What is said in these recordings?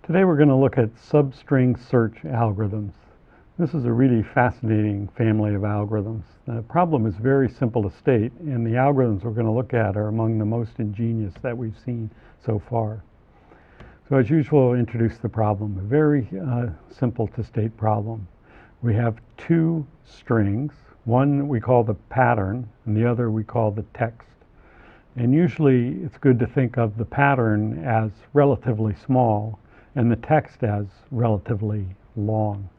Today we're going to look at substring search algorithms. This is a really fascinating family of algorithms. The problem is very simple to state, and the algorithms we're going to look at are among the most ingenious that we've seen so far. So as usual, I'll introduce the problem. A very simple to state problem. We have two strings. One we call the pattern, and the other we call the text. And usually it's good to think of the pattern as relatively small and the text as relatively long.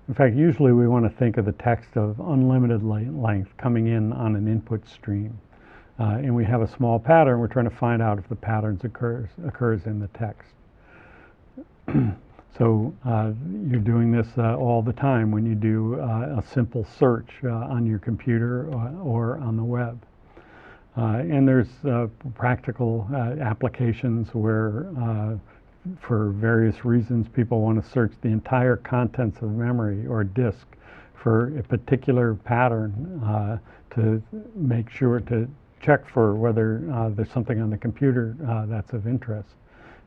In fact, usually we want to think of the text of unlimited length coming in on an input stream. And we have a small pattern. We're trying to find out if the pattern occurs in the text. So you're doing this all the time when you do a simple search on your computer or on the web. And there's practical applications where for various reasons people want to search the entire contents of memory or disk for a particular pattern to make sure to check for whether there's something on the computer that's of interest.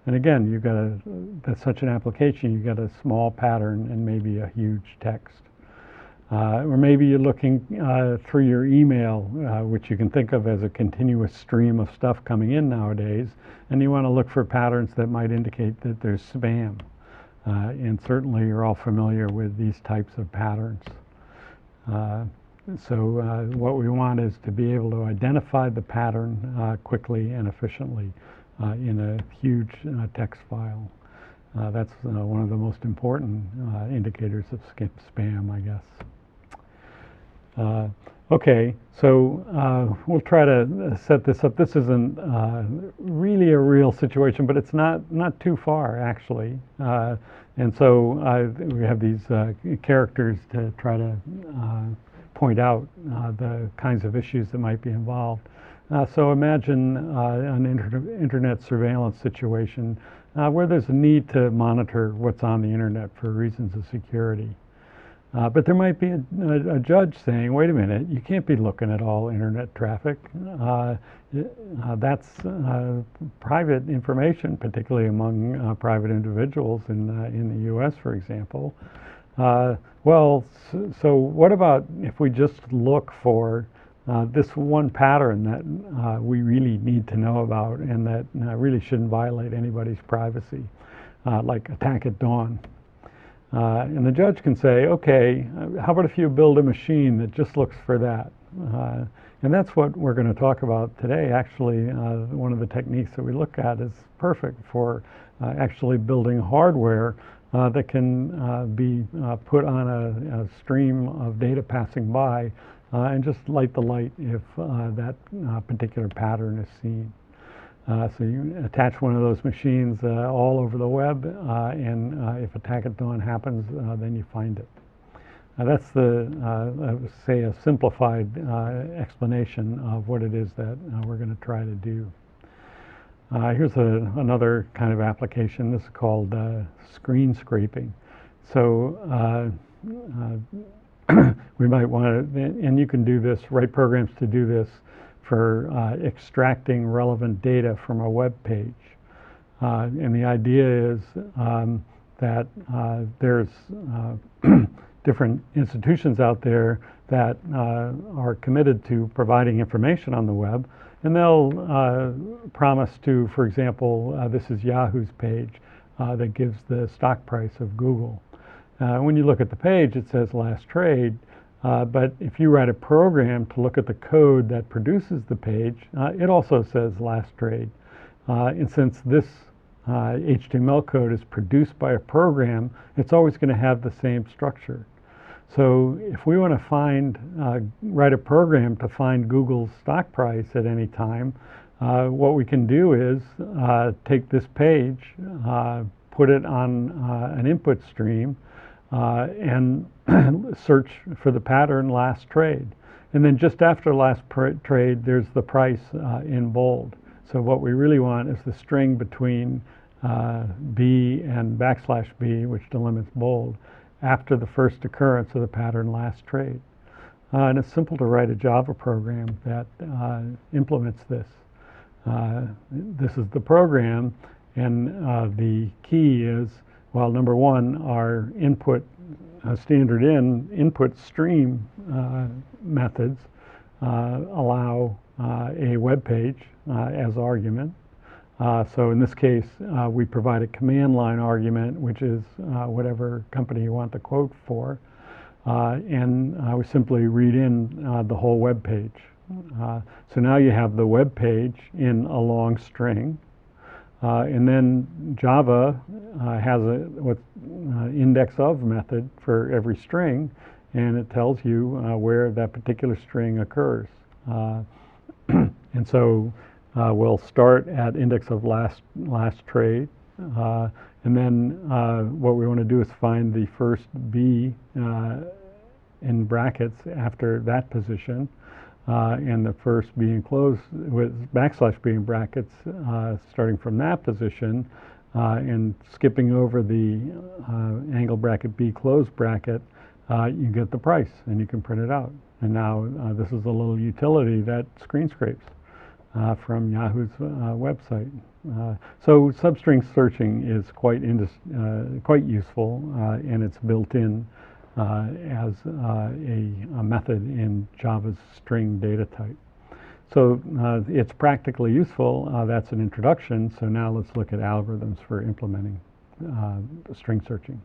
And again, that's such an application, you get a small pattern and maybe a huge text. Or maybe you're looking through your email, which you can think of as a continuous stream of stuff coming in nowadays, and you want to look for patterns that might indicate that there's spam. And certainly you're all familiar with these types of patterns. So what we want is to be able to identify the pattern quickly and efficiently in a huge text file. That's one of the most important indicators of spam, I guess. Okay, so we'll try to set this up. This isn't really a real situation, but it's not too far, actually. And so we have these characters to try to point out the kinds of issues that might be involved. So imagine an internet surveillance situation where there's a need to monitor what's on the internet for reasons of security. But there might be a judge saying, wait a minute, you can't be looking at all internet traffic. That's private information, particularly among private individuals in the US, for example. Well, so what about if we just look for this one pattern that we really need to know about and that really shouldn't violate anybody's privacy, like attack at dawn. And the judge can say, okay, how about if you build a machine that just looks for that? And that's what we're going to talk about today. Actually, one of the techniques that we look at is perfect for actually building hardware that can be put on a stream of data passing by and just light the light if that particular pattern is seen. So you attach one of those machines all over the web, and if attack at dawn happens, then you find it. That's say a simplified explanation of what it is that we're going to try to do. Here's another kind of application. This is called screen scraping. So we might want to, and you can do this, write programs to do this for extracting relevant data from a web page. And the idea is that there's different institutions out there that are committed to providing information on the web, and they'll promise to, for example, this is Yahoo's page that gives the stock price of Google. When you look at the page, it says last trade. But if you write a program to look at the code that produces the page, it also says last trade. And since this HTML code is produced by a program, it's always going to have the same structure. So if we want to write a program to find Google's stock price at any time, what we can do is take this page, put it on an input stream, and search for the pattern last trade. And then just after last trade, there's the price in bold. So what we really want is the string between B and \B, which delimits bold, after the first occurrence of the pattern last trade. And it's simple to write a Java program that implements this. This is the program, and the key is Well, number one, our input standard input stream methods allow a web page as argument. So in this case, we provide a command line argument, which is whatever company you want the quote for, and we simply read in the whole web page. So now you have the web page in a long string, and then Java has a index of method for every string, and it tells you where that particular string occurs. And so we'll start at index of last trade, and then what we want to do is find the first B in brackets after that position, and the first B enclosed with backslash B in brackets starting from that position, and skipping over the angle bracket B closed bracket, you get the price and you can print it out. And now this is a little utility that screen scrapes from Yahoo's website. So substring searching is quite useful, and it's built in as a method in Java's string data type. So it's practically useful. That's an introduction. So now let's look at algorithms for implementing string searching.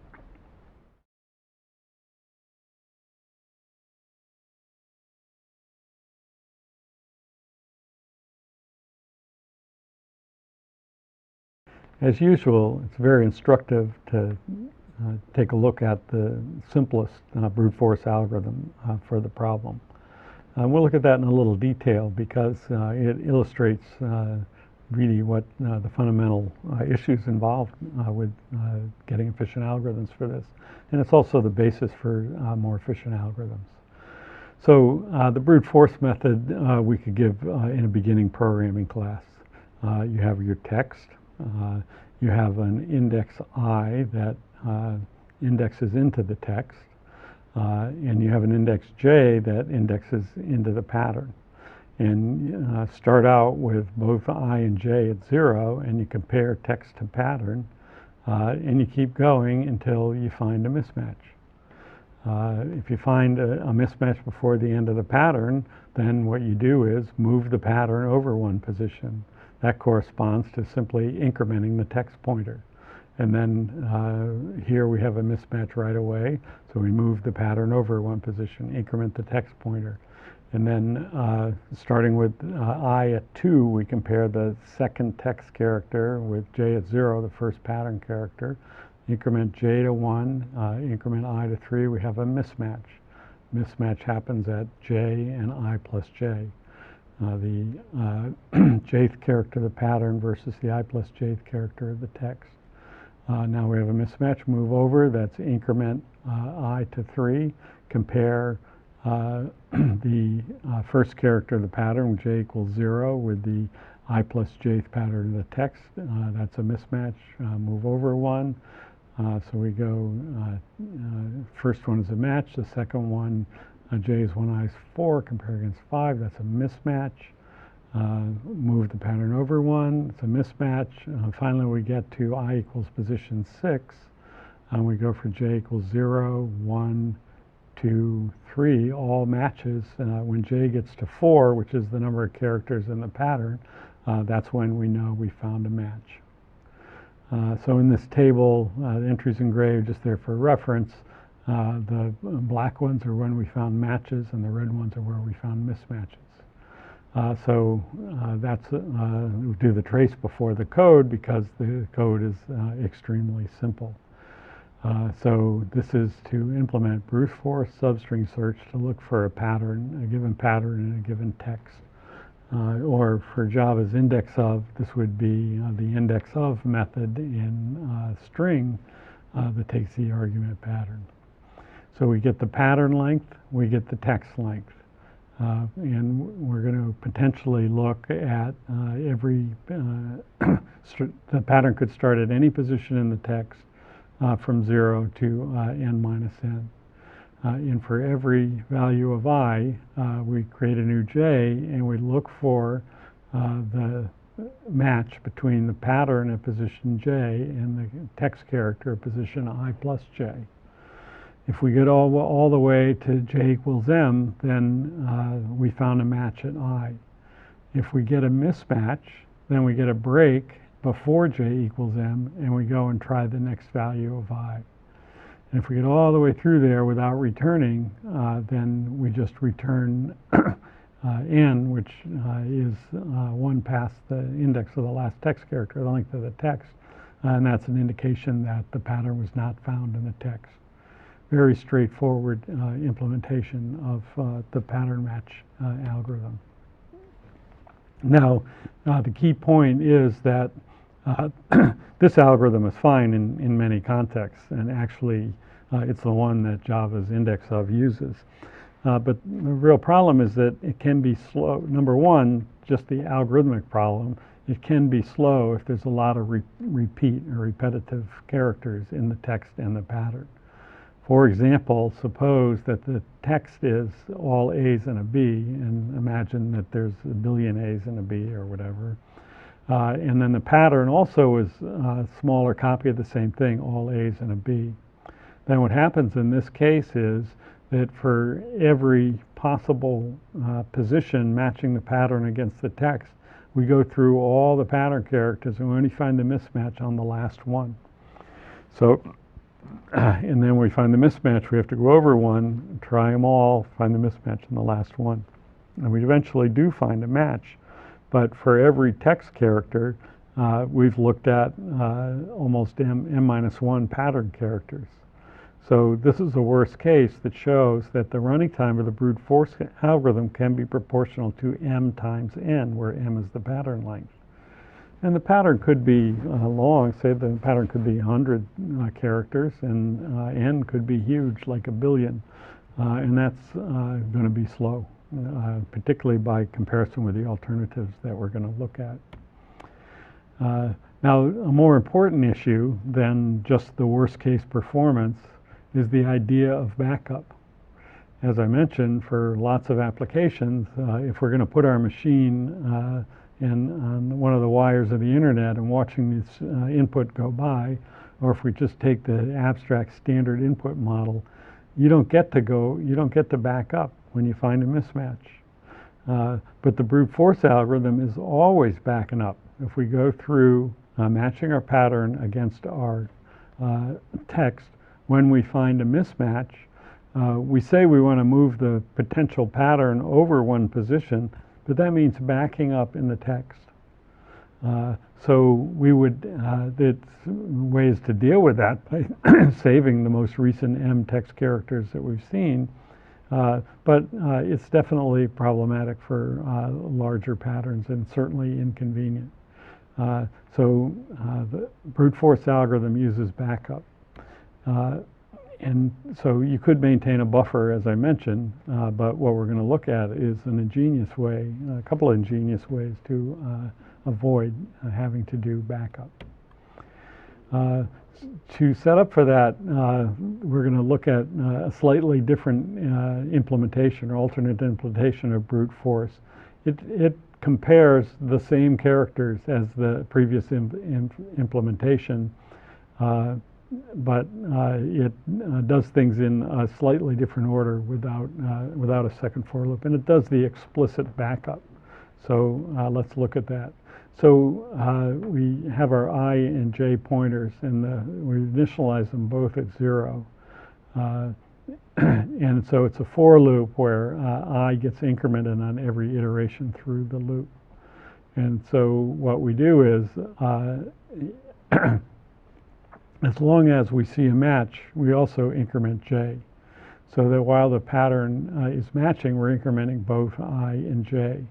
As usual, it's very instructive to take a look at the simplest brute force algorithm for the problem. We'll look at that in a little detail because it illustrates really what the fundamental issues involved with getting efficient algorithms for this. And it's also the basis for more efficient algorithms. So the brute force method we could give in a beginning programming class. You have your text. You have an index I that indexes into the text, and you have an index J that indexes into the pattern. And start out with both I and J at 0, and you compare text to pattern, and you keep going until you find a mismatch. If you find a mismatch before the end of the pattern, then what you do is move the pattern over one position. That corresponds to simply incrementing the text pointer. And then here we have a mismatch right away, so we move the pattern over one position, increment the text pointer. And then starting with I at 2, we compare the second text character with J at 0, the first pattern character. Increment J to 1, increment I to 3, we have a mismatch. Mismatch happens at J and I plus J. The jth character of the pattern versus the I plus jth character of the text. Now we have a mismatch. Move over, that's increment I to 3. Compare the first character of the pattern, J equals 0, with the I plus jth pattern of the text. That's a mismatch. Move over 1. So we go, first one is a match, the second one, J is 1, I is 4, compare against 5, that's a mismatch. Move the pattern over 1, it's a mismatch. Finally we get to I equals position 6, and we go for J equals 0, 1, 2, 3, all matches. When J gets to 4, which is the number of characters in the pattern, that's when we know we found a match. So in this table, the entries in gray are just there for reference. The black ones are when we found matches, and the red ones are where we found mismatches. So that's we do the trace before the code because the code is extremely simple. So this is to implement brute force substring search to look for a pattern, a given pattern in a given text. Or for Java's index of, this would be the index of method in string that takes the argument pattern. So we get the pattern length, we get the text length. And we're going to potentially look at every, the pattern could start at any position in the text from 0 to n minus n. And for every value of I, we create a new J, and we look for the match between the pattern at position j and the text character at position I plus j. If we get all the way to j equals m, then we found a match at I. If we get a mismatch, then we get a break before j equals m, and we go and try the next value of I. And if we get all the way through there without returning, then we just return n, which is 1 past the index of the last text character, the length of the text, and that's an indication that the pattern was not found in the text. Very straightforward implementation of the pattern match algorithm. Now, the key point is that this algorithm is fine in many contexts, and actually it's the one that Java's index of uses. But the real problem is that it can be slow. Number one, just the algorithmic problem, it can be slow if there's a lot of repeat or repetitive characters in the text and the pattern. For example, suppose that the text is all A's and a B, and imagine that there's a billion A's and a B or whatever. And then the pattern also is a smaller copy of the same thing, all A's and a B. Then what happens in this case is that for every possible position matching the pattern against the text, we go through all the pattern characters and we only find the mismatch on the last one. So, and then we find the mismatch, we have to go over one, try them all, find the mismatch on the last one. And we eventually do find a match, but for every text character, we've looked at almost m-1 pattern characters. So this is the worst case that shows that the running time of the brute force algorithm can be proportional to m times n, where m is the pattern length. And the pattern could be long, say the pattern could be 100 characters, and n could be huge, like a billion, and that's going to be slow, particularly by comparison with the alternatives that we're going to look at. Now, a more important issue than just the worst case performance is the idea of backup. As I mentioned, for lots of applications, if we're going to put our machine on one of the wires of the internet and watching this input go by, or if we just take the abstract standard input model, you don't get to back up when you find a mismatch. But the brute force algorithm is always backing up. If we go through matching our pattern against our text, when we find a mismatch, we say we want to move the potential pattern over one position, but that means backing up in the text. So we would, there's ways to deal with that by saving the most recent m text characters that we've seen, but it's definitely problematic for larger patterns and certainly inconvenient. So the brute force algorithm uses backup. And so you could maintain a buffer, as I mentioned, but what we're going to look at is an ingenious way, a couple of ingenious ways to avoid having to do backup. To set up for that, we're going to look at a slightly different implementation or alternate implementation of brute force. It compares the same characters as the previous implementation, but it does things in a slightly different order without a second for loop, and it does the explicit backup. So let's look at that. So we have our I and j pointers, and we initialize them both at 0. And so it's a for loop where I gets incremented on every iteration through the loop. And so what we do is as long as we see a match, we also increment j. So that while the pattern is matching, we're incrementing both I and j.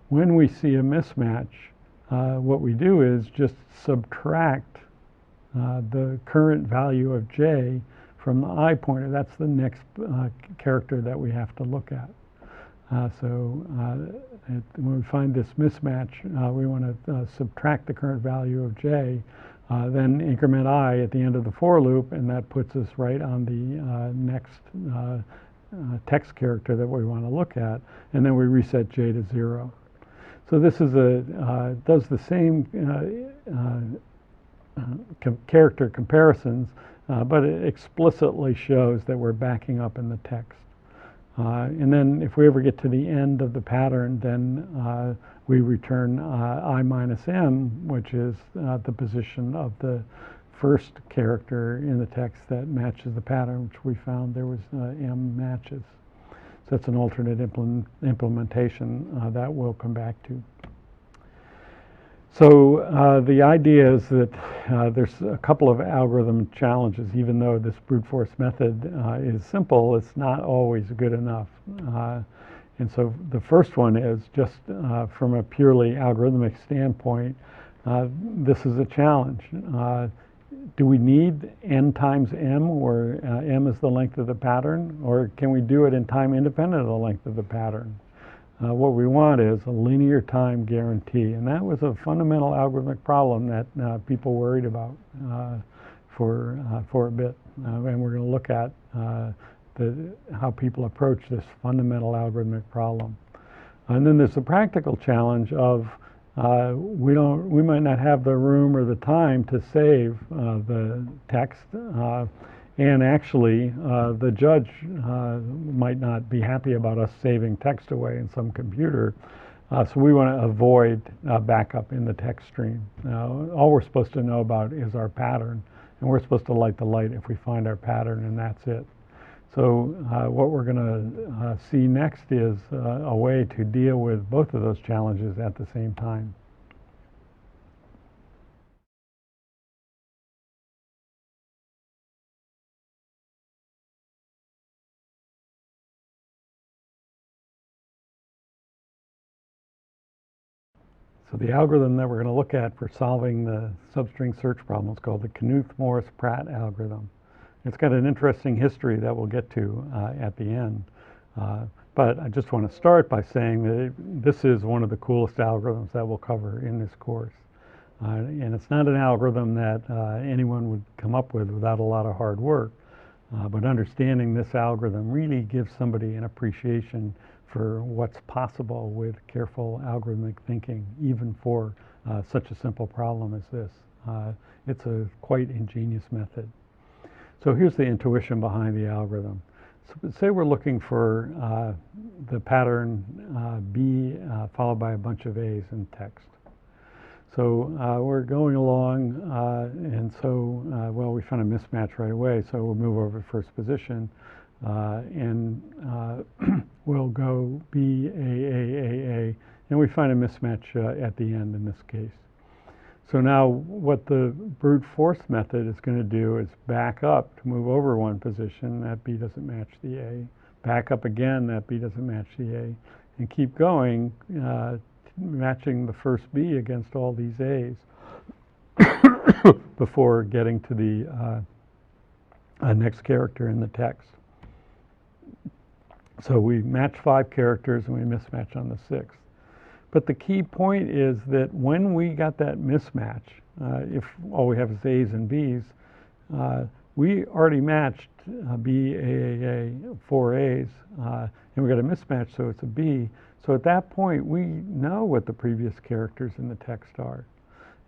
When we see a mismatch, what we do is just subtract the current value of j from the I pointer. That's the next character that we have to look at. When we find this mismatch, we want to subtract the current value of j, then increment I at the end of the for loop, and that puts us right on the next text character that we want to look at, and then we reset j to 0. So this is does the same character comparisons, but it explicitly shows that we're backing up in the text. And then if we ever get to the end of the pattern, then we return I minus m, which is the position of the first character in the text that matches the pattern, which we found there was m matches. So that's an alternate implementation that we'll come back to. So the idea is that there's a couple of algorithm challenges. Even though this brute force method is simple, it's not always good enough. And so the first one is just from a purely algorithmic standpoint, this is a challenge. Do we need n times m, where m is the length of the pattern, or can we do it in time independent of the length of the pattern? What we want is a linear time guarantee, and that was a fundamental algorithmic problem that people worried about for a bit, and we're going to look at how people approach this fundamental algorithmic problem. And then there's the practical challenge of we might not have the room or the time to save the text, and actually the judge might not be happy about us saving text away in some computer. So we want to avoid backup in the text stream. All we're supposed to know about is our pattern, and we're supposed to light the light if we find our pattern, and that's it. So what we're going to see next is a way to deal with both of those challenges at the same time. So the algorithm that we're going to look at for solving the substring search problem is called the Knuth-Morris-Pratt algorithm. It's got an interesting history that we'll get to at the end. But I just want to start by saying that this is one of the coolest algorithms that we'll cover in this course. And it's not an algorithm that anyone would come up with without a lot of hard work. But understanding this algorithm really gives somebody an appreciation for what's possible with careful algorithmic thinking, even for such a simple problem as this. It's a quite ingenious method. So here's the intuition behind the algorithm. So say we're looking for the pattern B followed by a bunch of A's in text. So we're going along, and so, well, we found a mismatch right away, so we'll move over to first position, and we'll go B, A, and we find a mismatch at the end in this case. So now what the brute force method is going to do is back up to move over one position, that B doesn't match the A, back up again, that B doesn't match the A, and keep going, matching the first B against all these A's before getting to the next character in the text. So we match 5 characters and we mismatch on the 6th. But the key point is that when we got that mismatch, if all we have is A's and B's, we already matched B, A, 4 A's, and we got a mismatch, so it's a B. So at that point, we know what the previous characters in the text are.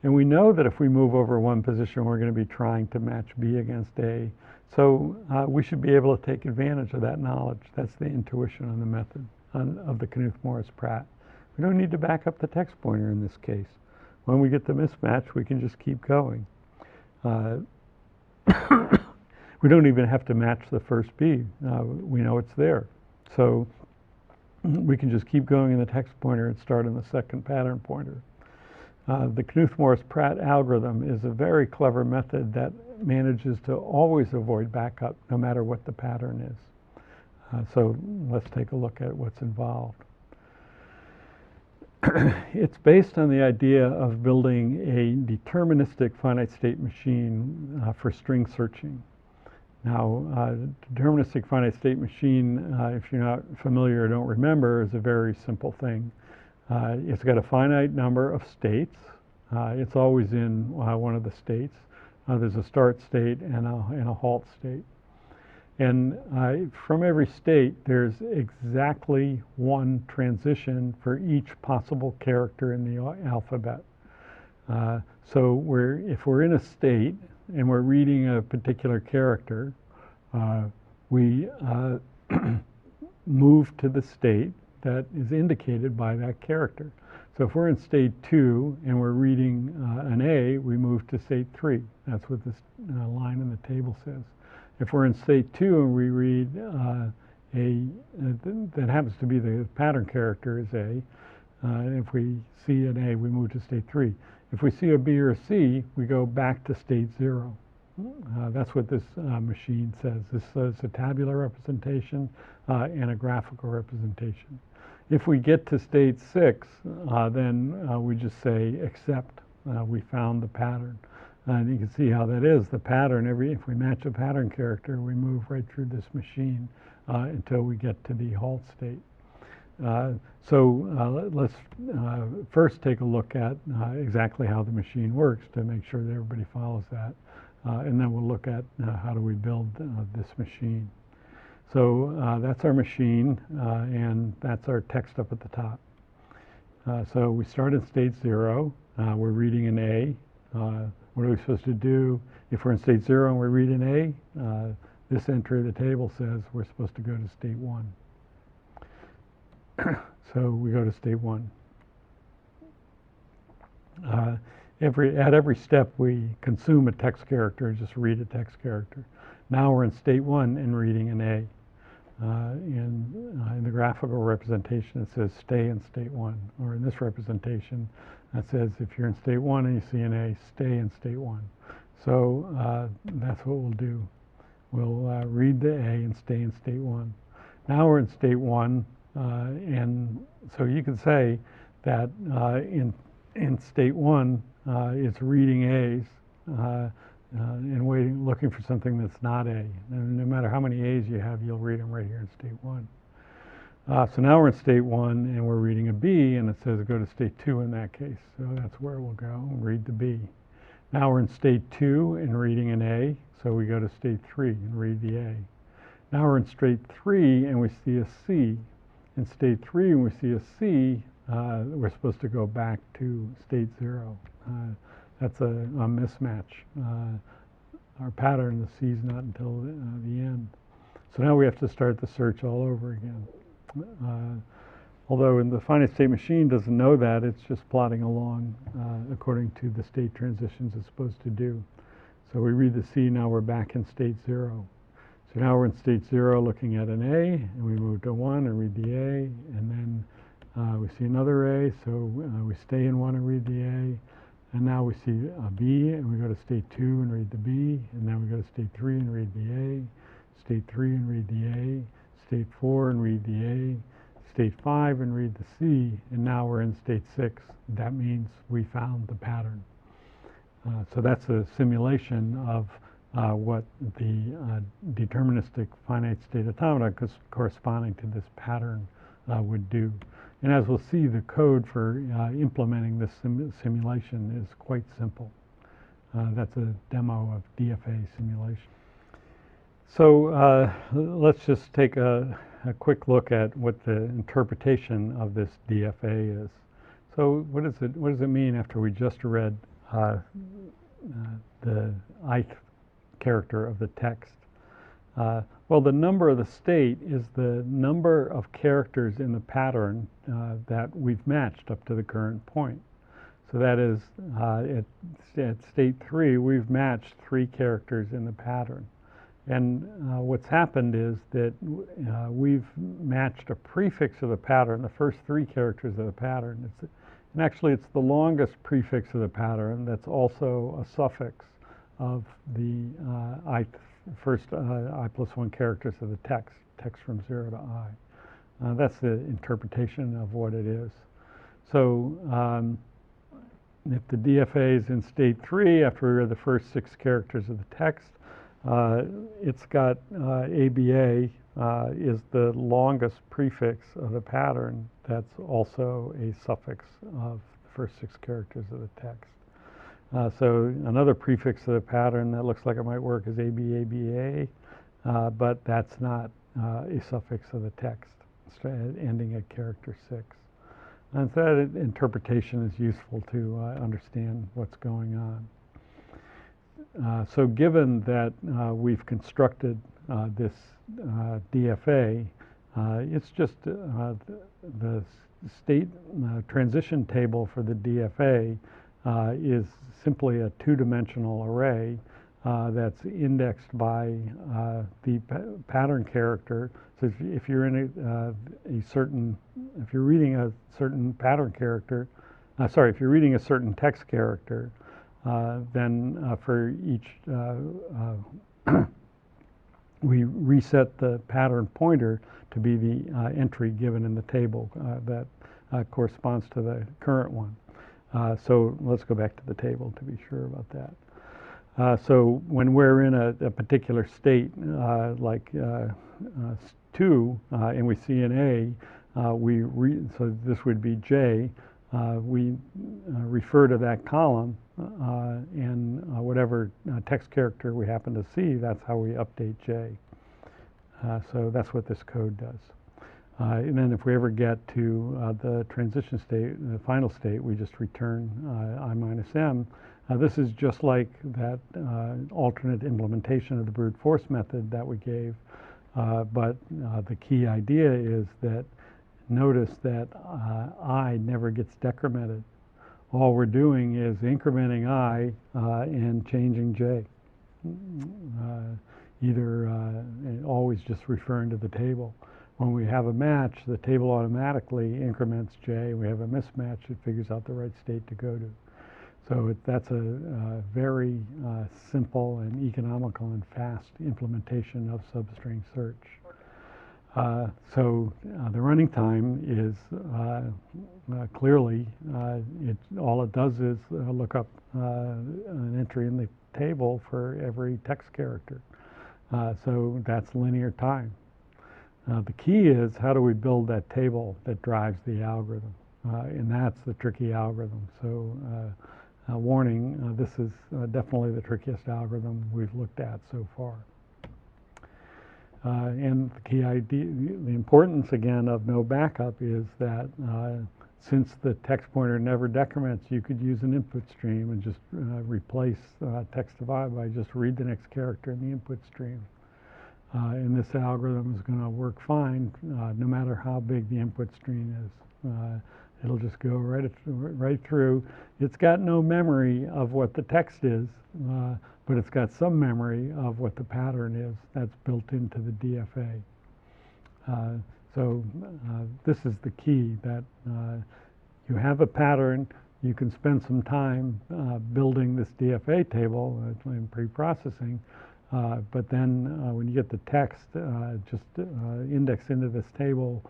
And we know that if we move over one position, we're going to be trying to match B against A. So we should be able to take advantage of that knowledge. That's the intuition on the method of the Knuth-Morris-Pratt. We don't need to back up the text pointer in this case. When we get the mismatch, we can just keep going. We don't even have to match the first B. We know it's there. So we can just keep going in the text pointer and start in the second pattern pointer. The Knuth-Morris-Pratt algorithm is a very clever method that manages to always avoid backup, no matter what the pattern is. So let's take a look at what's involved. It's based on the idea of building a deterministic finite state machine for string searching. Now, deterministic finite state machine, if you're not familiar or don't remember, is a very simple thing. It's got a finite number of states. It's always in one of the states. There's a start state and a halt state. And from every state, there's exactly one transition for each possible character in the alphabet. So if we're in a state and we're reading a particular character, we move to the state that is indicated by that character. So if we're in state 2 and we're reading an A, we move to state 3. That's what this line in the table says. If we're in state 2 and we read that happens to be the pattern character is A, if we see an A, we move to state 3. If we see a B or a C, we go back to state 0. That's what this machine says. This is a tabular representation and a graphical representation. If we get to state 6, then we just say accept. We found the pattern. And you can see how that is. The pattern, if we match a pattern character, we move right through this machine until we get to the halt state. So let's first take a look at exactly how the machine works to make sure that everybody follows that. And then we'll look at how do we build this machine. So that's our machine, and that's our text up at the top. So we start in state 0. We're reading an A. What are we supposed to do? If we're in state 0 and we read an A, this entry of the table says we're supposed to go to state 1. So we go to state 1. At every step, we consume a text character, just read a text character. Now we're in state 1 and reading an A. In the graphical representation, it says stay in state 1. Or in this representation, it says if you're in state 1 and you see an A, stay in state 1. So that's what we'll do. We'll read the A and stay in state 1. Now we're in state 1, and so you can say that in state 1, it's reading A's and looking for something that's not A. And no matter how many A's you have, you'll read them right here in state 1. So now we're in state 1 and we're reading a B, and it says go to state 2 in that case. So that's where we'll go and read the B. Now we're in state 2 and reading an A, so we go to state 3 and read the A. Now we're in state 3 and we see a C. In state 3 and we see a C, we're supposed to go back to state 0. That's a mismatch. Our pattern, the C is not until the end. So now we have to start the search all over again. Although in the finite state machine doesn't know that, it's just plotting along according to the state transitions it's supposed to do. So we read the C, now we're back in state 0. So now we're in state 0 looking at an A, and we move to 1 and read the A, and then we see another A, so we stay in 1 and read the A, and now we see a B, and we go to state 2 and read the B, and then we go to state 3 and read the A, state 3 and read the A, state 4 and read the A, state 5 and read the C, and now we're in state 6. That means we found the pattern. So that's a simulation of what the deterministic finite state automata corresponding to this pattern would do. And as we'll see, the code for implementing this simulation is quite simple. That's a demo of DFA simulation. So let's just take a quick look at what the interpretation of this DFA is. So what does it mean after we just read the ith character of the text? Well, the number of the state is the number of characters in the pattern that we've matched up to the current point. So that is, at state 3, we've matched 3 characters in the pattern. And what's happened is that we've matched a prefix of the pattern, the first 3 characters of the pattern. And actually, it's the longest prefix of the pattern that's also a suffix of the first I plus 1 characters of the text from 0 to I. That's the interpretation of what it is. So if the DFA is in state 3, after we read the first 6 characters of the text, it's got ABA is the longest prefix of the pattern that's also a suffix of the first 6 characters of the text. So another prefix of the pattern that looks like it might work is ABABA. but that's not a suffix of the text, ending at character 6. And so that interpretation is useful to understand what's going on. So given that we've constructed this DFA, it's just the state transition table for the DFA is simply a two-dimensional array that's indexed by the pattern character. So if you're in if you're reading a certain pattern character, if you're reading a certain text character, then for each we reset the pattern pointer to be the entry given in the table that corresponds to the current one. So let's go back to the table to be sure about that. So when we're in a particular state, like 2, and we see an A, so this would be J, we refer to that column, and whatever text character we happen to see, that's how we update J. So that's what this code does. And then if we ever get to the transition state, the final state, we just return I minus m. This is just like that alternate implementation of the brute force method that we gave, but the key idea is that notice that I never gets decremented. All we're doing is incrementing I and changing J. Always just referring to the table. When we have a match, the table automatically increments J. We have a mismatch, it figures out the right state to go to. So that's a very simple and economical and fast implementation of substring search. So the running time is clearly, all it does is look up an entry in the table for every text character. So that's linear time. The key is how do we build that table that drives the algorithm? And that's the tricky algorithm. So warning, this is definitely the trickiest algorithm we've looked at so far. And the key idea, the importance again of no backup is that since the text pointer never decrements, you could use an input stream and just replace text to I by just read the next character in the input stream. And this algorithm is going to work fine no matter how big the input stream is. It'll just go right through. It's got no memory of what the text is, but it's got some memory of what the pattern is that's built into the DFA. So this is the key, that you have a pattern, you can spend some time building this DFA table in pre-processing, but then when you get the text, just index into this table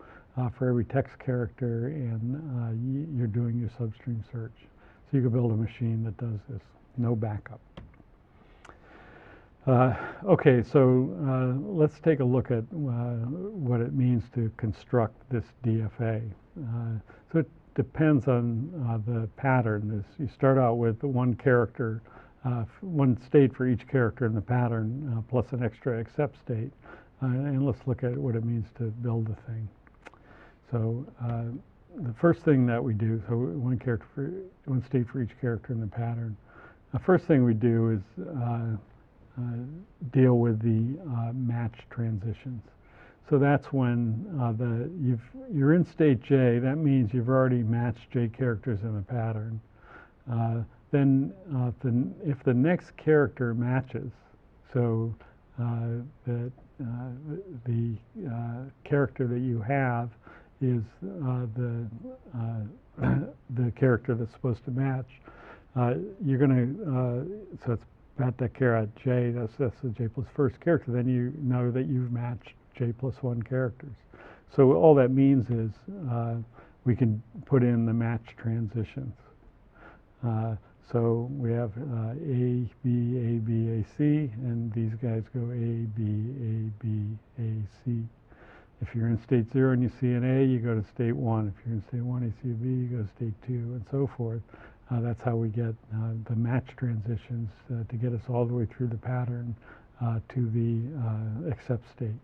for every text character, and you're doing your substring search. So you can build a machine that does this, no backup. Okay, so let's take a look at what it means to construct this DFA. So it depends on the pattern. You start out with one character, one state for each character in the pattern, plus an extra except state. And let's look at what it means to build the thing. So the first thing that we do, so one state for each character in the pattern. The first thing we do is deal with the match transitions. So that's when you're in state J. That means you've already matched J characters in the pattern. Then if the next character matches, so the character that you have is the character that's supposed to match, you're going to, so it's that caret J, that's the J plus first character, then you know that you've matched J plus 1 characters. So all that means is we can put in the match transitions. So we have A, B, A, B, A, C, and these guys go A, B, A, B, A, C. If you're in state 0 and you see an A, you go to state 1. If you're in state 1 and you see a B, you go to state 2, and so forth. That's how we get the match transitions to get us all the way through the pattern to the accept state.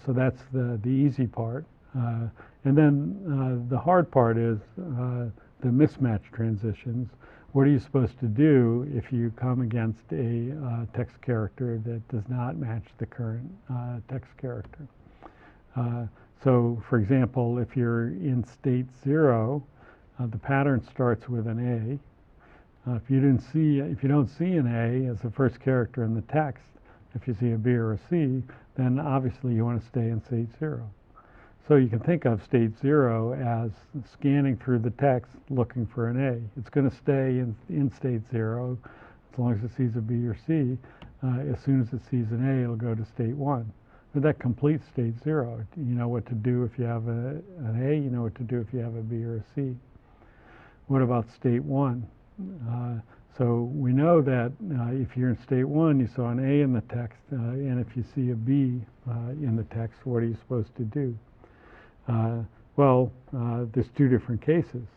So that's the easy part. And then the hard part is the mismatch transitions. What are you supposed to do if you come against a text character that does not match the current text character? So, for example, if you're in state 0, the pattern starts with an A. If you don't see an A as the first character in the text, if you see a B or a C, then obviously you want to stay in state 0. So you can think of state 0 as scanning through the text looking for an A. It's going to stay in state 0 as long as it sees a B or C. As soon as it sees an A, it'll go to state 1. But that completes state 0. You know what to do if you have an A, you know what to do if you have a B or a C. What about state 1? So we know that if you're in state 1, you saw an A in the text, and if you see a B in the text, what are you supposed to do? Well, there's two different cases.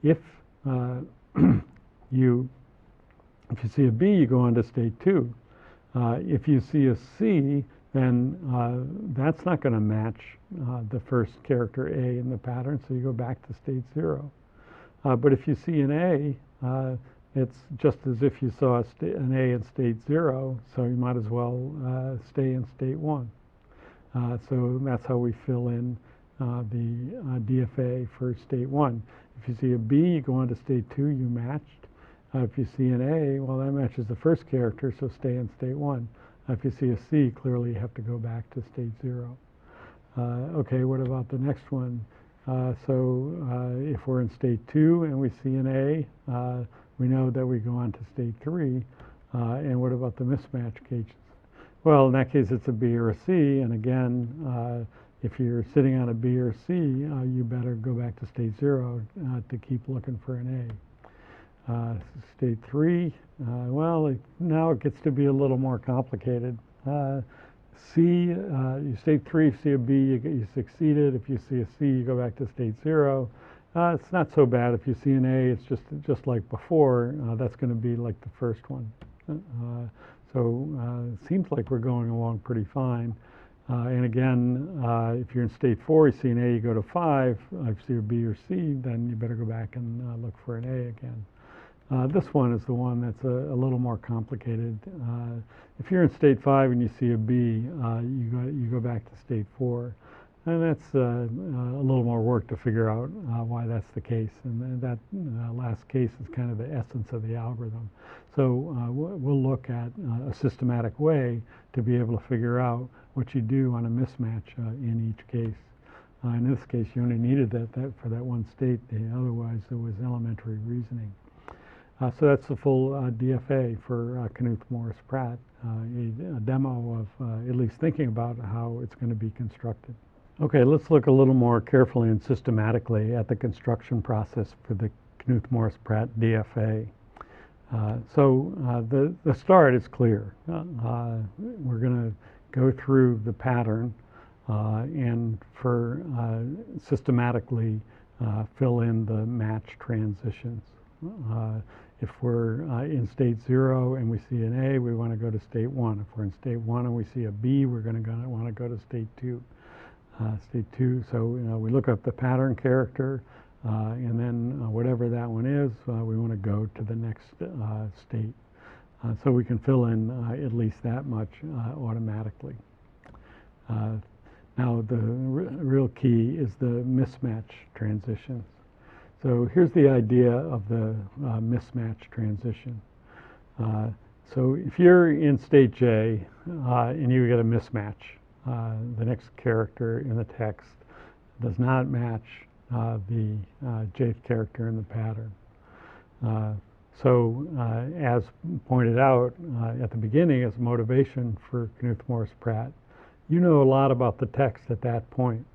If you see a B, you go on to state 2. If you see a C, then that's not going to match the first character A in the pattern, so you go back to state 0. But if you see an A, it's just as if you saw an A in state 0, so you might as well stay in state 1. So that's how we fill in the DFA for state 1. If you see a B, you go on to state 2, you matched. If you see an A, well, that matches the first character, so stay in state 1. If you see a C, clearly you have to go back to state 0. Okay, what about the next one? If we're in state 2 and we see an A, we know that we go on to state 3. And what about the mismatch cases? Well, in that case, it's a B or a C. And again, if you're sitting on a B or C, you better go back to state 0 to keep looking for an A. State 3, well, now it gets to be a little more complicated. C, you state 3, if you see a B, you succeeded. If you see a C, you go back to state 0. It's not so bad. If you see an A, it's just like before. That's going to be like the first one. It seems like we're going along pretty fine. And again, if you're in state 4, you see an A, you go to 5. If you see a B or C, then you better go back and look for an A again. This one is the one that's a little more complicated. If you're in state 5 and you see a B, you go back to state 4. And that's a little more work to figure out why that's the case. And that last case is kind of the essence of the algorithm. So we'll look at a systematic way to be able to figure out what you do on a mismatch in each case. In this case, you only needed that for that one state. Otherwise, it was elementary reasoning. So that's the full DFA for Knuth-Morris-Pratt, a demo of at least thinking about how it's going to be constructed. Okay, let's look a little more carefully and systematically at the construction process for the Knuth-Morris-Pratt DFA. The start is clear. We're going to go through the pattern and systematically fill in the match transitions. If we're in state 0 and we see an A, we want to go to state 1. If we're in state 1 and we see a B, we're going to want to go to state 2. State 2, so we look up the pattern character, and then whatever that one is, we want to go to the next state. So we can fill in at least that much automatically. Now the real key is the mismatch transitions. So here's the idea of the mismatch transition. So if you're in state J and you get a mismatch, the next character in the text does not match the jth character in the pattern. As pointed out at the beginning as motivation for Knuth-Morris-Pratt, you know a lot about the text at that point.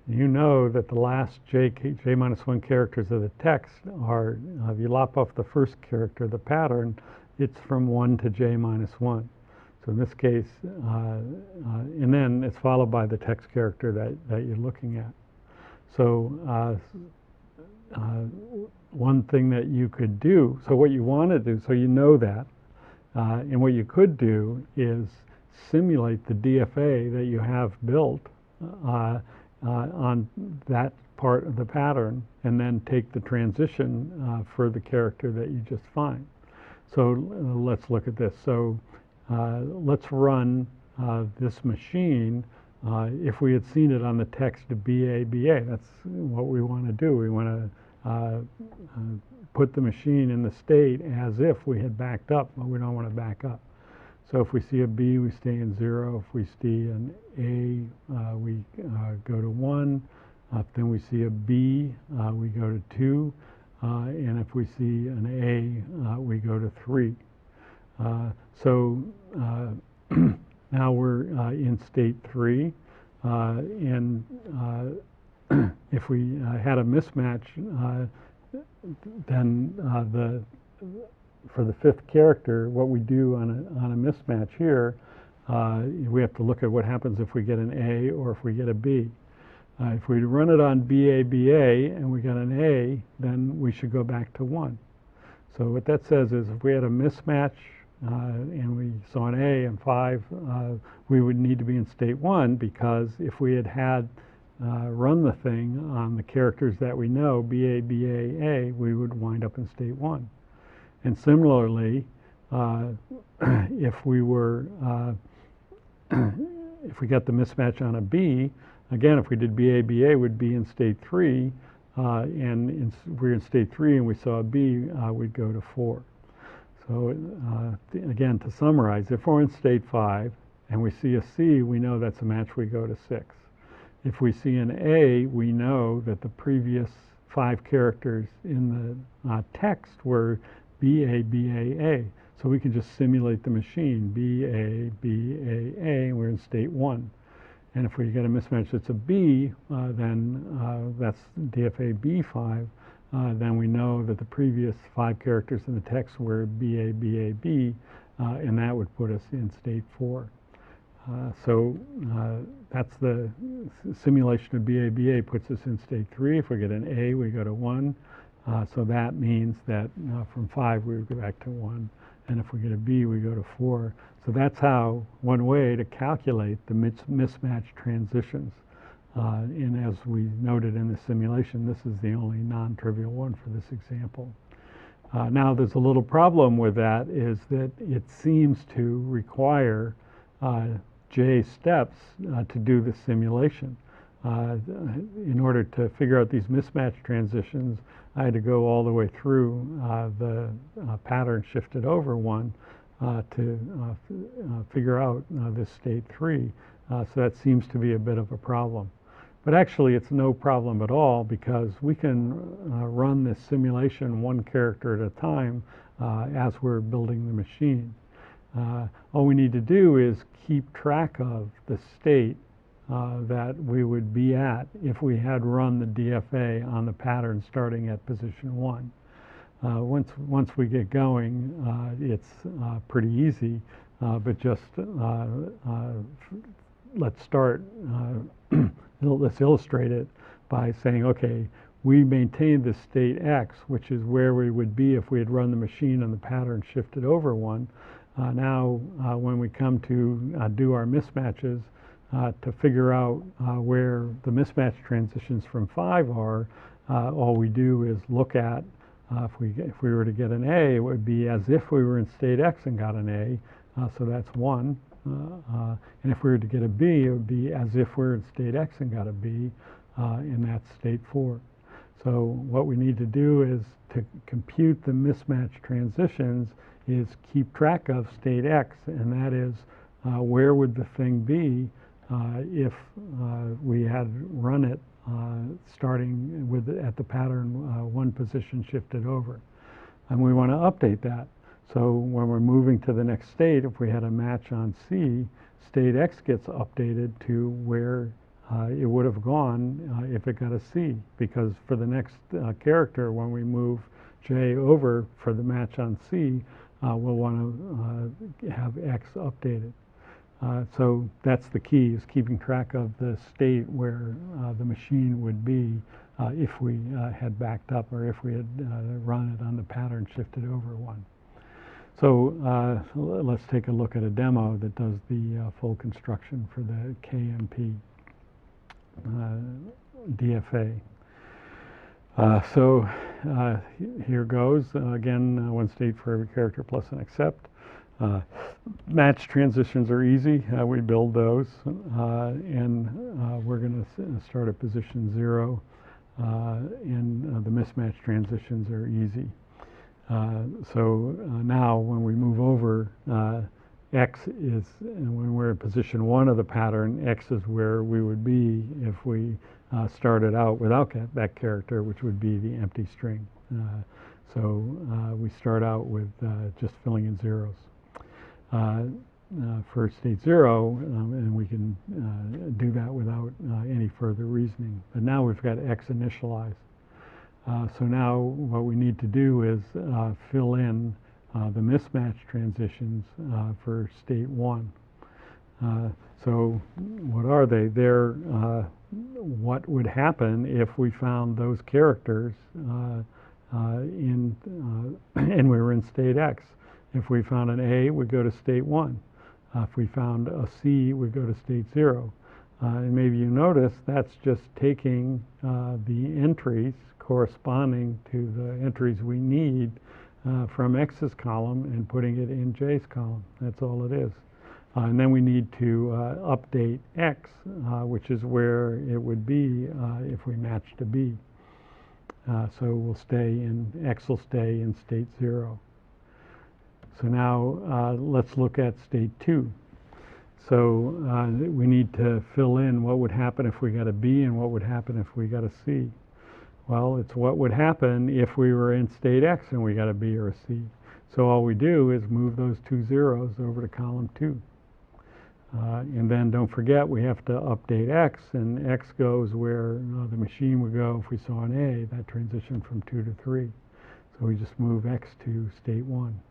You know that the last j-1 characters of the text are, if you lop off the first character of the pattern, it's from 1 to j-1. So in this case, and then it's followed by the text character that you're looking at. So one thing that you could do, so what you want to do, so you know that, And what you could do is simulate the DFA that you have built on that part of the pattern, and then take the transition for the character that you just find. So let's look at this. So let's run this machine. If we had seen it on the text BABA, that's what we want to do. We want to put the machine in the state as if we had backed up, but we don't want to back up. So if we see a B, we stay in 0. If we see an A, we go to 1. Then we see a B, we go to 2. And if we see an A, we go to 3. So now we're in state 3. And if we had a mismatch, then for the fifth character, what we do on a mismatch here, we have to look at what happens if we get an A or if we get a B. If we run it on BABA and we got an A, then we should go back to 1. So what that says is if we had a mismatch and we saw an A and 5, we would need to be in state 1, because if we had run the thing on the characters that we know, BABA, we would wind up in state 1. And similarly, if we were if we got the mismatch on a B, again, if we did BABA, would be in state 3, and we're in state 3 and we saw a B, we'd go to 4. So again, to summarize, if we're in state 5 and we see a C, we know that's a match, we go to 6. If we see an A, we know that the previous 5 characters in the text were BABA. So we can just simulate the machine, BABA, and we're in state 1. And if we get a mismatch that's a B, then that's DFA B5, then we know that the previous 5 characters in the text were BABAB, and that would put us in state 4. So that's the simulation of BABA puts us in state 3. If we get an A, we go to 1. So that means that from 5 we would go back to 1. And if we get a B, we go to 4. So that's how, one way to calculate the mismatch transitions. And as we noted in the simulation, this is the only non-trivial one for this example. Now there's a little problem with that, is that it seems to require J steps to do the simulation. In order to figure out these mismatch transitions, I had to go all the way through the pattern shifted over one to figure out this state 3. So that seems to be a bit of a problem. But actually it's no problem at all, because we can run this simulation one character at a time as we're building the machine. All we need to do is keep track of the state that we would be at if we had run the DFA on the pattern starting at position 1. Once we get going, it's pretty easy, but just let's start, let's illustrate it by saying, okay, we maintained the state X, which is where we would be if we had run the machine and the pattern shifted over 1. Now, when we come to do our mismatches, to figure out where the mismatch transitions from 5 are, all we do is look at, if we were to get an A, it would be as if we were in state X and got an A, so that's 1. And if we were to get a B, it would be as if we're in state X and got a B, and that's state 4. So what we need to do is to compute the mismatch transitions is keep track of state X, and that is where would the thing be if we had run it starting with at the pattern 1 position shifted over. And we want to update that. So when we're moving to the next state, if we had a match on C, state X gets updated to where it would have gone if it got a C, because for the next character, when we move J over for the match on C, we'll want to have X updated. So that's the key, is keeping track of the state where the machine would be if we had backed up, or if we had run it on the pattern shifted over 1. So let's take a look at a demo that does the full construction for the KMP DFA. Here goes, again, one state for every character plus an except. Match transitions are easy. We build those, and we're going to start at position 0, and the mismatch transitions are easy. Now when we move over, X is, when we're in position 1 of the pattern, X is where we would be if we started out without that character, which would be the empty string. We start out with just filling in zeros. For state 0, and we can do that without any further reasoning. But now we've got X initialized. So now what we need to do is fill in the mismatch transitions for state 1. So what are they? They're what would happen if we found those characters and we were in state X. If we found an A, we'd go to state 1. If we found a C, we'd go to state 0. And maybe you notice that's just taking the entries corresponding to the entries we need from X's column and putting it in J's column. That's all it is. And then we need to update X, which is where it would be if we matched a B. So we'll stay in, X will stay in state 0. So now let's look at state 2. So we need to fill in what would happen if we got a B and what would happen if we got a C. Well, it's what would happen if we were in state X and we got a B or a C. So all we do is move those 2 zeros over to column 2. And then don't forget we have to update X, and X goes where the machine would go if we saw an A, that transition from 2 to 3. So we just move X to state 1.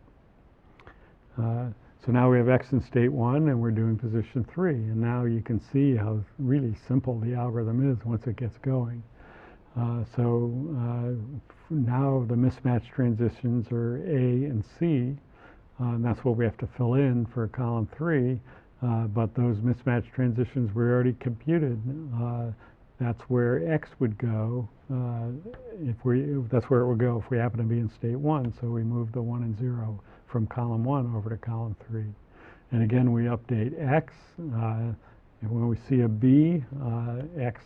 So now we have X in state 1 and we're doing position 3. And now you can see how really simple the algorithm is once it gets going. Now the mismatch transitions are A and C, and that's what we have to fill in for column 3. But those mismatch transitions were already computed. That's where X would go. That's where it would go if we happen to be in state 1. So we move the 1 and 0 from column 1 over to column 3. And again, we update X. And when we see a B, X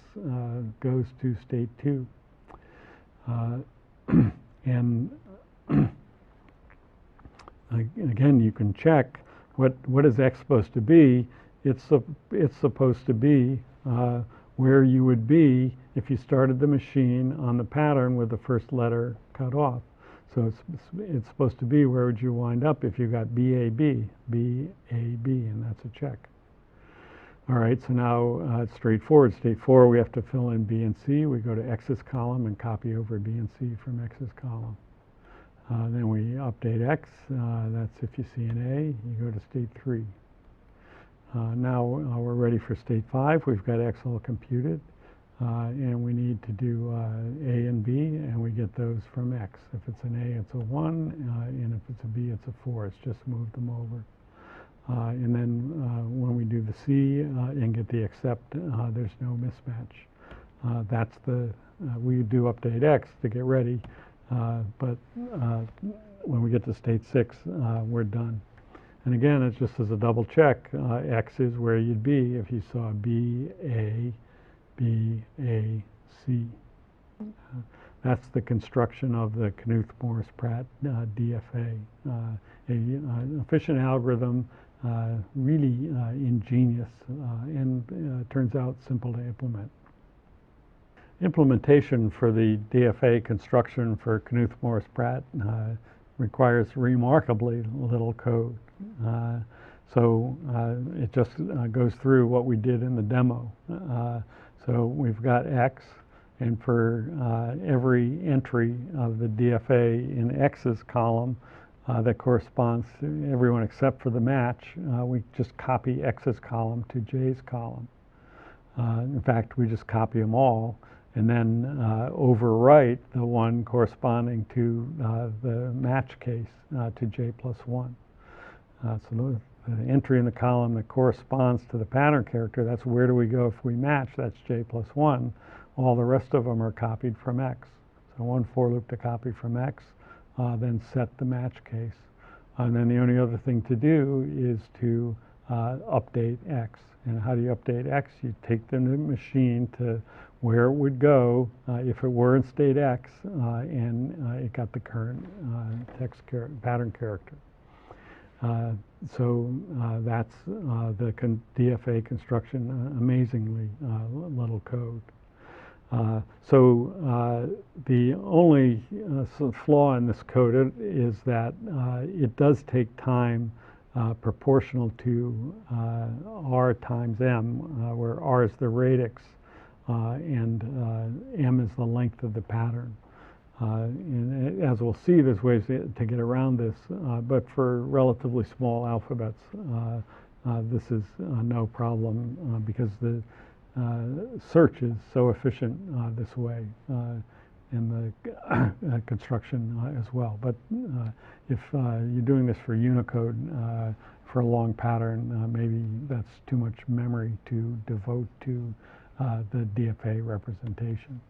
goes to state 2. And again, you can check what is X supposed to be. It's supposed to be where you would be if you started the machine on the pattern with the first letter cut off. So it's supposed to be where would you wind up if you got BAB, BAB, and that's a check. All right, so now it's straightforward. State 4, we have to fill in B and C. We go to X's column and copy over B and C from X's column. Then we update X. That's if you see an A, you go to state 3. Now we're ready for state 5. We've got X all computed. And we need to do A and B, and we get those from X. If it's an A, it's a 1, and if it's a B, it's a 4. It's just moved them over. And then when we do the C and get the except, there's no mismatch. That's we do update X to get ready, but when we get to state 6, we're done. And again, it's just as a double check, X is where you'd be if you saw B, A, B, A, C. That's the construction of the Knuth-Morris-Pratt DFA. An efficient algorithm, really ingenious, and turns out simple to implement. Implementation for the DFA construction for Knuth-Morris-Pratt requires remarkably little code. It just goes through what we did in the demo. So we've got X, and for every entry of the DFA in X's column that corresponds to everyone except for the match, we just copy X's column to J's column. In fact, we just copy them all, and then overwrite the one corresponding to the match case to j+1. So the entry in the column that corresponds to the pattern character, that's where do we go if we match, that's j+1. All the rest of them are copied from X. So one for loop to copy from X, then set the match case. And then the only other thing to do is to update X. And how do you update X? You take the machine to where it would go if it were in state X, and it got the current pattern character. So that's the DFA construction, amazingly little code. The only flaw in this code is that it does take time proportional to R times M, where R is the radix and M is the length of the pattern. And as we'll see, there's ways to get around this, but for relatively small alphabets, this is no problem because the search is so efficient this way, and the construction as well. But if you're doing this for Unicode for a long pattern, maybe that's too much memory to devote to the DFA representation.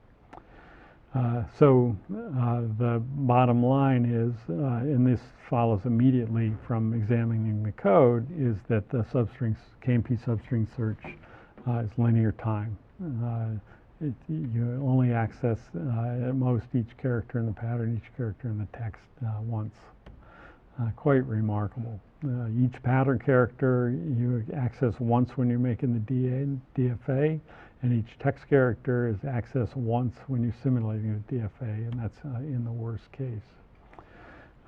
The bottom line is, and this follows immediately from examining the code, is that the KMP substring search is linear time. You only access at most each character in the pattern, each character in the text once. Quite remarkable. Each pattern character you access once when you're making the DFA, and each text character is accessed once when you're simulating the DFA, and that's in the worst case.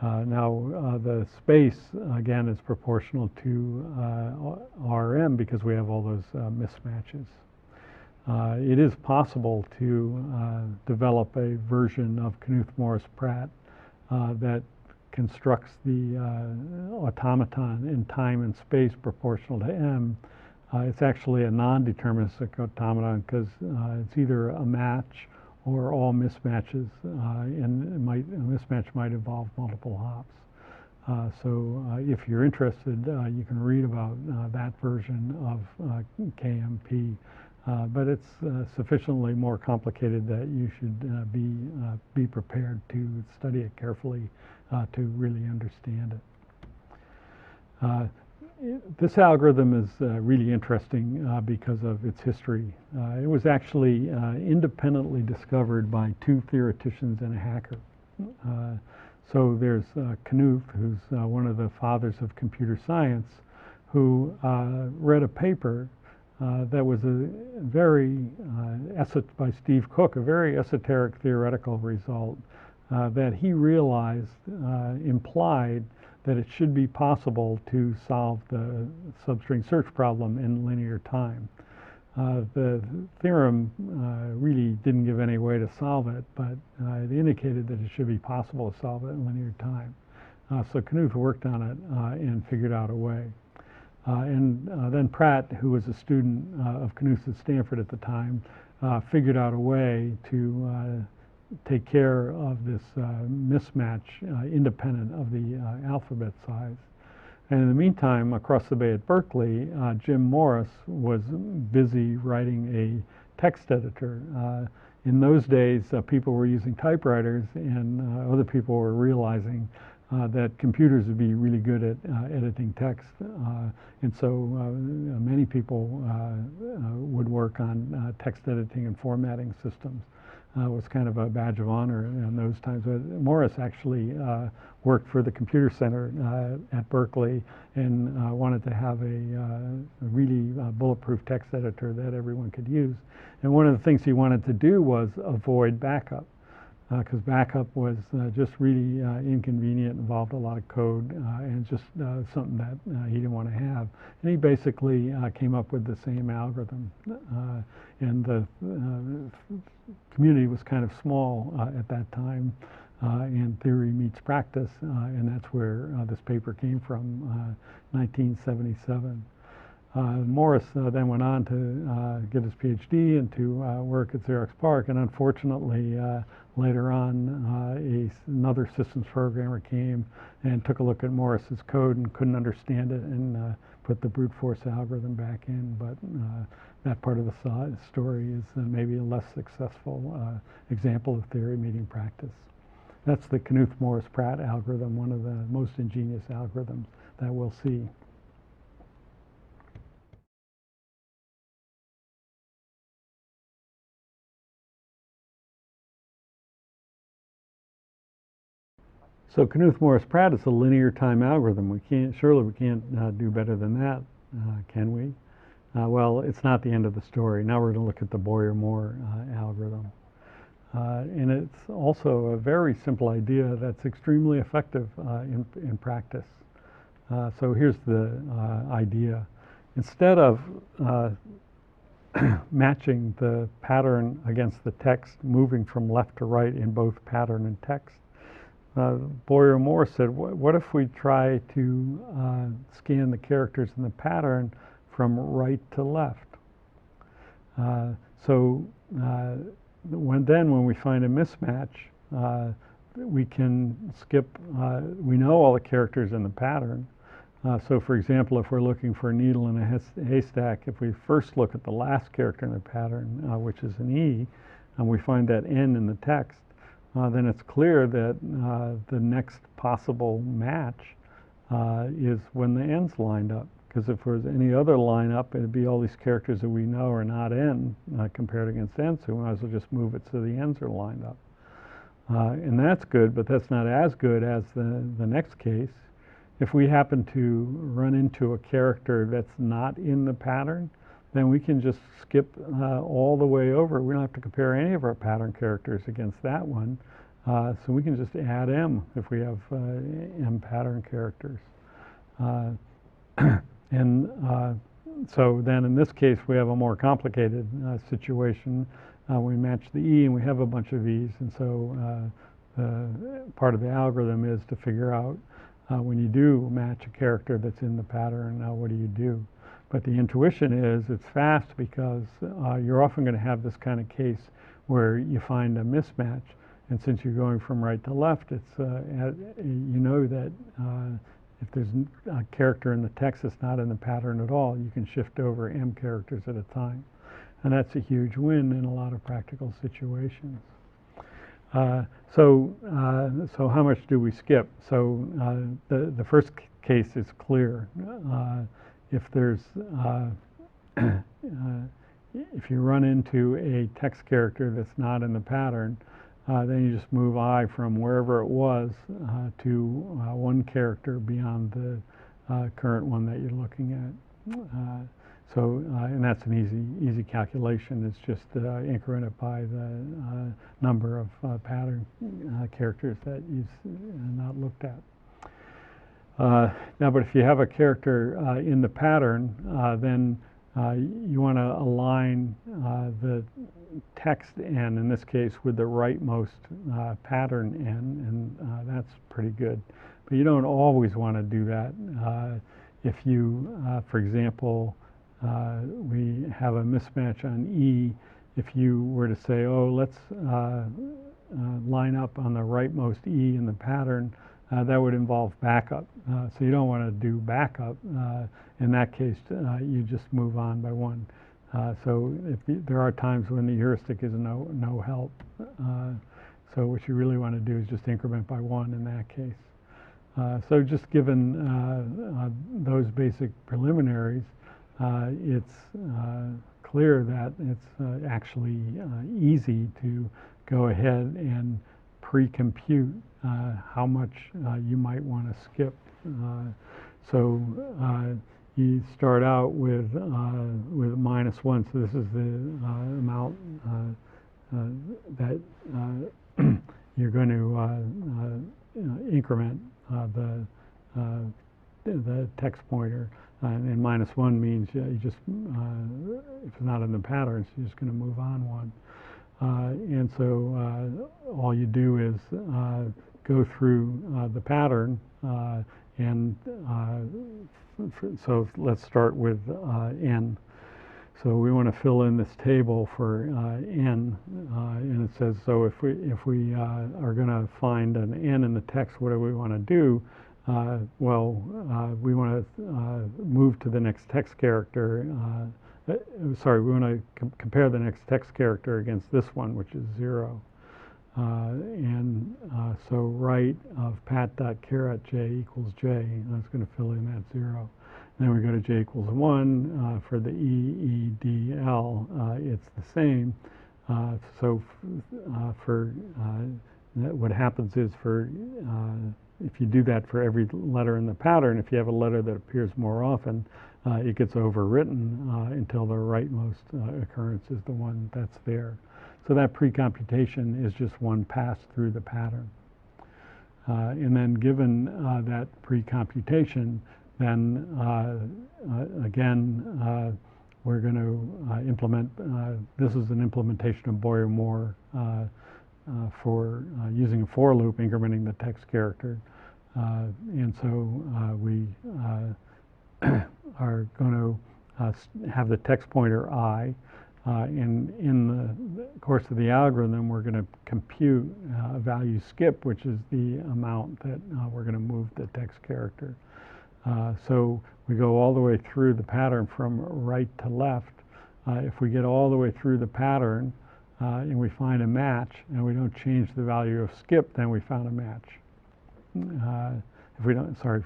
The space, again, is proportional to RM because we have all those mismatches. It is possible to develop a version of Knuth-Morris-Pratt that constructs the automaton in time and space proportional to M. It's actually a non-deterministic automaton because it's either a match or all mismatches, and a mismatch might involve multiple hops. If you're interested, you can read about that version of KMP, but it's sufficiently more complicated that you should be prepared to study it carefully to really understand it. This algorithm is really interesting because of its history. It was actually independently discovered by two theoreticians and a hacker. So there's Knuth, who's one of the fathers of computer science, who read a paper that was by Steve Cook, a very esoteric theoretical result that he realized implied that it should be possible to solve the substring search problem in linear time. The theorem really didn't give any way to solve it, but it indicated that it should be possible to solve it in linear time. So Knuth worked on it and figured out a way. Then Pratt, who was a student of Knuth at Stanford at the time, figured out a way to take care of this mismatch independent of the alphabet size. And in the meantime, across the bay at Berkeley, Jim Morris was busy writing a text editor. In those days, people were using typewriters, and other people were realizing that computers would be really good at editing text. And so many people would work on text editing and formatting systems. It was kind of a badge of honor in those times. But Morris actually worked for the Computer Center at Berkeley and wanted to have a really bulletproof text editor that everyone could use. And one of the things he wanted to do was avoid backup, because backup was just really inconvenient, involved a lot of code, and just something that he didn't want to have. And he basically came up with the same algorithm. And the community was kind of small at that time, and theory meets practice, and that's where this paper came from, 1977. Morris then went on to get his PhD and to work at Xerox PARC, and unfortunately later on another systems programmer came and took a look at Morris's code and couldn't understand it and put the brute force algorithm back in, but that part of the story is maybe a less successful example of theory meeting practice. That's the Knuth-Morris-Pratt algorithm, one of the most ingenious algorithms that we'll see. So Knuth-Morris-Pratt is a linear time algorithm. Surely we can't do better than that, can we? Well, it's not the end of the story. Now we're going to look at the Boyer-Moore algorithm. And it's also a very simple idea that's extremely effective in practice. So here's the idea. Instead of matching the pattern against the text, moving from left to right in both pattern and text, Boyer-Moore said, what if we try to scan the characters in the pattern from right to left? When we find a mismatch, we can skip, we know all the characters in the pattern. So for example, if we're looking for a needle in a haystack, if we first look at the last character in the pattern, which is an E, and we find that N in the text, then it's clear that the next possible match is when the N's lined up. Because if there's any other lineup, it'd be all these characters that we know are not N compared against N, so we might as well just move it so the N's are lined up. And that's good, but that's not as good as the next case. If we happen to run into a character that's not in the pattern, then we can just skip all the way over. We don't have to compare any of our pattern characters against that one. So we can just add M if we have M pattern characters. So then in this case, we have a more complicated situation. We match the E and we have a bunch of E's, and so part of the algorithm is to figure out when you do match a character that's in the pattern, what do you do? But the intuition is it's fast because you're often going to have this kind of case where you find a mismatch, and since you're going from right to left, it's you know that if there's a character in the text that's not in the pattern at all, you can shift over M characters at a time. And that's a huge win in a lot of practical situations. So how much do we skip? So the first case is clear. If there's if you run into a text character that's not in the pattern, then you just move I from wherever it was to one character beyond the current one that you're looking at. And that's an easy calculation. It's just increment it by the number of pattern characters that you've not looked at. Now, but if you have a character in the pattern, then you want to align the text N, in this case, with the rightmost pattern N, and that's pretty good. But you don't always want to do that. If you, for example, we have a mismatch on E, if you were to say, oh, let's line up on the rightmost E in the pattern, that would involve backup. So you don't want to do backup. In that case, you just move on by one. So there are times when the heuristic is no help. So what you really want to do is just increment by one in that case. So just given those basic preliminaries, it's clear that it's actually easy to go ahead and pre-compute how much you might want to skip. So you start out with -1, so this is the amount that you're going to increment the text pointer. And -1 means you just, if it's not in the patterns, you're just going to move on one. And so all you do is go through the pattern and so let's start with n. So we want to fill in this table for n, and it says, so if we are going to find an n in the text, what do we want to do? We want to move to the next text character. Sorry, we want to compare the next text character against this one, which is 0. So right of pat.char@j equals j, and that's going to fill in that 0. Then we go to j equals 1. For the EEDL, it's the same. What happens is if you do that for every letter in the pattern, if you have a letter that appears more often, it gets overwritten until the rightmost occurrence is the one that's there. So that pre-computation is just one pass through the pattern. And then given that pre-computation, then again, we're going to implement, this is an implementation of Boyer-Moore for using a for loop, incrementing the text character. And so we are going to have the text pointer I. In the course of the algorithm, we're going to compute a value skip, which is the amount that we're going to move the text character. So we go all the way through the pattern from right to left. If we get all the way through the pattern and we find a match and we don't change the value of skip, then we found a match. If we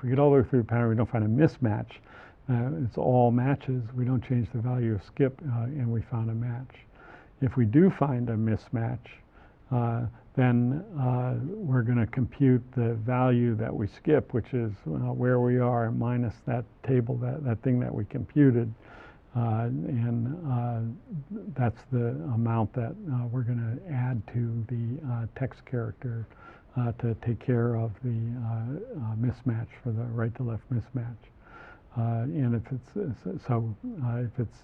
get all the way through the pattern, we don't find a mismatch. It's all matches. We don't change the value of skip, and we found a match. If we do find a mismatch, then we're going to compute the value that we skip, which is where we are minus that table, that thing that we computed, and that's the amount that we're going to add to the text character to take care of the mismatch for the right to left mismatch. And if it's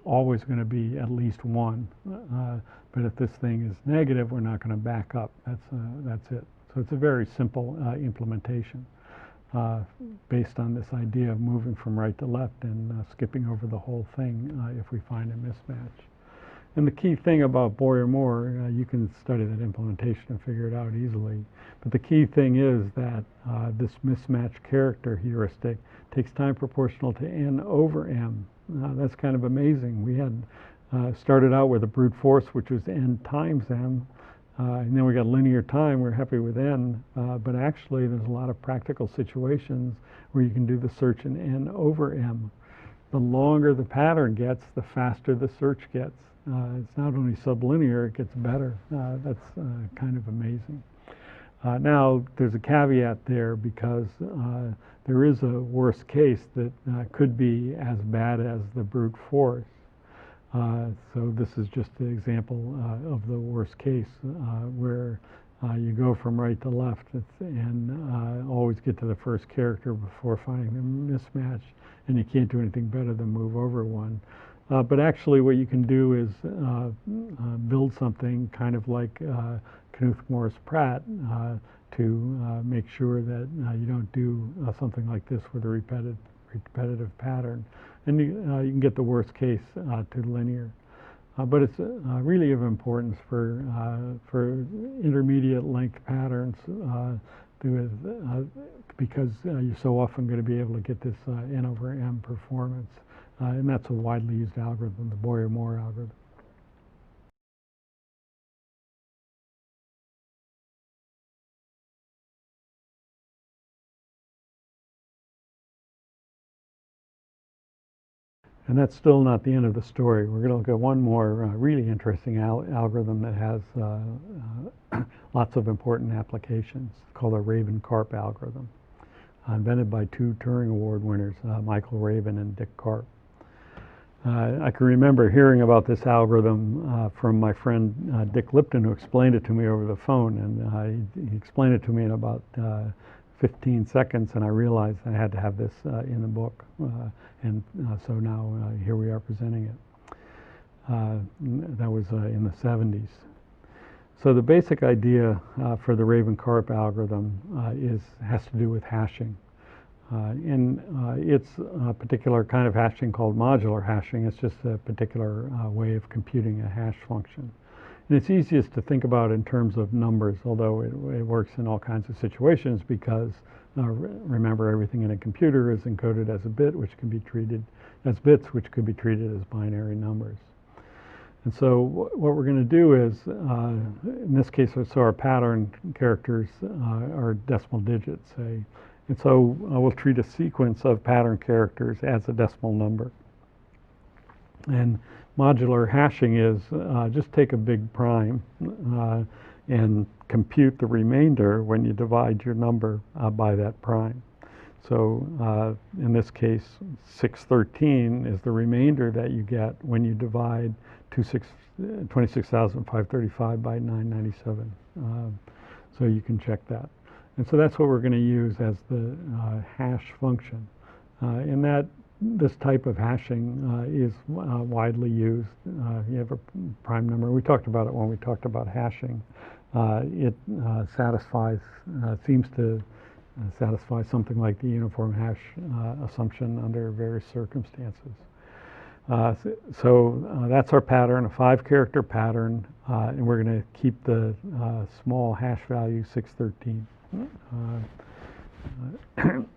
always going to be at least 1, but if this thing is negative, we're not going to back up. That's it. So it's a very simple implementation based on this idea of moving from right to left and skipping over the whole thing if we find a mismatch. And the key thing about Boyer-Moore, you can study that implementation and figure it out easily. But the key thing is that this mismatch character heuristic takes time proportional to n over m. That's kind of amazing. We had started out with a brute force, which was n times m, and then we got linear time. We're happy with n, but actually there's a lot of practical situations where you can do the search in n over m. The longer the pattern gets, the faster the search gets. It's not only sublinear, it gets better. That's kind of amazing. Now, there's a caveat there because there is a worst case that could be as bad as the brute force. So this is just an example of the worst case where you go from right to left and always get to the first character before finding the mismatch, and you can't do anything better than move over one. But actually what you can do is build something kind of like Knuth Morris Pratt to make sure that you don't do something like this with a repetitive pattern. And you can get the worst case to linear. But it's really of importance for intermediate length patterns because you're so often going to be able to get this n over m performance. And that's a widely used algorithm, the Boyer-Moore algorithm. And that's still not the end of the story. We're going to look at one more really interesting algorithm that has lots of important applications. It's called the Rabin-Karp algorithm, invented by 2 Turing Award winners, Michael Rabin and Dick Karp. I can remember hearing about this algorithm from my friend Dick Lipton, who explained it to me over the phone, and he explained it to me in about 15 seconds, and I realized I had to have this in the book, so now here we are presenting it. That was in the 70s. So the basic idea for the Raven-Karp algorithm has to do with hashing. It's a particular kind of hashing called modular hashing. It's just a particular way of computing a hash function. And it's easiest to think about in terms of numbers, although it works in all kinds of situations because remember, everything in a computer is encoded as a bit, which can be treated as bits, which could be treated as binary numbers. And so what we're going to do is, in this case, so our pattern characters are decimal digits, say. And so we'll treat a sequence of pattern characters as a decimal number. And modular hashing is just take a big prime and compute the remainder when you divide your number by that prime. So in this case, 613 is the remainder that you get when you divide 26,535 by 997. So you can check that. And so that's what we're going to use as the hash function. And this type of hashing is widely used. You have a prime number. We talked about it when we talked about hashing. It seems to satisfy something like the uniform hash assumption under various circumstances. So that's our pattern, a 5-character pattern, and we're going to keep the small hash value 613.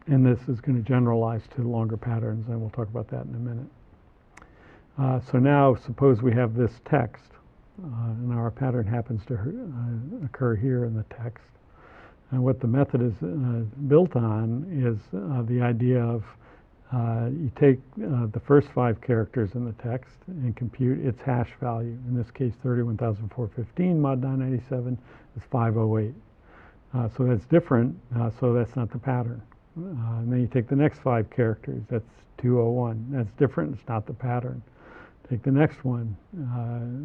And this is going to generalize to longer patterns, and we'll talk about that in a minute. So now suppose we have this text, and our pattern happens to occur here in the text. And what the method is built on is the idea of you take the first 5 characters in the text and compute its hash value. In this case, 31,415 mod 997 is 508. So that's different, so that's not the pattern. And then you take the next 5 characters, that's 201. That's different, it's not the pattern. Take the next one,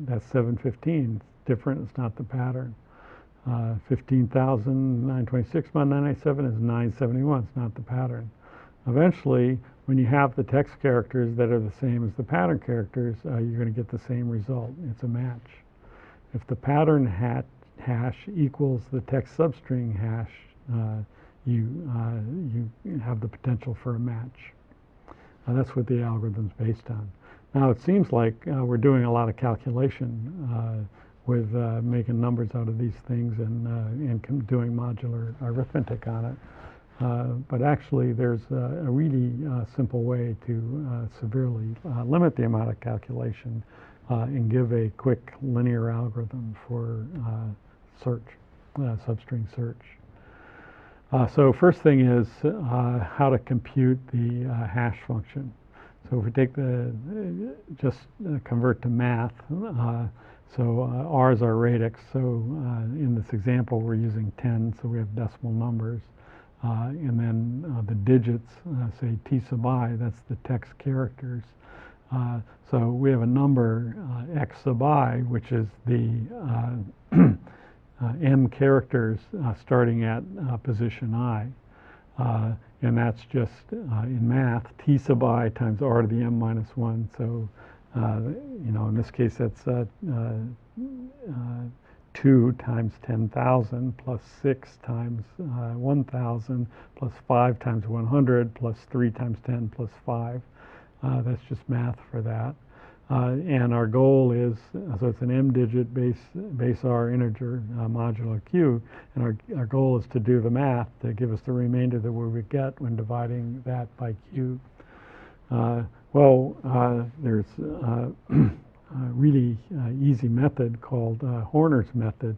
that's 715. It's different, it's not the pattern. 15,926 mod 997 is 971. It's not the pattern. Eventually, when you have the text characters that are the same as the pattern characters, you're going to get the same result. It's a match. If the pattern hash equals the text substring hash, you have the potential for a match. That's what the algorithm's based on. Now, it seems like we're doing a lot of calculation with making numbers out of these things and doing modular arithmetic on it. But actually, there's a really simple way to severely limit the amount of calculation and give a quick linear algorithm for search, substring search. So first thing is how to compute the hash function. So if we take just convert to math, so R is our radix. So in this example, we're using 10, so we have decimal numbers. And then the digits, say T sub I, that's the text characters. So we have a number, X sub I, which is the M characters starting at position I. And that's just, in math, T sub I times R to the M minus 1. So, in this case, that's 2 times 10,000 plus 6 times 1,000 plus 5 times 100 plus 3 times 10 plus 5. That's just math for that. And our goal is, so it's an m-digit base R integer modulo q, and our goal is to do the math to give us the remainder that we would get when dividing that by q. There's a really easy method called Horner's method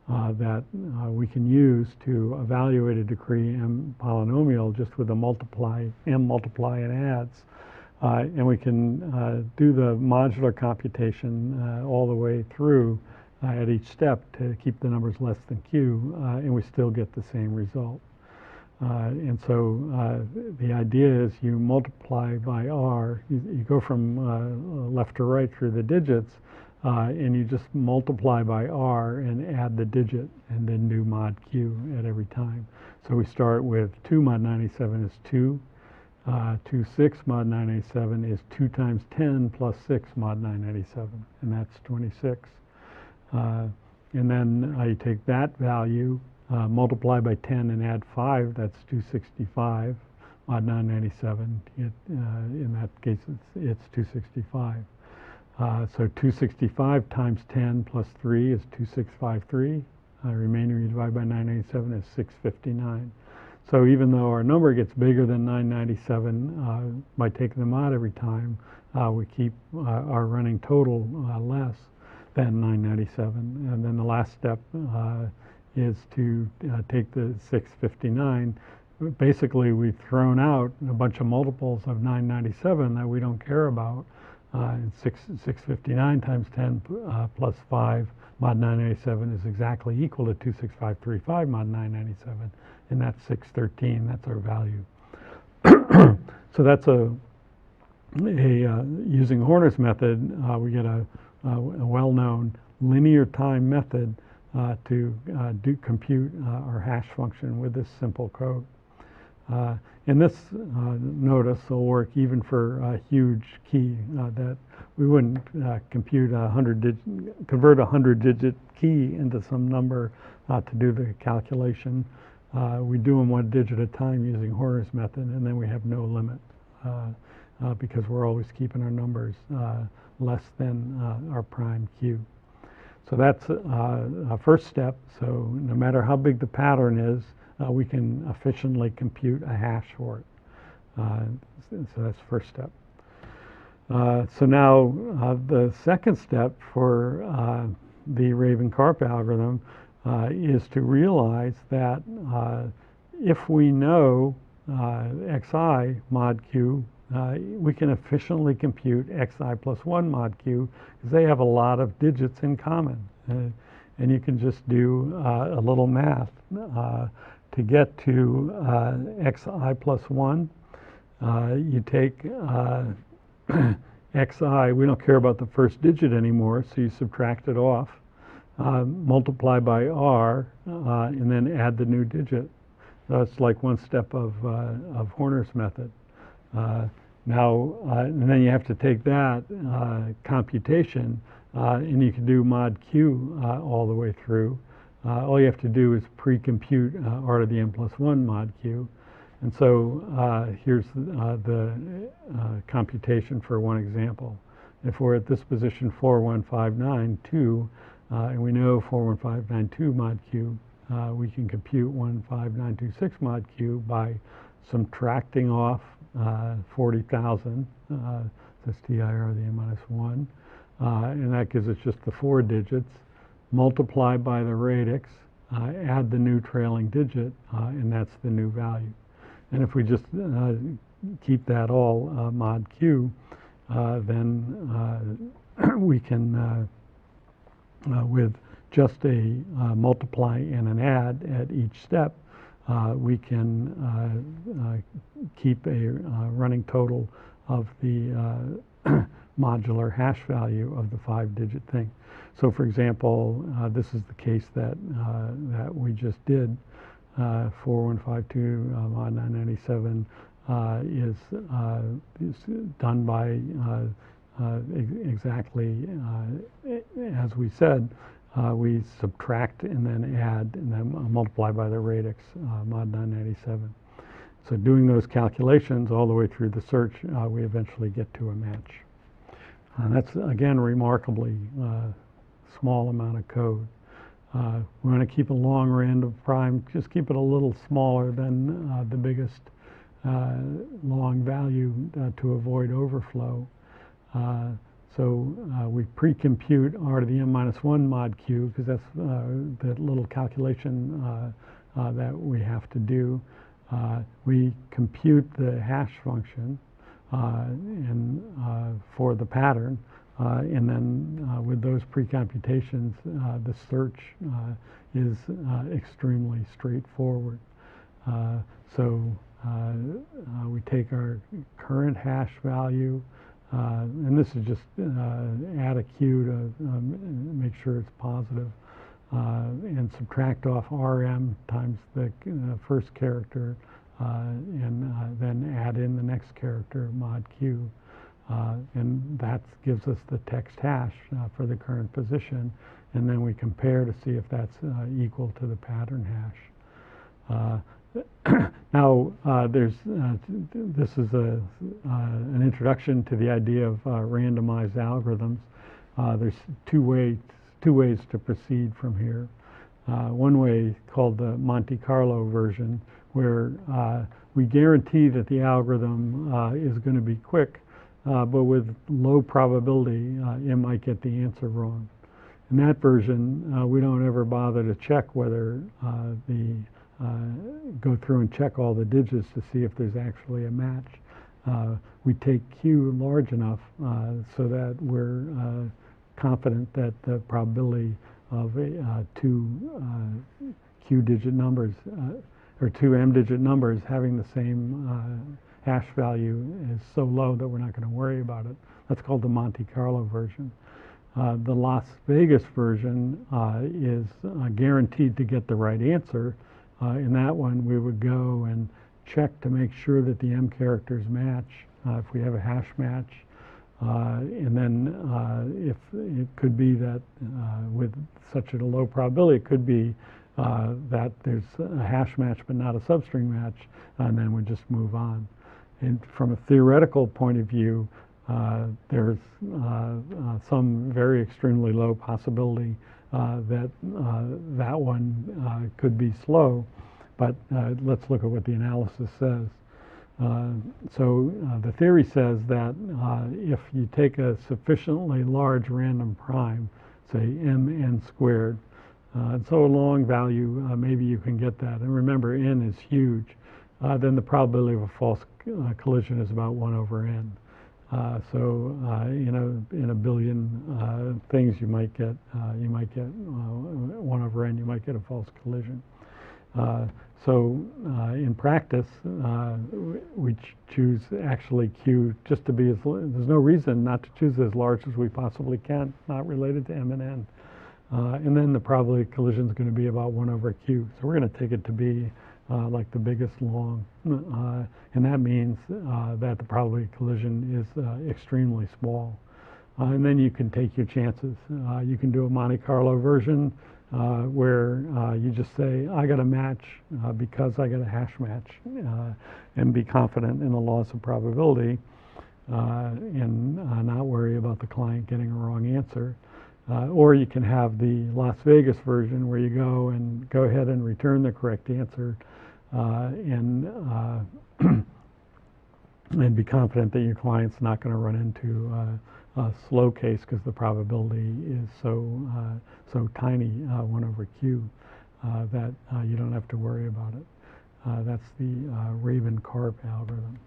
that we can use to evaluate a degree M polynomial just with a M multiply and adds. And we can do the modular computation all the way through at each step to keep the numbers less than q, and we still get the same result. And so the idea is you multiply by R, you go from left to right through the digits, and you just multiply by R and add the digit, and then do mod Q at every time. So we start with 2 mod 97 is 2. 6 mod 987 is 2 times 10 plus 6 mod 987, and that's 26. and then you take that value, multiply by 10 and add 5, that's 265 mod 997. In that case, it's 265. So 265 times 10 plus 3 is 2653. Remainder you divide by 997 is 659. So even though our number gets bigger than 997 by taking them out every time, we keep our running total less than 997. And then the last step is to take the 659. Basically, we've thrown out a bunch of multiples of 997 that we don't care about. And 659 times 10 plus 5 mod 997 is exactly equal to 26535 mod 997, and that's 613. That's our value. So that's using Horner's method, we get a well-known linear time method to compute our hash function with this simple code. And this notice will work even for a huge key that we wouldn't convert a 100-digit key into some number to do the calculation. We do them 1 digit at a time using Horner's method, and then we have no limit because we're always keeping our numbers less than our prime Q. So that's a first step. So no matter how big the pattern is, we can efficiently compute a hash for it. So that's the first step. So now the second step for the Raven-Karp algorithm is to realize that if we know xi mod q, we can efficiently compute xi plus 1 mod q because they have a lot of digits in common. And you can just do a little math. To get to xi plus 1, you take xi, we don't care about the first digit anymore, so you subtract it off, multiply by r, and then add the new digit. That's like one step of Horner's method. And then you have to take that computation, and you can do mod q all the way through. All you have to do is pre-compute r to the n plus 1 mod q. And so here's the computation for one example. If we're at this position 41592, and we know 41592 mod q, we can compute 15926 mod q by subtracting off 40,000, that's TIR to the n minus 1, and that gives us just the 4 digits. Multiply by the radix, add the new trailing digit, and that's the new value. And if we just keep that all mod q, then we can, with just a multiply and an add at each step, we can keep a running total of the modular hash value of the 5-digit thing. So for example, this is the case that we just did. 4152 mod 997 is done by exactly as we said. We subtract and then add and then multiply by the radix mod 997. So doing those calculations all the way through the search, we eventually get to a match. That's again remarkably small amount of code. We want to keep a long random prime, just keep it a little smaller than the biggest long value to avoid overflow. So we pre-compute r to the n minus 1 mod q because that's the little calculation that we have to do. We compute the hash function for the pattern. And then with those pre-computations, the search is extremely straightforward. So we take our current hash value, and this is just add a q to make sure it's positive, and subtract off rm times the first character, and then add in the next character, mod q. And that gives us the text hash for the current position. and then we compare to see if that's equal to the pattern hash. Now, this is an introduction to the idea of randomized algorithms. There's two ways to proceed from here. One way called the Monte Carlo version, where we guarantee that the algorithm is going to be quick, but with low probability it might get the answer wrong. In that version, we don't ever bother to check whether go through and check all the digits to see if there's actually a match. We take Q large enough so that we're confident that the probability of two Q-digit numbers or two M-digit numbers having the same hash value is so low that we're not going to worry about it. That's called the Monte Carlo version. The Las Vegas version is guaranteed to get the right answer. In that one, we would go and check to make sure that the M characters match if we have a hash match. And then if it could be that with such a low probability, it could be that there's a hash match but not a substring match, and then we just move on. And from a theoretical point of view, there's some very extremely low possibility that that one could be slow, but let's look at what the analysis says. So the theory says that if you take a sufficiently large random prime, say mn squared, and so a long value, maybe you can get that. And remember, n is huge. Then the probability of a false collision is about 1 over n. So in a billion things, you might get 1 over n. You might get a false collision. So in practice, we choose actually Q just to be as, there's no reason not to choose as large as we possibly can, not related to M and N. And then the probability of collision is going to be about 1 over Q. So we're going to take it to be like the biggest long. And that means that the probability of collision is extremely small. And then you can take your chances. You can do a Monte Carlo version where you just say, I got a match because I got a hash match, and be confident in the laws of probability, and not worry about the client getting a wrong answer. Or you can have the Las Vegas version where you go ahead and return the correct answer, and be confident that your client's not going to run into a slow case because the probability is so tiny, 1 over Q, that you don't have to worry about it. That's the Rabin-Karp algorithm.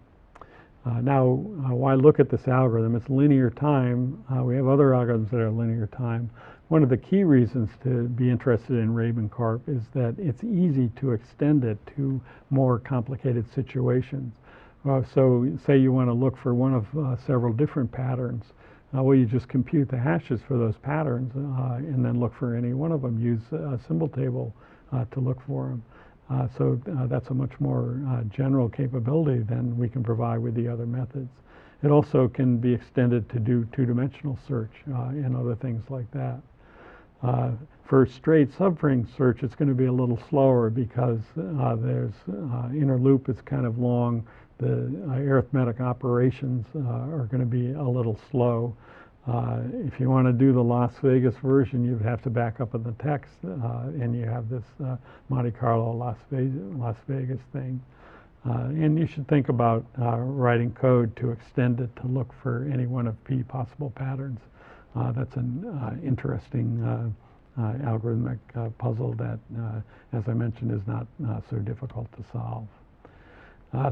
Now, why look at this algorithm? It's linear time. We have other algorithms that are linear time. One of the key reasons to be interested in Rabin-Karp is that it's easy to extend it to more complicated situations. So say you want to look for one of several different patterns. Well, you just compute the hashes for those patterns and then look for any one of them. Use a symbol table to look for them. So that's a much more general capability than we can provide with the other methods. It also can be extended to do two-dimensional search and other things like that. For straight substring search, it's going to be a little slower because there's inner loop is kind of long. The arithmetic operations are going to be a little slow. If you want to do the Las Vegas version, you'd have to back up in the text, and you have this Monte Carlo Las Vegas thing. And you should think about writing code to extend it to look for any one of P possible patterns. That's an interesting algorithmic puzzle that, as I mentioned, is not so difficult to solve.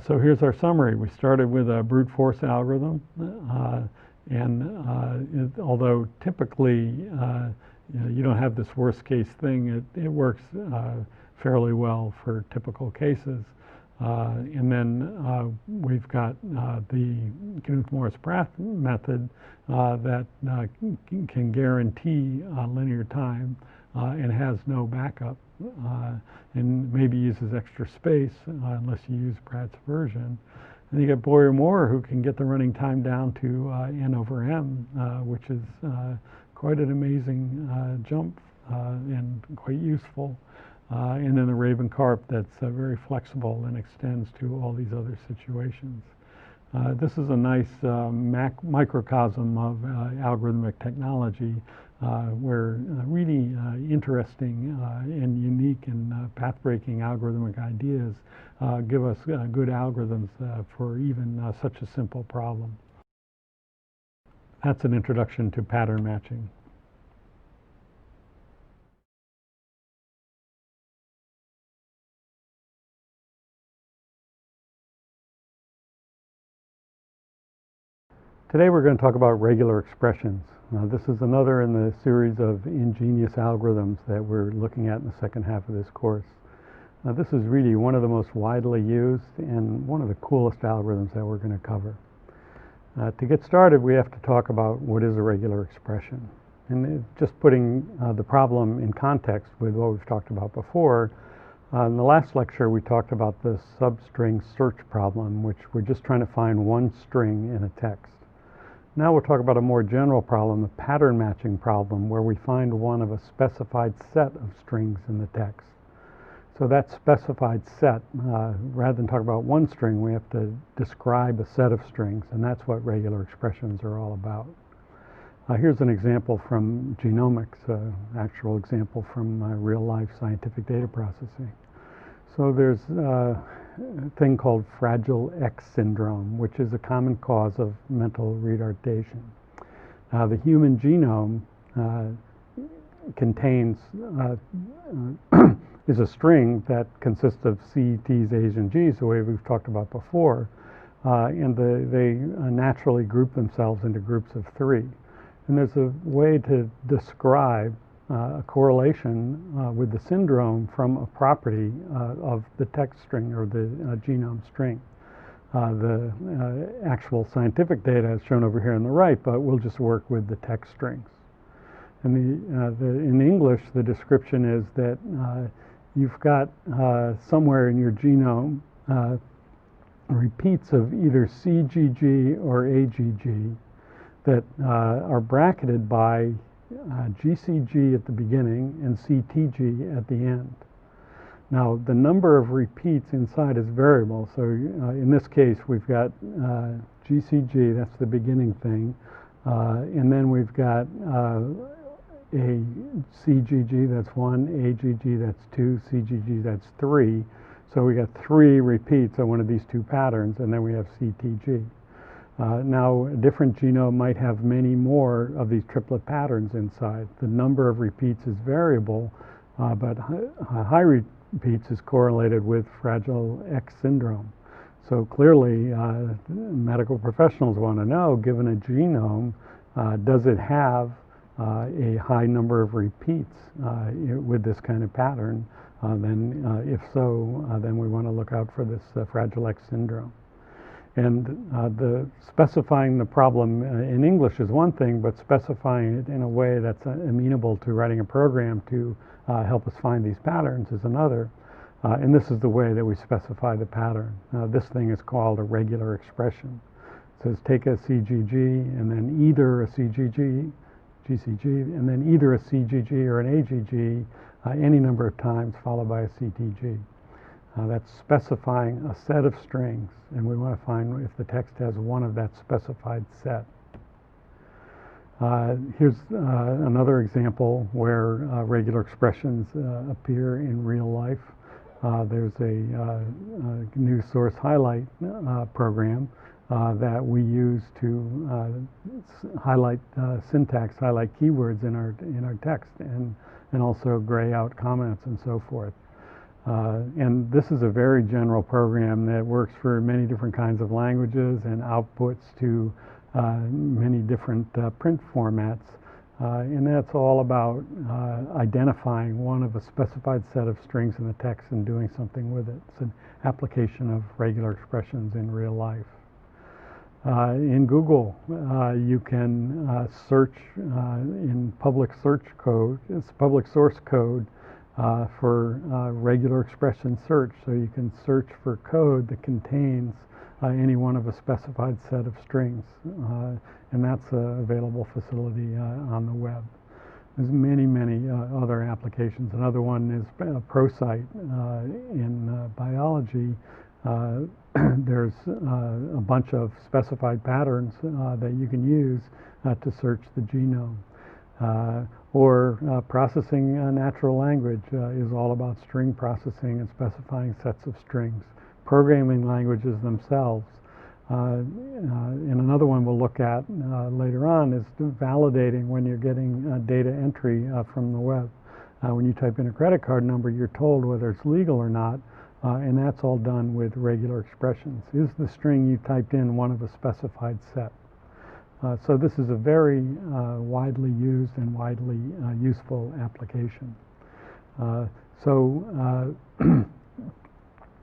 So here's our summary. We started with a brute force algorithm, and although typically you don't have this worst case thing, it works fairly well for typical cases. And then we've got the Knuth-Morris-Pratt method that can guarantee linear time and has no backup, and maybe uses extra space unless you use Pratt's version. And you get Boyer-Moore, who can get the running time down to n over m, which is quite an amazing jump and quite useful. And then the Raven Carp that's very flexible and extends to all these other situations. This is a nice microcosm of algorithmic technology where really interesting and unique and path-breaking algorithmic ideas give us good algorithms for even such a simple problem. That's an introduction to pattern matching. Today we're going to talk about regular expressions. This is another in the series of ingenious algorithms that we're looking at in the second half of this course. This is really one of the most widely used and one of the coolest algorithms that we're going to cover. To get started, we have to talk about what is a regular expression. And just putting the problem in context with what we've talked about before, in the last lecture we talked about the substring search problem, which we're just trying to find one string in a text. Now we'll talk about a more general problem, the pattern matching problem, where we find one of a specified set of strings in the text. So that specified set, rather than talk about one string, we have to describe a set of strings, and that's what regular expressions are all about. Here's an example from genomics, actual example from real-life scientific data processing. So there's a thing called Fragile X syndrome, which is a common cause of mental retardation. The human genome contains is a string that consists of C, T's, A's, and G's, the way we've talked about before, and they naturally group themselves into groups of 3. And there's a way to describe a correlation with the syndrome from a property of the text string or the genome string. The actual scientific data is shown over here on the right, but we'll just work with the text strings. And in English, the description is that you've got somewhere in your genome repeats of either CGG or AGG that are bracketed by GCG at the beginning and CTG at the end. Now, the number of repeats inside is variable. So in this case, we've got GCG, that's the beginning thing, and then we've got a CGG, that's 1, AGG, that's 2, CGG, that's 3. So we got 3 repeats on one of these 2 patterns, and then we have CTG. Now, a different genome might have many more of these triplet patterns inside. The number of repeats is variable, but high repeats is correlated with Fragile X syndrome. So clearly, medical professionals want to know, given a genome, does it have a high number of repeats with this kind of pattern? Then, if so, then we want to look out for this Fragile X syndrome. And the specifying the problem in English is one thing, but specifying it in a way that's amenable to writing a program to help us find these patterns is another. And this is the way that we specify the pattern. This thing is called a regular expression. It says take a CGG and then either a CGG, GCG, and then either a CGG or an AGG any number of times followed by a CTG. That's specifying a set of strings, and we want to find if the text has one of that specified set. Here's another example where regular expressions appear in real life. There's a new source highlight program that we use to highlight syntax, highlight keywords in our text, and also gray out comments and so forth. And this is a very general program that works for many different kinds of languages and outputs to many different print formats. And that's all about identifying one of a specified set of strings in the text and doing something with it. It's an application of regular expressions in real life. In Google, you can search in public search code, it's public source code, for regular expression search. So you can search for code that contains any one of a specified set of strings. And that's an available facility on the web. There's many other applications. Another one is ProCite. In biology, there's a bunch of specified patterns that you can use to search the genome. Or processing natural language is all about string processing and specifying sets of strings. Programming languages themselves. And another one we'll look at later on is validating when you're getting data entry from the web. When you type in a credit card number, you're told whether it's legal or not, and that's all done with regular expressions. Is the string you typed in one of a specified set? So this is a very widely used and widely useful application.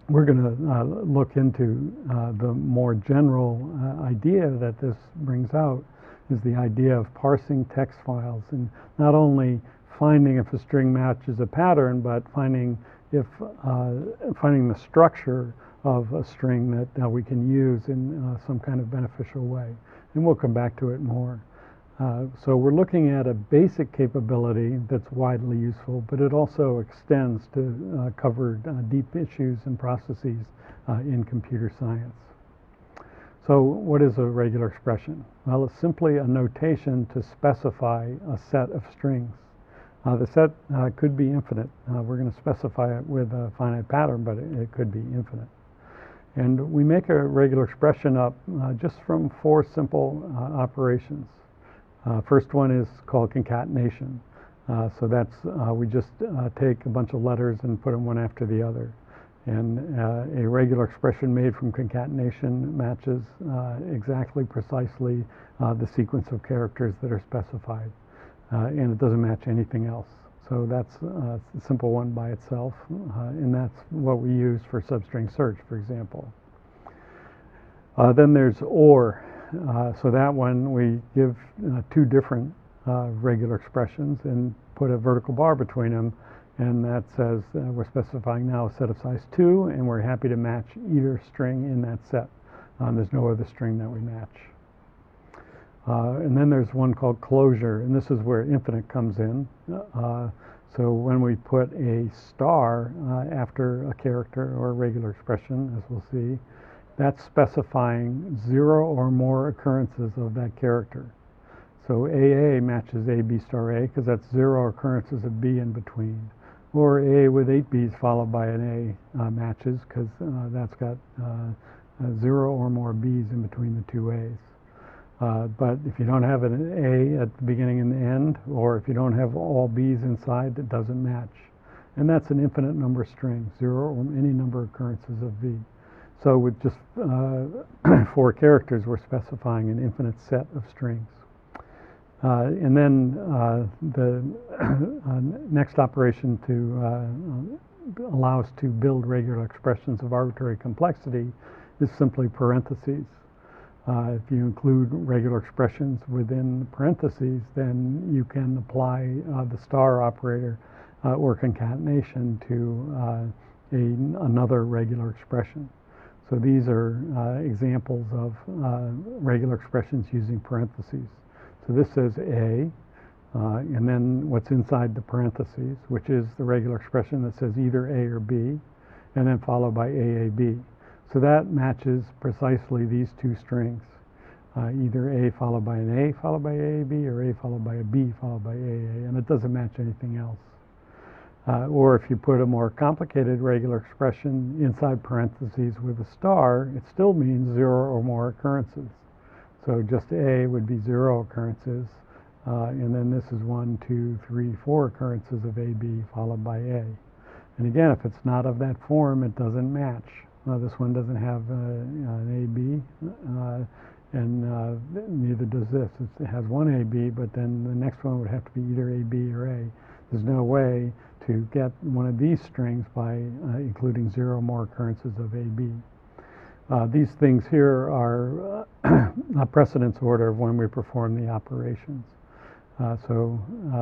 We're going to look into the more general idea that this brings out, is the idea of parsing text files, and not only finding if a string matches a pattern, but finding the structure of a string that we can use in some kind of beneficial way. And we'll come back to it more. So we're looking at a basic capability that's widely useful, but it also extends to cover deep issues and processes in computer science. So what is a regular expression? Well, it's simply a notation to specify a set of strings. The set could be infinite. We're going to specify it with a finite pattern, but it could be infinite. And we make a regular expression up just from 4 simple operations. First one is called concatenation. So that's, we just take a bunch of letters and put them one after the other. And a regular expression made from concatenation matches exactly, precisely the sequence of characters that are specified. And it doesn't match anything else. So that's a simple one by itself. And that's what we use for substring search, for example. Then there's OR. So that one we give 2 different regular expressions and put a vertical bar between them, and that says we're specifying now a set of size 2, and we're happy to match either string in that set. There's no other string that we match. And then there's one called closure, and this is where infinite comes in. So when we put a star after a character or a regular expression, as we'll see, that's specifying 0 or more occurrences of that character. So AA matches AB star A because that's 0 occurrences of B in between. Or A with 8 B's followed by an A matches because that's got 0 or more B's in between the 2 A's. But if you don't have an A at the beginning and the end, or if you don't have all B's inside, it doesn't match. And that's an infinite number string, 0 or any number of occurrences of V. So with just 4 characters, we're specifying an infinite set of strings. And then the next operation to allow us to build regular expressions of arbitrary complexity is simply parentheses. If you include regular expressions within parentheses, then you can apply the star operator or concatenation to another regular expression. So these are examples of regular expressions using parentheses. So this says A, and then what's inside the parentheses, which is the regular expression that says either A or B, and then followed by AAB. So that matches precisely these 2 strings, either A followed by an A followed by AAB, or A followed by a B followed by AA, and it doesn't match anything else. Or if you put a more complicated regular expression inside parentheses with a star, it still means 0 or more occurrences. So just A would be 0 occurrences, and then this is 1, 2, 3, 4 occurrences of AB followed by A. And again, if it's not of that form, it doesn't match. This one doesn't have an AB, and neither does this. It has one AB, but then the next one would have to be either AB or A. There's no way to get one of these strings by including 0 more occurrences of AB. These things here are a precedence order of when we perform the operations. So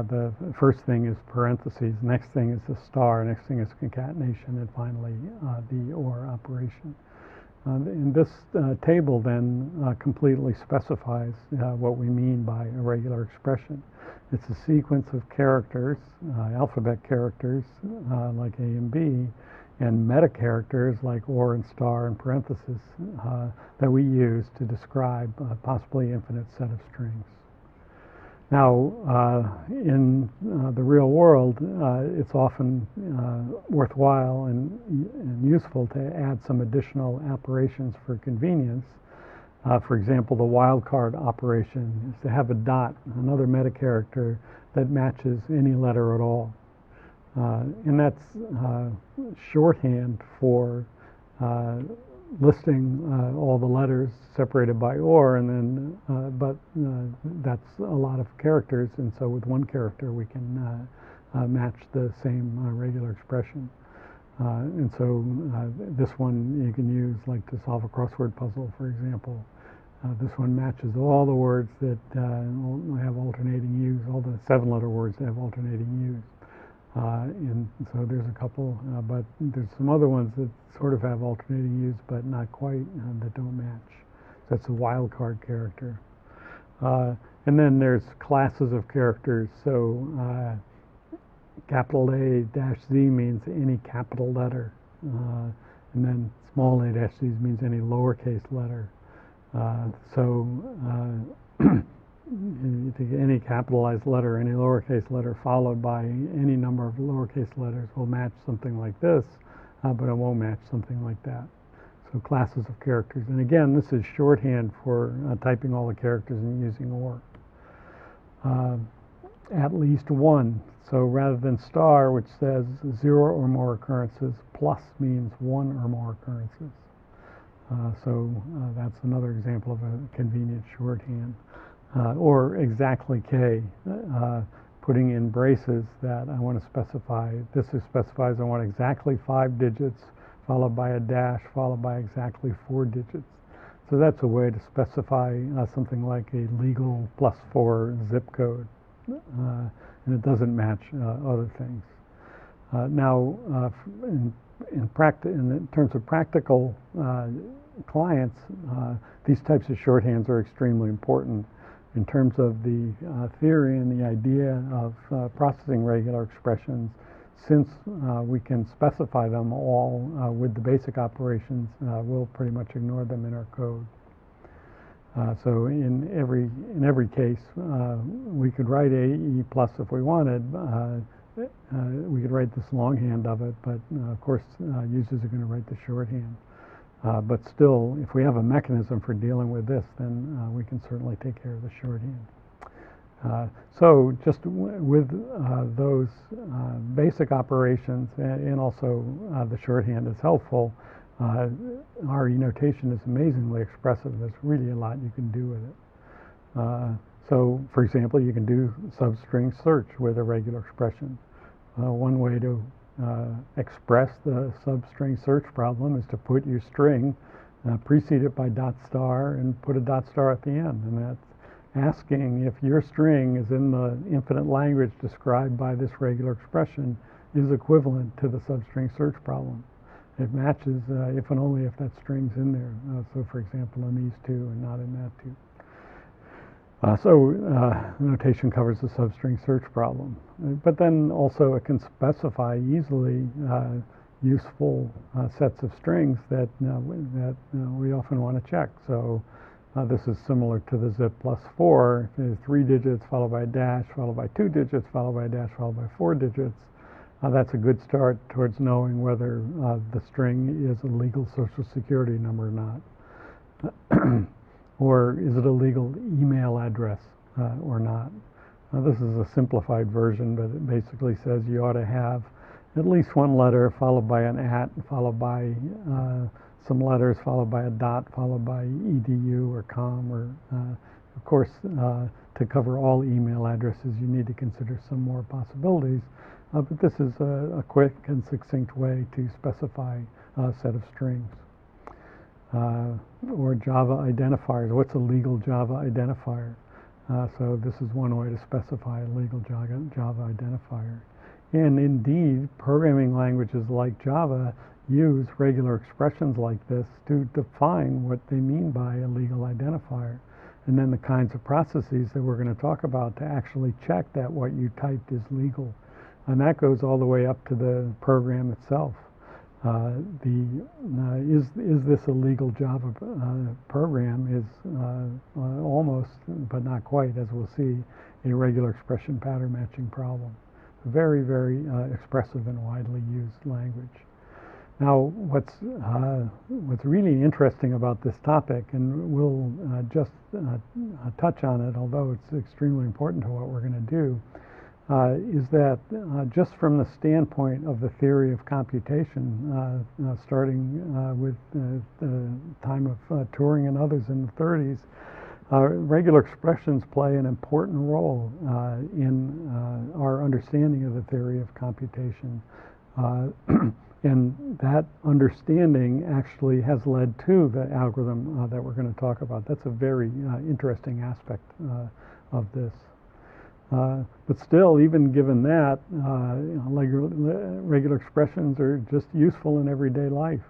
the first thing is parentheses, next thing is the star, next thing is concatenation, and finally the OR operation. And this table then completely specifies what we mean by a regular expression. It's a sequence of characters, alphabet characters like A and B, and meta characters like or and star and parenthesis that we use to describe a possibly infinite set of strings. Now, in the real world, it's often worthwhile and useful to add some additional operations for convenience. For example, the wildcard operation is to have a dot, another meta character that matches any letter at all. And that's shorthand for listing all the letters separated by or, and then but that's a lot of characters, and so with one character we can match the same regular expression. And so this one you can use like to solve a crossword puzzle, for example. This one matches all the words that have alternating U's, all the 7-letter words that have alternating U's. And so there's a couple, but there's some other ones that sort of have alternating U's, but not quite, that don't match. So that's a wildcard character. And then there's classes of characters. So capital A dash Z means any capital letter. And then small a dash Z means any lowercase letter. You take any capitalized letter, any lowercase letter followed by any number of lowercase letters will match something like this, but it won't match something like that. So classes of characters. And again, this is shorthand for typing all the characters and using or. At least one. So rather than star, which says 0 or more occurrences, plus means 1 or more occurrences. That's another example of a convenient shorthand. Or exactly K, putting in braces that I want to specify. This specifies I want exactly 5 digits, followed by a dash, followed by exactly 4 digits. So that's a way to specify something like a legal +4 zip code, and it doesn't match other things. Now, in terms of practical clients, these types of shorthands are extremely important. In terms of the theory and the idea of processing regular expressions, since we can specify them all with the basic operations, we'll pretty much ignore them in our code. So in every case, we could write AE plus if we wanted. We could write this longhand of it, but of course users are going to write the shorthand. But still, if we have a mechanism for dealing with this, then we can certainly take care of the shorthand. So just with those basic operations, and also the shorthand is helpful, our notation is amazingly expressive. There's really a lot you can do with it. So, for example, you can do substring search with a regular expression. One way to express the substring search problem is to put your string, precede it by dot star, and put a dot star at the end. And that's asking if your string is in the infinite language described by this regular expression is equivalent to the substring search problem. It matches if and only if that string's in there. So, for example, in these two and not in that two. The notation covers the substring search problem. But then also it can specify easily useful sets of strings that we often want to check. So this is similar to the zip +4. If there's 3 digits followed by a dash, followed by 2 digits, followed by a dash, followed by 4 digits. That's a good start towards knowing whether the string is a legal social security number or not. Or is it a legal email address or not? This is a simplified version, but it basically says you ought to have at least one letter followed by an @ followed by some letters followed by a dot followed by edu or com, or of course to cover all email addresses you need to consider some more possibilities, but this is a quick and succinct way to specify a set of strings. Or Java identifiers. What's a legal Java identifier? So this is one way to specify a legal Java identifier. And indeed, programming languages like Java use regular expressions like this to define what they mean by a legal identifier, and then the kinds of processes that we're going to talk about to actually check that what you typed is legal. And that goes all the way up to the program itself. Is this a legal Java program is almost, but not quite, as we'll see, a regular expression pattern matching problem. Very, very expressive and widely used language. Now, what's really interesting about this topic, and we'll just touch on it, although it's extremely important to what we're going to do, is that just from the standpoint of the theory of computation, starting with the time of Turing and others in the 30s, regular expressions play an important role in our understanding of the theory of computation. And that understanding actually has led to the algorithm that we're going to talk about. That's a very interesting aspect of this. But still, even given that, regular expressions are just useful in everyday life.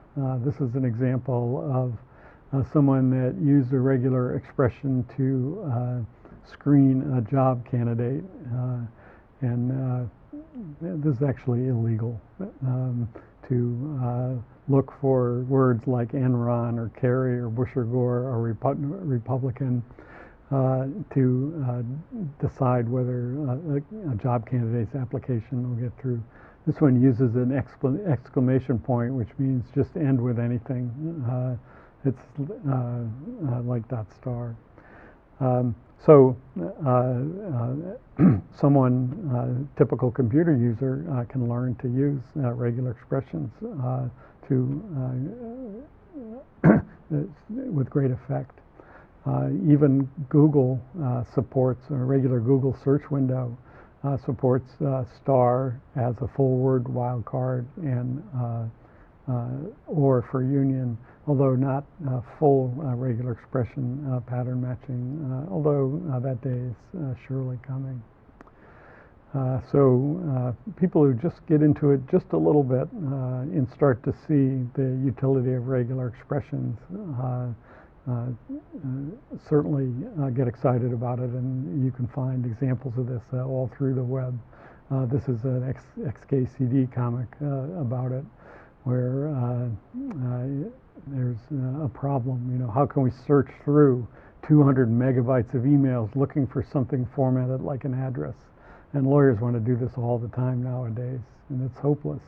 This is an example of someone that used a regular expression to screen a job candidate, and this is actually illegal, to look for words like Enron or Kerry or Bush or Gore or Republican to decide whether a job candidate's application will get through. This one uses an exclamation point, which means just end with anything. It's like dot star. So someone, typical computer user, can learn to use regular expressions with great effect. Even Google supports, a regular Google search window supports star as a full word wildcard and or for union, although not full regular expression pattern matching, although that day is surely coming. So people who just get into it just a little bit and start to see the utility of regular expressions certainly get excited about it, and you can find examples of this all through the web. This is an XKCD comic about it, where there's a problem. You know, how can we search through 200 megabytes of emails looking for something formatted like an address? And lawyers want to do this all the time nowadays, and it's hopeless.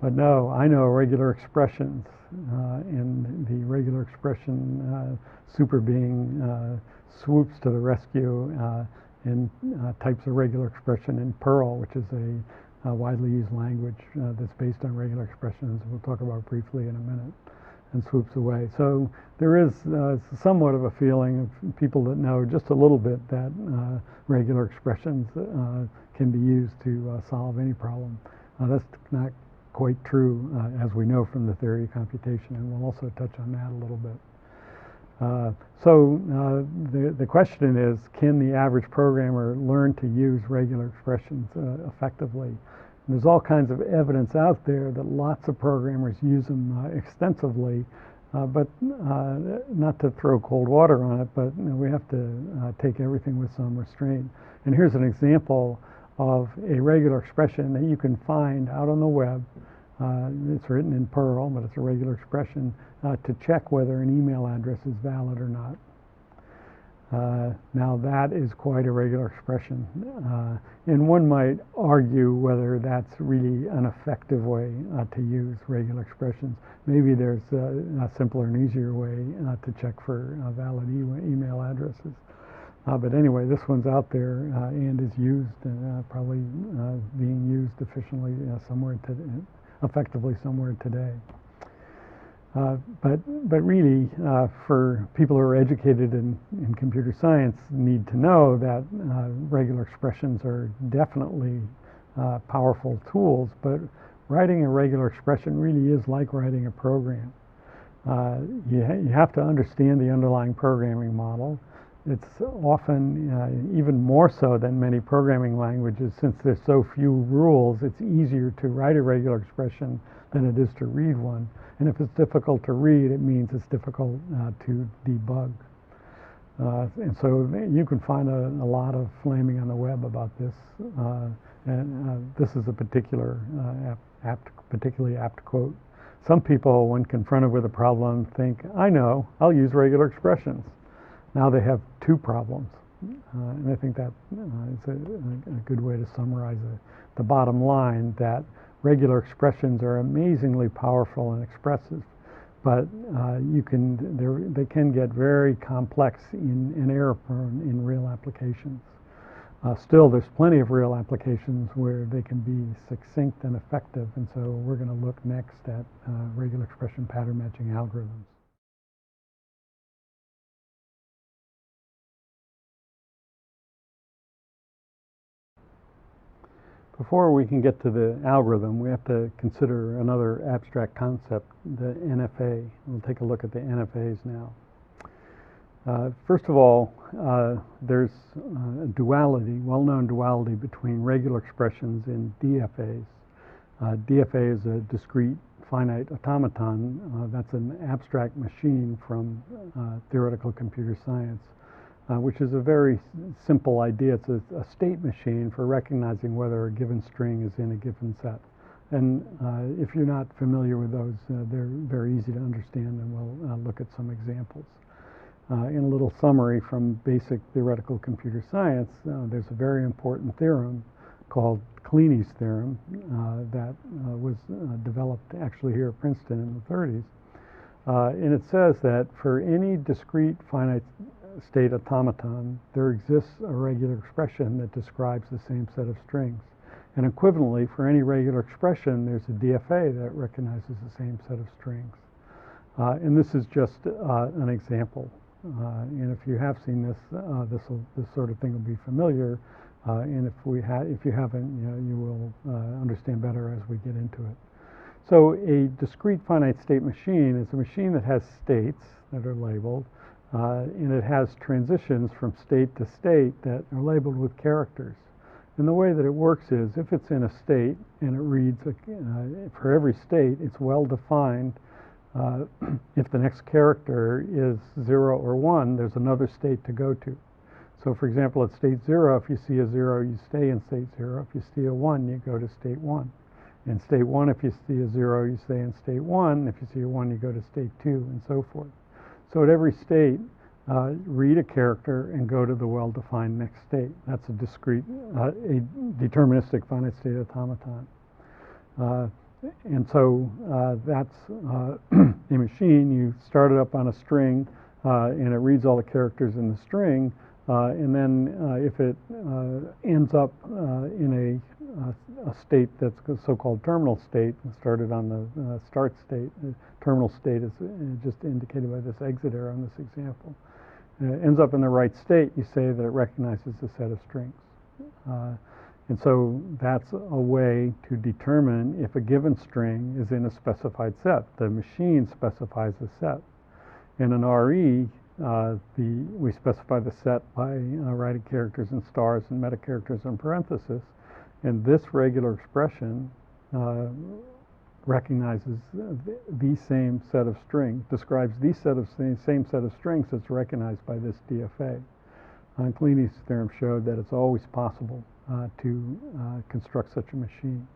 But no, I know regular expressions, and the regular expression super being swoops to the rescue and types a regular expression in Perl, which is a widely used language that's based on regular expressions. We'll talk about briefly in a minute, and swoops away. So there is somewhat of a feeling of people that know just a little bit that regular expressions can be used to solve any problem. That's not quite true, as we know from the theory of computation, and we'll also touch on that a little bit. So the question is, can the average programmer learn to use regular expressions effectively? And there's all kinds of evidence out there that lots of programmers use them extensively, but not to throw cold water on it, but we have to take everything with some restraint. And here's an example of a regular expression that you can find out on the web. It's written in Perl, but it's a regular expression to check whether an email address is valid or not. Now that is quite a regular expression, and one might argue whether that's really an effective way to use regular expressions. Maybe there's a simpler and easier way to check for valid email addresses. But anyway, this one's out there and is used, probably being used efficiently effectively somewhere today. But really, for people who are educated in computer science, need to know that regular expressions are definitely powerful tools, but writing a regular expression really is like writing a program. You have to understand the underlying programming model. It's often even more so than many programming languages, since there's so few rules. It's easier to write a regular expression than it is to read one. And if it's difficult to read, it means it's difficult to debug. And so you can find a lot of flaming on the web about this. And this is a particularly apt quote. Some people, when confronted with a problem, think, I know, I'll use regular expressions. Now they have two problems. And I think that is a good way to summarize the bottom line, that regular expressions are amazingly powerful and expressive, but they can get very complex and error-prone in real applications. Still, there's plenty of real applications where they can be succinct and effective, and so we're going to look next at regular expression pattern matching algorithms. Before we can get to the algorithm, we have to consider another abstract concept, the NFA. We'll take a look at the NFAs now. First of all, there's a duality, well-known duality between regular expressions and DFAs. DFA is a discrete finite automaton. That's an abstract machine from theoretical computer science, which is a very simple idea. It's a state machine for recognizing whether a given string is in a given set. And if you're not familiar with those, they're very easy to understand, and we'll look at some examples. In a little summary from basic theoretical computer science, there's a very important theorem called Kleene theorem that was developed actually here at Princeton in the 30s. And it says that for any discrete finite state automaton, there exists a regular expression that describes the same set of strings. And equivalently, for any regular expression, there's a DFA that recognizes the same set of strings. And this is just an example. And if you have seen this, this sort of thing will be familiar. And if you haven't, you will understand better as we get into it. So a discrete finite state machine is a machine that has states that are labeled, and it has transitions from state to state that are labeled with characters. And the way that it works is, if it's in a state and it reads, for every state, it's well defined. If the next character is 0 or 1, there's another state to go to. So for example, at state 0, if you see a 0, you stay in state 0. If you see a 1, you go to state 1. In state 1, if you see a 0, you stay in state 1. If you see a 1, you go to state 2, and so forth. So at every state, read a character and go to the well-defined next state. That's a discrete, a deterministic finite state automaton. And so that's a machine. You start it up on a string, and it reads all the characters in the string. And then if it ends up in a state that's a so-called terminal state, started on the start state. Terminal state is just indicated by this exit arrow in this example. Ends up in the right state, you say that it recognizes a set of strings. And so that's a way to determine if a given string is in a specified set. The machine specifies a set. In an RE, we specify the set by writing characters in stars and meta characters in parentheses. And this regular expression recognizes the same set of strings, describes the same set of strings that's recognized by this DFA. Kleine's theorem showed that it's always possible to construct such a machine.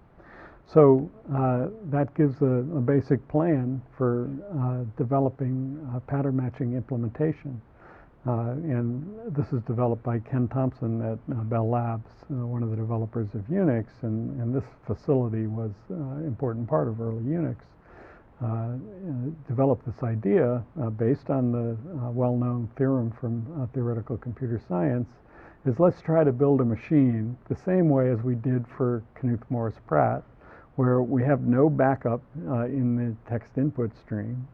So that gives a basic plan for developing pattern matching implementation. And this is developed by Ken Thompson at Bell Labs, one of the developers of Unix, and this facility was an important part of early Unix. Developed this idea based on the well-known theorem from theoretical computer science, is let's try to build a machine the same way as we did for Knuth Morris Pratt, where we have no backup in the text input stream.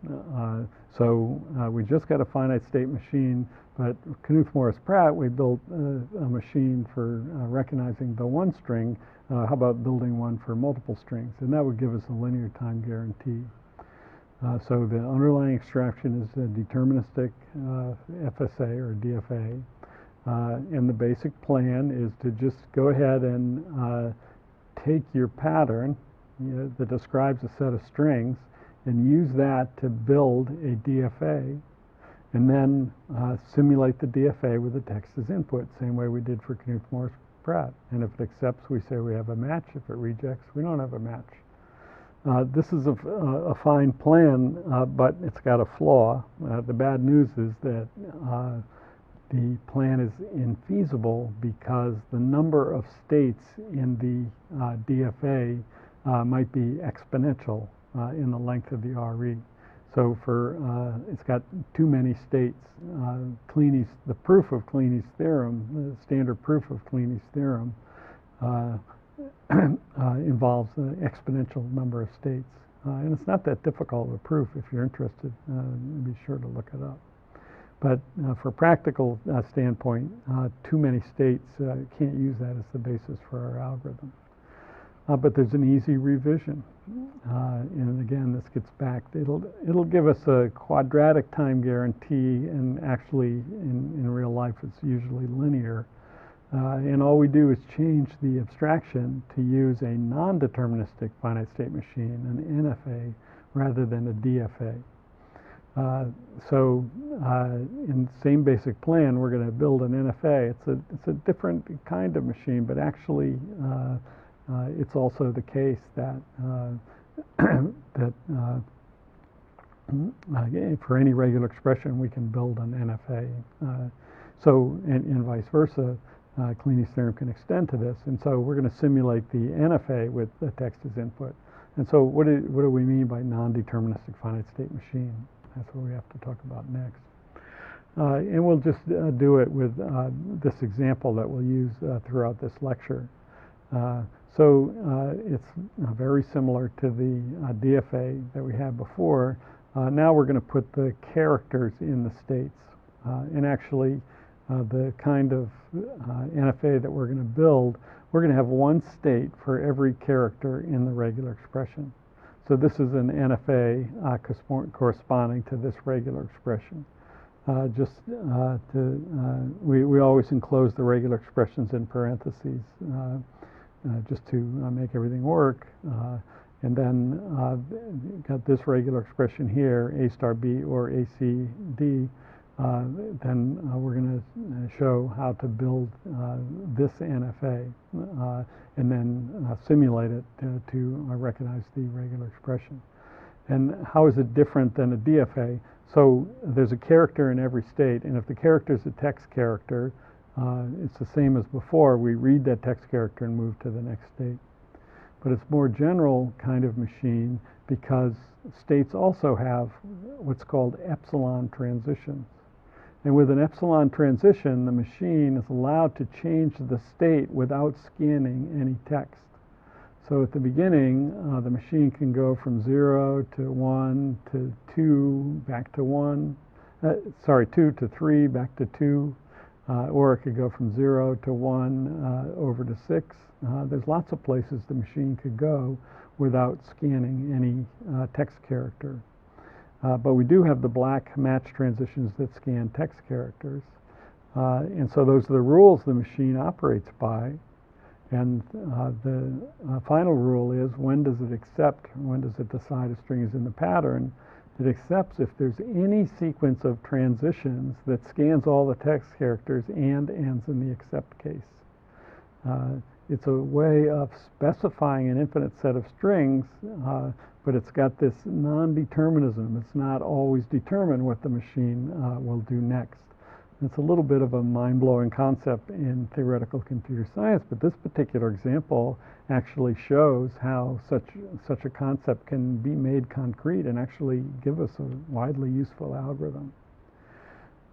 So we just got a finite state machine, but Knuth Morris Pratt, we built a machine for recognizing the one string. How about building one for multiple strings? And that would give us a linear time guarantee. So the underlying extraction is a deterministic FSA or DFA. And the basic plan is to just go ahead and take your pattern that describes a set of strings and use that to build a DFA, and then simulate the DFA with the text as input, same way we did for Knuth Morse Pratt. And if it accepts, we say we have a match. If it rejects, we don't have a match. This is a fine plan, but it's got a flaw. The bad news is that the plan is infeasible because the number of states in the DFA might be exponential in the length of the RE. So it's got too many states. The proof of Kleene theorem, the standard proof of Kleene theorem, involves an exponential number of states. And it's not that difficult of a proof. If you're interested, be sure to look it up. But for practical standpoint, too many states, can't use that as the basis for our algorithm. But there's an easy revision. And again, this gets back, it'll give us a quadratic time guarantee, and actually in real life it's usually linear. And all we do is change the abstraction to use a non-deterministic finite state machine, an NFA, rather than a DFA. So in the same basic plan, we're going to build an NFA. It's a different kind of machine, but actually it's also the case that for any regular expression, we can build an NFA. And vice versa, Kleine's theorem can extend to this. And so we're going to simulate the NFA with the text as input. And so what do we mean by non-deterministic finite state machine? That's what we have to talk about next. And we'll just do it with this example that we'll use throughout this lecture. It's very similar to the DFA that we had before. Now we're going to put the characters in the states. And actually, the kind of NFA that we're going to build, we're going to have one state for every character in the regular expression. So this is an NFA corresponding to this regular expression. We always enclose the regular expressions in parentheses just to make everything work. And then got this regular expression here, A star B or AC D. Then we're going to show how to build this NFA and then simulate it to recognize the regular expression. And how is it different than a DFA? So there's a character in every state, and if the character is a text character, it's the same as before. We read that text character and move to the next state. But it's more general kind of machine because states also have what's called epsilon transitions. And with an epsilon transition, the machine is allowed to change the state without scanning any text. So at the beginning, the machine can go from 0 to 1 to 2, back to 1, 2 to 3, back to 2, or it could go from 0 to 1 over to 6. There's lots of places the machine could go without scanning any text character. But we do have the black match transitions that scan text characters. And so those are the rules the machine operates by. And the final rule is, when does it accept, when does it decide a string is in the pattern? It accepts if there's any sequence of transitions that scans all the text characters and ends in the accept case. It's a way of specifying an infinite set of strings, but it's got this non-determinism. It's not always determined what the machine will do next. It's a little bit of a mind-blowing concept in theoretical computer science, but this particular example actually shows how such a concept can be made concrete and actually give us a widely useful algorithm.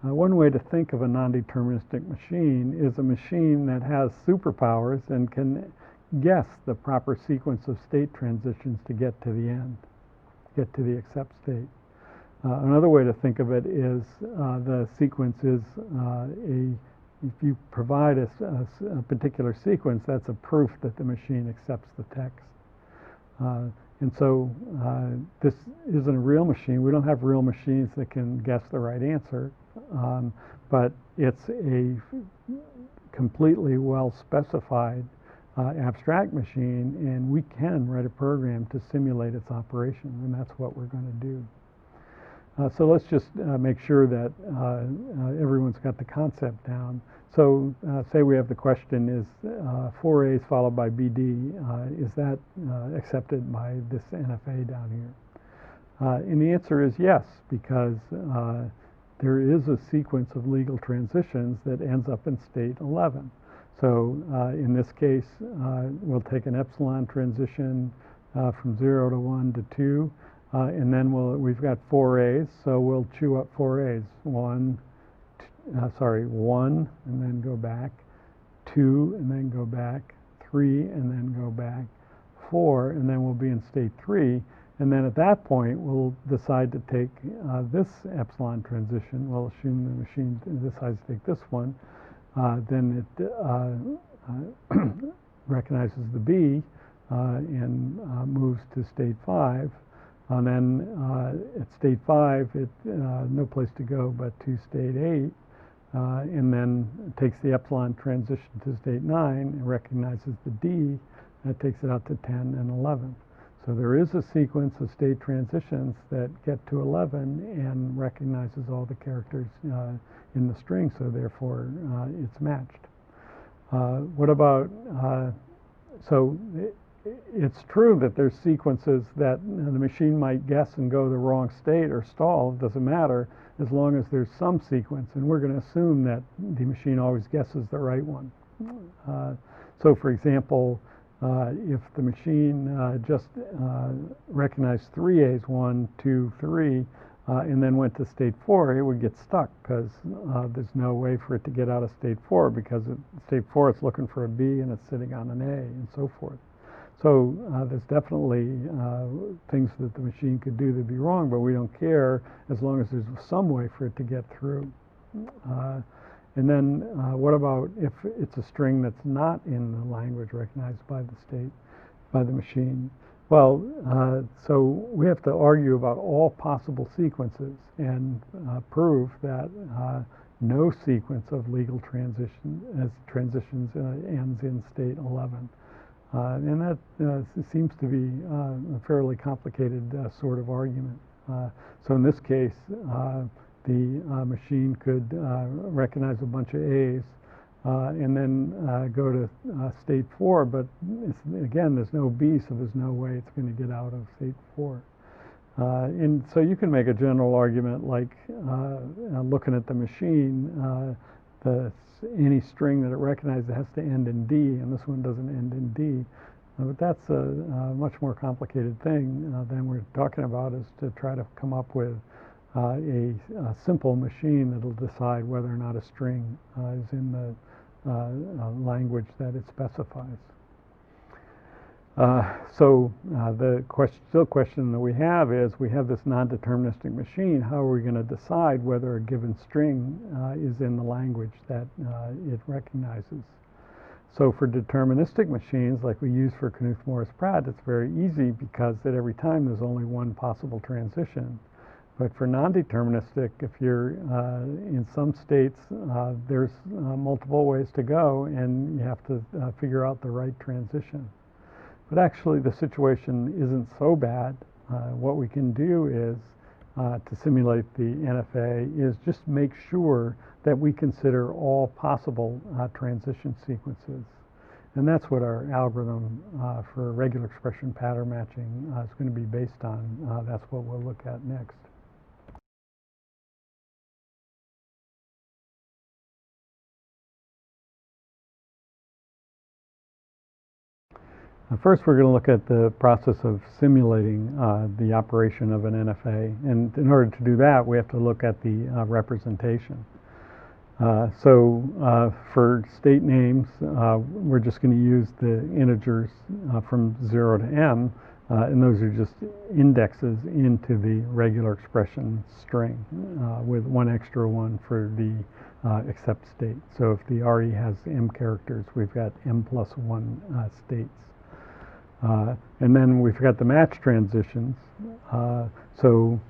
One way to think of a non-deterministic machine is a machine that has superpowers and can guess the proper sequence of state transitions to get to the end, get to the accept state. Another way to think of it is the sequence is if you provide a particular sequence, that's a proof that the machine accepts the text. And so this isn't a real machine. We don't have real machines that can guess the right answer, but it's a completely well specified abstract machine, and we can write a program to simulate its operation, and that's what we're going to do. So let's just make sure that everyone's got the concept down. So say we have the question, is 4A's followed by BD, is that accepted by this NFA down here? And the answer is yes, because there is a sequence of legal transitions that ends up in state 11. So in this case, we'll take an epsilon transition from 0 to 1 to 2, and then we've got 4A's, so we'll chew up 4A's. 1, and then go back, 2, and then go back, 3, and then go back, 4, and then we'll be in state 3. And then at that point, we'll decide to take this epsilon transition. We'll assume the machine decides to take this one. Then it recognizes the B and moves to state 5. And then at state 5, it no place to go but to state 8. And then takes the epsilon transition to state 9 and recognizes the D, and it takes it out to 10 and 11. So there is a sequence of state transitions that get to 11 and recognizes all the characters in the string, so therefore it's matched. What about, so it's true that there's sequences that the machine might guess and go the wrong state or stall. It doesn't matter as long as there's some sequence, and we're going to assume that the machine always guesses the right one. So for example, if the machine just recognized 3A's, 1, 2, 3, and then went to state 4, it would get stuck because there's no way for it to get out of state 4, because at state 4 it's looking for a B and it's sitting on an A and so forth. So there's definitely things that the machine could do to be wrong, but we don't care as long as there's some way for it to get through. And then what about if it's a string that's not in the language recognized by the machine? Well, so we have to argue about all possible sequences and prove that no sequence of legal transitions ends in state 11. And that seems to be a fairly complicated sort of argument. So in this case, the machine could recognize a bunch of A's and then go to state 4, but again, there's no B, so there's no way it's going to get out of state 4. And so you can make a general argument like looking at the machine, any string that it recognizes has to end in D, and this one doesn't end in D. But that's a much more complicated thing than we're talking about, is to try to come up with a simple machine that'll decide whether or not a string is in the language that it specifies. So the question that we have is, we have this non-deterministic machine. How are we going to decide whether a given string is in the language that it recognizes? So for deterministic machines, like we use for Knuth-Morris-Pratt, it's very easy because at every time there's only one possible transition. But for non-deterministic, if you're in some states, there's multiple ways to go, and you have to figure out the right transition. But actually, the situation isn't so bad. What we can do is, to simulate the NFA, is just make sure that we consider all possible transition sequences. And that's what our algorithm for regular expression pattern matching is going to be based on. That's what we'll look at next. First, we're going to look at the process of simulating the operation of an NFA. And in order to do that, we have to look at the representation. So for state names, we're just going to use the integers from 0 to m, and those are just indexes into the regular expression string, with one extra one for the except state. So if the RE has m characters, we've got m plus 1 states. And then we've got the match transitions. We'll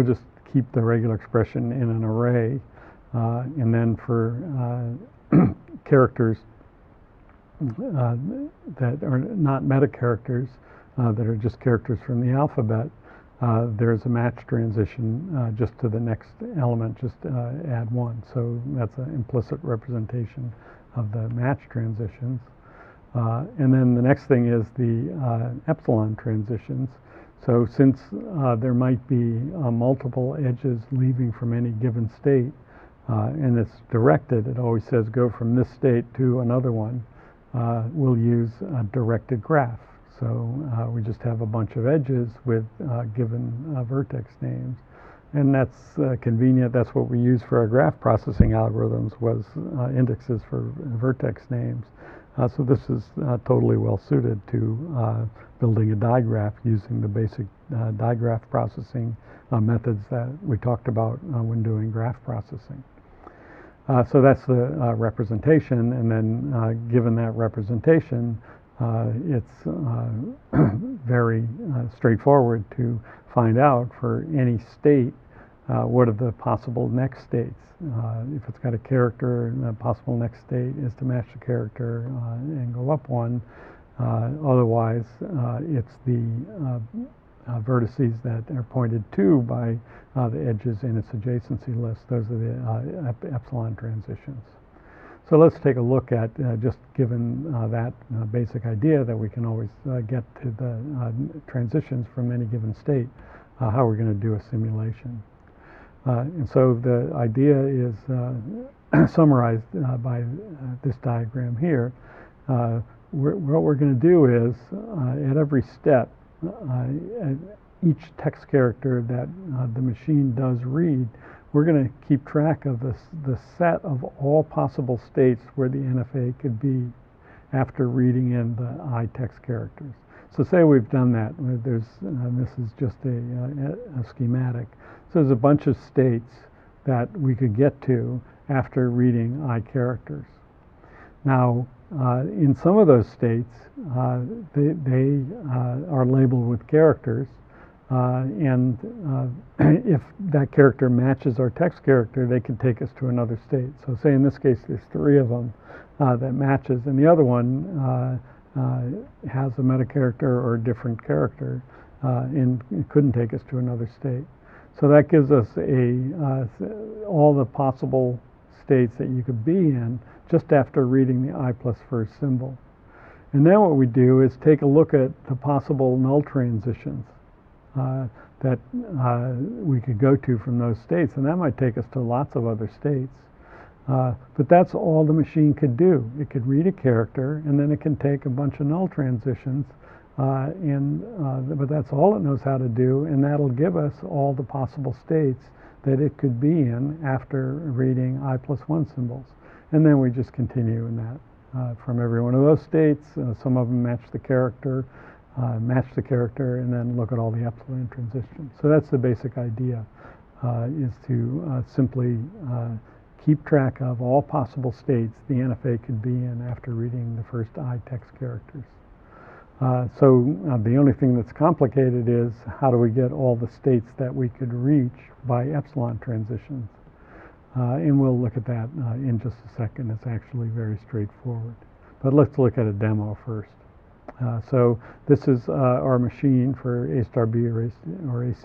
just keep the regular expression in an array. And then for characters that are not meta characters, that are just characters from the alphabet, there's a match transition just to the next element, just add one. So that's an implicit representation of the match transitions. And then the next thing is the epsilon transitions. So since there might be multiple edges leaving from any given state, and it's directed, it always says go from this state to another one, we'll use a directed graph. So we just have a bunch of edges with given vertex names. And that's convenient. That's what we use for our graph processing algorithms, was indexes for vertex names. So this is totally well suited to building a digraph using the basic digraph processing methods that we talked about when doing graph processing. So that's the representation, and then given that representation, it's very straightforward to find out for any state what are the possible next states. If it's got a character, the possible next state is to match the character and go up one. Otherwise, it's the vertices that are pointed to by the edges in its adjacency list. Those are the epsilon transitions. So let's take a look at, just given that basic idea that we can always get to the transitions from any given state, how we're going to do a simulation. And so the idea is summarized by this diagram here. What we're going to do is, at every step, each text character that the machine does read, we're going to keep track of the set of all possible states where the NFA could be after reading in the I text characters. So say we've done that. There's this is just a schematic. So there's a bunch of states that we could get to after reading I characters. Now, in some of those states, they are labeled with characters, and if that character matches our text character, they can take us to another state. So say in this case there's 3 of them that matches, and the other one has a meta character or a different character, and it couldn't take us to another state. So that gives us all the possible states that you could be in just after reading the I plus first symbol. And then what we do is take a look at the possible null transitions that we could go to from those states, and that might take us to lots of other states. But that's all the machine could do. It could read a character, and then it can take a bunch of null transitions, but that's all it knows how to do, and that'll give us all the possible states that it could be in after reading I plus 1 symbols. And then we just continue in that from every one of those states. Some of them match the character, and then look at all the epsilon transitions. So that's the basic idea, is to simply keep track of all possible states the NFA could be in after reading the first I text characters. So the only thing that's complicated is how do we get all the states that we could reach by epsilon transitions. And we'll look at that in just a second. It's actually very straightforward. But let's look at a demo first. So this is our machine for A star B or AC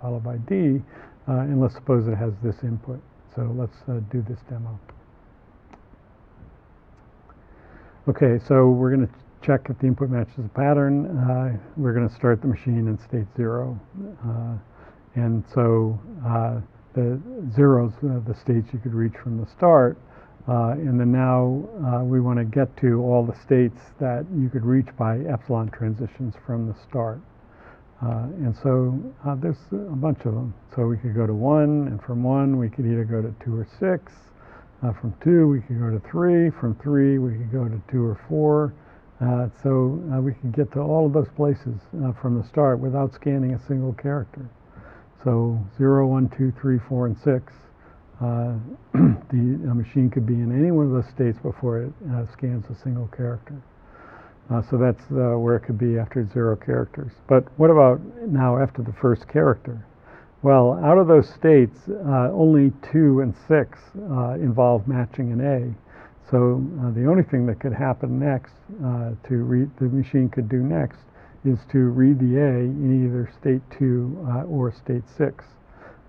followed by D, and let's suppose it has this input. So let's do this demo. Okay, so we're going to check if the input matches the pattern. We're going to start the machine in state 0. And so the zeros, the states you could reach from the start. And then now we want to get to all the states that you could reach by epsilon transitions from the start. And so there's a bunch of them. So we could go to 1, and from 1 we could either go to 2 or 6. From 2 we could go to 3. From 3 we could go to 2 or 4. So we can get to all of those places from the start without scanning a single character. So 0, 1, 2, 3, 4, and 6. The machine could be in any one of those states before it scans a single character. So that's where it could be after 0 characters. But what about now after the first character? Well, out of those states, only 2 and 6 involve matching an A. So the only thing that could happen next, the machine could do next, is to read the A in either state 2 or state 6.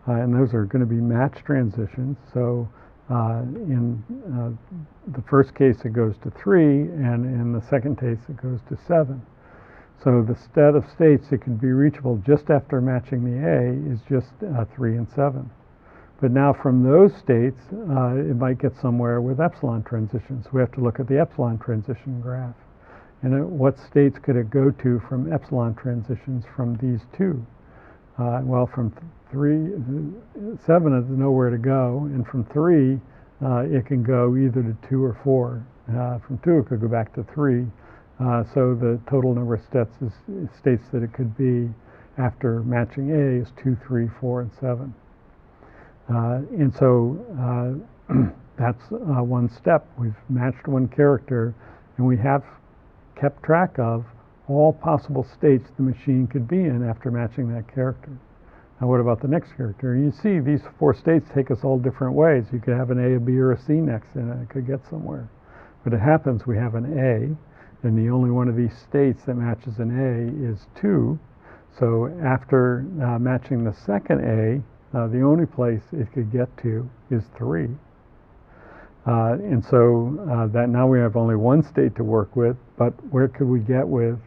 And those are going to be match transitions. So in the first case it goes to 3, and in the second case it goes to 7. So the set of states that can be reachable just after matching the A is just 3 and 7. But now from those states, it might get somewhere with epsilon transitions. We have to look at the epsilon transition graph. And what states could it go to from epsilon transitions from these two? Well, from 7 is nowhere to go, and from 3, it can go either to 2 or 4. From 2, it could go back to 3. So the total number of states that it could be after matching A is 2, 3, 4, and 7. And so that's one step. We've matched one character, and we have kept track of all possible states the machine could be in after matching that character. Now what about the next character? You see these 4 states take us all different ways. You could have an A, a B, or a C next, and it could get somewhere. But it happens we have an A, and the only one of these states that matches an A is 2. So after matching the second A, the only place it could get to is 3. And so that now we have only one state to work with, but where could we get with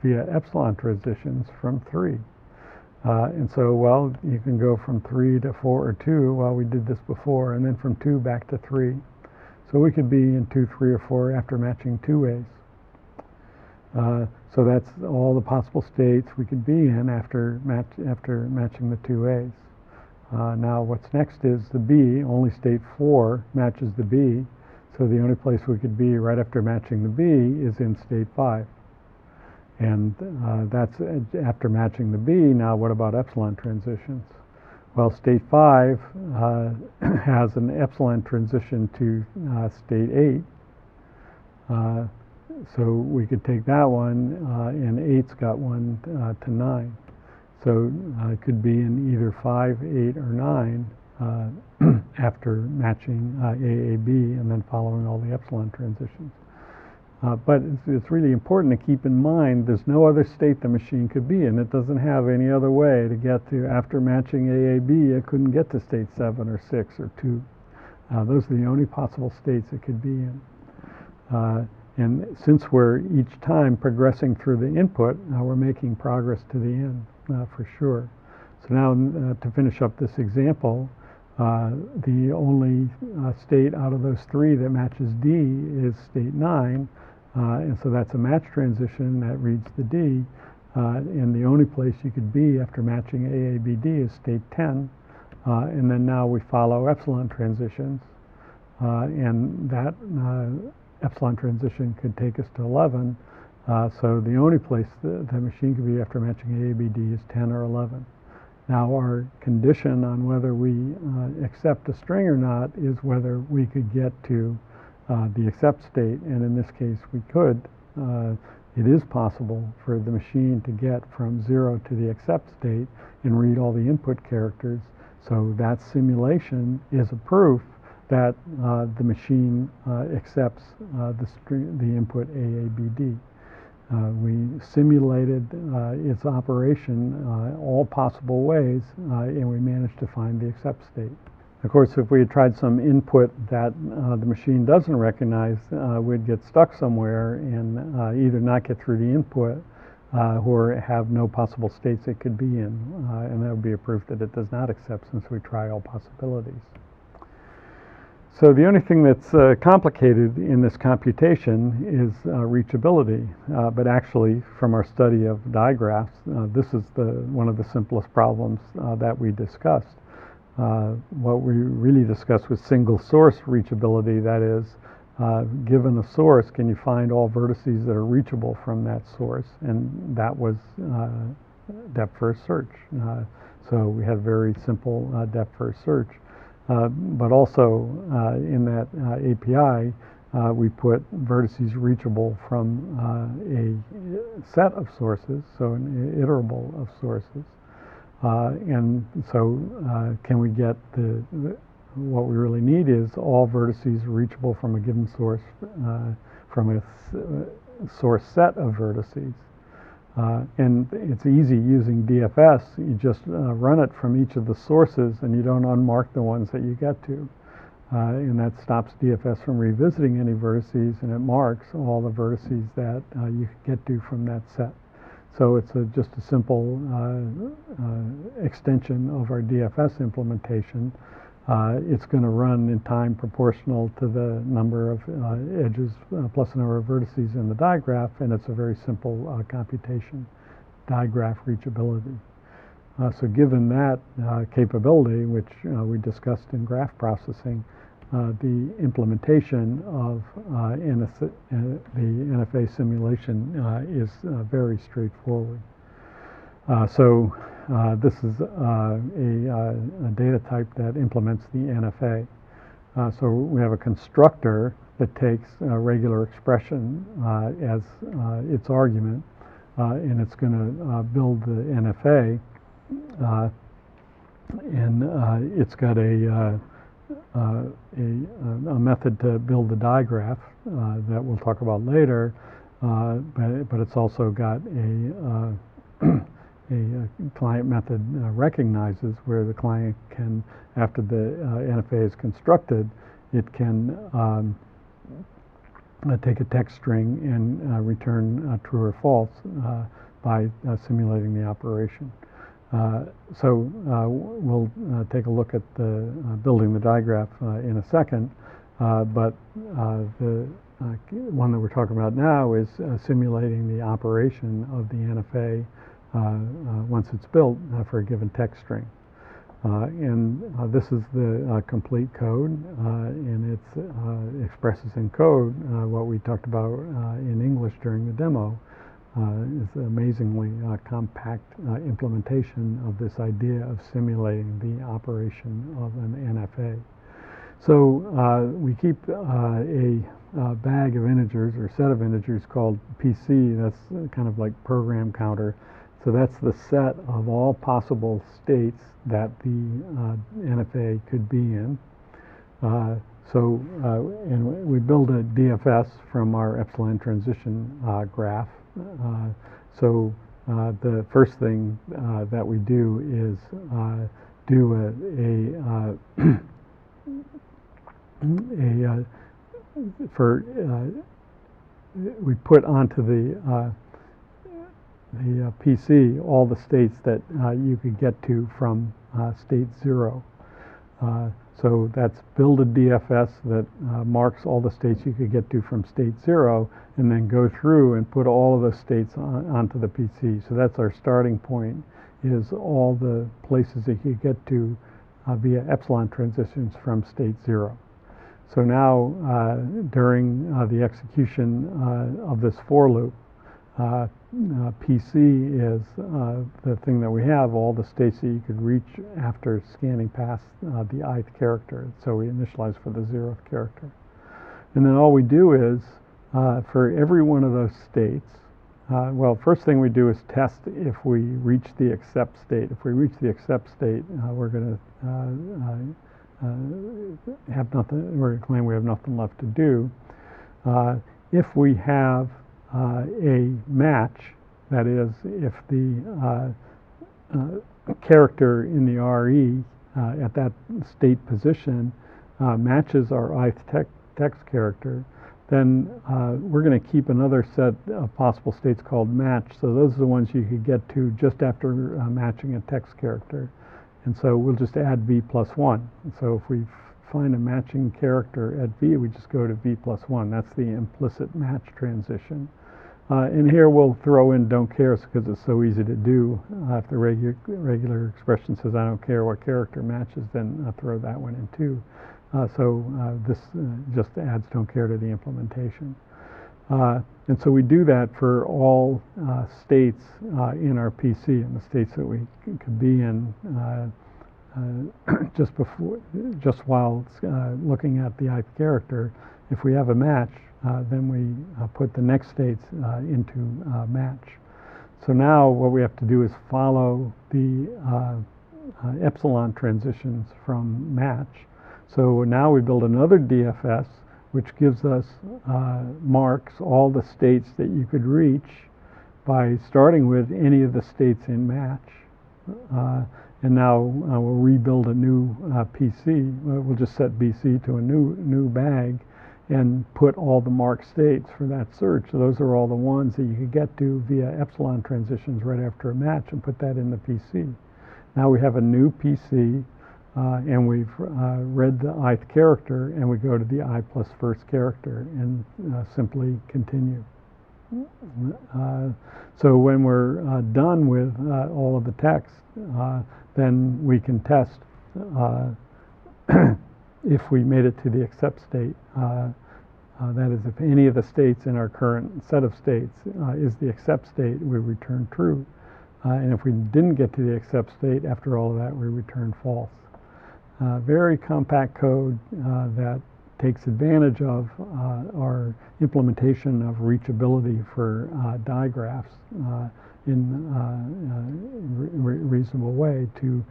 via epsilon transitions from 3? And so, well, you can go from 3 to 4 or 2. Well, we did this before, and then from 2 back to 3. So we could be in 2, 3, or 4 after matching 2 A's. So that's all the possible states we could be in after matching the 2 A's. Now what's next is the B. Only state 4 matches the B, so the only place we could be right after matching the B is in state 5. And that's after matching the B. Now what about epsilon transitions? Well, state 5 has an epsilon transition to state 8. So we could take that one, and 8's got one to 9. So it could be in either 5, 8, or 9 after matching AAB and then following all the epsilon transitions. But it's really important to keep in mind there's no other state the machine could be in. It doesn't have any other way to get to, after matching AAB, it couldn't get to state 7 or 6 or 2. Those are the only possible states it could be in. And since we're each time progressing through the input, we're making progress to the end, for sure. So now to finish up this example, the only state out of those 3 that matches D is state 9, and so that's a match transition that reads the D, and the only place you could be after matching AABD is state 10, and then now we follow epsilon transitions, and that epsilon transition could take us to 11, so the only place the machine could be after matching AABD is 10 or 11. Now our condition on whether we accept a string or not is whether we could get to the accept state, and in this case we could. It is possible for the machine to get from 0 to the accept state and read all the input characters, so that simulation is a proof that the machine accepts the input AABD. We simulated its operation all possible ways, and we managed to find the accept state. Of course, if we had tried some input that the machine doesn't recognize, we'd get stuck somewhere and either not get through the input or have no possible states it could be in, and that would be a proof that it does not accept since we try all possibilities. So the only thing that's complicated in this computation is reachability, but actually from our study of digraphs, this is one of the simplest problems that we discussed. What we really discussed was single source reachability, that is, given a source, can you find all vertices that are reachable from that source? And that was depth first search. So we had very simple depth first search. But also in that API, we put vertices reachable from a set of sources, so an iterable of sources. And so can we get what we really need is all vertices reachable from a given source, from a source set of vertices. And it's easy using DFS. You just run it from each of the sources, and you don't unmark the ones that you get to. And that stops DFS from revisiting any vertices, and it marks all the vertices that you can get to from that set. So it's just a simple extension of our DFS implementation. It's going to run in time proportional to the number of edges plus the number of vertices in the digraph, and it's a very simple computation, digraph reachability. So given that capability, which we discussed in graph processing, the implementation of the NFA simulation is very straightforward. So this is a data type that implements the NFA. So we have a constructor that takes a regular expression as its argument, and it's going to build the NFA, and it's got a method to build the digraph that we'll talk about later, but it's also got a client method recognizes where the client can, after the NFA is constructed, it can take a text string and return true or false by simulating the operation. So we'll take a look at the building the digraph in a second, but the one that we're talking about now is simulating the operation of the NFA once it's built for a given text string. And this is the complete code, and it expresses in code what we talked about in English during the demo. Is an amazingly compact implementation of this idea of simulating the operation of an NFA. So we keep a bag of integers or set of integers called PC. That's kind of like program counter. So that's the set of all possible states that the NFA could be in. And we build a DFS from our epsilon transition graph. So the first thing that we do is do we put onto the PC all the states that you could get to from state 0. So that's build a DFS that marks all the states you could get to from state 0, and then go through and put all of those states onto the PC. So that's our starting point, is all the places that you get to via epsilon transitions from state 0. So now during the execution of this for loop, PC is the thing that we have, all the states that you could reach after scanning past the ith character. So we initialize for the 0th character. And then all we do is, for every one of those states, well, first thing we do is test if we reach the accept state. If we reach the accept state, we're going to have nothing, we're going to claim we have nothing left to do. If we have a match, that is, if the character in the RE at that state position matches our ith text character, then we're going to keep another set of possible states called match. So those are the ones you could get to just after matching a text character. And so we'll just add v plus 1. So if we find a matching character at v, we just go to v plus 1. That's the implicit match transition. And here we'll throw in don't care because it's so easy to do. If the regular expression says I don't care what character matches, then I'll throw that one in too. This just adds don't care to the implementation. And so we do that for all states in our PC, and the states that we could be in just while looking at the ith character. If we have a match, then we put the next states into match. So now what we have to do is follow the epsilon transitions from match. So now we build another DFS, which gives us marks, all the states that you could reach by starting with any of the states in match. And now we'll rebuild a new PC. We'll just set BC to a new bag and put all the marked states for that search. So those are all the ones that you could get to via epsilon transitions right after a match and put that in the PC. Now we have a new PC, and we've read the ith character, and we go to the I plus first character and simply continue. So when we're done with all of the text, then we can test if we made it to the accept state. That is, if any of the states in our current set of states is the accept state, we return true. And if we didn't get to the accept state, after all of that, we return false. Very compact code that takes advantage of our implementation of reachability for digraphs in a reasonable way to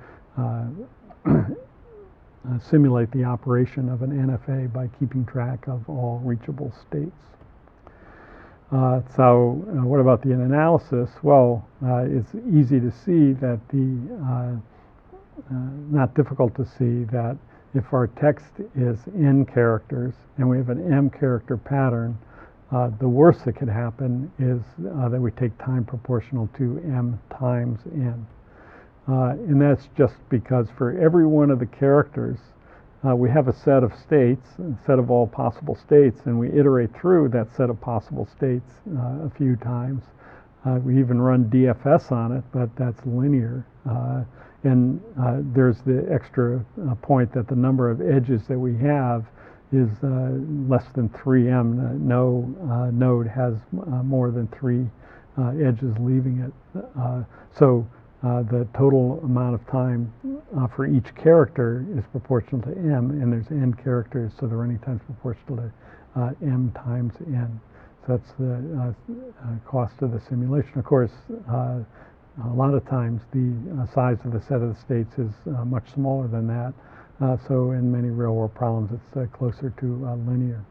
simulate the operation of an NFA by keeping track of all reachable states. So what about the analysis? Well, it's easy to see that not difficult to see that if our text is n characters and we have an m character pattern, the worst that could happen is that we take time proportional to m times n. And that's just because for every one of the characters, we have a set of states, a set of all possible states, and we iterate through that set of possible states a few times. We even run DFS on it, but that's linear. And there's the extra point that the number of edges that we have is less than 3m. No node has more than 3 edges leaving it. So the total amount of time for each character is proportional to m, and there's n characters, so the running time is proportional to m times n. So that's the cost of the simulation. Of course, a lot of times the size of the set of the states is much smaller than that. So in many real-world problems, it's closer to linear.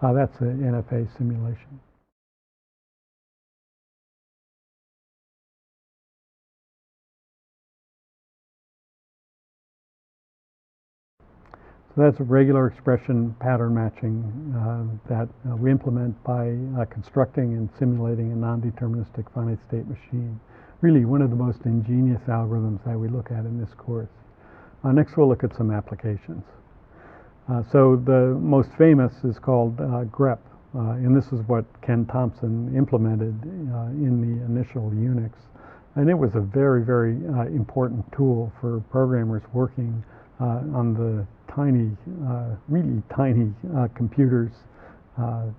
That's an NFA simulation. So that's a regular expression pattern matching that we implement by constructing and simulating a non-deterministic finite state machine. Really one of the most ingenious algorithms that we look at in this course. Next we'll look at some applications. So the most famous is called grep, and this is what Ken Thompson implemented in the initial Unix. And it was a very, very important tool for programmers working on the tiny, really tiny computers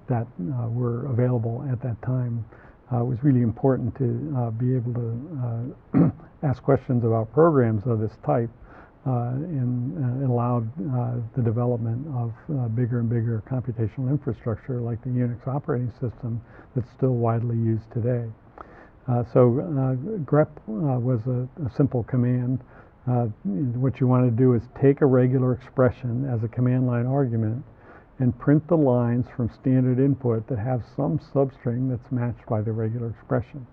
that were available at that time. It was really important to be able to ask questions about programs of this type, and it allowed the development of bigger and bigger computational infrastructure like the Unix operating system that's still widely used today. So grep was a simple command. What you want to do is take a regular expression as a command line argument and print the lines from standard input that have some substring that's matched by the regular expression.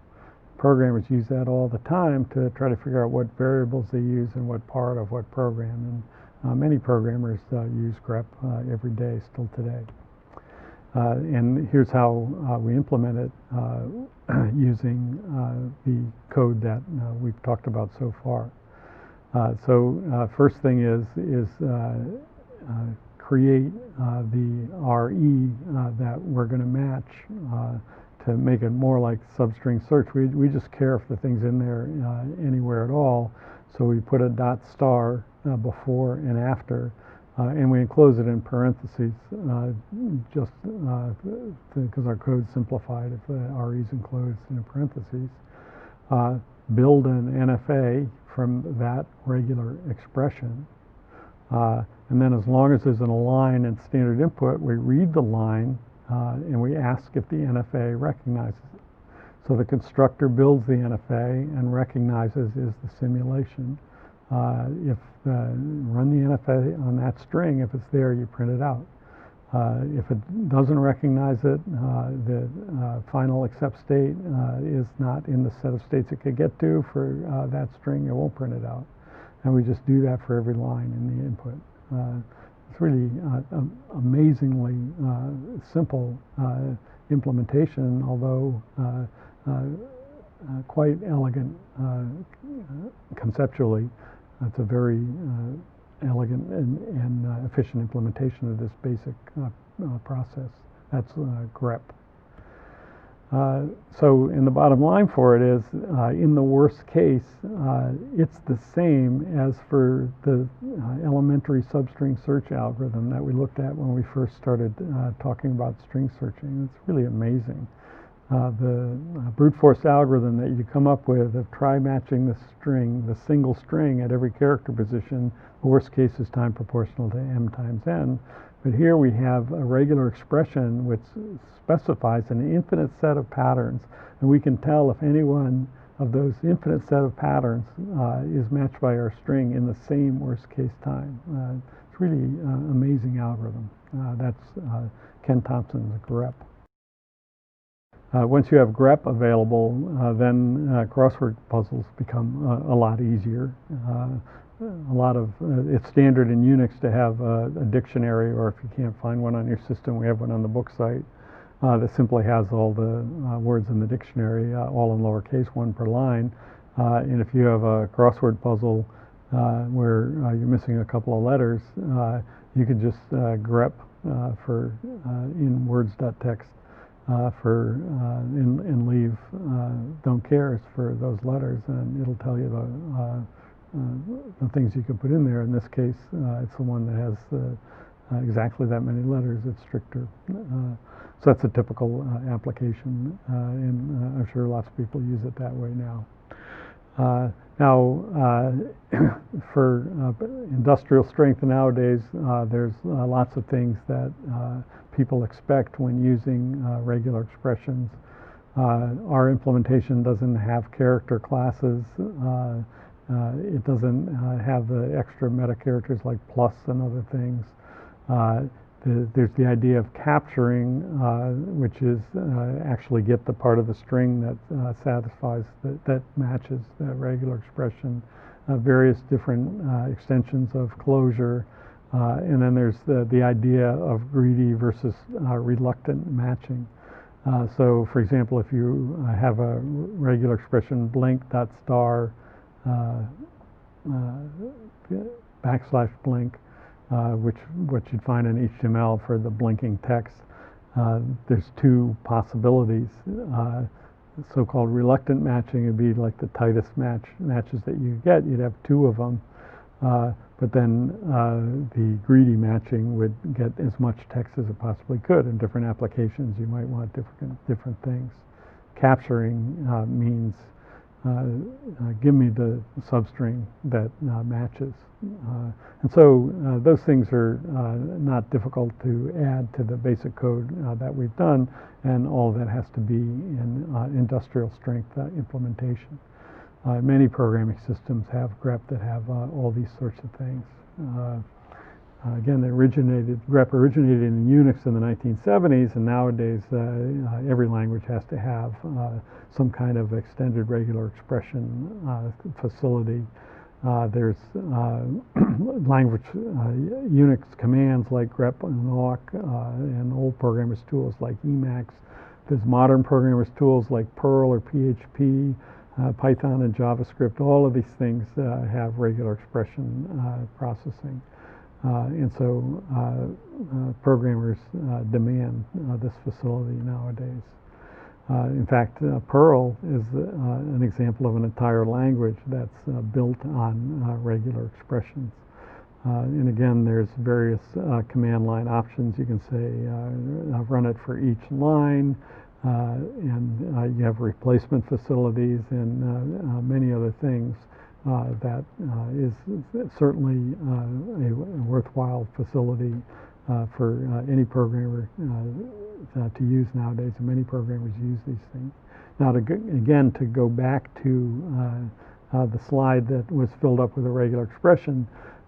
Programmers use that all the time to try to figure out what variables they use in what part of what program. And many programmers use grep every day, still today. And here's how we implement it using the code that we've talked about so far. So first thing is create the RE that we're going to match to make it more like substring search. We just care if the thing's in there anywhere at all. So we put a dot star before and after, and we enclose it in parentheses just because our code's simplified if the RE is enclosed in parentheses. Build an NFA from that regular expression. And then as long as there's a line in standard input, we read the line and we ask if the NFA recognizes it. So the constructor builds the NFA and recognizes is the simulation. If run the NFA on that string, if it's there, you print it out. If it doesn't recognize it, the final accept state is not in the set of states it could get to for that string, it won't print it out. And we just do that for every line in the input. It's really amazingly simple implementation, although quite elegant conceptually. It's a very elegant and efficient implementation of this basic process. That's grep. So, in the bottom line for it is, in the worst case, it's the same as for the elementary substring search algorithm that we looked at when we first started talking about string searching. It's really amazing. The brute force algorithm that you come up with of try matching the string, the single string at every character position, the worst case is time proportional to m times n. But here we have a regular expression which specifies an infinite set of patterns, and we can tell if any one of those infinite set of patterns is matched by our string in the same worst case time. It's really amazing algorithm. That's Ken Thompson's grep. Once you have grep available, then crossword puzzles become a lot easier. It's standard in Unix to have a dictionary, or if you can't find one on your system, we have one on the book site that simply has all the words in the dictionary, all in lowercase, one per line. And if you have a crossword puzzle where you're missing a couple of letters, you could just grep for in words.txt and leave don't cares for those letters, and it'll tell you the things you can put in there. In this case, it's the one that has exactly that many letters. It's stricter. So that's a typical application, and I'm sure lots of people use it that way now. For industrial strength nowadays, there's lots of things that people expect when using regular expressions. Our implementation doesn't have character classes. It doesn't have the extra meta characters like plus and other things. There's the idea of capturing, which is actually get the part of the string that satisfies, that matches the regular expression. Various different extensions of closure. And then there's the idea of greedy versus reluctant matching. So, for example, if you have a regular expression blink dot star backslash blink, what you'd find in HTML for the blinking text, there's two possibilities. So-called reluctant matching would be like the tightest matches that you get. You'd have two of them. But then the greedy matching would get as much text as it possibly could. In different applications, you might want different things. Capturing means give me the substring that matches. And so those things are not difficult to add to the basic code that we've done, and all of that has to be in industrial strength implementation. Many programming systems have grep that have all these sorts of things. Again, grep originated in Unix in the 1970s, and nowadays every language has to have some kind of extended regular expression facility. There's language Unix commands like grep and awk, and old programmers tools like Emacs. There's modern programmers tools like Perl or PHP, Python and JavaScript. All of these things have regular expression processing. And so programmers demand this facility nowadays. In fact, Perl is an example of an entire language that's built on regular expressions. And again, there's various command line options. You can say run it for each line, and you have replacement facilities and many other things. That is certainly a worthwhile facility for any programmer to use nowadays, and many programmers use these things. Now, to go back to the slide that was filled up with a regular expression,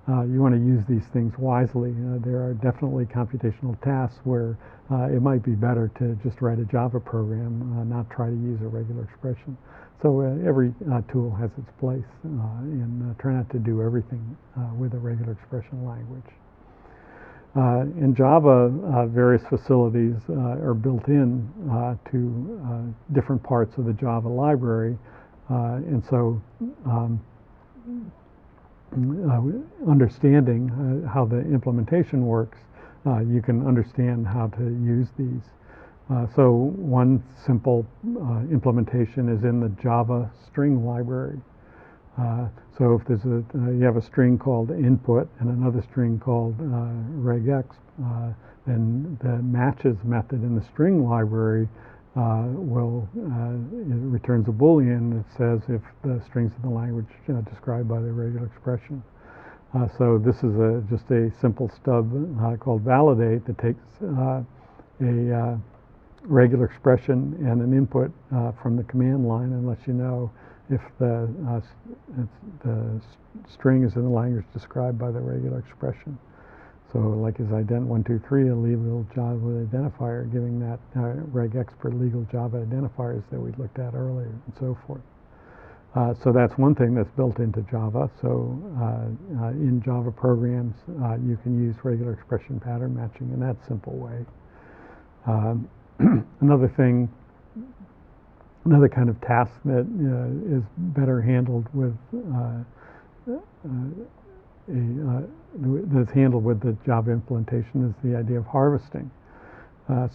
you want to use these things wisely. There are definitely computational tasks where it might be better to just write a Java program, not try to use a regular expression. So every tool has its place, and try not to do everything with a regular expression language. In Java, various facilities are built in to different parts of the Java library, and so understanding how the implementation works, you can understand how to use these. So one simple implementation is in the Java string library. So if there's you have a string called input and another string called regex, then the matches method in the string library it returns a Boolean that says if the strings in the language described by the regular expression. So this is just a simple stub called validate that takes a regular expression and an input from the command line and lets you know if the string is in the language described by the regular expression. So like is ident123 a legal Java identifier, giving that regex for legal Java identifiers that we looked at earlier, and so forth. So that's one thing that's built into Java. So in Java programs, you can use regular expression pattern matching in that simple way. Another kind of task that is better handled with that's handled with the Java implementation is the idea of harvesting.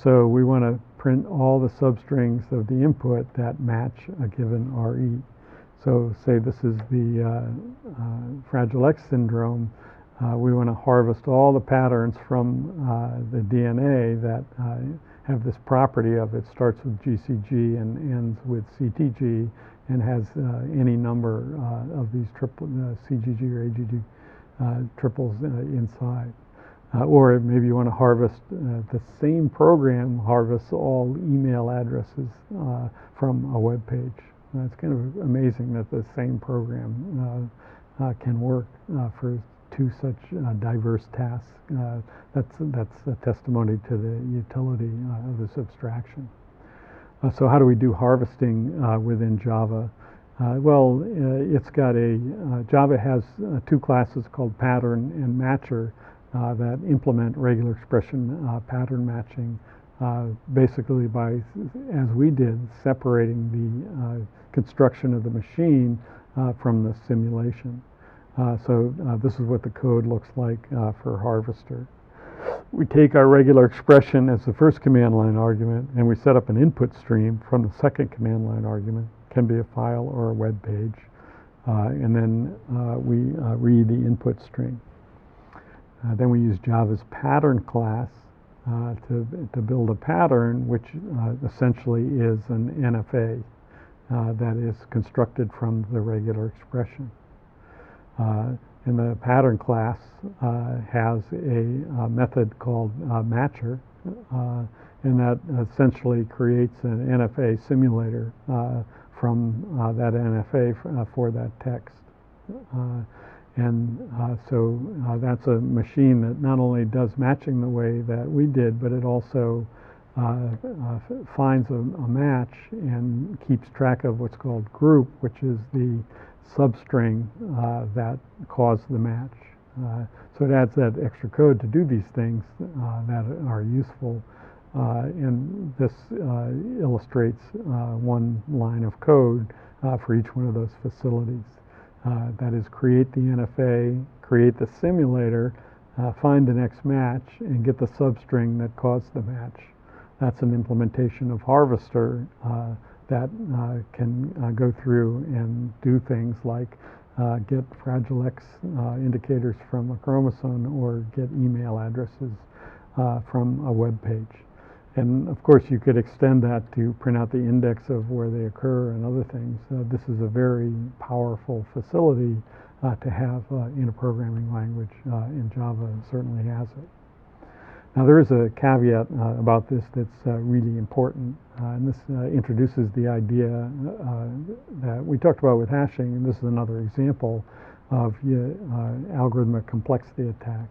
So we want to print all the substrings of the input that match a given RE. So say this is the Fragile X syndrome. We want to harvest all the patterns from the DNA that have this property of it starts with GCG and ends with CTG and has any number of these triple CGG or AGG triples inside. Or maybe you want to harvest the same program harvests all email addresses from a web page. It's kind of amazing that the same program can work for two such diverse tasks. That's a testimony to the utility of this abstraction. So how do we do harvesting within Java? It's got Java has two classes called pattern and matcher that implement regular expression pattern matching, basically by, as we did, separating the construction of the machine from the simulation. So this is what the code looks like for harvester. We take our regular expression as the first command line argument, and we set up an input stream from the second command line argument. Can be a file or a web page, and then we read the input string. Then we use Java's pattern class to build a pattern, which essentially is an NFA that is constructed from the regular expression. And the pattern class has a method called matcher, and that essentially creates an NFA simulator from that NFA for that text. So that's a machine that not only does matching the way that we did, but it also finds a match and keeps track of what's called group, which is the substring that caused the match. So it adds that extra code to do these things that are useful. And this illustrates one line of code for each one of those facilities. That is, create the NFA, create the simulator, find the next match, and get the substring that caused the match. That's an implementation of Harvester that can go through and do things like get Fragile X indicators from a chromosome or get email addresses from a web page. And of course you could extend that to print out the index of where they occur and other things. This is a very powerful facility to have in a programming language, and Java certainly has it. Now there is a caveat about this that's really important, and this introduces the idea that we talked about with hashing, and this is another example of algorithmic complexity attack.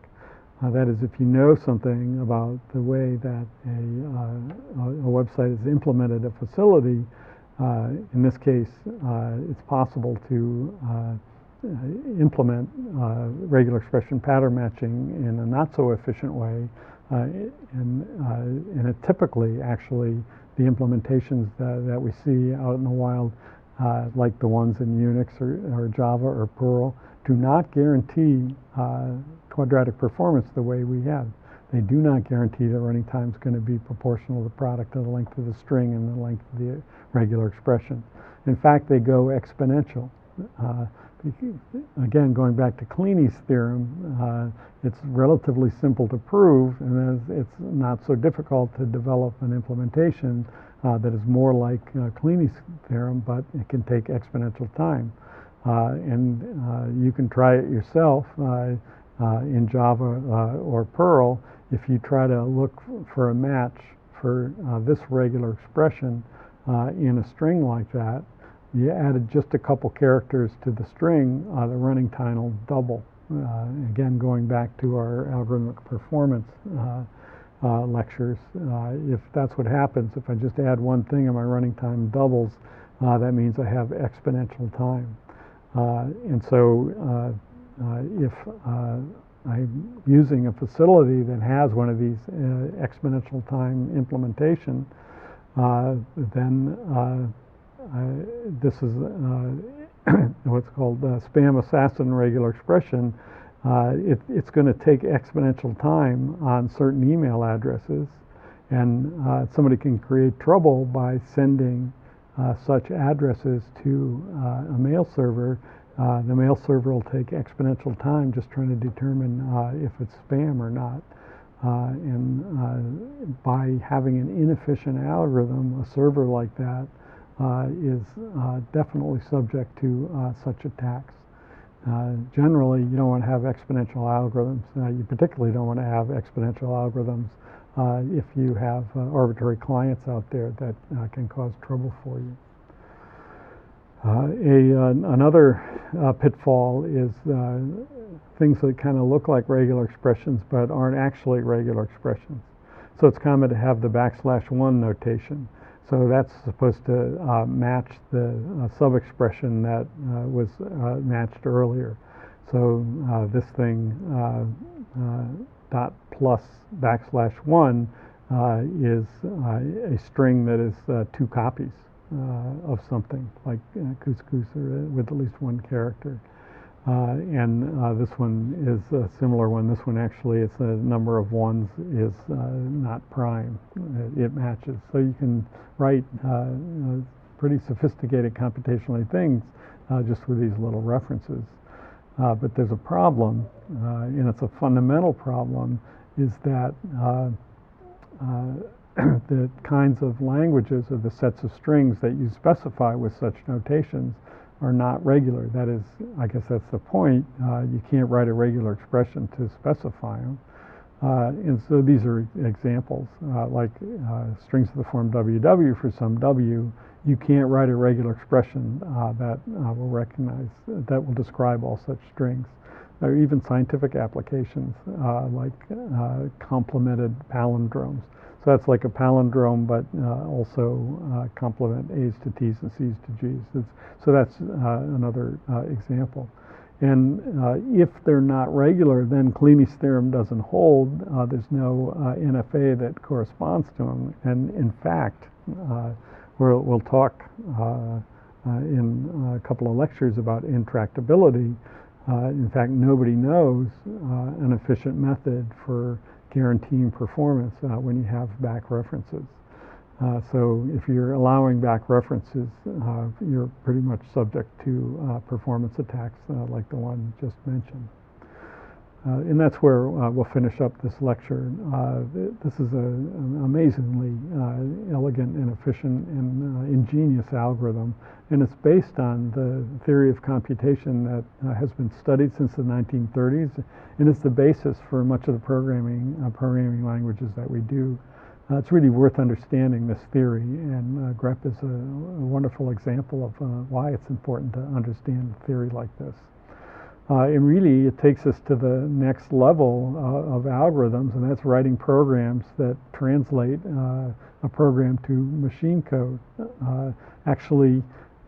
That is, if you know something about the way that a website is implemented a facility, in this case, it's possible to implement regular expression pattern matching in a not so efficient way. And it typically, actually, the implementations that we see out in the wild, like the ones in Unix or Java or Perl, do not guarantee quadratic performance the way we have. They do not guarantee that running time is going to be proportional to the product of the length of the string and the length of the regular expression. In fact, they go exponential. Again, going back to Kleene theorem, it's relatively simple to prove, and it's not so difficult to develop an implementation that is more like Kleene theorem, but it can take exponential time. And you can try it yourself in Java or Perl. If you try to look for a match for this regular expression in a string like that, you added just a couple characters to the string, the running time will double. Again, going back to our algorithmic performance lectures, if that's what happens, if I just add one thing and my running time doubles, that means I have exponential time. And so if I'm using a facility that has one of these exponential time implementation, then this is what's called spam assassin regular expression. It's going to take exponential time on certain email addresses, and somebody can create trouble by sending such addresses to a mail server. The mail server will take exponential time just trying to determine if it's spam or not. And by having an inefficient algorithm, a server like that is definitely subject to such attacks. Generally, you don't want to have exponential algorithms. You particularly don't want to have exponential algorithms if you have arbitrary clients out there that can cause trouble for you. Another pitfall is things that kind of look like regular expressions but aren't actually regular expressions. So it's common to have the \1 notation. So that's supposed to match the sub-expression that was matched earlier. So this thing dot plus \1 is a string that is 2 copies of something, like couscous, or with at least 1 character. And this one is a similar one. This one actually, it's a number of ones is not prime. It matches. So you can write pretty sophisticated computationally things just with these little references. But there's a problem, and it's a fundamental problem, is that the kinds of languages or the sets of strings that you specify with such notations are not regular. That is, I guess that's the point. You can't write a regular expression to specify them. And so these are examples, like strings of the form WW for some W. You can't write a regular expression that will recognize, that will describe all such strings. There are even scientific applications like complemented palindromes. So that's like a palindrome, but also complement A's to T's and C's to G's. So that's another example. And if they're not regular, then Kleine's theorem doesn't hold. There's no NFA that corresponds to them. And in fact, we'll talk in a couple of lectures about intractability. In fact, nobody knows an efficient method for guaranteeing performance when you have back references. So if you're allowing back references, you're pretty much subject to performance attacks like the one just mentioned. And that's where we'll finish up this lecture. This is an amazingly elegant and efficient and ingenious algorithm, and it's based on the theory of computation that has been studied since the 1930s, and it's the basis for much of the programming languages that we do. It's really worth understanding this theory, and grep is a wonderful example of why it's important to understand a theory like this. And really, it takes us to the next level of algorithms, and that's writing programs that translate a program to machine code. Actually,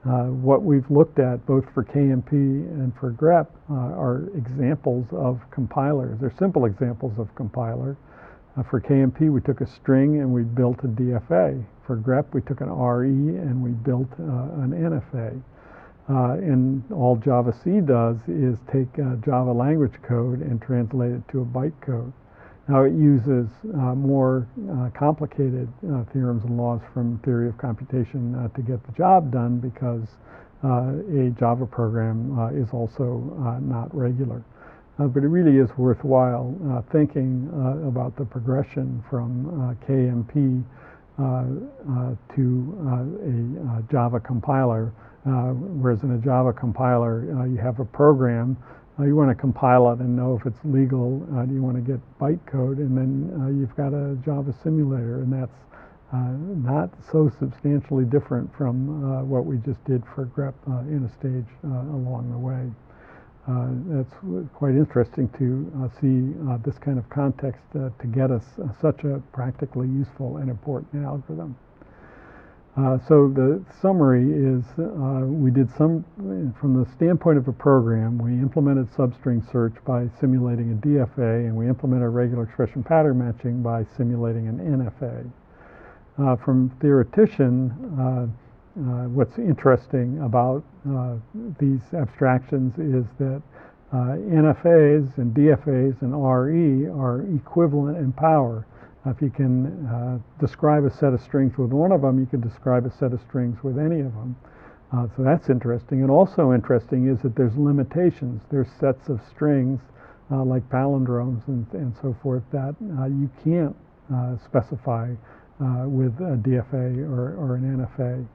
what we've looked at, both for KMP and for grep, are examples of compilers. They're simple examples of compiler. For KMP, we took a string and we built a DFA. For grep, we took an RE and we built an NFA. And all Java-C does is take Java language code and translate it to a bytecode. Now it uses more complicated theorems and laws from theory of computation to get the job done, because a Java program is also not regular. But it really is worthwhile thinking about the progression from KMP to a Java compiler. Whereas in a Java compiler, you have a program, you want to compile it and know if it's legal, you want to get bytecode, and then you've got a Java simulator, and that's not so substantially different from what we just did for grep in a stage along the way. That's quite interesting to see this kind of context to get us such a practically useful and important algorithm. So the summary is we did from the standpoint of a program, we implemented substring search by simulating a DFA, and we implemented regular expression pattern matching by simulating an NFA. From theoretician, what's interesting about these abstractions is that NFAs and DFAs and RE are equivalent in power. If you can describe a set of strings with one of them, you can describe a set of strings with any of them. So that's interesting. And also interesting is that there's limitations. There's sets of strings like palindromes and so forth that you can't specify with a DFA or an NFA.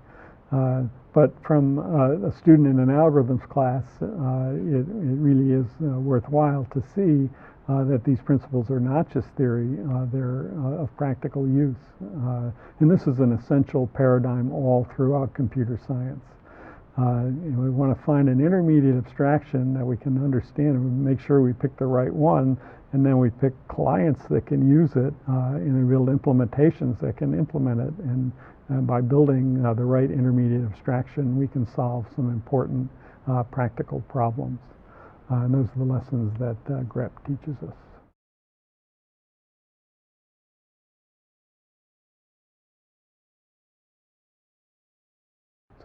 But from a student in an algorithms class, it really is worthwhile to see that these principles are not just theory, they're of practical use. And this is an essential paradigm all throughout computer science. We want to find an intermediate abstraction that we can understand, and we make sure we pick the right one, and then we pick clients that can use it, and we build implementations that can implement it. And by building the right intermediate abstraction, we can solve some important practical problems. And those are the lessons that grep teaches us.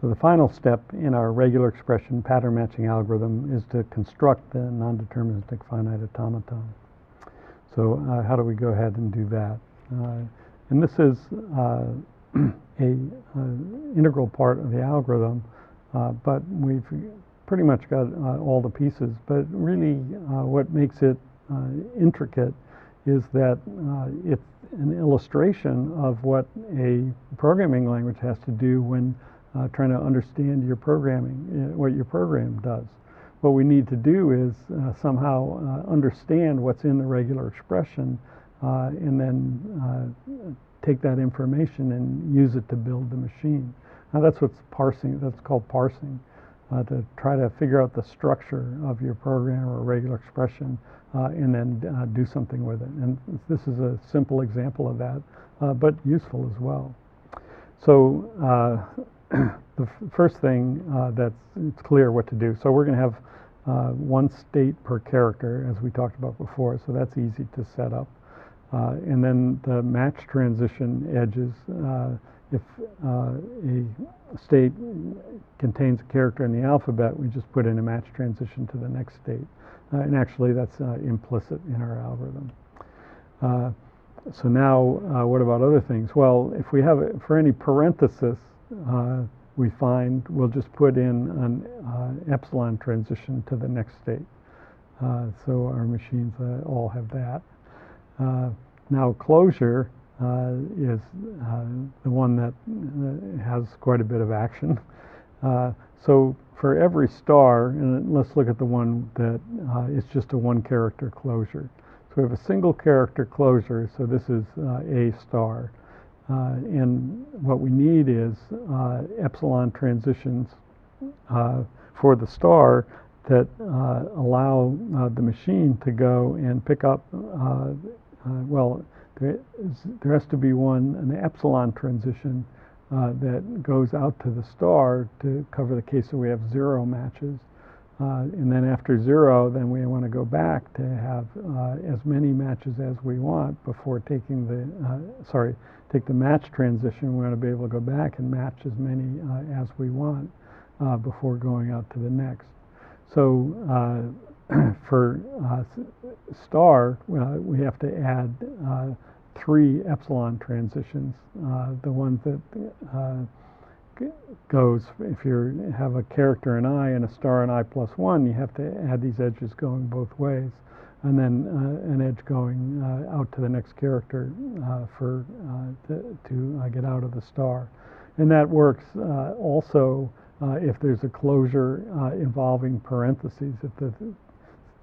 So the final step in our regular expression pattern matching algorithm is to construct the non-deterministic finite automaton. So how do we go ahead and do that? And this is an integral part of the algorithm, but we've pretty much got all the pieces. But really what makes it intricate is that it's an illustration of what a programming language has to do when trying to understand your programming, what your program does. What we need to do is somehow understand what's in the regular expression and then take that information and use it to build the machine. Now that's what's parsing, that's called parsing, to try to figure out the structure of your program or regular expression and then do something with it. And this is a simple example of that, but useful as well. So the first thing it's clear what to do. So we're going to have one state per character, as we talked about before, so that's easy to set up. And then the match transition edges, if a state contains a character in the alphabet, we just put in a match transition to the next state. And actually that's implicit in our algorithm. So now what about other things? Well, if we have, for any parenthesis we find, we'll just put in an epsilon transition to the next state. So our machines all have that. Now closure is the one that has quite a bit of action. So for every star, and let's look at the one that is just a one character closure. So we have a single character closure, so this is a star. And what we need is epsilon transitions for the star that allow the machine to go and pick up, well, there has to be an epsilon transition that goes out to the star to cover the case that we have 0 matches. And then after 0, then we want to go back to have as many matches as we want before taking take the match transition. We want to be able to go back and match as many as we want before going out to the next. So for star, we have to add 3 epsilon transitions. The ones that goes, if you have a character in I and a star in I+1, you have to add these edges going both ways, and then an edge going out to the next character to get out of the star. And that works also if there's a closure involving parentheses. If the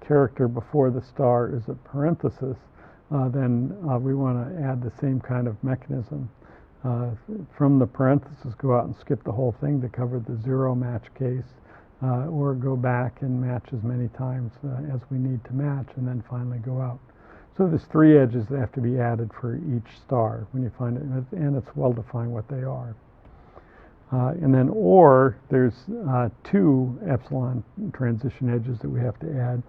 character before the star is a parenthesis, then we want to add the same kind of mechanism. From the parenthesis, go out and skip the whole thing to cover the 0 match case, or go back and match as many times as we need to match, and then finally go out. So there's 3 edges that have to be added for each star when you find it, and it's well defined what they are. And then OR, there's 2 epsilon transition edges that we have to add,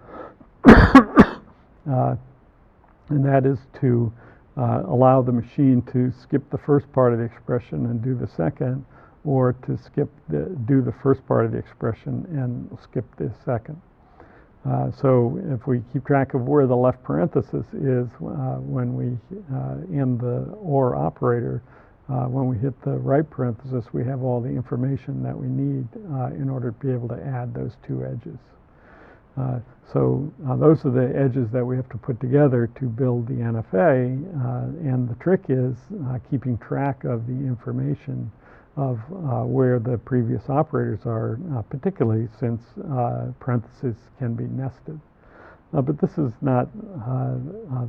and that is to allow the machine to skip the first part of the expression and do the second, or to do the first part of the expression and skip the second. So if we keep track of where the left parenthesis is when we in the OR operator, when we hit the right parenthesis, we have all the information that we need in order to be able to add those 2 edges. So those are the edges that we have to put together to build the NFA, and the trick is keeping track of the information of where the previous operators are, particularly since parentheses can be nested. But this is not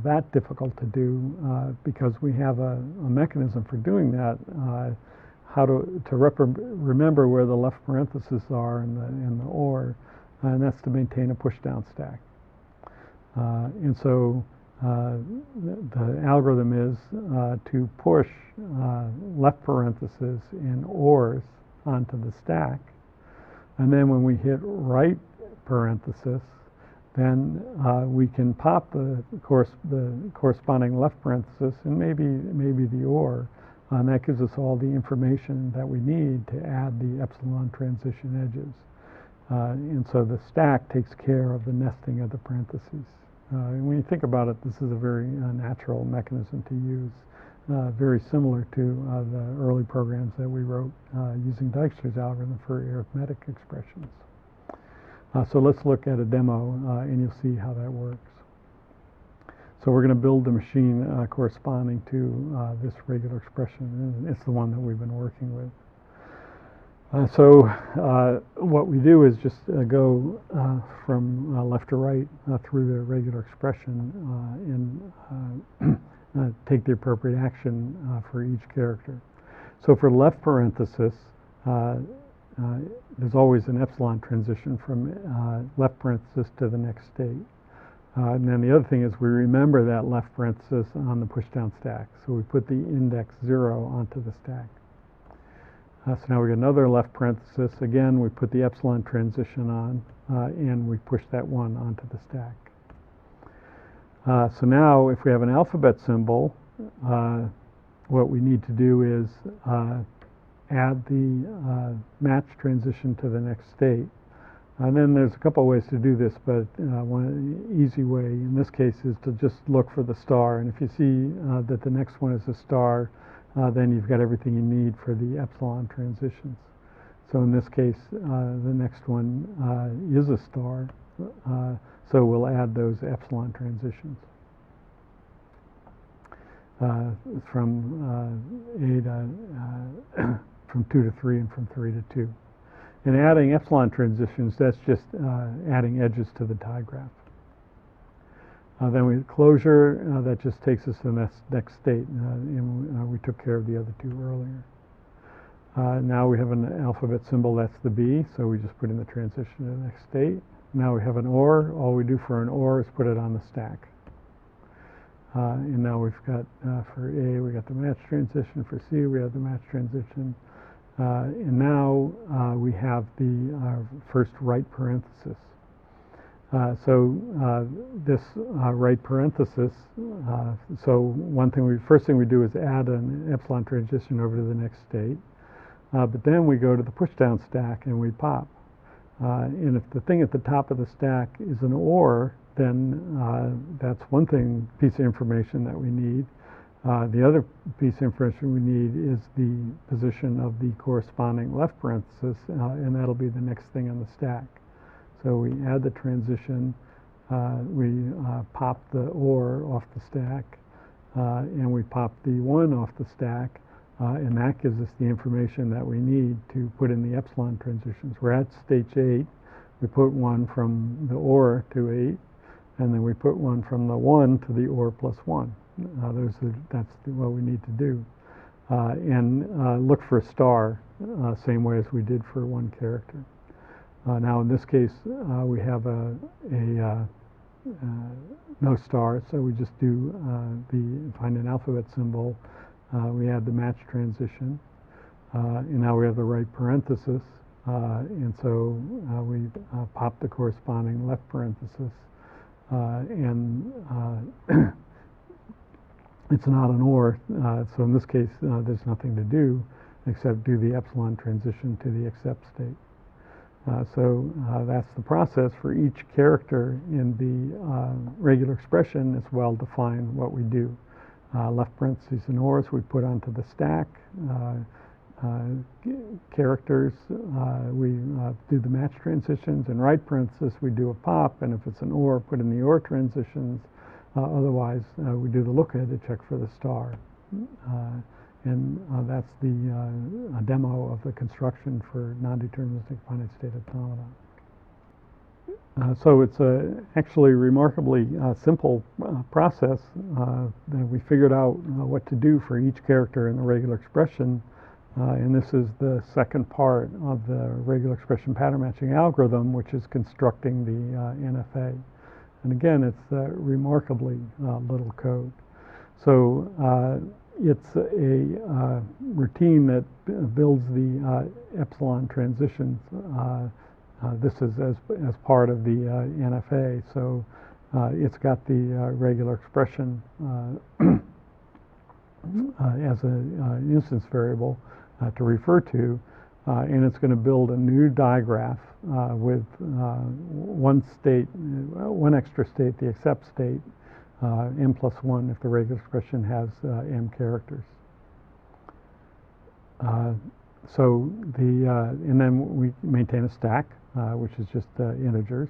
that difficult to do because we have a mechanism for doing that, how to remember where the left parentheses are in the OR, and that's to maintain a push-down stack. And so the algorithm is to push left parentheses in ORs onto the stack, and then when we hit right parenthesis, then we can pop the corresponding left parenthesis and maybe the OR, and that gives us all the information that we need to add the epsilon transition edges. And so the stack takes care of the nesting of the parentheses. And when you think about it, this is a very natural mechanism to use, very similar to the early programs that we wrote using Dijkstra's algorithm for arithmetic expressions. So let's look at a demo, and you'll see how that works. So we're going to build the machine corresponding to this regular expression, and it's the one that we've been working with. So what we do is just go from left to right through the regular expression and take the appropriate action for each character. So for left parenthesis, there's always an epsilon transition from left parenthesis to the next state. And then the other thing is we remember that left parenthesis on the pushdown stack. So we put the index 0 onto the stack. So now we got another left parenthesis. Again, we put the epsilon transition on, and we push that 1 onto the stack. So now if we have an alphabet symbol, what we need to do is add the match transition to the next state. And then there's a couple of ways to do this, but one easy way in this case is to just look for the star. And if you see that the next one is a star, then you've got everything you need for the epsilon transitions. So in this case, the next one is a star. So we'll add those epsilon transitions from A to from 2 to 3 and from 3 to 2. And adding epsilon transitions, that's just adding edges to the digraph. Then we closure, that just takes us to the next state, and we took care of the other two earlier. Now we have an alphabet symbol, that's the B, so we just put in the transition to the next state. Now we have an OR. All we do for an OR is put it on the stack. And now we've got, for A, we got the match transition. For C, we have the match transition. And now we have the first right parenthesis. This right parenthesis, first thing we do is add an epsilon transition over to the next state. But then we go to the pushdown stack and we pop. And if the thing at the top of the stack is an OR, then that's one piece of information that we need. The other piece of information we need is the position of the corresponding left parenthesis, and that'll be the next thing on the stack. So we add the transition, we pop the OR off the stack, and we pop the 1 off the stack, and that gives us the information that we need to put in the epsilon transitions. We're at stage 8. We put 1 from the OR to 8, and then we put 1 from the 1 to the OR plus 1. That's what we need to do. And look for a star, same way as we did for one character. Now in this case, we have no star, so we just do find an alphabet symbol. We add the match transition, and now we have the right parenthesis, and so we pop the corresponding left parenthesis, and it's not an OR, so in this case there's nothing to do except do the epsilon transition to the accept state. That's the process for each character in the regular expression. It's well defined what we do. Left parentheses and ORs we put onto the stack. Characters, we do the match transitions. In right parenthesis we do a pop, and if it's an OR, put in the OR transitions. Otherwise, we do the look ahead to check for the star. And that's the demo of the construction for non-deterministic finite state automata. So it's actually remarkably simple process that we figured out what to do for each character in the regular expression. And this is the second part of the regular expression pattern matching algorithm, which is constructing the NFA. And again, it's remarkably little code. So it's a routine that builds the epsilon transitions. This is as part of the NFA. So it's got the regular expression as an instance variable to refer to, and it's going to build a new digraph with one extra state, the accept state, m plus 1 if the regular expression has m characters. And then we maintain a stack, which is just integers.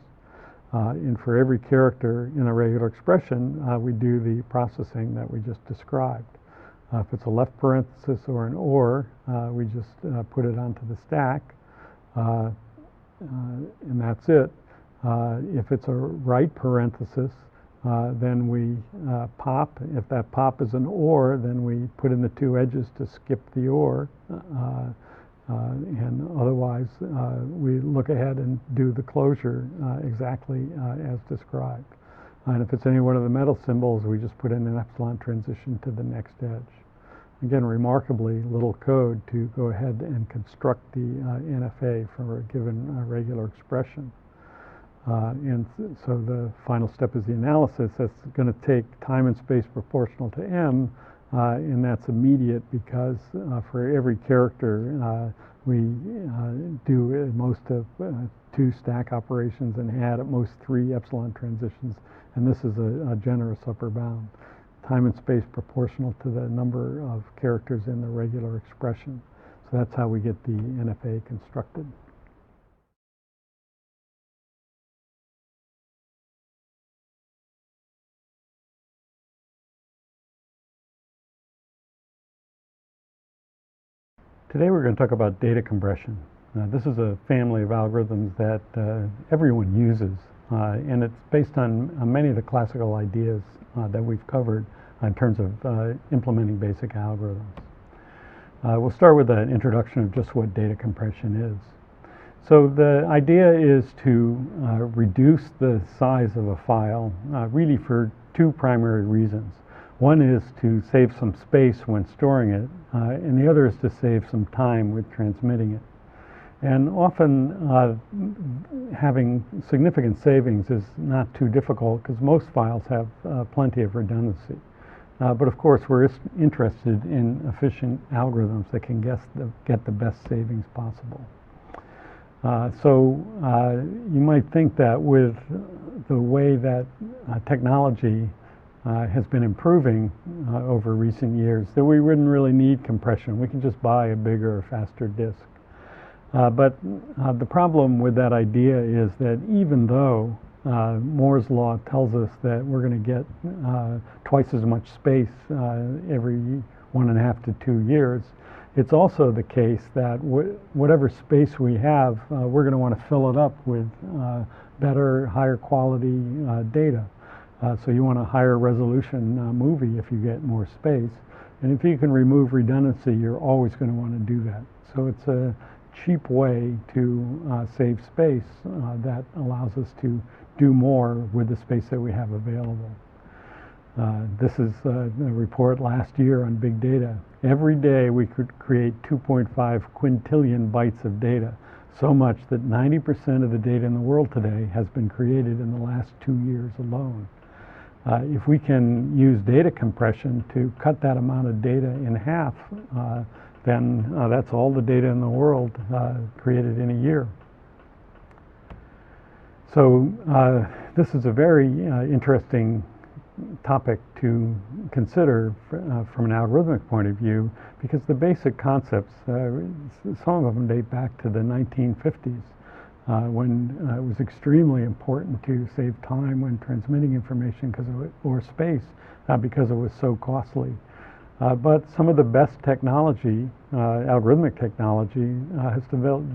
And for every character in a regular expression, we do the processing that we just described. If it's a left parenthesis or an OR, we just put it onto the stack, and that's it. If it's a right parenthesis, then we pop. If that pop is an OR, then we put in the 2 edges to skip the OR, and otherwise we look ahead and do the closure exactly as described. And if it's any one of the metal symbols, we just put in an epsilon transition to the next edge. Again, remarkably little code to go ahead and construct the NFA for a given regular expression. And so the final step is the analysis. That's going to take time and space proportional to m, and that's immediate because for every character we do at most of 2 stack operations and add at most 3 epsilon transitions, and this is a generous upper bound. Time and space proportional to the number of characters in the regular expression. So that's how we get the NFA constructed. Today we're going to talk about data compression. This is a family of algorithms that everyone uses, and it's based on many of the classical ideas that we've covered in terms of implementing basic algorithms. We'll start with an introduction of just what data compression is. So the idea is to reduce the size of a file really for two primary reasons. One is to save some space when storing it, and the other is to save some time with transmitting it. And often having significant savings is not too difficult because most files have plenty of redundancy. But of course we're interested in efficient algorithms that can get the best savings possible. So you might think that with the way that technology has been improving over recent years, that we wouldn't really need compression. We can just buy a bigger, faster disk. But the problem with that idea is that even though Moore's law tells us that we're going to get twice as much space every 1.5 to 2 years, it's also the case that whatever space we have, we're going to want to fill it up with better, higher quality data. So you want a higher resolution movie if you get more space. And if you can remove redundancy, you're always going to want to do that. So it's a cheap way to save space that allows us to do more with the space that we have available. This is a report last year on big data. Every day we could create 2.5 quintillion bytes of data, so much that 90% of the data in the world today has been created in the last 2 years alone. If we can use data compression to cut that amount of data in half, then that's all the data in the world created in a year. So this is a very interesting topic to consider from an algorithmic point of view, because the basic concepts, some of them date back to the 1950s, when it was extremely important to save time when transmitting information or space because it was so costly. But some of the best technology, algorithmic technology, has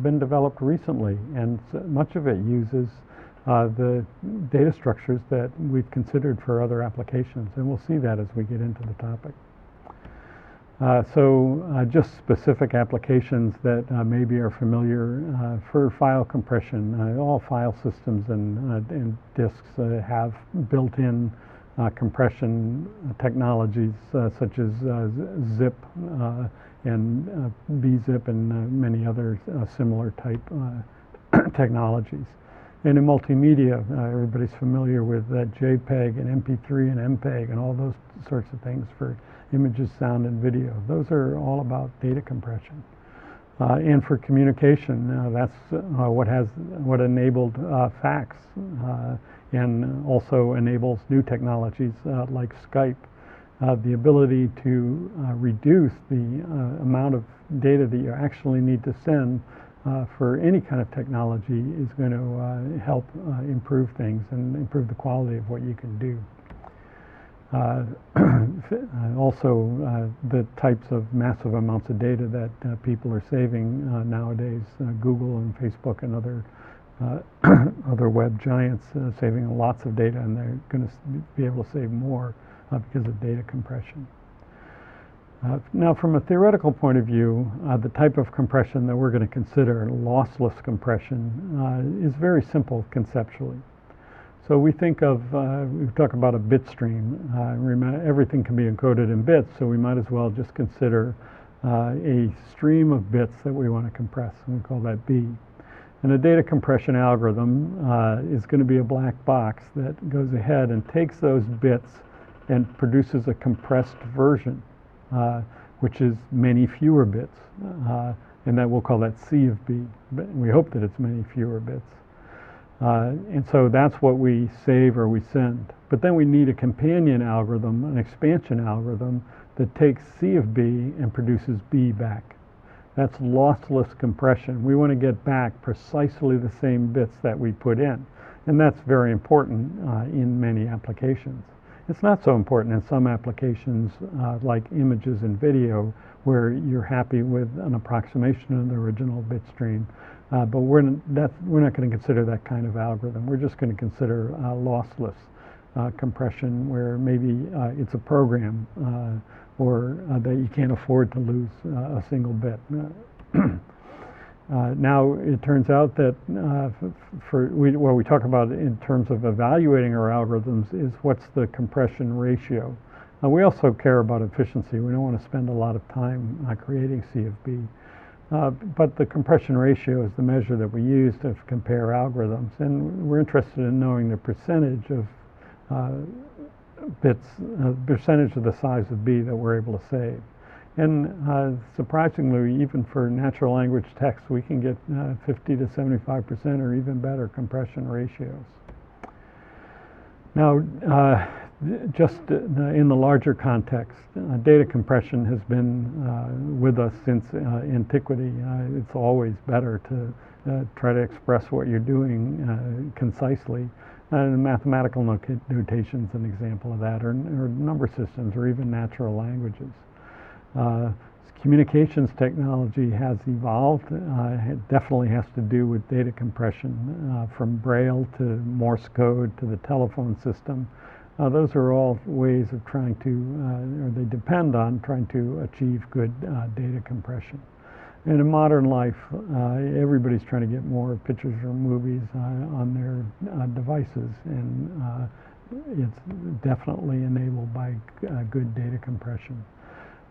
been developed recently, and much of it uses the data structures that we've considered for other applications, and we'll see that as we get into the topic. Just specific applications that maybe are familiar for file compression. All file systems and disks have built-in compression technologies such as zip and bzip and many other similar type technologies. And in multimedia, everybody's familiar with JPEG and MP3 and MPEG and all those sorts of things for images, sound, and video. Those are all about data compression. And for communication, that's what enabled fax and also enables new technologies like Skype. The ability to reduce the amount of data that you actually need to send for any kind of technology is going to help improve things and improve the quality of what you can do. Also, the types of massive amounts of data that people are saving nowadays, Google and Facebook and other web giants saving lots of data, and they're going to be able to save more because of data compression. Now, from a theoretical point of view, the type of compression that we're going to consider, lossless compression, is very simple conceptually. So we think of, we talk about a bit stream. Everything can be encoded in bits, so we might as well just consider a stream of bits that we want to compress, and we call that B. And a data compression algorithm is going to be a black box that goes ahead and takes those bits and produces a compressed version, which is many fewer bits, and that we'll call that C of B. But we hope that it's many fewer bits. And so that's what we save or we send. But then we need a companion algorithm, an expansion algorithm, that takes C of B and produces B back. That's lossless compression. We want to get back precisely the same bits that we put in. And that's very important in many applications. It's not so important in some applications like images and video where you're happy with an approximation of the original bit stream. But we're not going to consider that kind of algorithm. We're just going to consider lossless compression where maybe it's a program or that you can't afford to lose a single bit. Now it turns out that what we talk about in terms of evaluating our algorithms is what's the compression ratio. We also care about efficiency. We don't want to spend a lot of time creating CFB. But the compression ratio is the measure that we use to compare algorithms, and we're interested in knowing the percentage of bits, percentage of the size of B that we're able to save. And surprisingly, even for natural language text, we can get 50 to 75% or even better compression ratios. Now, just in the larger context, data compression has been with us since antiquity. It's always better to try to express what you're doing concisely. Mathematical notation is an example of that, or number systems, or even natural languages. Communications technology has evolved. It definitely has to do with data compression, from Braille to Morse code to the telephone system. Those are all ways of trying to, or they depend on trying to achieve good data compression. And in modern life, everybody's trying to get more pictures or movies on their devices, and it's definitely enabled by good data compression.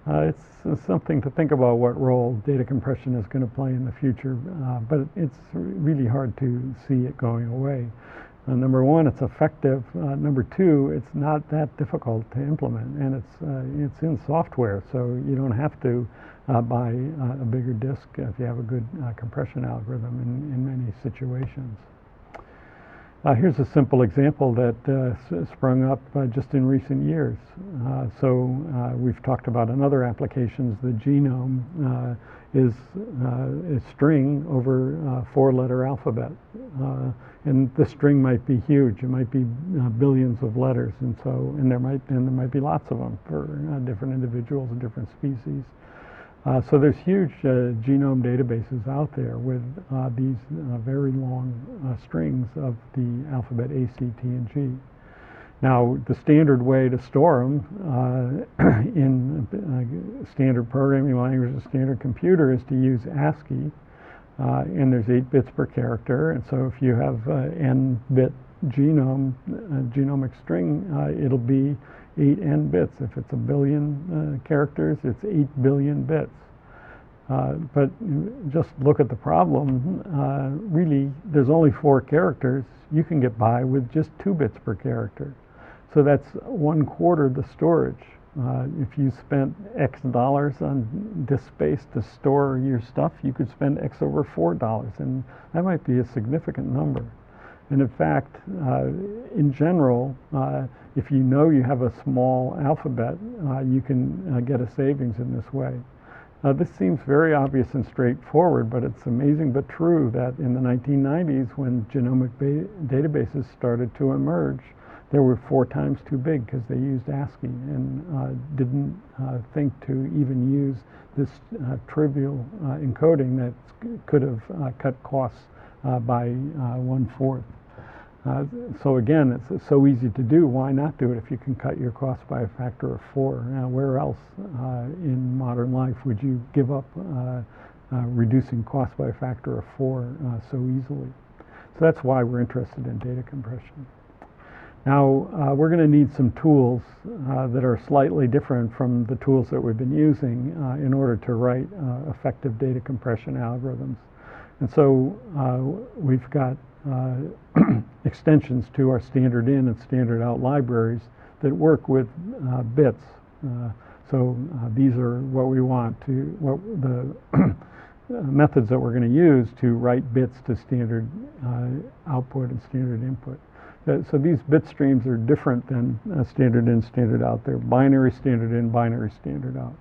It's something to think about what role data compression is going to play in the future, but it's really hard to see it going away. Number one, it's effective. Number two, it's not that difficult to implement, and it's in software, so you don't have to buy a bigger disk if you have a good compression algorithm in many situations. Here's a simple example that sprung up just in recent years. We've talked about in other applications. The genome is a string over a four-letter alphabet. And the string might be huge. It might be billions of letters, and there might be lots of them for different individuals and different species. So there's huge genome databases out there with these very long strings of the alphabet A, C, T, and G. Now, the standard way to store them in standard programming language, a standard computer, is to use ASCII, and there's 8 bits per character. And so if you have n-bit genomic string, it'll be 8 n bits. If it's a billion characters, it's 8 billion bits. But just look at the problem. Really, there's only 4 characters. You can get by with just 2 bits per character. So that's 1/4 the storage. If you spent X dollars on disk space to store your stuff, you could spend X over $4, and that might be a significant number. And in fact, in general, if you know you have a small alphabet, you can get a savings in this way. This seems very obvious and straightforward, but it's amazing but true that in the 1990s, when genomic databases started to emerge, they were 4 times too big because they used ASCII and didn't think to even use this trivial encoding that could have cut costs by 1/4. So again, it's so easy to do. Why not do it if you can cut your costs by a factor of 4? Now, where else in modern life would you give up reducing costs by a factor of 4 so easily? So that's why we're interested in data compression. Now, we're going to need some tools that are slightly different from the tools that we've been using in order to write effective data compression algorithms. And so we've got extensions to our standard in and standard out libraries that work with bits. These are what we want to, the methods that we're going to use to write bits to standard output and standard input. So these bit streams are different than standard in, standard out. They're binary standard in, binary standard out.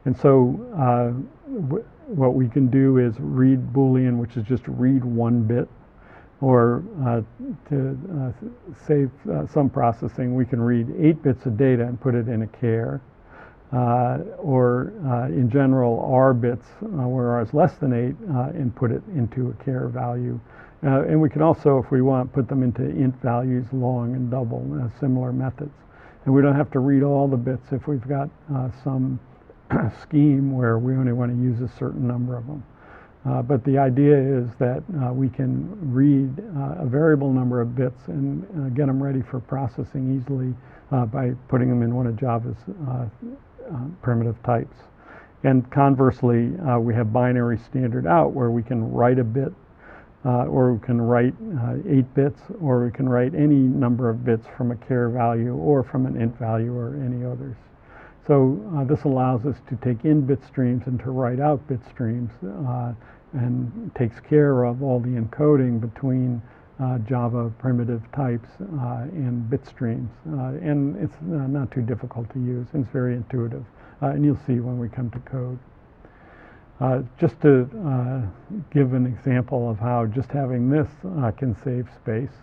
And so what we can do is read Boolean, which is just read 1 bit. Or to save some processing, we can read 8 bits of data and put it in a char. Or in general, R bits, where R is less than 8, and put it into a char value. And we can also, if we want, put them into int values, long and double, similar methods. And we don't have to read all the bits if we've got some scheme where we only want to use a certain number of them. But the idea is that we can read a variable number of bits and get them ready for processing easily by putting them in one of Java's primitive types. And conversely, we have binary standard out where we can write a bit, or we can write 8 bits, or we can write any number of bits from a char value or from an int value or any others. So this allows us to take in bit streams and to write out bit streams, and takes care of all the encoding between Java primitive types and bit streams. And it's not too difficult to use, and it's very intuitive. And you'll see when we come to code. Just to give an example of how just having this can save space,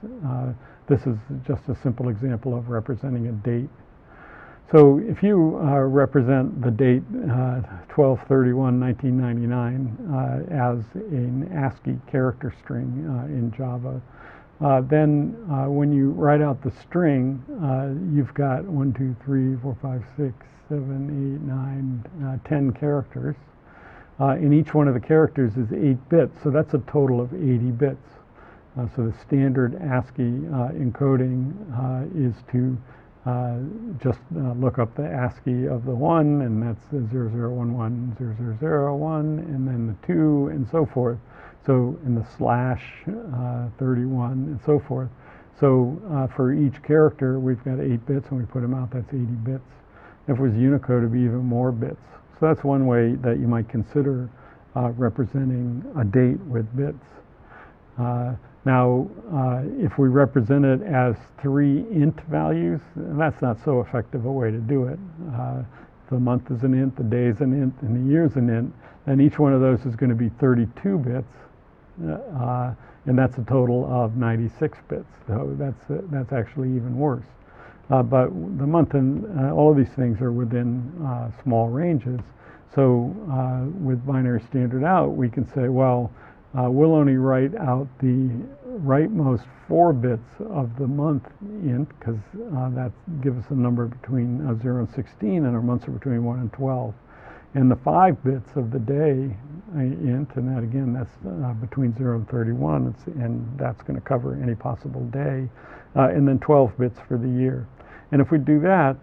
this is just a simple example of representing a date. So if you represent the date 12/31/1999 as an ASCII character string in Java, then when you write out the string, you've got 1, 2, 3, 4, 5, 6, 7, 8, 9, 10 characters. And each one of the characters is 8 bits, so that's a total of 80 bits. So the standard ASCII encoding is to just look up the ASCII of the 1, and that's the 0011, 0001, and then the 2, and so forth. So in the slash 31, and so forth. So for each character, we've got 8 bits, and we put them out, that's 80 bits. If it was Unicode, it'd be even more bits. So that's one way that you might consider representing a date with bits. Now, if we represent it as 3 int values, that's not so effective a way to do it. The month is an int, the day is an int, and the year is an int, and each one of those is going to be 32 bits, and that's a total of 96 bits. So that's actually even worse. But the month and all of these things are within small ranges. So with binary standard out, we can say, well, we'll only write out the rightmost 4 bits of the month int, because that gives us a number between 0 and 16, and our months are between 1 and 12. And the 5 bits of the day int, and that again, that's between 0 and 31, and that's going to cover any possible day, and then 12 bits for the year. And if we do that,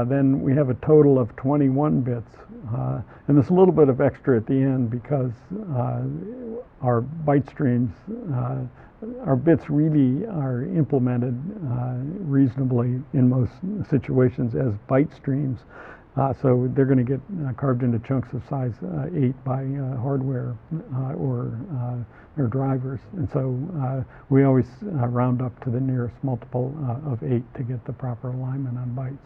then we have a total of 21 bits. And there's a little bit of extra at the end because our byte streams, our bits really are implemented reasonably in most situations as byte streams. So they're going to get carved into chunks of size 8 by hardware or drivers. And so we always round up to the nearest multiple of 8 to get the proper alignment on bytes.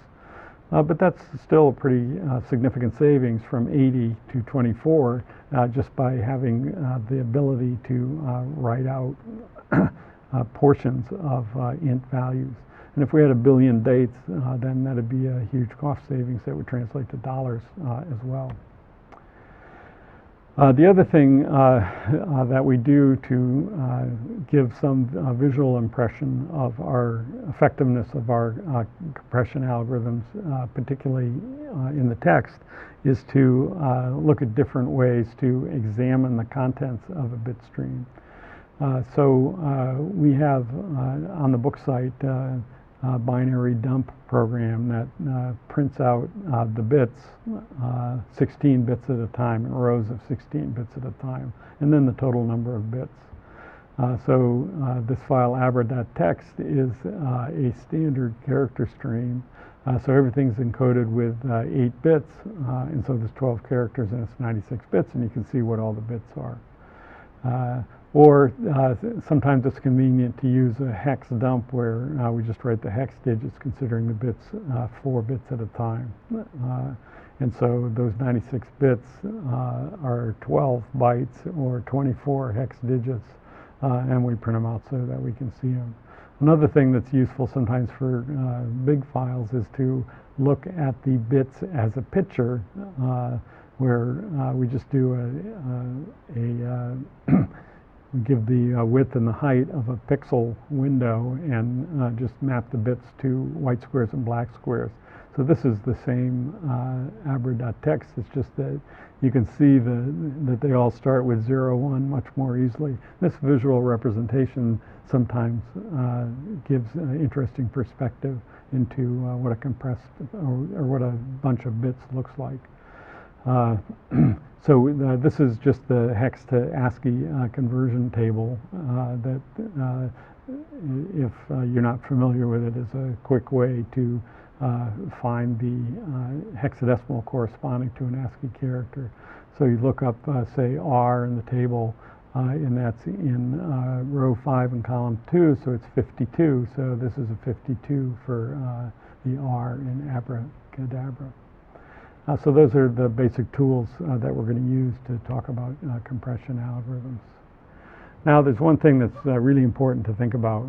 But that's still a pretty significant savings from 80 to 24 just by having the ability to write out portions of int values. And if we had a billion dates, then that'd be a huge cost savings that would translate to dollars as well. The other thing that we do to give some visual impression of our effectiveness of our compression algorithms, particularly in the text, is to look at different ways to examine the contents of a bit stream. So we have on the book site binary dump program that prints out the bits, 16 bits at a time, in rows of 16 bits at a time, and then the total number of bits. So this file abra.txt is a standard character stream. So everything's encoded with 8 bits, and so there's 12 characters and it's 96 bits, and you can see what all the bits are. Or sometimes it's convenient to use a hex dump where we just write the hex digits considering the bits 4 bits at a time. And so those 96 bits are 12 bytes or 24 hex digits and we print them out so that we can see them. Another thing that's useful sometimes for big files is to look at the bits as a picture, where we just do we give the width and the height of a pixel window and just map the bits to white squares and black squares. So this is the same abra.txt, it's just that you can see that they all start with 0, 1 much more easily. This visual representation sometimes gives interesting perspective into what a compressed or what a bunch of bits looks like. So this is just the hex to ASCII conversion table that if you're not familiar with it, is a quick way to find the hexadecimal corresponding to an ASCII character. So you look up, say, R in the table, and that's in row 5 in column 2, so it's 52. So this is a 52 for the R in abracadabra. So those are the basic tools that we're going to use to talk about compression algorithms. Now there's one thing that's really important to think about,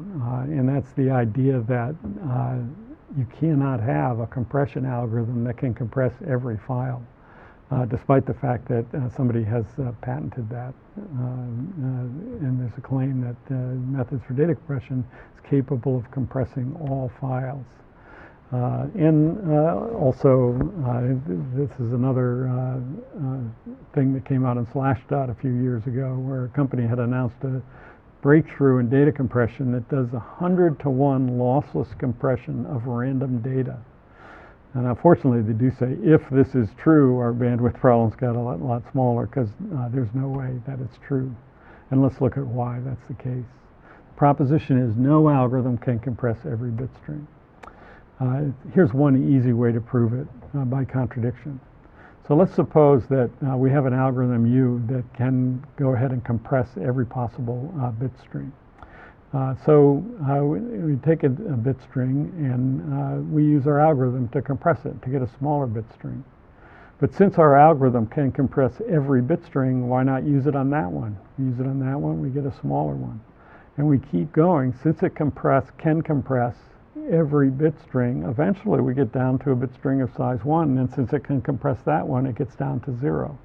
and that's the idea that you cannot have a compression algorithm that can compress every file, despite the fact that somebody has patented that. And there's a claim that methods for data compression is capable of compressing all files. Also, this is another thing that came out in Slashdot a few years ago, where a company had announced a breakthrough in data compression that does 100-to-1 lossless compression of random data. And unfortunately, they do say, if this is true, our bandwidth problems got a lot smaller, because there's no way that it's true. And let's look at why that's the case. The proposition is no algorithm can compress every bit string. Here's one easy way to prove it by contradiction. So let's suppose that we have an algorithm U that can go ahead and compress every possible bit string. So we take a bit string and we use our algorithm to compress it to get a smaller bit string. But since our algorithm can compress every bit string, why not use it on that one? We use it on that one, we get a smaller one. And we keep going. Since it can compress every bit string, eventually we get down to a bit string of size 1, and since it can compress that one, it gets down to 0.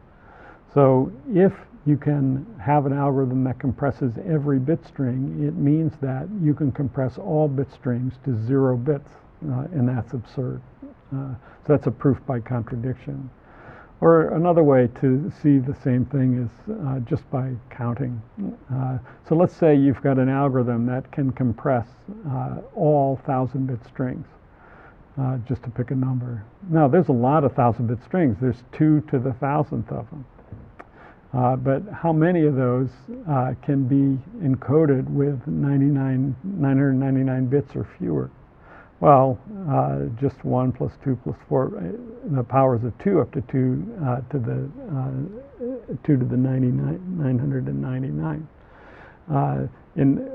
So if you can have an algorithm that compresses every bit string, it means that you can compress all bit strings to 0 bits, and that's absurd. So that's a proof by contradiction. Or another way to see the same thing is just by counting. So let's say you've got an algorithm that can compress all 1,000-bit strings, just to pick a number. Now, there's a lot of 1,000-bit strings. There's 2 to the 1,000th of them. But how many of those can be encoded with 999 bits or fewer? Well, just 1 plus 2 plus 4, the powers of 2 up to 2 to the 2 to the 999.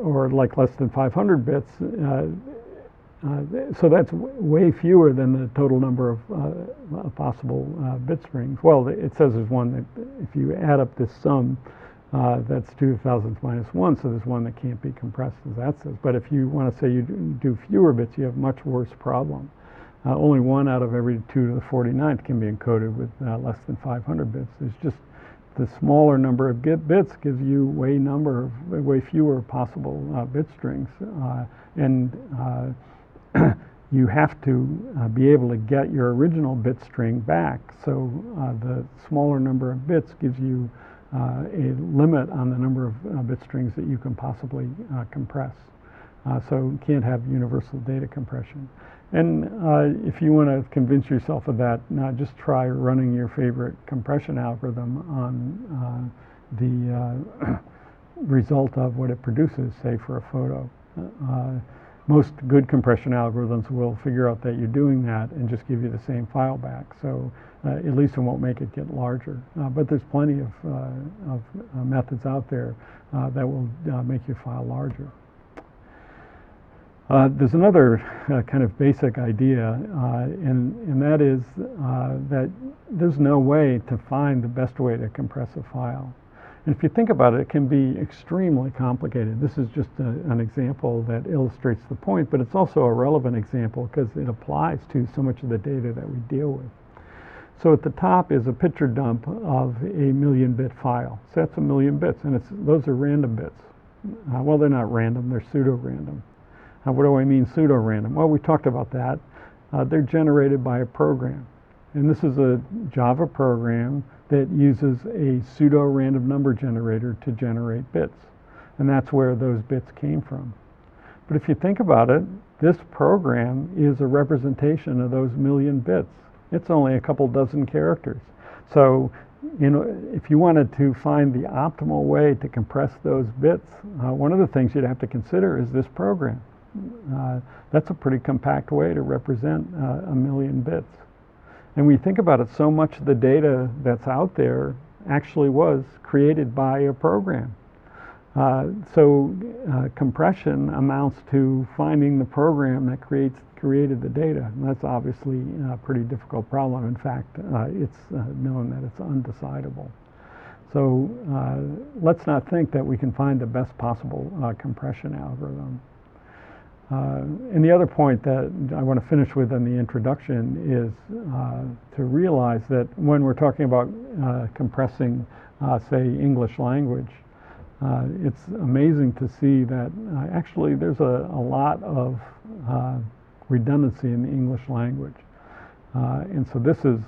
Or like less than 500 bits. So that's way fewer than the total number of possible bit strings. Well, it says there's one that if you add up this sum, that's 2 to the 1,000th minus 1, so there's one that can't be compressed, as that says. But if you want to say you do fewer bits, you have a much worse problem. Only 1 out of every 2 to the 49th can be encoded with less than 500 bits. It's just the smaller number of bits gives you way fewer possible bit strings. And you have to be able to get your original bit string back. So the smaller number of bits gives you a limit on the number of bit strings that you can possibly compress. So you can't have universal data compression. And if you want to convince yourself of that, just try running your favorite compression algorithm on the result of what it produces, say for a photo. Most good compression algorithms will figure out that you're doing that and just give you the same file back. So at least it won't make it get larger. But there's plenty of methods out there that will make your file larger. There's another kind of basic idea, and that is that there's no way to find the best way to compress a file. And if you think about it, it can be extremely complicated. This is just an example that illustrates the point, but it's also a relevant example because it applies to so much of the data that we deal with. So at the top is a picture dump of a 1,000,000-bit file. So that's 1,000,000 bits, and those are random bits. Well, they're not random, they're pseudo-random. What do I mean pseudo-random? Well, we talked about that. They're generated by a program. And this is a Java program that uses a pseudo-random number generator to generate bits. And that's where those bits came from. But if you think about it, this program is a representation of those 1,000,000 bits. It's only a couple dozen characters. So, if you wanted to find the optimal way to compress those bits, one of the things you'd have to consider is this program. That's a pretty compact way to represent 1,000,000 bits. And when you think about it, so much of the data that's out there actually was created by a program. Compression amounts to finding the program that created the data. And that's obviously a pretty difficult problem. In fact, it's known that it's undecidable. So let's not think that we can find the best possible compression algorithm. And the other point that I want to finish with in the introduction is to realize that when we're talking about compressing, say, English language, it's amazing to see that actually there's a lot of redundancy in the English language. And so this is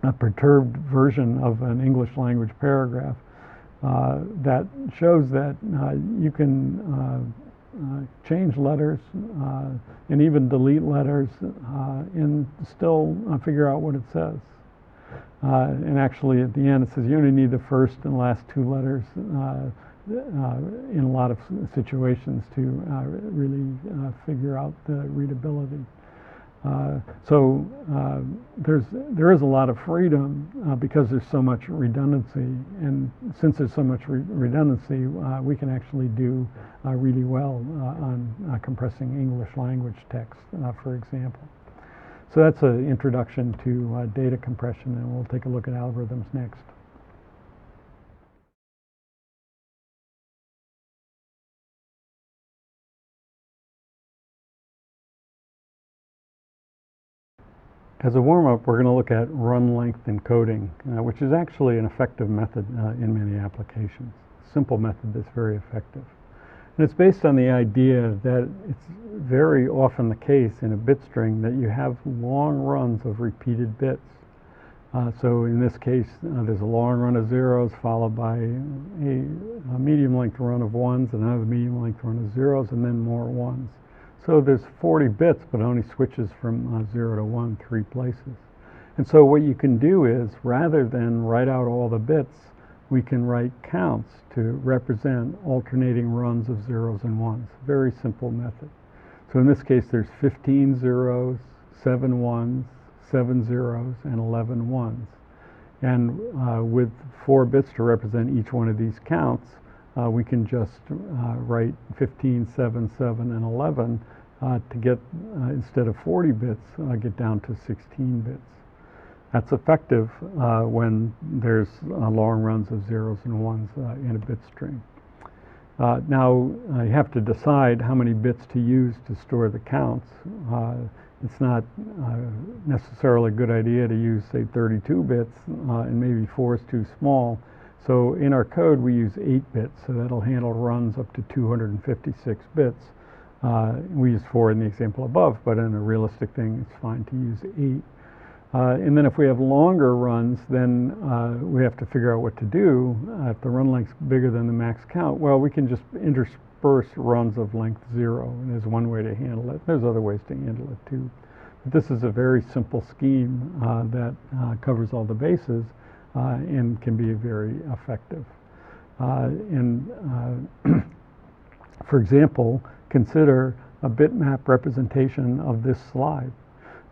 a perturbed version of an English language paragraph that shows that you can change letters and even delete letters and still figure out what it says. And actually at the end it says you only need the first and last two letters in a lot of situations to really figure out the readability. There is a lot of freedom because there's so much redundancy, and since there's so much redundancy, we can actually do really well on compressing English language text, for example. So that's an introduction to data compression, and we'll take a look at algorithms next. As a warm-up, we're going to look at run length encoding, which is actually an effective method in many applications. Simple method that's very effective. And it's based on the idea that it's very often the case in a bit string that you have long runs of repeated bits. So in this case, there's a long run of zeros followed by a medium length run of ones, and another medium length run of zeros, and then more ones. So there's 40 bits, but it only switches from 0 to 1 3 places. And so what you can do is, rather than write out all the bits, we can write counts to represent alternating runs of zeros and ones. Very simple method. So in this case, there's 15 zeros, 7 ones, 7 zeros, and 11 ones. And with 4 bits to represent each one of these counts, we can just write 15, 7, 7, and 11 to get, instead of 40 bits, get down to 16 bits. That's effective when there's long runs of zeros and ones in a bit string. Now, you have to decide how many bits to use to store the counts. It's not necessarily a good idea to use, say, 32 bits, and maybe 4 is too small. So in our code, we use 8 bits, so that'll handle runs up to 256 bits. We use 4 in the example above, but in a realistic thing, it's fine to use 8. And then if we have longer runs, then we have to figure out what to do. If the run length's bigger than the max count, well, we can just intersperse runs of length 0, and there's one way to handle it. There's other ways to handle it too. But this is a very simple scheme that covers all the bases and can be very effective. For example, consider a bitmap representation of this slide.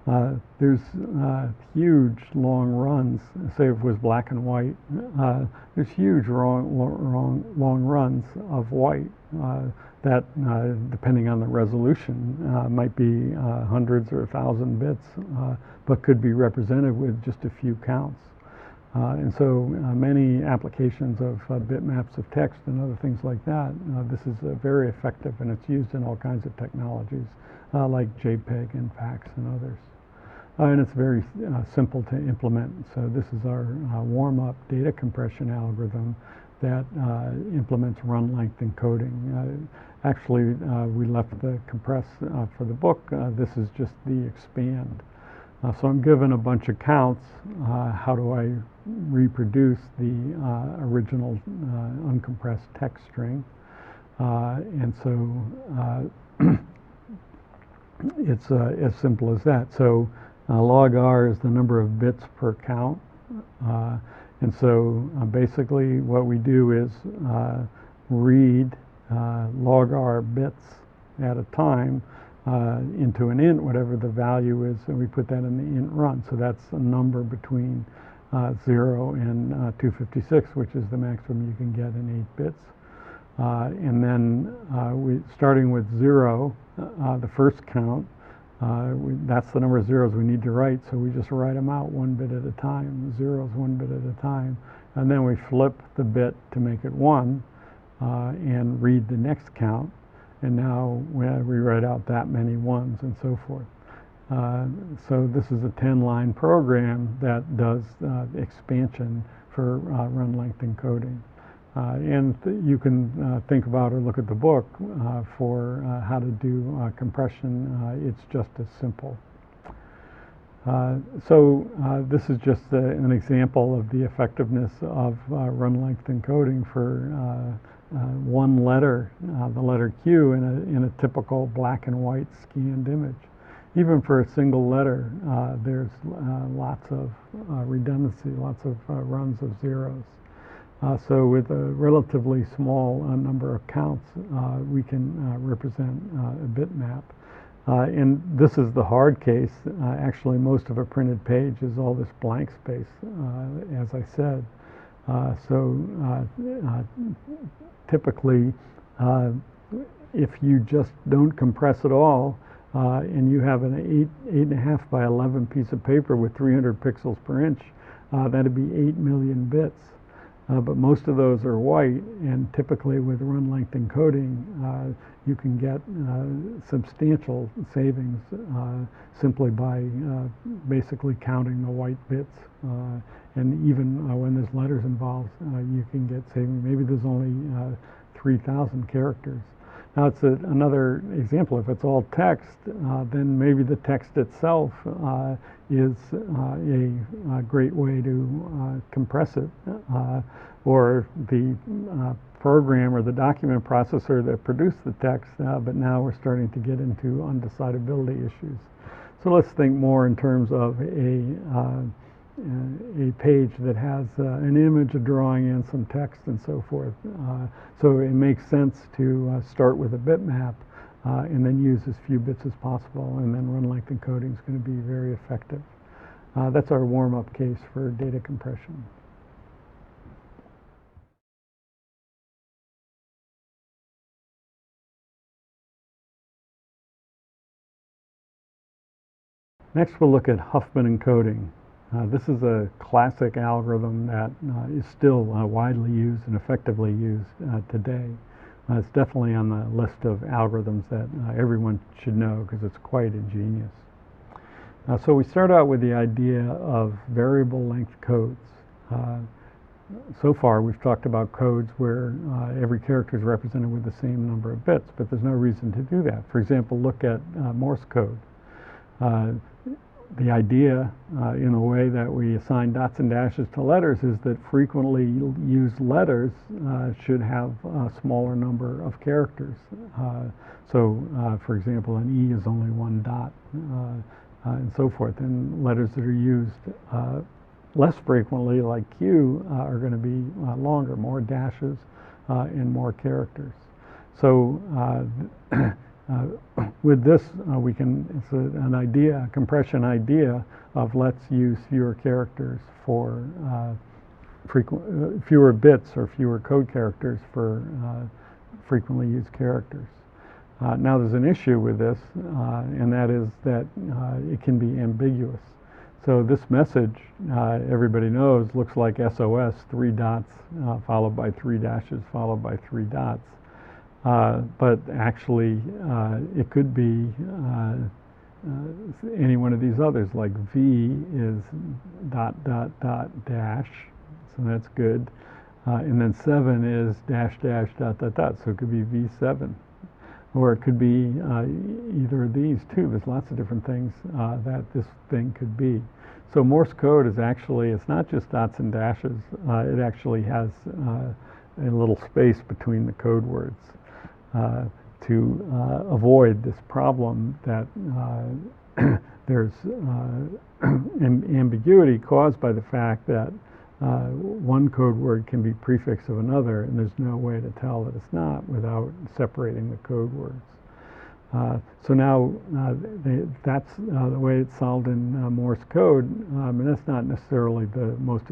There's huge long runs. Say if it was black and white, there's huge long runs of white that, depending on the resolution, might be hundreds or 1,000 bits, but could be represented with just a few counts. And so many applications of bitmaps of text and other things like that, this is very effective, and it's used in all kinds of technologies like JPEG and FAX and others. And it's very simple to implement. So this is our warm-up data compression algorithm that implements run length encoding. Actually, we left the compress for the book. This is just the expand. So I'm given a bunch of counts. How do I reproduce the original uncompressed text string? And so it's as simple as that. So log R is the number of bits per count. And so basically what we do is read log R bits at a time into an int, whatever the value is, and we put that in the int run. So that's a number between 0 and 256, which is the maximum you can get in 8 bits. And then starting with 0, the first count, that's the number of zeros we need to write, so we just write them out 1 bit at a time, zeros 1 bit at a time, and then we flip the bit to make it 1 and read the next count, and now we write out that many ones and so forth. So this is a 10-line program that does expansion for run length encoding. And you can think about or look at the book for how to do compression. It's just as simple. So this is just an example of the effectiveness of run length encoding for one letter, the letter Q, in a typical black and white scanned image. Even for a single letter, there's lots of redundancy, lots of runs of zeros. So with a relatively small number of counts, we can represent a bitmap. And this is the hard case. Actually, most of a printed page is all this blank space, as I said. Typically, if you just don't compress at all, and you have an 8.5 by 11 piece of paper with 300 pixels per inch, that'd be 8 million bits. But most of those are white, and typically with run length encoding, you can get substantial savings simply by basically counting the white bits. And even when there's letters involved, you can get savings. Maybe there's only 3,000 characters. Now it's another example. If it's all text, then maybe the text itself is a great way to compress it, or the program or the document processor that produced the text, but now we're starting to get into undecidability issues. So let's think more in terms of a page that has an image, a drawing, and some text and so forth. So it makes sense to start with a bitmap and then use as few bits as possible, and then run length encoding is going to be very effective. That's our warm-up case for data compression. Next, we'll look at Huffman encoding. This is a classic algorithm that is still widely used and effectively used today. It's definitely on the list of algorithms that everyone should know because it's quite ingenious. So we start out with the idea of variable length codes. So far we've talked about codes where every character is represented with the same number of bits, but there's no reason to do that. For example, look at Morse code. The idea in the way that we assign dots and dashes to letters is that frequently used letters should have a smaller number of characters. For example, an E is only 1 dot, and so forth. And letters that are used less frequently, like Q, are going to be longer, more dashes and more characters. So with this, it's an idea, a compression idea of let's use fewer characters for fewer bits or fewer code characters for frequently used characters. Now there's an issue with this, and that is that it can be ambiguous. So this message, everybody knows, looks like SOS, 3 dots followed by 3 dashes followed by 3 dots. But actually, it could be any one of these others, like V is ... dash, so that's good. And then 7 is ... so it could be V7. Or it could be either of these too. There's lots of different things that this thing could be. So Morse code is actually, it's not just dots and dashes. It actually has a little space between the code words to avoid this problem that there's ambiguity caused by the fact that one code word can be prefix of another, and there's no way to tell that it's not without separating the code words. So now that's the way it's solved in Morse code, and that's not necessarily the most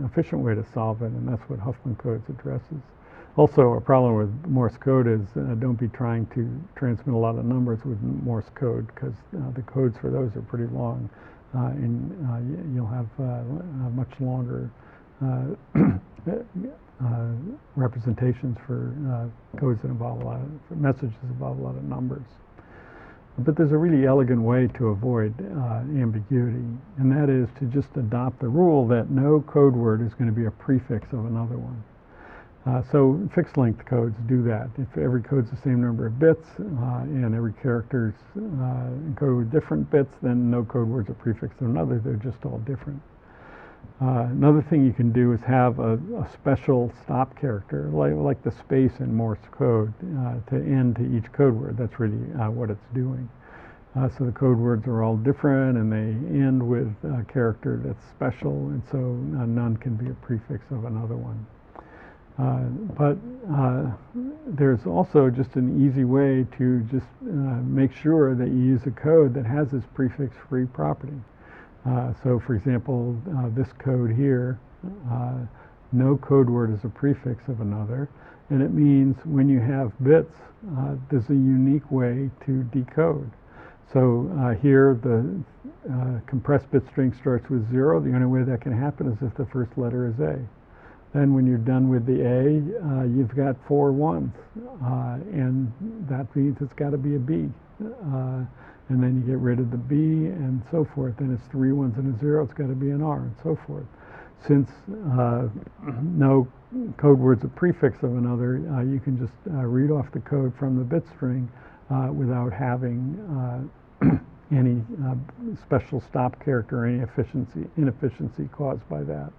efficient way to solve it, and that's what Huffman codes addresses. Also, a problem with Morse code is don't be trying to transmit a lot of numbers with Morse code, because the codes for those are pretty long, and you'll have much longer representations for codes that involve a lot of messages, involve a lot of numbers. But there's a really elegant way to avoid ambiguity, and that is to just adopt the rule that no code word is going to be a prefix of another one. So fixed length codes do that. If every code's the same number of bits and every character's encoded with different bits, then no code word's a prefix of another. They're just all different. Another thing you can do is have a special stop character, like the space in Morse code, to end to each code word. That's really what it's doing. So the code words are all different, and they end with a character that's special, and so none can be a prefix of another one. But there's also just an easy way to just make sure that you use a code that has this prefix-free property. So for example, this code here, no code word is a prefix of another, and it means when you have bits, there's a unique way to decode. So here the compressed bit string starts with 0. The only way that can happen is if the first letter is A. Then when you're done with the A, you've got 4 ones, and that means it's got to be a B. And then you get rid of the B and so forth. Then it's 3 ones and a 0, it's got to be an R, and so forth. Since no code word's a prefix of another, you can just read off the code from the bit string without having any special stop character or any inefficiency caused by that.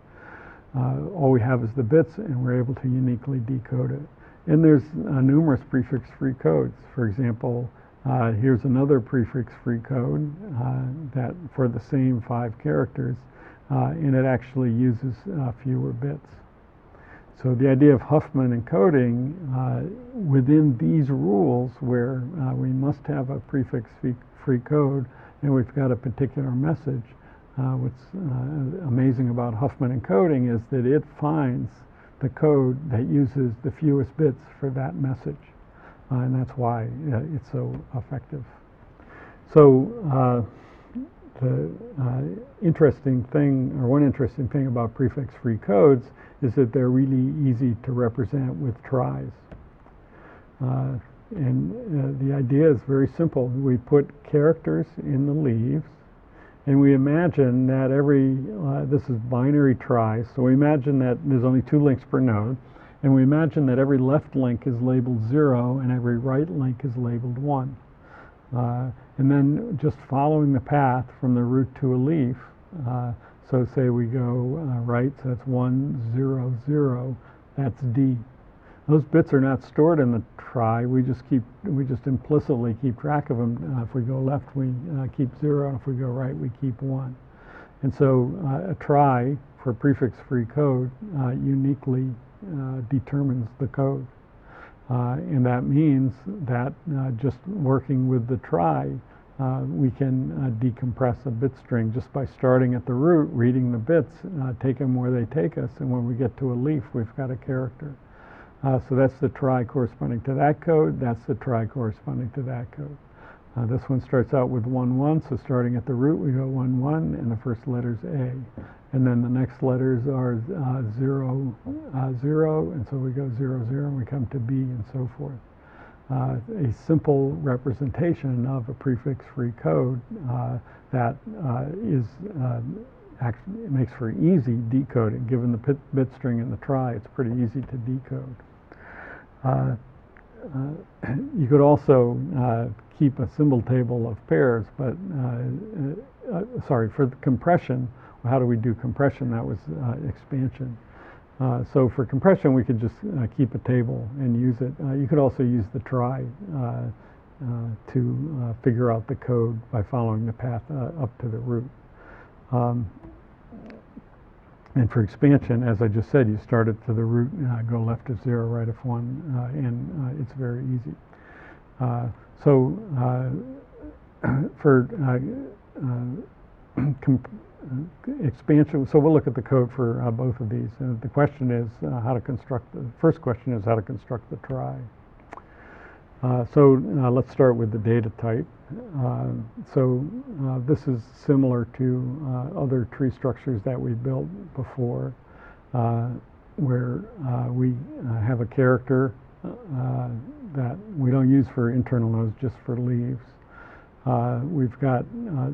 All we have is the bits, and we're able to uniquely decode it. And there's numerous prefix-free codes. For example, here's another prefix-free code that for the same 5 characters, and it actually uses fewer bits. So the idea of Huffman encoding within these rules, where we must have a prefix-free code and we've got a particular message, what's amazing about Huffman encoding is that it finds the code that uses the fewest bits for that message, and that's why it's so effective. So the interesting thing, or one interesting thing about prefix-free codes is that they're really easy to represent with tries. And the idea is very simple. We put characters in the leaves, and we imagine that this is binary tries, so we imagine that there's only 2 links per node, and we imagine that every left link is labeled 0 and every right link is labeled 1. And then just following the path from the root to a leaf, so say we go right, so that's 1, 0, 0, that's D. Those bits are not stored in the try. We just implicitly keep track of them. If we go left, we keep 0, and if we go right, we keep 1. And so a try for prefix-free code uniquely determines the code. And that means that just working with the trie, we can decompress a bit string just by starting at the root, reading the bits, take them where they take us, and when we get to a leaf, we've got a character. So that's the trie corresponding to that code, that's the trie corresponding to that code. This one starts out with 1, 1, so starting at the root we go 1, 1, and the first letter's A. And then the next letters are 0, 0, and so we go 0, 0, and we come to B and so forth. A simple representation of a prefix-free code that actually makes for easy decoding. Given the bit string and the trie, it's pretty easy to decode. You could also keep a symbol table of pairs, but sorry, for the compression, how do we do compression? That was expansion. So for compression, we could just keep a table and use it. You could also use the trie to figure out the code by following the path up to the root. And for expansion, as I just said, you start it to the root, go left of 0, right of 1, and it's very easy. For expansion, so we'll look at the code for both of these. The question is how to construct, the first question is how to construct the trie. Let's start with the data type. This is similar to other tree structures that we built before, where we have a character that we don't use for internal nodes, just for leaves. We've got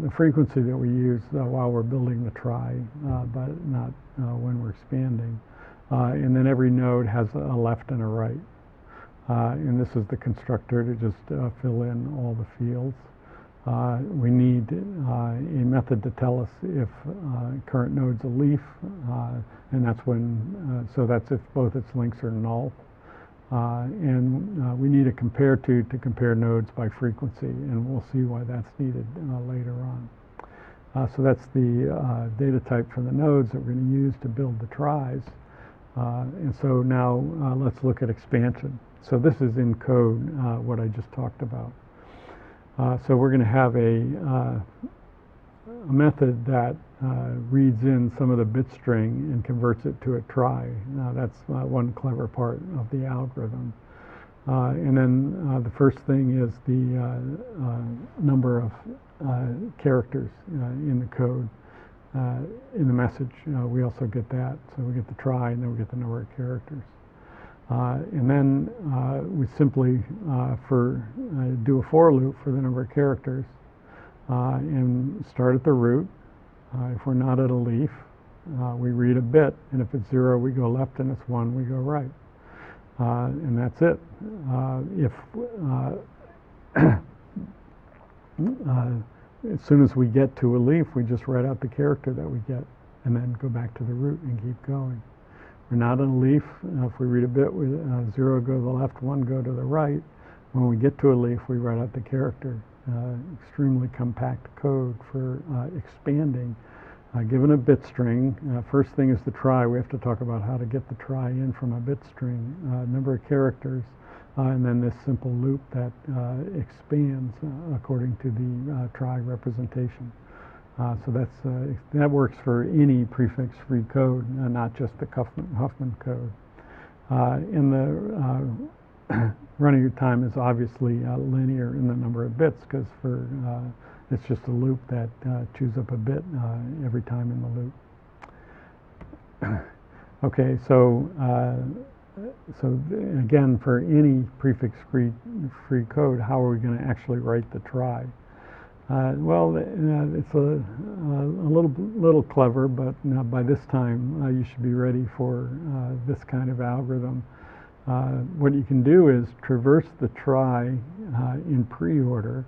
the frequency that we use while we're building the trie, but not when we're expanding. And then every node has a left and a right. And this is the constructor to just fill in all the fields. We need a method to tell us if current node's a leaf, and that's when, so that's if both its links are null. And we need a compare to compare nodes by frequency, and we'll see why that's needed later on. So that's the data type for the nodes that we're going to use to build the tries. And so now let's look at expansion. So this is in code, what I just talked about. So we're going to have a method that reads in some of the bit string and converts it to a trie. Now that's one clever part of the algorithm. And then the first thing is the number of characters in the code. In the message, we also get that. So we get the trie, and then we get the number of characters. And then we simply do a for loop for the number of characters and start at the root. If we're not at a leaf, we read a bit, and if it's 0, we go left, and it's 1, we go right. And that's it. As soon as we get to a leaf, we just write out the character that we get, and then go back to the root and keep going. We're not in a leaf. If we read a bit, 0 go to the left, 1 go to the right. When we get to a leaf, we write out the character. Extremely compact code for expanding. Given a bit string, first thing is the trie. We have to talk about how to get the trie in from a bit string. Number of characters, and then this simple loop that expands according to the trie representation. So that works for any prefix-free code, not just the Huffman code. And the running time is obviously linear in the number of bits, because it's just a loop that chews up a bit every time in the loop. Okay, so again, for any prefix-free code, how are we going to actually write the trie? Well, it's a little clever, but by this time you should be ready for this kind of algorithm. What you can do is traverse the trie in pre-order,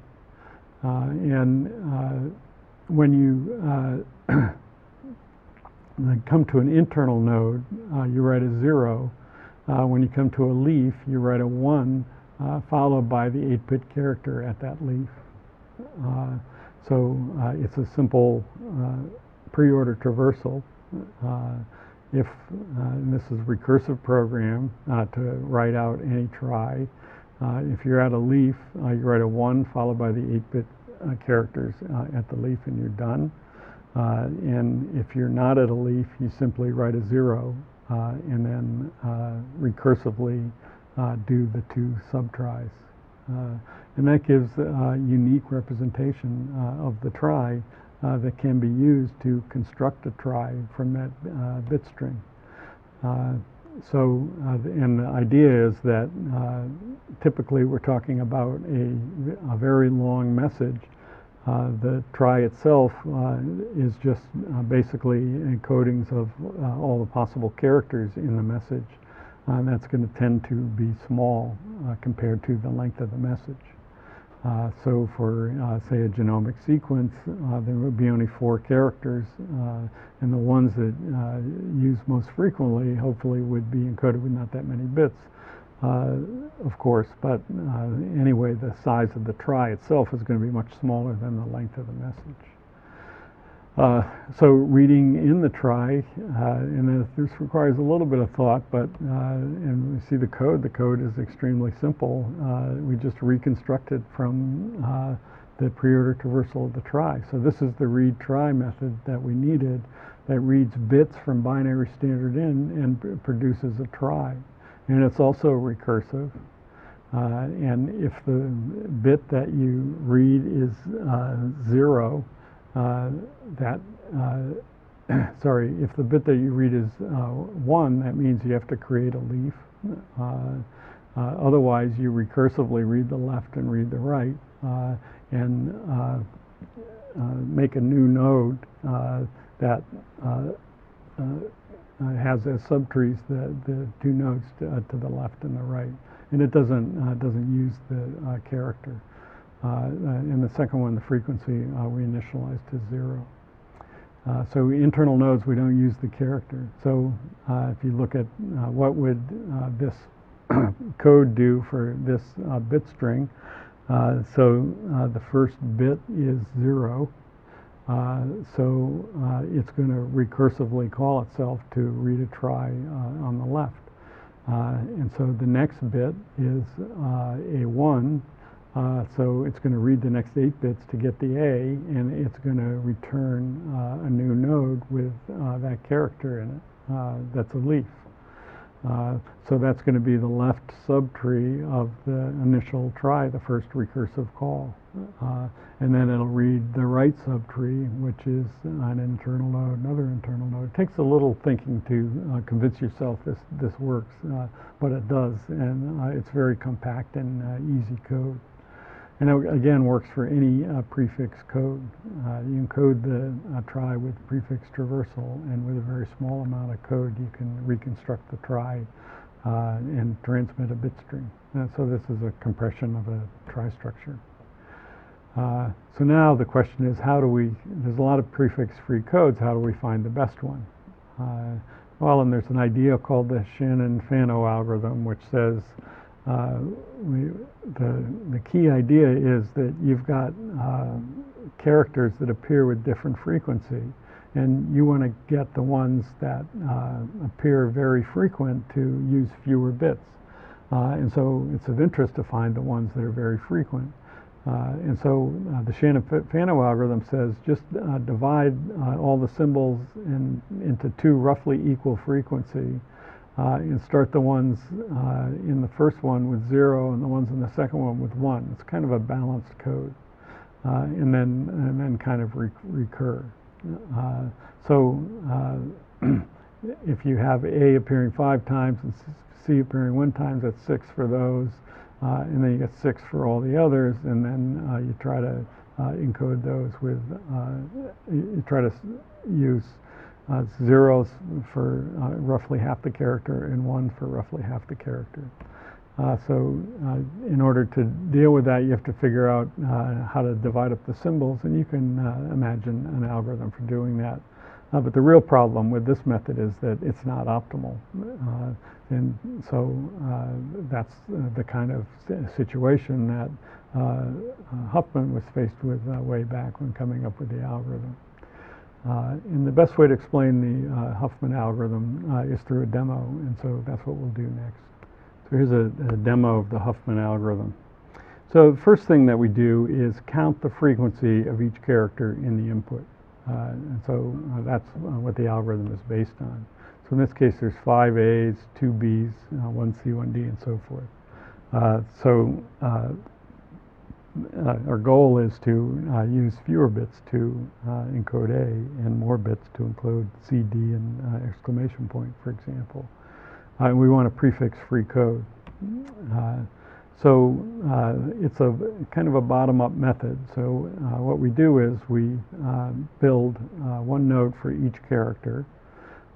and when you come to an internal node, you write a 0. When you come to a leaf, you write a 1, followed by the 8-bit character at that leaf. So it's a simple pre-order traversal, if, and this is recursive program to write out any trie. If you're at a leaf, you write a 1 followed by the 8-bit characters at the leaf and you're done. And if you're not at a leaf, you simply write a 0 and then recursively do the 2 subtries. And that gives a unique representation of the trie that can be used to construct a trie from that bit string. And the idea is that typically we're talking about a very long message. The trie itself is just basically encodings of all the possible characters in the message. And that's going to tend to be small compared to the length of the message. So for, say, a genomic sequence, there would be only 4 characters, and the ones that used most frequently hopefully would be encoded with not that many bits, of course, but anyway, the size of the trie itself is going to be much smaller than the length of the message. So reading in the trie, and this requires a little bit of thought, but and we see the code is extremely simple. We just reconstructed from the pre-order traversal of the trie. So this is the read trie method that we needed that reads bits from binary standard in and produces a trie. And it's also recursive. And if the bit that you read is 0, if the bit that you read is 1, that means you have to create a leaf. Otherwise, you recursively read the left and read the right, and make a new node that has as subtrees the 2 nodes to the left and the right, and it doesn't use the character. And the second one, the frequency, we initialize to 0. So internal nodes, we don't use the character. So if you look at what would this code do for this bit string, the first bit is 0. So it's going to recursively call itself to read a trie on the left. And so the next bit is a 1. So it's going to read the next 8 bits to get the A, and it's going to return a new node with that character in it. That's a leaf. So that's going to be the left subtree of the initial trie, the first recursive call. And then it'll read the right subtree, which is an internal node, another internal node. It takes a little thinking to convince yourself this works, but it does, and it's very compact and easy code. And it, again, works for any prefix code. You encode the trie with prefix traversal, and with a very small amount of code, you can reconstruct the trie and transmit a bit string. So this is a compression of a trie structure. So now the question is, there's a lot of prefix-free codes, how do we find the best one? Well, and there's an idea called the Shannon-Fano algorithm, which says, the key idea is that you've got characters that appear with different frequency, and you want to get the ones that appear very frequent to use fewer bits. And so it's of interest to find the ones that are very frequent. And so the Shannon-Fano algorithm says just divide all the symbols into 2 roughly equal frequency, and start the ones in the first one with 0 and the ones in the second one with 1. It's kind of a balanced code, and then kind of recur. If you have A appearing 5 times and C appearing 1 time, that's 6 for those, and then you get 6 for all the others, and then you try to encode those with, you try to use 0s for roughly half the character and 1 for roughly half the character. In order to deal with that, you have to figure out how to divide up the symbols, and you can imagine an algorithm for doing that. But the real problem with this method is that it's not optimal. And so that's the kind of situation that Huffman was faced with way back when coming up with the algorithm. And the best way to explain the Huffman algorithm is through a demo, and so that's what we'll do next. So here's a demo of the Huffman algorithm. So the first thing that we do is count the frequency of each character in the input. And so that's what the algorithm is based on. So in this case, there's 5 A's, 2 B's, 1 C, 1 D, and so forth. Our goal is to use fewer bits to encode A and more bits to include C, D, and exclamation point, for example. And we want a prefix-free code. So it's a kind of a bottom-up method. So what we do is we build one node for each character,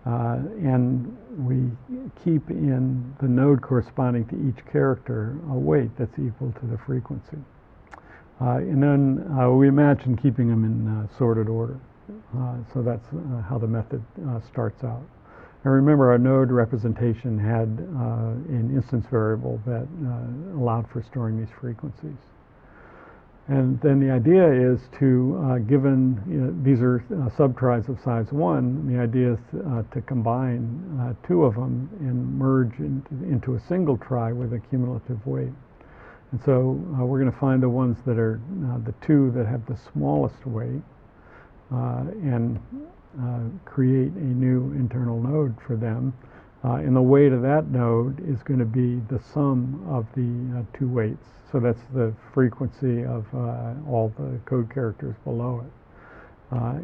and we keep in the node corresponding to each character a weight that's equal to the frequency. And then we imagine keeping them in sorted order. So that's how the method starts out. And remember, our node representation had an instance variable that allowed for storing these frequencies. And then the idea is to, given these are subtries of size 1, the idea is to combine 2 of them and merge into a single trie with a cumulative weight. And so we're going to find the ones that are the 2 that have the smallest weight and create a new internal node for them. And the weight of that node is going to be the sum of the 2 weights. So that's the frequency of all the code characters below it.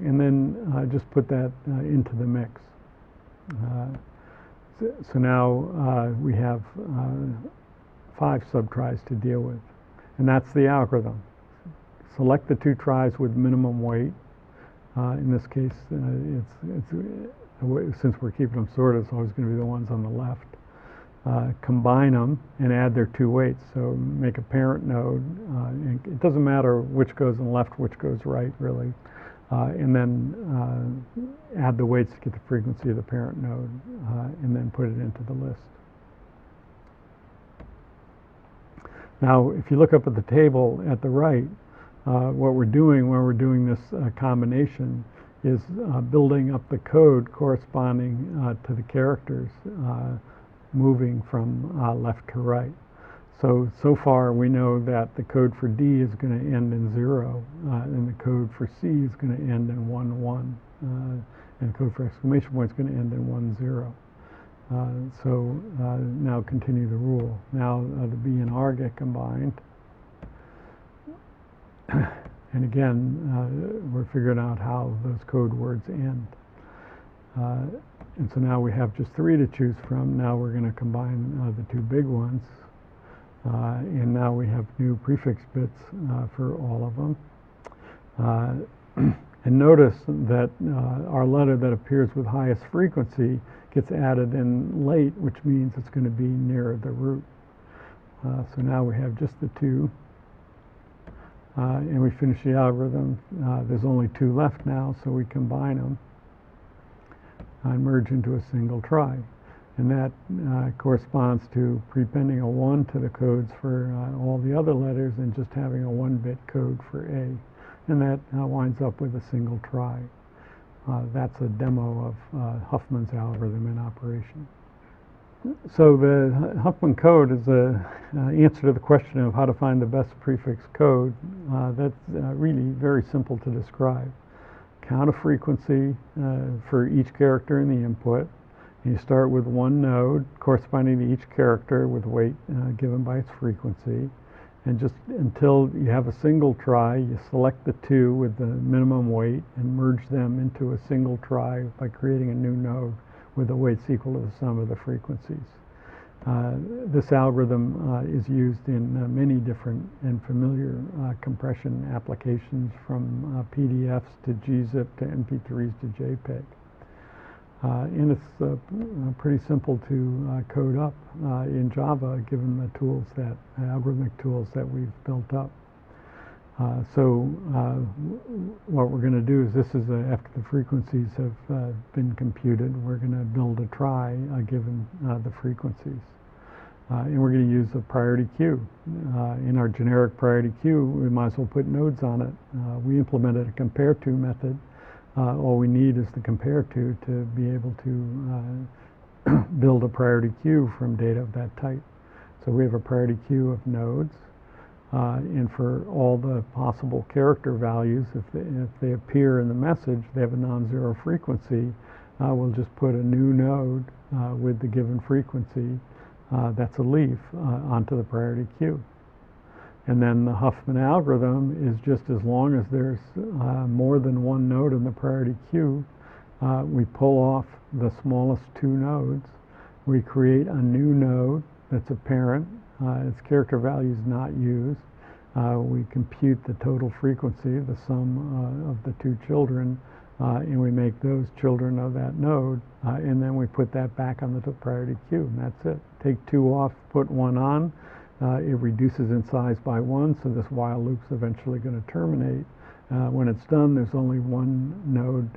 And then just put that into the mix. So now we have 5 subtries to deal with. And that's the algorithm. Select the 2 tries with minimum weight. In this case, since we're keeping them sorted, it's always going to be the ones on the left. Combine them and add their 2 weights. So make a parent node. And it doesn't matter which goes on the left, which goes right, really. And then add the weights to get the frequency of the parent node, and then put it into the list. Now, if you look up at the table at the right, what we're doing when we're doing this combination is building up the code corresponding to the characters moving from left to right. So far we know that the code for D is going to end in 0, and the code for C is going to end in 1, 1, and the code for exclamation point is going to end in 1, 0. So now continue the rule. Now the B and R get combined. And again, we're figuring out how those code words end. And so now we have just 3 to choose from. Now we're going to combine the 2 big ones. And now we have new prefix bits for all of them. And notice that our letter that appears with highest frequency gets added in late, which means it's going to be nearer the root. So now we have just the 2. And we finish the algorithm. There's only 2 left now, so we combine them and merge into a single trie. And that corresponds to prepending a 1 to the codes for all the other letters and just having a 1-bit code for A. And that winds up with a single trie. That's a demo of Huffman's algorithm in operation. So the Huffman code is an answer to the question of how to find the best prefix code. That's really very simple to describe. Count a frequency for each character in the input. And you start with one node corresponding to each character with weight given by its frequency. And just until you have a single trie, you select the 2 with the minimum weight and merge them into a single trie by creating a new node with the weights equal to the sum of the frequencies. This algorithm is used in many different and familiar compression applications, from PDFs to gzip to MP3s to JPEG. And it's pretty simple to code up in Java, given the tools algorithmic tools that we've built up. What we're going to do is after the frequencies have been computed, we're going to build a trie given the frequencies. And we're going to use a priority queue. In our generic priority queue, we might as well put nodes on it. We implemented a compare to method All we need is the compare to be able to build a priority queue from data of that type. So we have a priority queue of nodes, and for all the possible character values, if they appear in the message, they have a non-zero frequency, we'll just put a new node with the given frequency, that's a leaf, onto the priority queue. And then the Huffman algorithm is just as long as there's more than one node in the priority queue, we pull off the smallest two nodes, we create a new node that's a parent, its character value is not used, we compute the total frequency, the sum of the two children, and we make those children of that node, and then we put that back on the priority queue, and that's it. Take two off, put one on, it reduces in size by one, so this while loop's eventually going to terminate. When it's done, there's only one node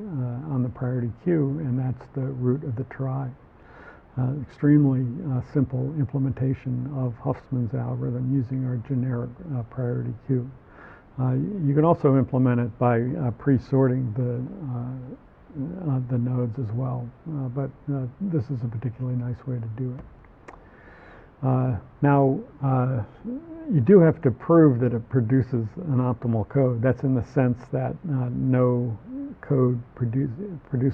on the priority queue, and that's the root of the trie. Extremely simple implementation of Huffman's algorithm using our generic priority queue. You can also implement it by pre-sorting the nodes as well, but this is a particularly nice way to do it. Now, you do have to prove that it produces an optimal code. That's in the sense that no code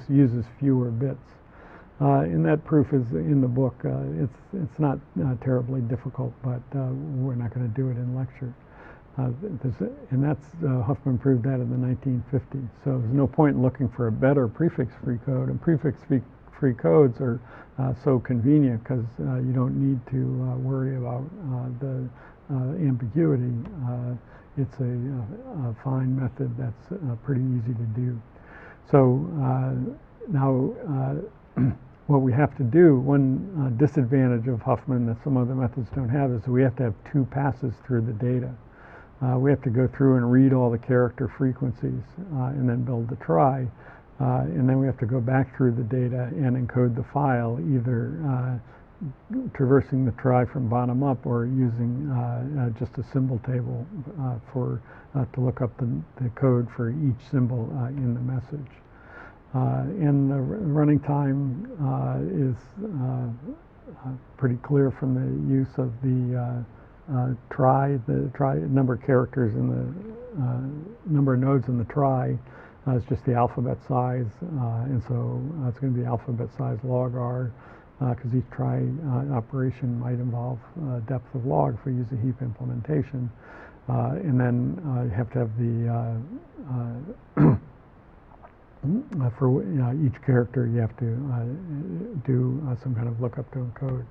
uses fewer bits. And that proof is in the book. It's not terribly difficult, but we're not going to do it in lecture. And that's Huffman proved that in the 1950s. So there's no point in looking for a better prefix-free code. And prefix-free codes are so convenient because you don't need to worry about the ambiguity. It's a fine method that's pretty easy to do. So now what we have to do, one disadvantage of Huffman that some other methods don't have is we have to have two passes through the data. We have to go through and read all the character frequencies and then build the trie. And then we have to go back through the data and encode the file, either traversing the trie from bottom up or using just a symbol table to look up the code for each symbol in the message. And the running time is pretty clear from the use of the trie number of characters in the number of nodes in the trie is just the alphabet size, and so it's going to be alphabet size log r, because each trie operation might involve depth of log if we use a heap implementation, and then you have to have the for each character you have to do some kind of lookup to encode.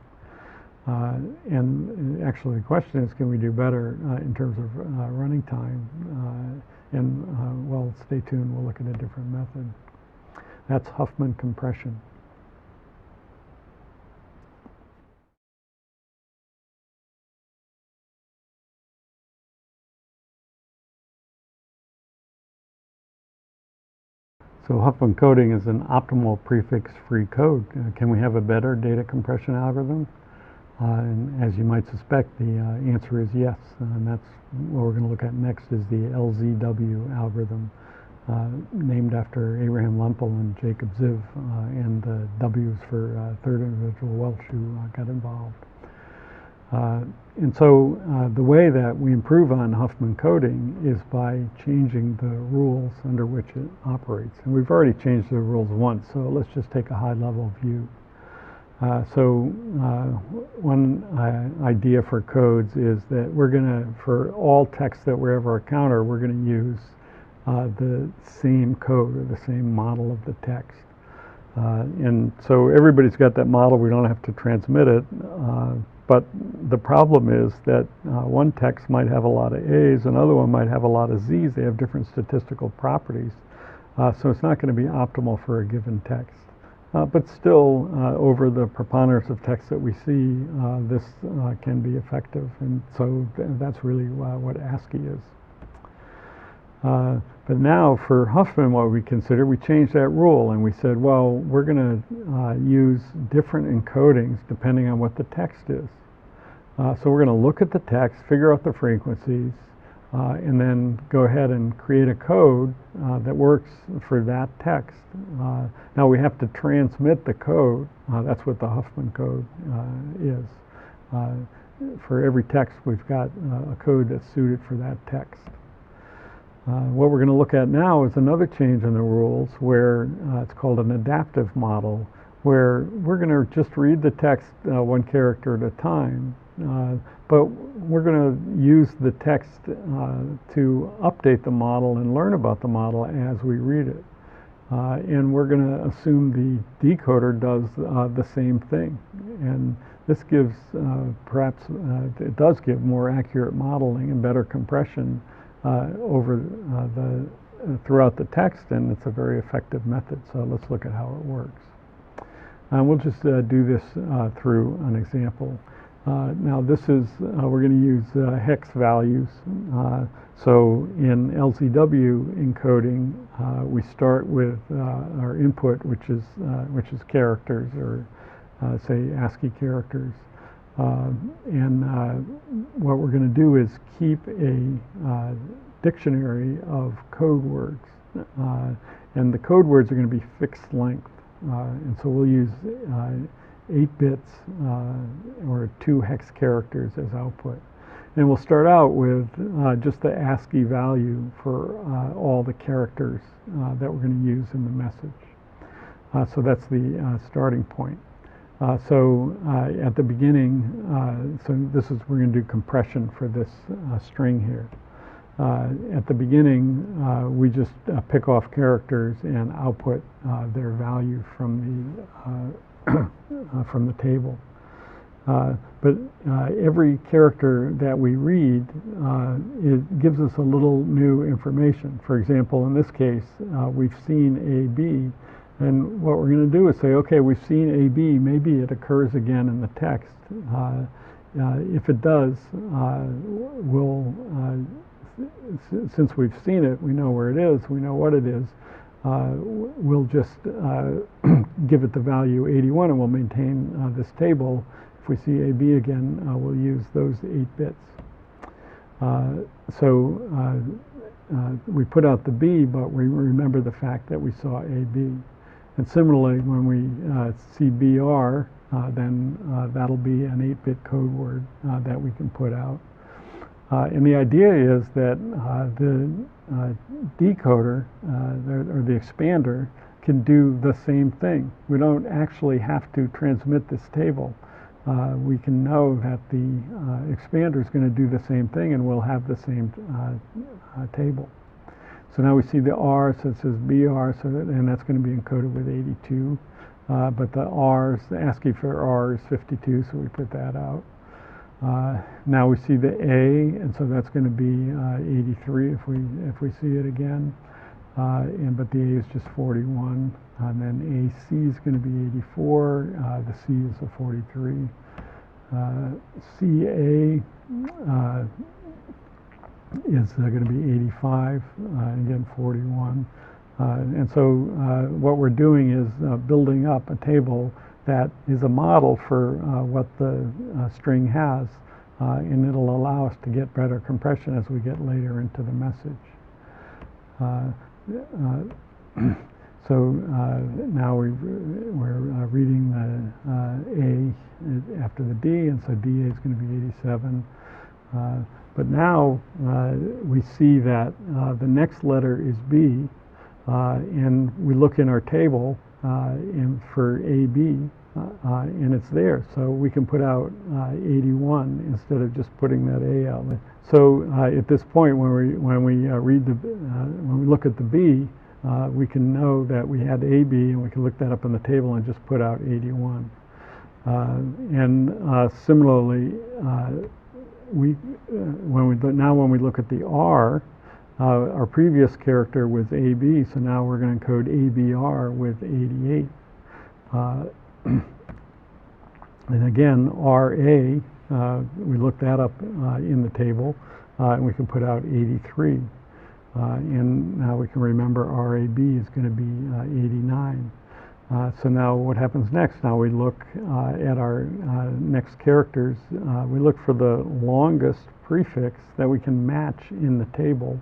And actually the question is, can we do better in terms of running time? Well, stay tuned, we'll look at a different method. That's Huffman compression. So Huffman coding is an optimal prefix-free code. Can we have a better data compression algorithm? And as you might suspect, the answer is yes, and that's what we're going to look at next is the LZW algorithm, named after Abraham Lempel and Jacob Ziv, and the W's for third individual Welch who got involved. And so the way that we improve on Huffman coding is by changing the rules under which it operates. And we've already changed the rules once, so let's just take a high-level view. One idea for codes is that we're going to, for all text that we ever encounter, we're going to use the same code or the same model of the text. And so everybody's got that model, we don't have to transmit it, but the problem is that one text might have a lot of A's, another one might have a lot of Z's, they have different statistical properties, so it's not going to be optimal for a given text. But still, over the preponderance of text that we see, this can be effective, and so that's really what ASCII is. But now for Huffman, what we consider, we changed that rule and we said, well, we're going to use different encodings depending on what the text is. So we're going to look at the text, figure out the frequencies, and then go ahead and create a code that works for that text. Now we have to transmit the code. That's what the Huffman code is. For every text, we've got a code that's suited for that text. What we're going to look at now is another change in the rules where it's called an adaptive model, where we're going to just read the text one character at a time, but we're going to use the text to update the model and learn about the model as we read it. And we're going to assume the decoder does the same thing. And this gives, perhaps, it does give more accurate modeling and better compression over throughout the text, and it's a very effective method. So let's look at how it works. And we'll just do this through an example. Now this is, we're going to use hex values. So in LZW encoding, we start with our input, which is characters, or say ASCII characters. And what we're going to do is keep a dictionary of code words. And the code words are going to be fixed length. And so we'll use 8 bits or 2 hex characters as output. And we'll start out with just the ASCII value for all the characters that we're going to use in the message. So that's the starting point. So at the beginning, so this is, we're going to do compression for this string here. At the beginning, we just pick off characters and output their value from the table. But every character that we read, it gives us a little new information. For example, in this case, we've seen AB, and what we're going to do is say, okay, we've seen AB, maybe it occurs again in the text. If it does, we'll, since we've seen it, we know where it is, we know what it is, we'll just give it the value 81, and we'll maintain this table. If we see AB again, we'll use those 8 bits. We put out the B, but we remember the fact that we saw AB. And similarly, when we see BR, then that'll be an 8-bit code word that we can put out. And the idea is that the decoder, or the expander, can do the same thing. We don't actually have to transmit this table. We can know that the expander is going to do the same thing, and we'll have the same table. So now we see the R, so it says BR, and that's going to be encoded with 82. But the R's, the ASCII for R is 52, so we put that out. Now we see the A, and so that's going to be 83 if we see it again. But the A is just 41, and then AC is going to be 84. The C is a 43. CA is going to be 85, and again 41. And so what we're doing is building up a table that is a model for what the string has, and it'll allow us to get better compression as we get later into the message. So now we're reading the A after the D, and so DA is going to be 87. But now we see that the next letter is B, and we look in our table for AB, and it's there. So we can put out 81 instead of just putting that A out. So at this point, when we look at the B, we can know that we had AB, and we can look that up in the table and just put out 81. And similarly, when we look at the R, our previous character was AB, so now we're going to encode ABR with 88. And again, RA, we looked that up in the table, and we can put out 83. And now we can remember RAB is going to be 89. So now what happens next? Now we look at our next characters. We look for the longest prefix that we can match in the table,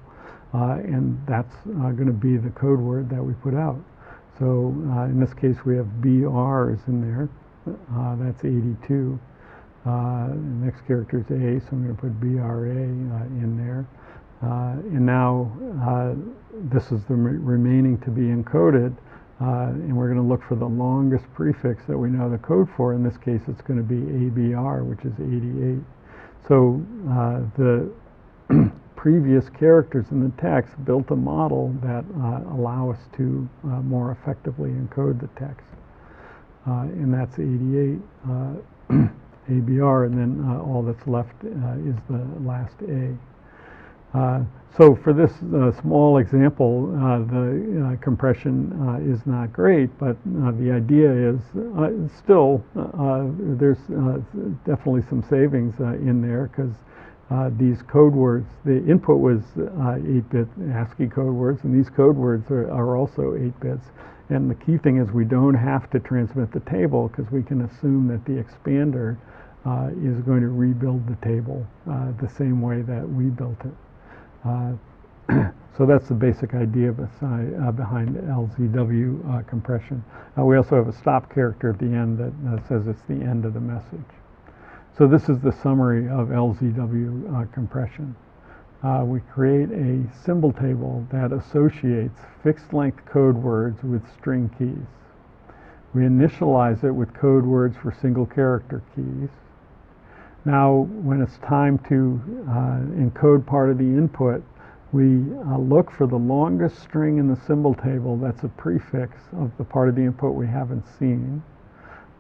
and that's going to be the code word that we put out. So in this case we have BR is in there. That's 82. The next character is A, so I'm going to put BRA in there. And now this is the remaining to be encoded. And we're going to look for the longest prefix that we know the code for. In this case, it's going to be ABR, which is 88. So the previous characters in the text built a model that allow us to more effectively encode the text. And that's 88 ABR, and then all that's left is the last A. So for this small example, the compression is not great, but the idea is still there's definitely some savings in there, because these code words, the input was 8-bit ASCII code words, and these code words are also 8 bits. And the key thing is we don't have to transmit the table, because we can assume that the expander is going to rebuild the table the same way that we built it. So that's the basic idea behind LZW compression. We also have a stop character at the end that says it's the end of the message. So this is the summary of LZW compression. We create a symbol table that associates fixed length code words with string keys. We initialize it with code words for single character keys. Now, when it's time to encode part of the input, we look for the longest string in the symbol table that's a prefix of the part of the input we haven't seen.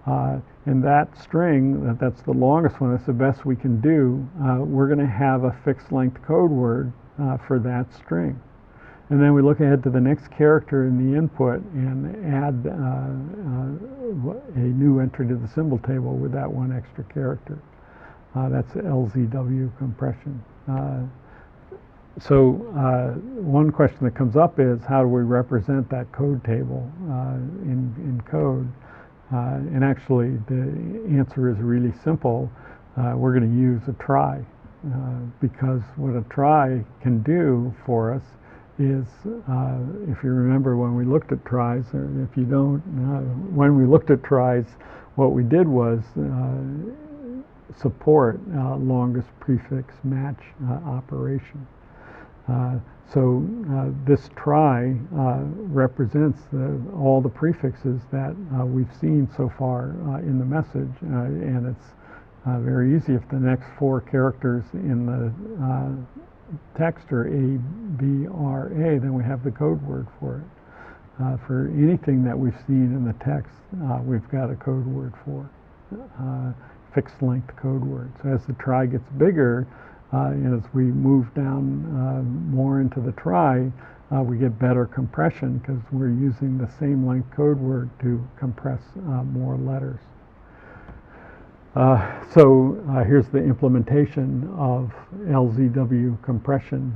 And that string, that's the longest one, that's the best we can do, we're going to have a fixed length code word for that string. And then we look ahead to the next character in the input and add a new entry to the symbol table with that one extra character. That's LZW compression. So one question that comes up is, how do we represent that code table in code? And actually the answer is really simple. We're going to use a try, because what a try can do for us is, if you remember when we looked at tries, or if you don't, when we looked at tries, what we did was support longest prefix match operation. So this try represents all the prefixes that we've seen so far in the message, and it's very easy. If the next 4 characters in the text are A, B, R, A, then we have the code word for it. For anything that we've seen in the text, we've got a code word for fixed length code word. So as the try gets bigger, and as we move down more into the try, we get better compression, because we're using the same length code word to compress more letters. So here's the implementation of LZW compression.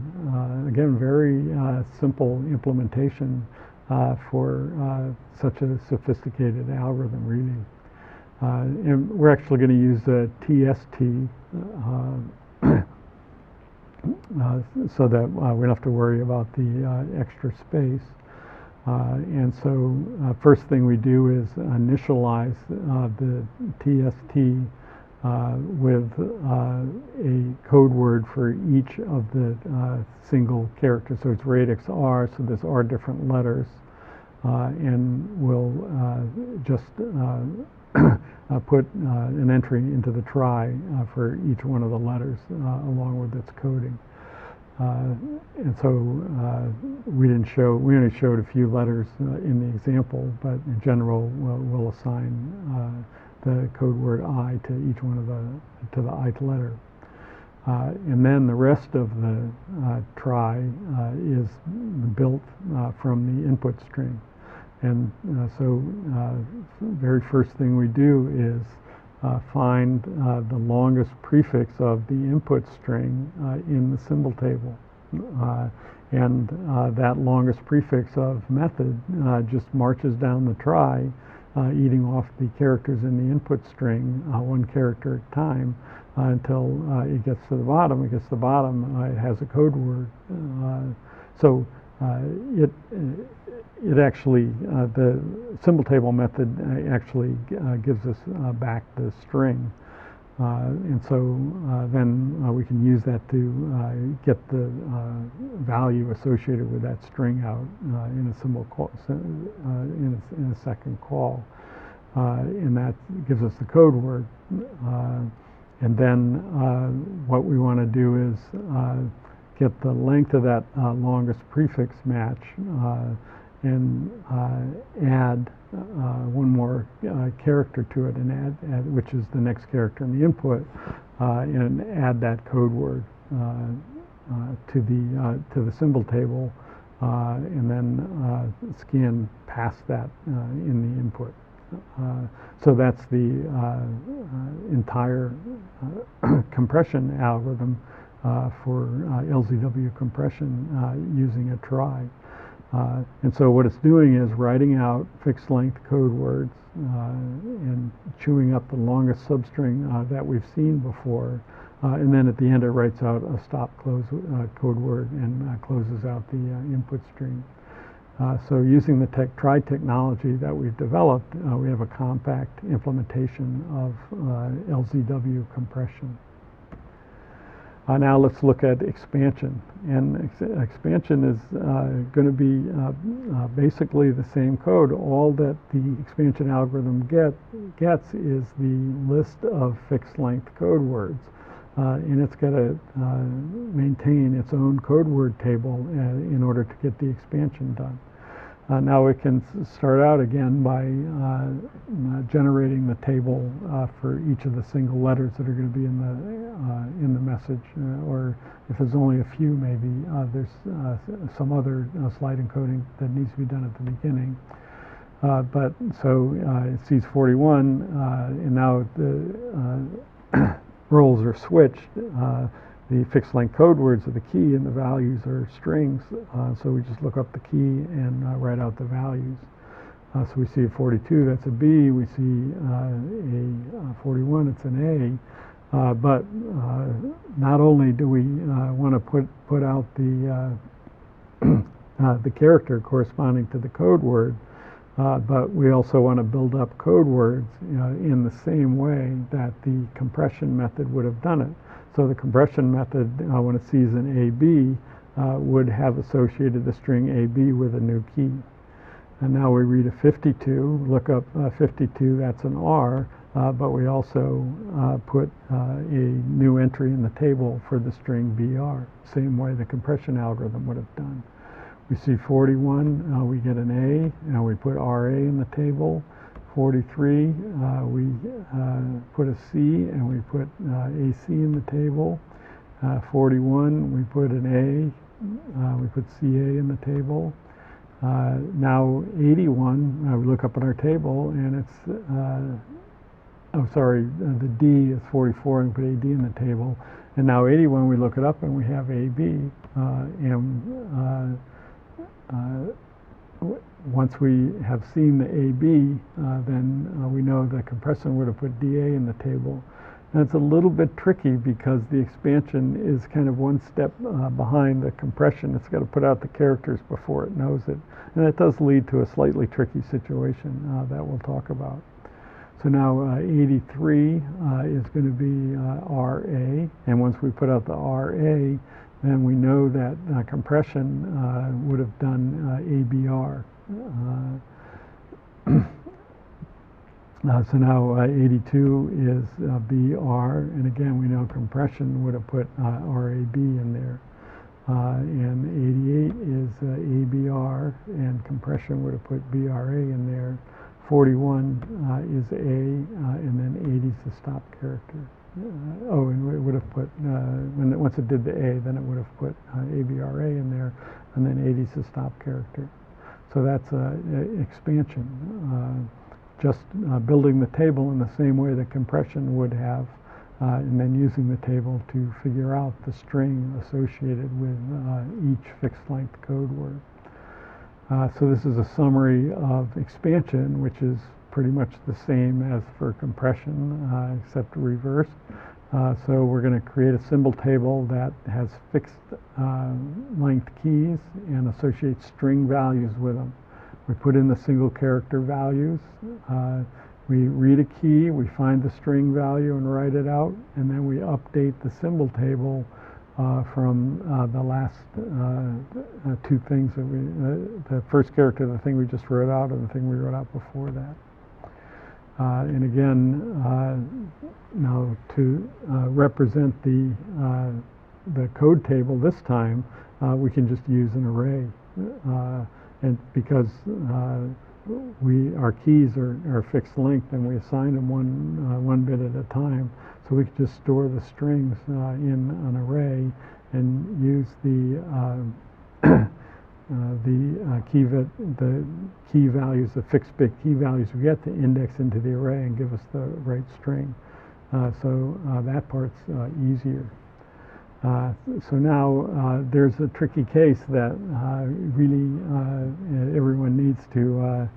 Again, very simple implementation for such a sophisticated algorithm, really. And we're actually going to use a TST so that we don't have to worry about the extra space. And so first thing we do is initialize the TST with a code word for each of the single characters. So it's radix R, so there's R different letters. And we'll just put an entry into the try for each one of the letters along with its coding. And so we only showed a few letters in the example, but in general we'll assign the code word I to each one of to the ith letter. And then the rest of the try is built from the input string. And so very first thing we do is find the longest prefix of the input string in the symbol table. and that longest prefix of method just marches down the trie, eating off the characters in the input string, one character at a time, until it gets to the bottom. It gets to the bottom, it has a code word. So it actually, the symbol table method actually gives us back the string. And so then we can use that to get the value associated with that string out in a symbol call, in a second call. And that gives us the code word. And then what we want to do is get the length of that longest prefix match and add one more character to it, and add which is the next character in the input, and add that code word to the symbol table, and then scan past that in the input. So that's the entire compression algorithm for LZW compression using a trie. And so what it's doing is writing out fixed length code words and chewing up the longest substring that we've seen before. And then at the end it writes out a stop close code word and closes out the input stream. So using the trie technology that we've developed, we have a compact implementation of LZW compression. Now let's look at expansion. And expansion is going to be basically the same code. All that the expansion algorithm gets is the list of fixed length code words. And it's got to maintain its own code word table in order to get the expansion done. Now we can start out again by generating the table for each of the single letters that are going to be in the message, or if there's only a few, maybe there's some other slide encoding that needs to be done at the beginning. But so it sees 41, and now the roles are switched. The fixed length code words are the key and the values are strings, so we just look up the key and write out the values. So we see a 42, that's a B. We see a 41, it's an A. But not only do we want to put out the character corresponding to the code word, but we also want to build up code words in the same way that the compression method would have done it. So the compression method, when it sees an AB, would have associated the string AB with a new key. And now we read a 52, look up 52, that's an R, but we also put a new entry in the table for the string BR, same way the compression algorithm would have done. We see 41, we get an A, and we put RA in the table. 43, we put a C and we put AC in the table. 41, we put an A, we put CA in the table. Now 81, we look up at our table and it's, the D is 44 and we put AD in the table. And now 81, we look it up and we have AB. Once we have seen the AB, then we know the compression would have put DA in the table. And it's a little bit tricky because the expansion is kind of one step behind the compression. It's got to put out the characters before it knows it. And that does lead to a slightly tricky situation that we'll talk about. So now 83 is going to be RA. And once we put out the RA, then we know that compression would have done ABR. So now 82 is BR, and again we know compression would have put RAB in there. And 88 is ABR, and compression would have put BRA in there. 41 is A, and then 80 is the stop character. And it would have put, once it did the A, then it would have put ABRA in there, and then 80 is the stop character. So that's expansion. Just building the table in the same way that compression would have and then using the table to figure out the string associated with each fixed length code word. So this is a summary of expansion, which is pretty much the same as for compression, except reversed. So we're going to create a symbol table that has fixed length keys and associates string values with them. We put in the single character values. We read a key, we find the string value and write it out, and then we update the symbol table from the last two things that the first character, the thing we just wrote out, and the thing we wrote out before that. And again, now to represent the code table this time, we can just use an array, and because our keys are fixed length, and we assign them one bit at a time, so we can just store the strings in an array and use the key values, the fixed bit key values we get to index into the array and give us the right string. So that part's easier. So now there's a tricky case that really everyone needs to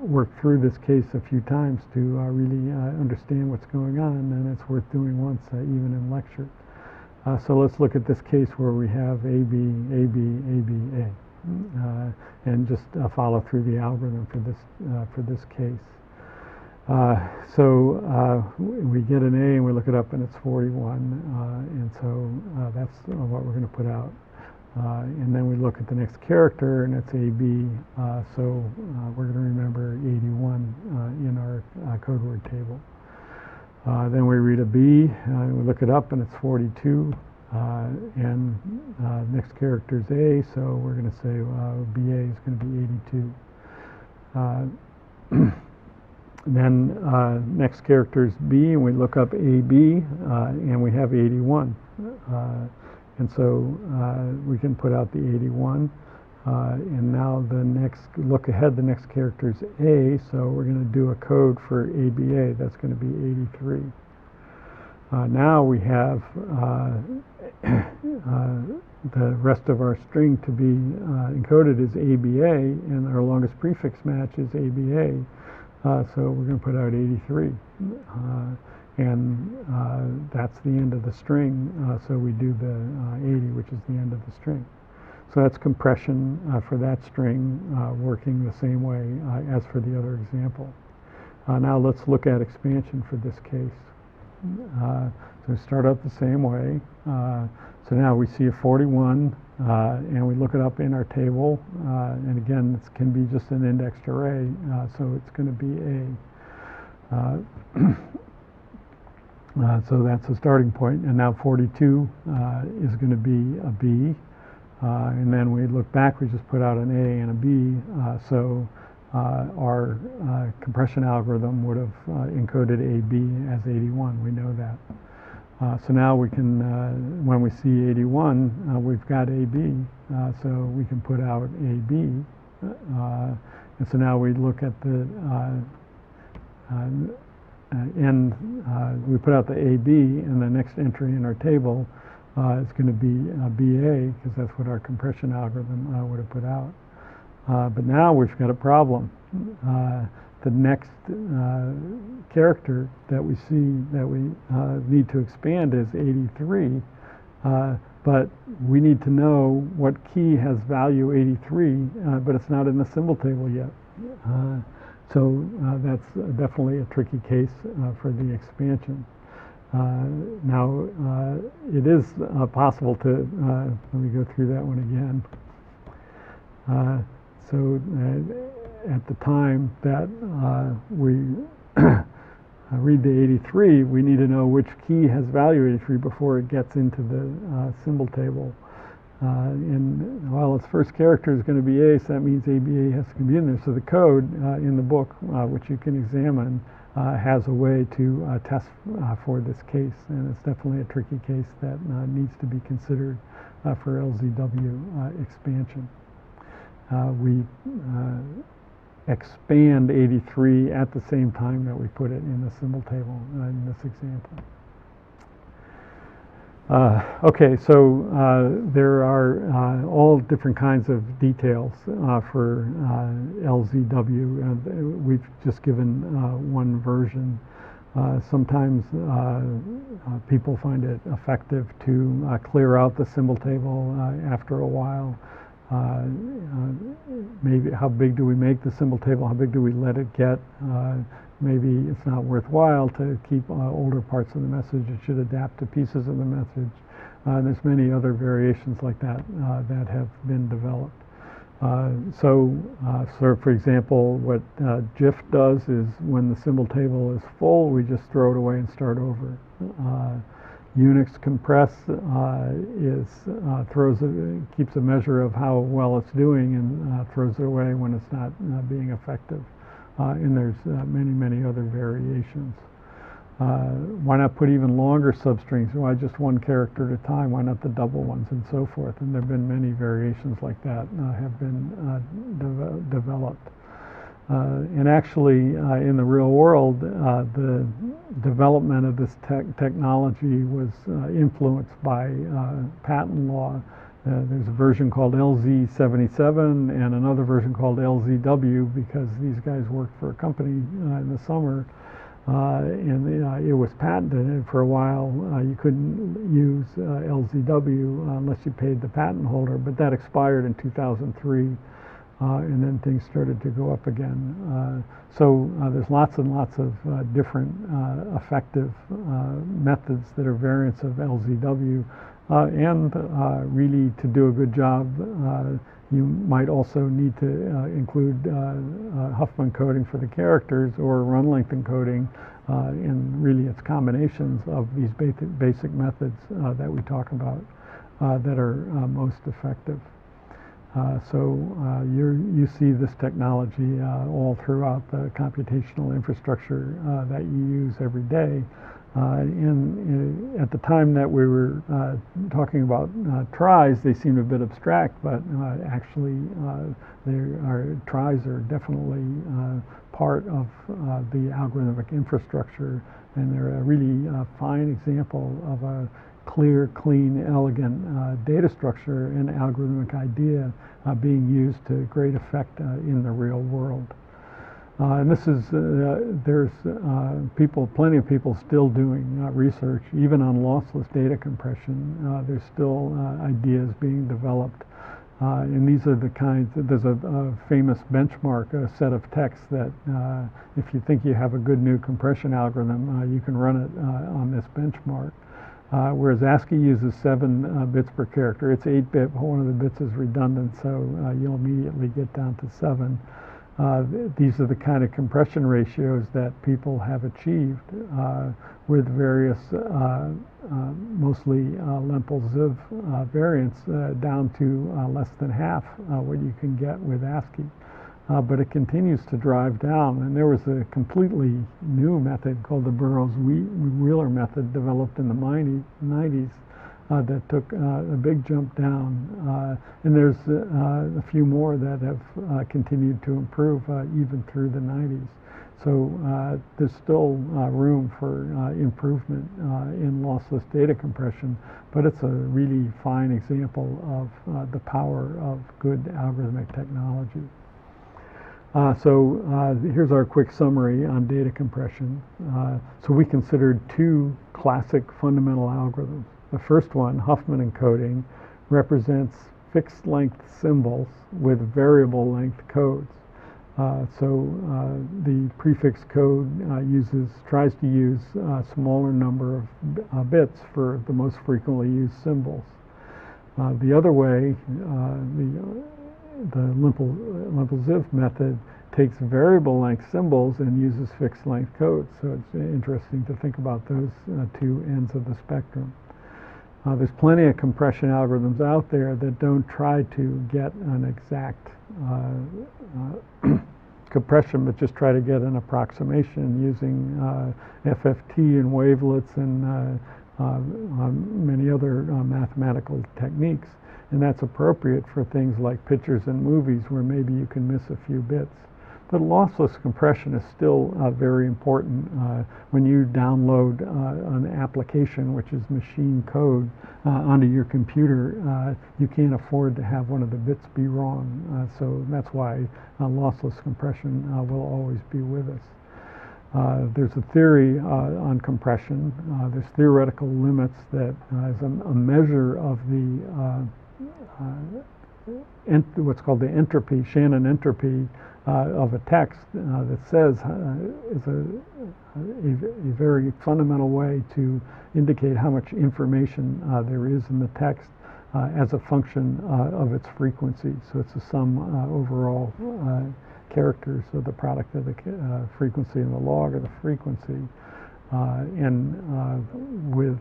work through this case a few times to really understand what's going on, and it's worth doing once, even in lecture. So let's look at this case where we have A, B, A, B, A, B, A, and just follow through the algorithm for this case. So we get an A and we look it up and it's 41, and so that's what we're going to put out. And then we look at the next character and it's AB, so we're going to remember 81 in our code word table. Then we read a B, we look it up and it's 42, and next character is A, so we're going to say BA is going to be 82. Then next character is B, and we look up AB, and we have 81. And so we can put out the 81. And now the next, look ahead, the next character is A, so we're going to do a code for ABA, that's going to be 83. Now we have the rest of our string to be encoded as ABA, and our longest prefix match is ABA. So we're going to put out 83, and that's the end of the string, so we do the 80, which is the end of the string. So that's compression for that string, working the same way as for the other example. Now let's look at expansion for this case. So we start out the same way. So now we see a 41, and we look it up in our table, and again, this can be just an indexed array, so it's going to be A. So that's a starting point, and now 42 is going to be a B, and then we look back, we just put out an A and a B, so our compression algorithm would have encoded AB as 81, we know that. So now we can, when we see 81, we've got AB, so we can put out AB, and so now we look at the we put out the AB, and the next entry in our table is going to be BA, because that's what our compression algorithm would have put out. But now we've got a problem. The next character that we see that we need to expand is 83, but we need to know what key has value 83, but it's not in the symbol table yet. So that's definitely a tricky case for the expansion. Now, it is possible to, let me go through that one again. So at the time that we read the 83, we need to know which key has value 83 before it gets into the symbol table. And while its first character is going to be A, so that means ABA has to be in there. So the code in the book, which you can examine, has a way to test for this case. And it's definitely a tricky case that needs to be considered for LZW expansion. We expand 83 at the same time that we put it in the symbol table in this example. Okay, so there are all different kinds of details for LZW. We've just given one version. Sometimes people find it effective to clear out the symbol table after a while. Maybe how big do we make the symbol table? How big do we let it get? Maybe it's not worthwhile to keep older parts of the message. It should adapt to pieces of the message. There's many other variations like that that have been developed. So for example, what GIF does is when the symbol table is full, we just throw it away and start over. Unix compress keeps a measure of how well it's doing and throws it away when it's not being effective. And there's many other variations. Why not put even longer substrings? Why just one character at a time? Why not the double ones and so forth? And there have been many variations like that have been developed. And actually, in the real world, the development of this technology was influenced by patent law. There's a version called LZ77 and another version called LZW because these guys worked for a company in the summer. And it was patented, and for a while you couldn't use LZW unless you paid the patent holder, but that expired in 2003. And then things started to go up again. So there's lots and lots of different effective methods that are variants of LZW. And really, to do a good job, you might also need to include Huffman coding for the characters or run length encoding. And really, it's combinations of these basic methods that we talk about that are most effective. So you see this technology all throughout the computational infrastructure that you use every day. And at the time that we were talking about tries, they seemed a bit abstract, but actually tries are definitely part of the algorithmic infrastructure, and they're a really fine example of a clear, clean, elegant data structure and algorithmic idea being used to great effect in the real world. And this is, there's plenty of people still doing research, even on lossless data compression. There's still ideas being developed. And these are the kinds, there's a famous benchmark, a set of texts that if you think you have a good new compression algorithm, you can run it on this benchmark. Whereas ASCII uses 7 bits per character. It's 8-bit, but one of the bits is redundant, so you'll immediately get down to 7. These are the kind of compression ratios that people have achieved with various, mostly Lempel-Ziv variants down to less than half what you can get with ASCII. But it continues to drive down, and there was a completely new method called the Burrows-Wheeler method developed in the 90s that took a big jump down. And there's a few more that have continued to improve even through the 90s. So there's still room for improvement in lossless data compression, but it's a really fine example of the power of good algorithmic technology. So here's our quick summary on data compression. So we considered 2 classic fundamental algorithms. The first one, Huffman encoding, represents fixed length symbols with variable length codes. So the prefix code tries to use a smaller number of bits for the most frequently used symbols. The other way, the Lempel-Ziv method takes variable length symbols and uses fixed length codes. So it's interesting to think about those 2 ends of the spectrum. There's plenty of compression algorithms out there that don't try to get an exact compression, but just try to get an approximation using FFT and wavelets and many other mathematical techniques. And that's appropriate for things like pictures and movies where maybe you can miss a few bits. But lossless compression is still very important. When you download an application, which is machine code, onto your computer, you can't afford to have one of the bits be wrong. So that's why lossless compression will always be with us. There's a theory on compression. There's theoretical limits that is a measure of the what's called the entropy, Shannon entropy of a text that says is a very fundamental way to indicate how much information there is in the text as a function of its frequency. So it's the sum overall characters of the product of the frequency and the log of the frequency. With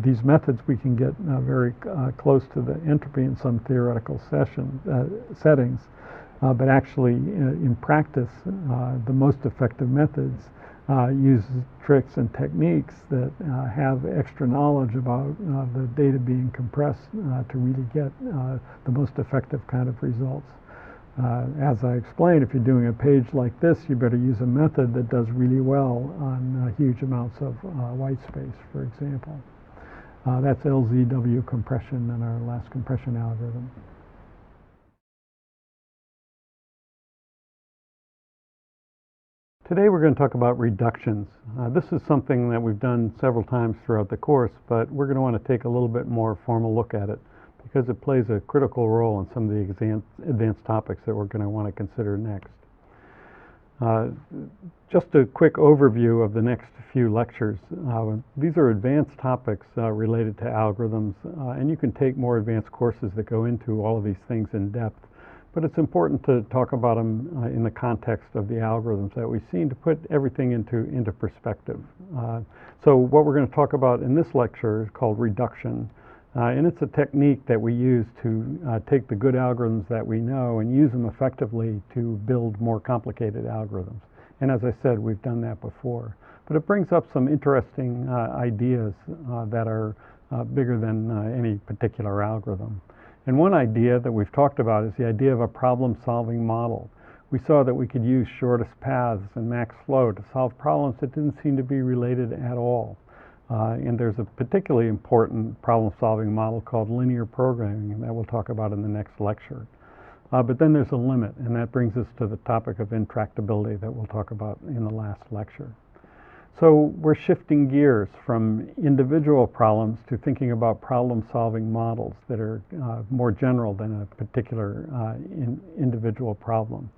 these methods, we can get very close to the entropy in some theoretical settings. But actually, in practice, the most effective methods use tricks and techniques that have extra knowledge about the data being compressed to really get the most effective kind of results. As I explained, if you're doing a page like this, you better use a method that does really well on huge amounts of white space, for example. That's LZW compression in our last compression algorithm. Today we're going to talk about reductions. This is something that we've done several times throughout the course, but we're going to want to take a little bit more formal look at it, because it plays a critical role in some of the advanced topics that we're going to want to consider next. Just a quick overview of the next few lectures. These are advanced topics related to algorithms, and you can take more advanced courses that go into all of these things in depth. But it's important to talk about them in the context of the algorithms that we've seen to put everything into perspective. So what we're going to talk about in this lecture is called reduction. And it's a technique that we use to take the good algorithms that we know and use them effectively to build more complicated algorithms. And as I said, we've done that before. But it brings up some interesting ideas that are bigger than any particular algorithm. And one idea that we've talked about is the idea of a problem-solving model. We saw that we could use shortest paths and max flow to solve problems that didn't seem to be related at all. And there's a particularly important problem-solving model called linear programming that we'll talk about in the next lecture. But then there's a limit, and that brings us to the topic of intractability that we'll talk about in the last lecture. So we're shifting gears from individual problems to thinking about problem-solving models that are more general than a particular individual problem.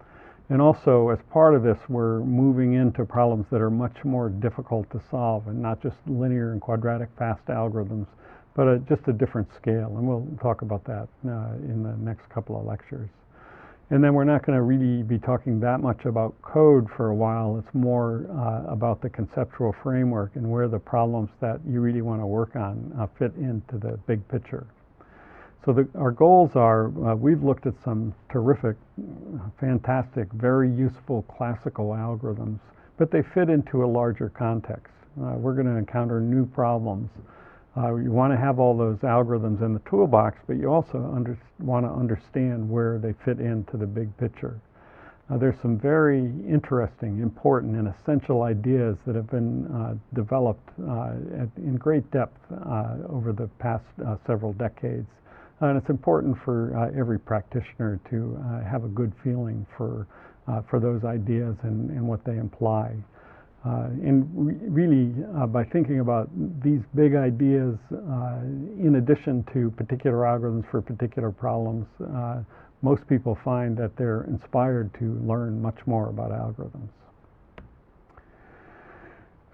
And also, as part of this, we're moving into problems that are much more difficult to solve, and not just linear and quadratic fast algorithms, but just a different scale. And we'll talk about that in the next couple of lectures. And then we're not going to really be talking that much about code for a while. It's more about the conceptual framework and where the problems that you really want to work on fit into the big picture. So our goals are, we've looked at some terrific, fantastic, very useful classical algorithms, but they fit into a larger context. We're going to encounter new problems. You want to have all those algorithms in the toolbox, but you also want to understand where they fit into the big picture. There's some very interesting, important, and essential ideas that have been developed in great depth over the past several decades. And it's important for every practitioner to have a good feeling for those ideas and what they imply. And really, by thinking about these big ideas, in addition to particular algorithms for particular problems, most people find that they're inspired to learn much more about algorithms.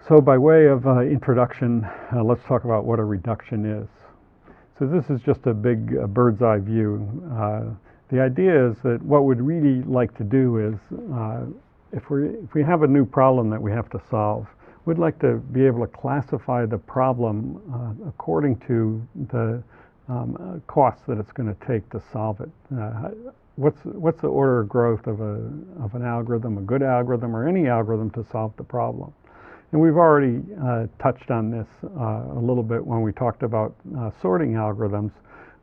So by way of introduction, let's talk about what a reduction is. So this is just a big bird's eye view. The idea is that what we'd really like to do is, if we have a new problem that we have to solve, we'd like to be able to classify the problem according to the costs that it's going to take to solve it. What's the order of growth of an algorithm, a good algorithm, or any algorithm to solve the problem? And we've already touched on this a little bit when we talked about sorting algorithms.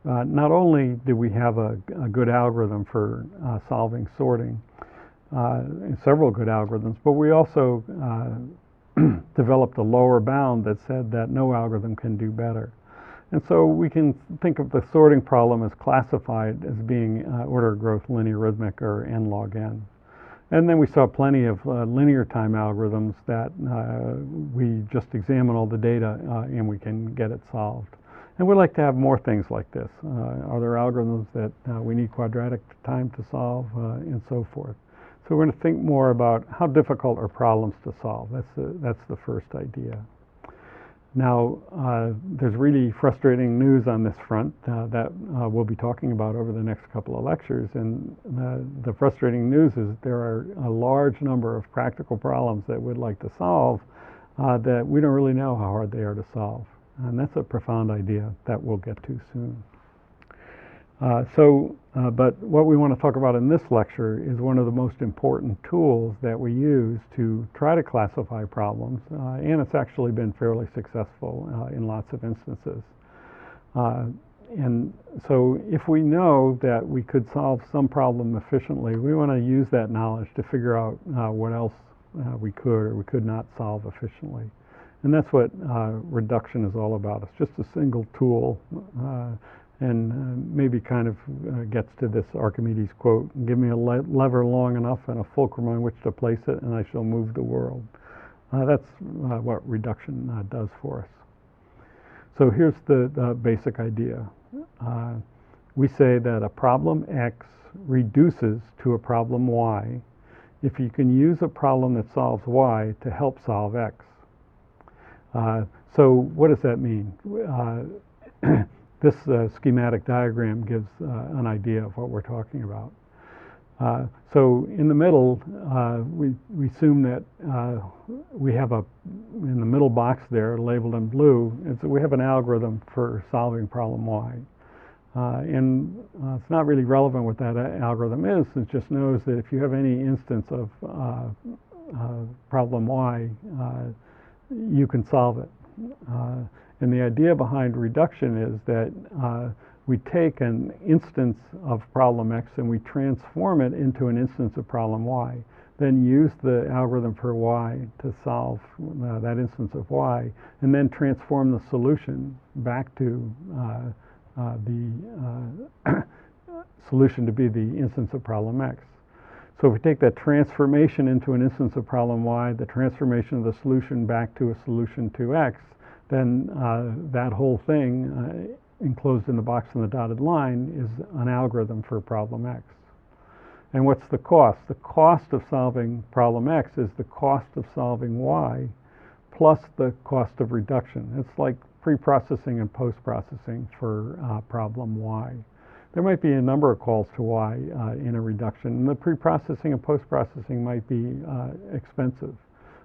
not only did we have a good algorithm for solving sorting, and several good algorithms, but we also developed a lower bound that said that no algorithm can do better. And so we can think of the sorting problem as classified as being order of growth linear arithmetic, or n log n. And then we saw plenty of linear time algorithms that we just examine all the data and we can get it solved. And we'd like to have more things like this. Are there algorithms that we need quadratic time to solve, and so forth. So we're going to think more about how difficult are problems to solve. That's the first idea. Now, there's really frustrating news on this front that we'll be talking about over the next couple of lectures. And the frustrating news is there are a large number of practical problems that we'd like to solve that we don't really know how hard they are to solve. And that's a profound idea that we'll get to soon. But what we want to talk about in this lecture is one of the most important tools that we use to try to classify problems, and it's actually been fairly successful in lots of instances. And so if we know that we could solve some problem efficiently, we want to use that knowledge to figure out what else we could or we could not solve efficiently. And that's what reduction is all about. It's just a single tool, and maybe kind of gets to this Archimedes quote, give me a lever long enough and a fulcrum on which to place it, and I shall move the world. That's what reduction does for us. So here's the basic idea. We say that a problem X reduces to a problem Y if you can use a problem that solves Y to help solve X. So what does that mean? This schematic diagram gives an idea of what we're talking about. So in the middle, we assume that we have in the middle box there, labeled in blue, we have an algorithm for solving problem Y. And it's not really relevant what that algorithm is. It just knows that if you have any instance of problem Y, you can solve it. And the idea behind reduction is that we take an instance of problem X and we transform it into an instance of problem Y, then use the algorithm for Y to solve that instance of Y, and then transform the solution back to the solution to be the instance of problem X. So if we take that transformation into an instance of problem Y, the transformation of the solution back to a solution to X, then that whole thing enclosed in the box on the dotted line is an algorithm for problem X. And what's the cost? The cost of solving problem X is the cost of solving Y plus the cost of reduction. It's like pre-processing and post-processing for problem Y. There might be a number of calls to Y in a reduction, and the pre-processing and post-processing might be expensive.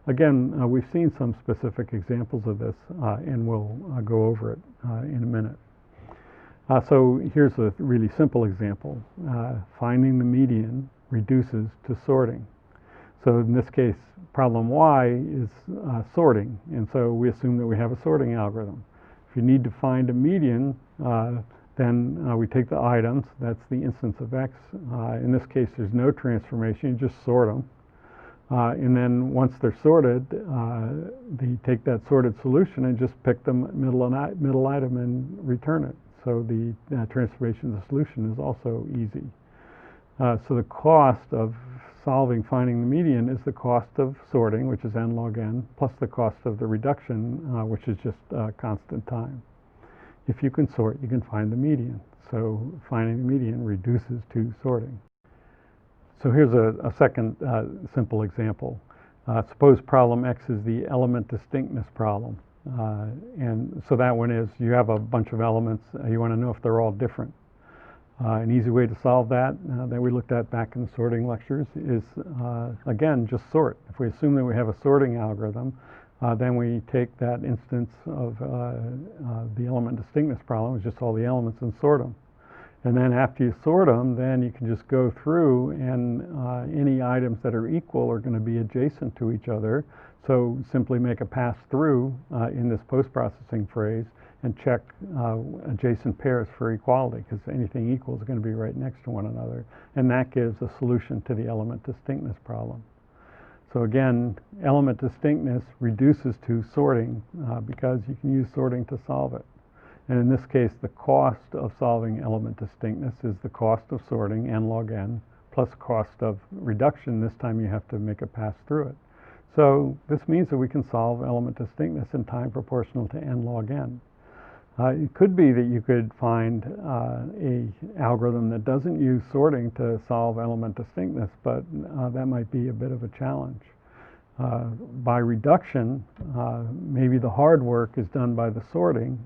Again, we've seen some specific examples of this, and we'll go over it in a minute. So here's a really simple example. Finding the median reduces to sorting. So in this case, problem Y is sorting, and so we assume that we have a sorting algorithm. If you need to find a median, then we take the items, that's the instance of X. In this case, there's no transformation, you just sort them. And then once they're sorted, they take that sorted solution and just pick the middle item and return it. So the transformation of the solution is also easy. So the cost of finding the median is the cost of sorting, which is n log n, plus the cost of the reduction, which is just constant time. If you can sort, you can find the median. So finding the median reduces to sorting. So here's a second simple example. Suppose problem X is the element distinctness problem. And so that one is, you have a bunch of elements, you want to know if they're all different. An easy way to solve that we looked at back in the sorting lectures is, again, just sort. If we assume that we have a sorting algorithm, then we take that instance of the element distinctness problem, it's just all the elements, and sort them. And then after you sort them, then you can just go through and any items that are equal are going to be adjacent to each other. So simply make a pass through in this post-processing phrase and check adjacent pairs for equality, because anything equal is going to be right next to one another. And that gives a solution to the element distinctness problem. So again, element distinctness reduces to sorting because you can use sorting to solve it. And in this case, the cost of solving element distinctness is the cost of sorting, n log n, plus cost of reduction. This time you have to make a pass through it. So this means that we can solve element distinctness in time proportional to n log n. It could be that you could find a algorithm that doesn't use sorting to solve element distinctness, but that might be a bit of a challenge. By reduction, maybe the hard work is done by the sorting,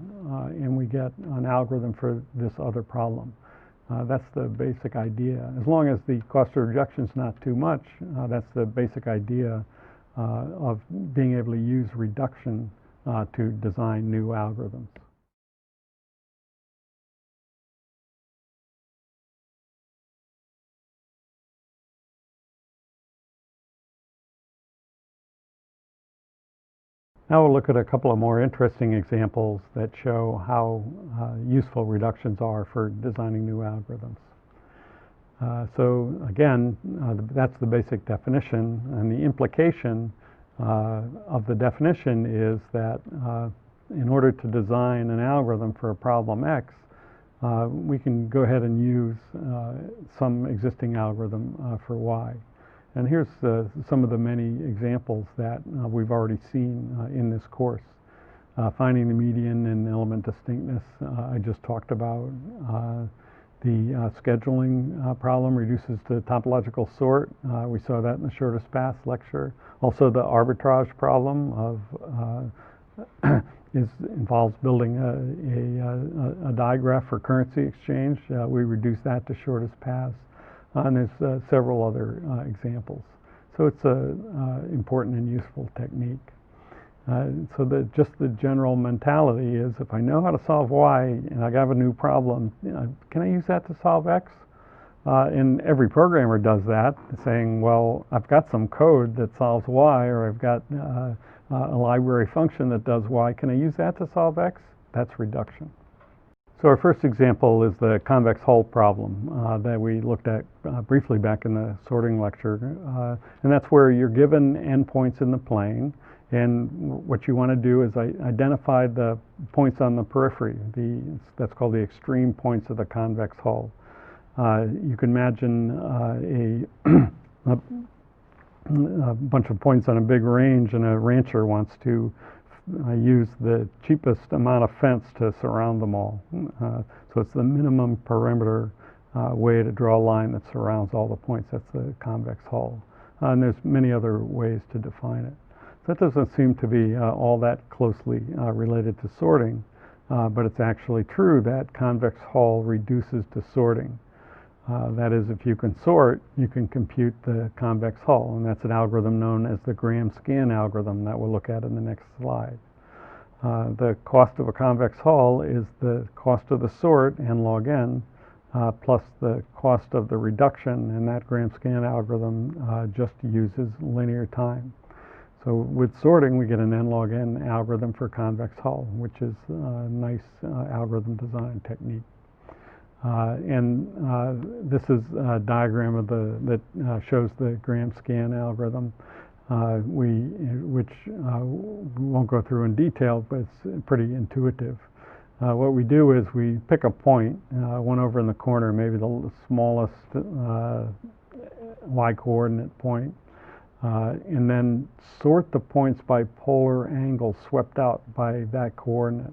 and we get an algorithm for this other problem. That's the basic idea. As long as the cost of reduction is not too much, that's the basic idea of being able to use reduction to design new algorithms. Now we'll look at a couple of more interesting examples that show how useful reductions are for designing new algorithms. So again, that's the basic definition, and the implication of the definition is that in order to design an algorithm for a problem X, we can go ahead and use some existing algorithm for Y. And here's some of the many examples that we've already seen in this course. Finding the median and element distinctness, I just talked about. The scheduling problem reduces to topological sort. We saw that in the shortest path lecture. Also, the arbitrage problem of involves building a digraph for currency exchange. We reduce that to shortest paths. And there's several other examples. So it's an important and useful technique. So just the general mentality is, if I know how to solve Y and I have a new problem, can I use that to solve X? And every programmer does that, saying, well, I've got some code that solves Y, or I've got a library function that does Y. Can I use that to solve X? That's reduction. So our first example is the convex hull problem that we looked at briefly back in the sorting lecture. And that's where you're given endpoints in the plane, and what you want to do is identify the points on the periphery. That's called the extreme points of the convex hull. You can imagine a bunch of points on a big range, and a rancher wants to use the cheapest amount of fence to surround them all. So it's the minimum perimeter way to draw a line that surrounds all the points. That's the convex hull. And there's many other ways to define it. So that doesn't seem to be all that closely related to sorting, but it's actually true that convex hull reduces to sorting. That is, if you can sort, you can compute the convex hull, and that's an algorithm known as the Gram-Scan algorithm that we'll look at in the next slide. The cost of a convex hull is the cost of the sort, n log n, plus the cost of the reduction, and that Gram-Scan algorithm just uses linear time. So with sorting, we get an n log n algorithm for convex hull, which is a nice algorithm design technique. This is a diagram of that shows the Gram-Scan algorithm, which we won't go through in detail, but it's pretty intuitive. What we do is we pick a point, one over in the corner, maybe the smallest y-coordinate point, and then sort the points by polar angle swept out by that coordinate.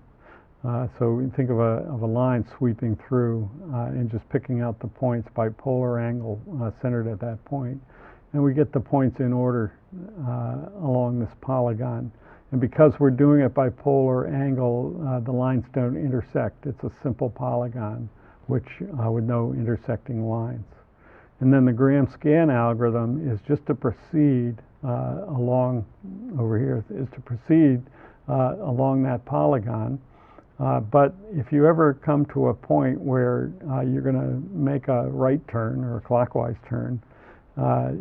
So we think of a line sweeping through and just picking out the points by polar angle centered at that point. And we get the points in order along this polygon. And because we're doing it by polar angle, the lines don't intersect. It's a simple polygon, with no intersecting lines. And then the Gram-Scan algorithm is just to proceed along, over here, is to proceed along that polygon. But if you ever come to a point where you're going to make a right turn or a clockwise turn,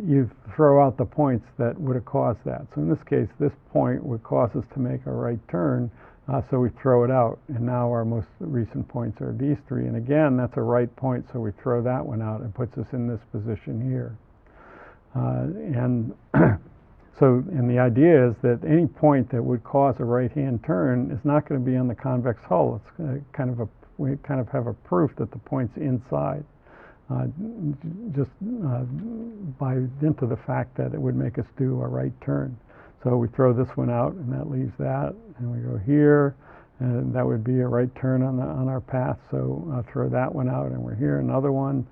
you throw out the points that would have caused that. So in this case, this point would cause us to make a right turn, so we throw it out. And now our most recent points are these three. And again, that's a right point, so we throw that one out and puts us in this position here. And and the idea is that any point that would cause a right-hand turn is not going to be on the convex hull. It's we kind of have a proof that the point's inside, just by dint of the fact that it would make us do a right turn. So we throw this one out, and that leaves that, and we go here, and that would be a right turn on our path. So throw that one out, and we're here, another one.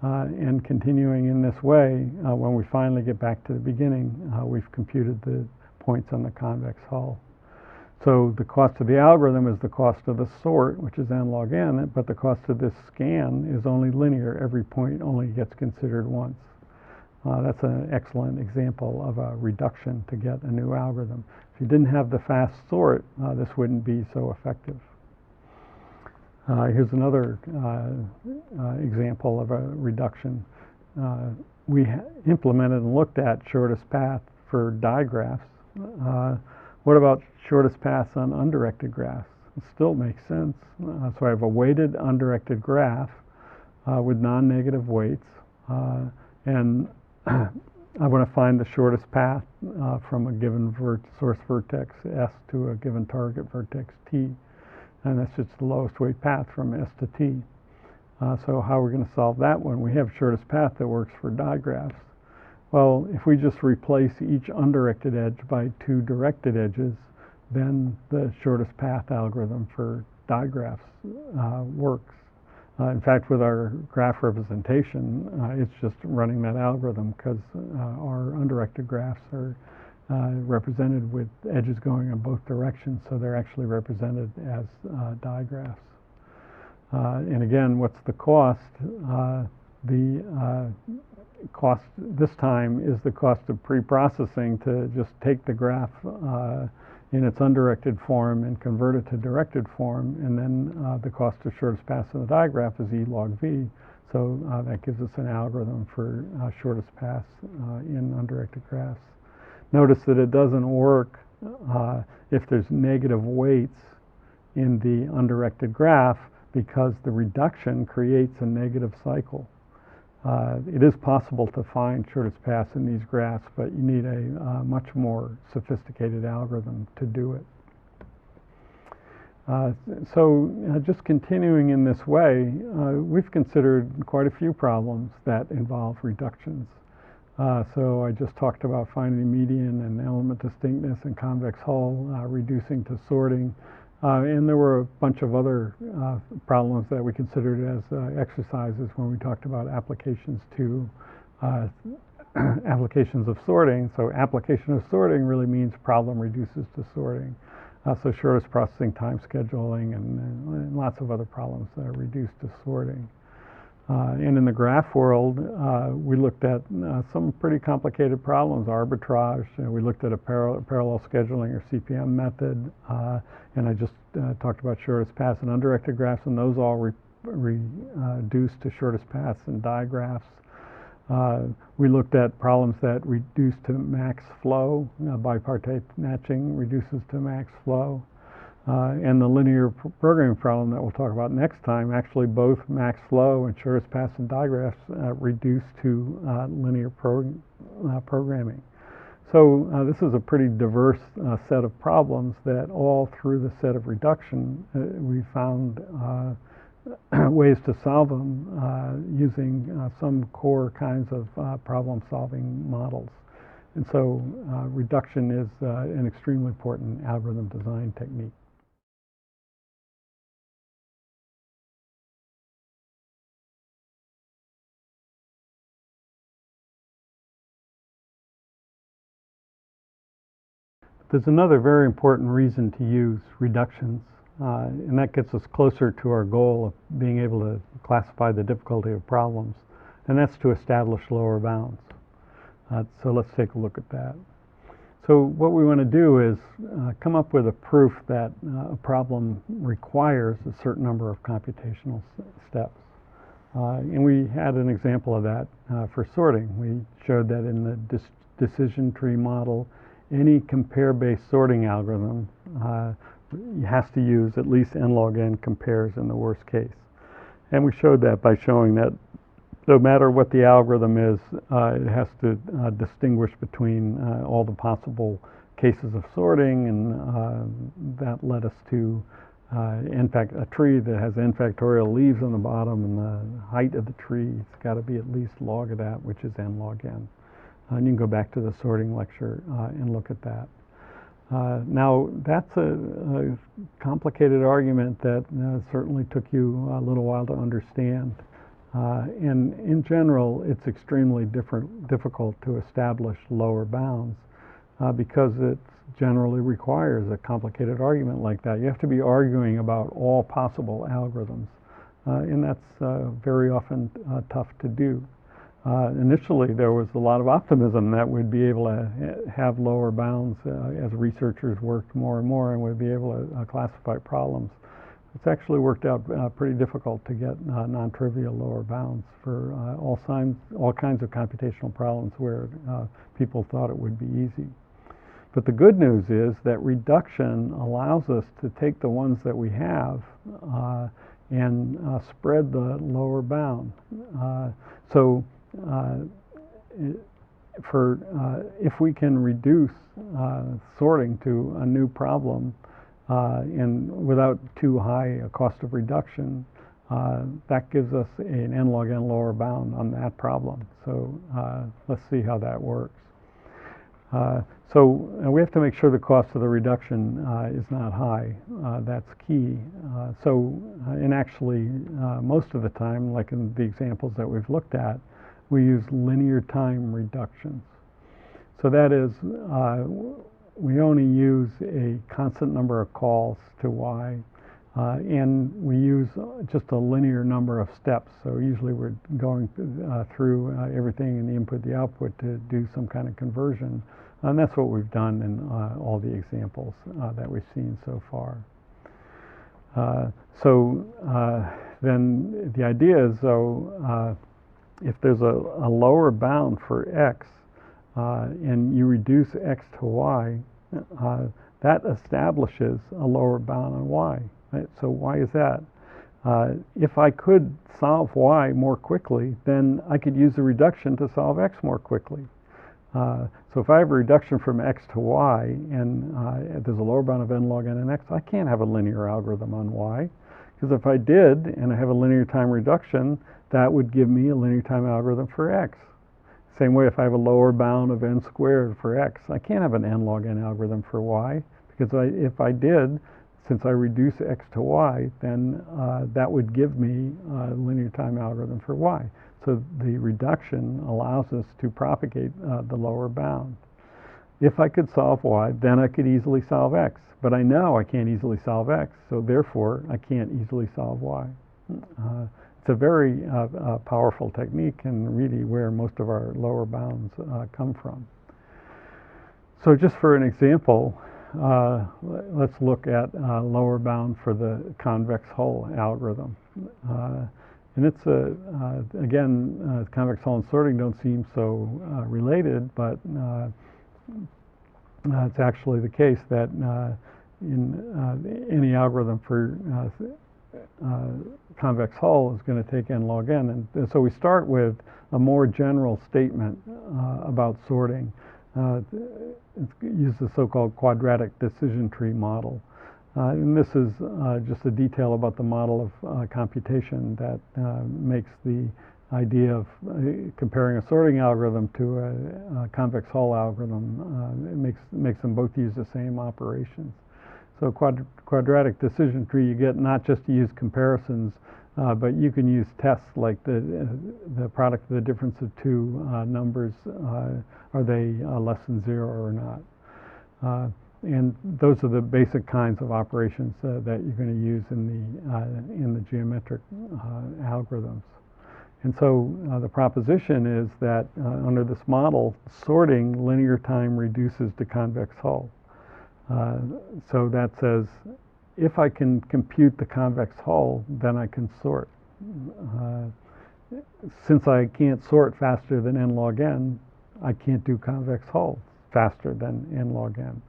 And continuing in this way, when we finally get back to the beginning, we've computed the points on the convex hull. So the cost of the algorithm is the cost of the sort, which is n log n, but the cost of this scan is only linear. Every point only gets considered once. That's an excellent example of a reduction to get a new algorithm. If you didn't have the fast sort, this wouldn't be so effective. Here's another example of a reduction. We implemented and looked at shortest path for digraphs. What about shortest paths on undirected graphs? It still makes sense. So I have a weighted undirected graph with non-negative weights, and I want to find the shortest path from a given source vertex S to a given target vertex T. And that's just the lowest weight path from S to T. So how are we going to solve that one? We have shortest path that works for digraphs. Well, if we just replace each undirected edge by two directed edges, then the shortest path algorithm for digraphs works. In fact, with our graph representation, it's just running that algorithm because our undirected graphs are represented with edges going in both directions, so they're actually represented as digraphs. And again, what's the cost? The cost this time is the cost of pre-processing to just take the graph in its undirected form and convert it to directed form, and then the cost of shortest path in the digraph is E log V. So that gives us an algorithm for shortest paths in undirected graphs. Notice that it doesn't work if there's negative weights in the undirected graph because the reduction creates a negative cycle. It is possible to find shortest paths in these graphs, but you need a much more sophisticated algorithm to do it. Just continuing in this way, we've considered quite a few problems that involve reductions. So I just talked about finding median and element distinctness and convex hull, reducing to sorting, and there were a bunch of other problems that we considered as exercises when we talked about applications to applications of sorting. So application of sorting really means problem reduces to sorting. So shortest processing time scheduling and lots of other problems that are reduced to sorting. And in the graph world, we looked at some pretty complicated problems, arbitrage. We looked at a parallel scheduling or CPM method, and I just talked about shortest paths and undirected graphs, and those all reduced to shortest paths and digraphs. We looked at problems that reduce to max flow. Bipartite matching reduces to max flow. And the linear programming problem that we'll talk about next time, actually both max flow and shortest paths and digraphs reduce to linear programming. So this is a pretty diverse set of problems that all through the set of reduction we found ways to solve them using some core kinds of problem-solving models. And so reduction is an extremely important algorithm design technique. There's another very important reason to use reductions, and that gets us closer to our goal of being able to classify the difficulty of problems, and that's to establish lower bounds. So let's take a look at that. So what we want to do is come up with a proof that a problem requires a certain number of computational steps. And we had an example of that for sorting. We showed that in the decision tree model, any compare-based sorting algorithm has to use at least n log n compares in the worst case. And we showed that by showing that no matter what the algorithm is, it has to distinguish between all the possible cases of sorting, and that led us to a tree that has n factorial leaves on the bottom, and the height of the tree has got to be at least log of that, which is n log n. And you can go back to the sorting lecture and look at that. Now, that's a complicated argument that certainly took you a little while to understand. And in general, it's extremely difficult to establish lower bounds because it generally requires a complicated argument like that. You have to be arguing about all possible algorithms, and that's very often tough to do. Initially, there was a lot of optimism that we'd be able to have lower bounds as researchers worked more and more, and we'd be able to classify problems. It's actually worked out pretty difficult to get non-trivial lower bounds for all kinds of computational problems where people thought it would be easy. But the good news is that reduction allows us to take the ones that we have and spread the lower bound. If we can reduce sorting to a new problem and without too high a cost of reduction, that gives us an n log n lower bound on that problem. So let's see how that works. We have to make sure the cost of the reduction is not high. That's key. And actually, most of the time, like in the examples that we've looked at, we use linear time reductions. So that is, we only use a constant number of calls to y, and we use just a linear number of steps. So usually we're going through everything in the input, the output to do some kind of conversion. And that's what we've done in all the examples that we've seen so far. Then the idea is, though, if there's a lower bound for x and you reduce x to y, that establishes a lower bound on y. Right? So why is that? If I could solve y more quickly, then I could use the reduction to solve x more quickly. So if I have a reduction from x to y and there's a lower bound of n log n and x, I can't have a linear algorithm on y. Because if I did and I have a linear time reduction, that would give me a linear time algorithm for x. Same way if I have a lower bound of n squared for x, I can't have an n log n algorithm for y, because if I did, since I reduce x to y, then that would give me a linear time algorithm for y. So the reduction allows us to propagate the lower bound. If I could solve y, then I could easily solve x. But I know I can't easily solve x, so therefore I can't easily solve y. It's a very powerful technique and really where most of our lower bounds come from. So just for an example, let's look at lower bound for the convex hull algorithm. And it's, again, convex hull and sorting don't seem so related, but it's actually the case that in any algorithm for convex hull is going to take n log n. And so we start with a more general statement about sorting. Use the so-called quadratic decision tree model. And this is just a detail about the model of computation that makes the idea of comparing a sorting algorithm to a convex hull algorithm, it makes them both use the same operations. So quadratic decision tree, you get not just to use comparisons, but you can use tests like the product of the difference of two numbers, are they less than 0 or not? And those are the basic kinds of operations that you're going to use in the geometric algorithms. And so the proposition is that under this model, sorting linear time reduces to convex hull. So that says, if I can compute the convex hull, then I can sort. Since I can't sort faster than n log n, I can't do convex hull faster than n log n.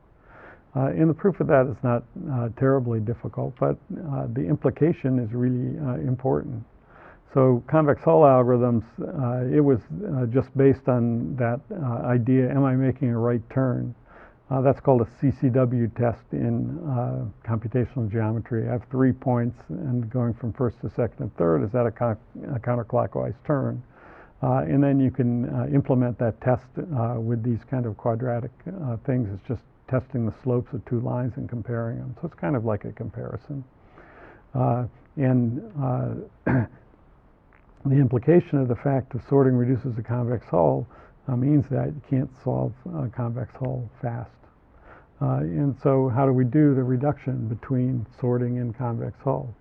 And the proof of that is not terribly difficult, but the implication is really important. So convex hull algorithms, it was just based on that idea, am I making a right turn? That's called a CCW test in computational geometry. I have 3 points, and going from first to second and third, is that a counterclockwise turn? And then you can implement that test with these kind of quadratic things. It's just testing the slopes of two lines and comparing them. So it's kind of like a comparison. The implication of the fact of sorting reduces the convex hull means that you can't solve convex hull fast. And so how do we do the reduction between sorting and convex hull?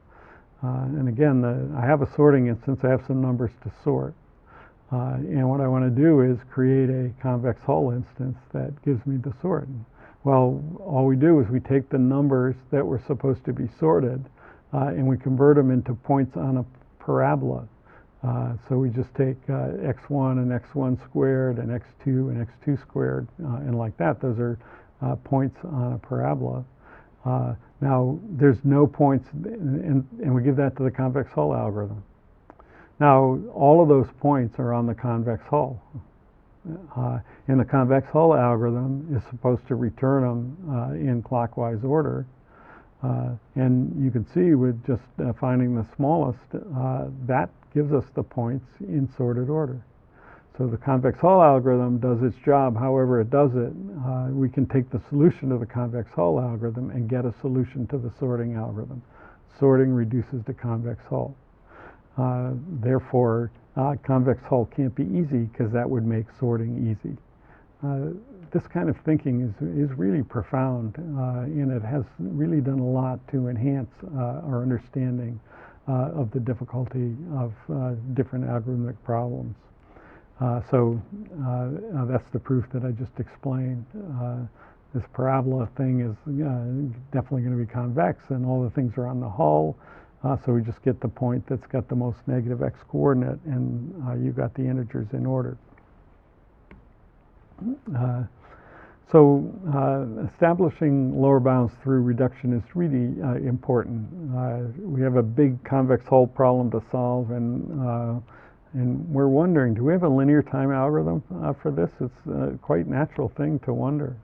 And again, I have a sorting instance. I have some numbers to sort. And what I want to do is create a convex hull instance that gives me the sort. Well, all we do is we take the numbers that were supposed to be sorted and we convert them into points on a parabola. So we just take x1 and x1 squared and x2 and x2 squared and like that. Those are points on a parabola. Now there's no points, and we give that to the convex hull algorithm. Now all of those points are on the convex hull. And the convex hull algorithm is supposed to return them in clockwise order. And you can see with just finding the smallest, that gives us the points in sorted order. So the convex hull algorithm does its job however it does it. We can take the solution to the convex hull algorithm and get a solution to the sorting algorithm. Sorting reduces the convex hull. Therefore, convex hull can't be easy because that would make sorting easy. This kind of thinking is really profound, and it has really done a lot to enhance our understanding of the difficulty of different algorithmic problems. So that's the proof that I just explained. This parabola thing is definitely going to be convex, and all the things are on the hull. So we just get the point that's got the most negative x coordinate, and you got the integers in order. So establishing lower bounds through reduction is really important. We have a big convex hull problem to solve, and we're wondering, do we have a linear time algorithm for this? It's a quite natural thing to wonder.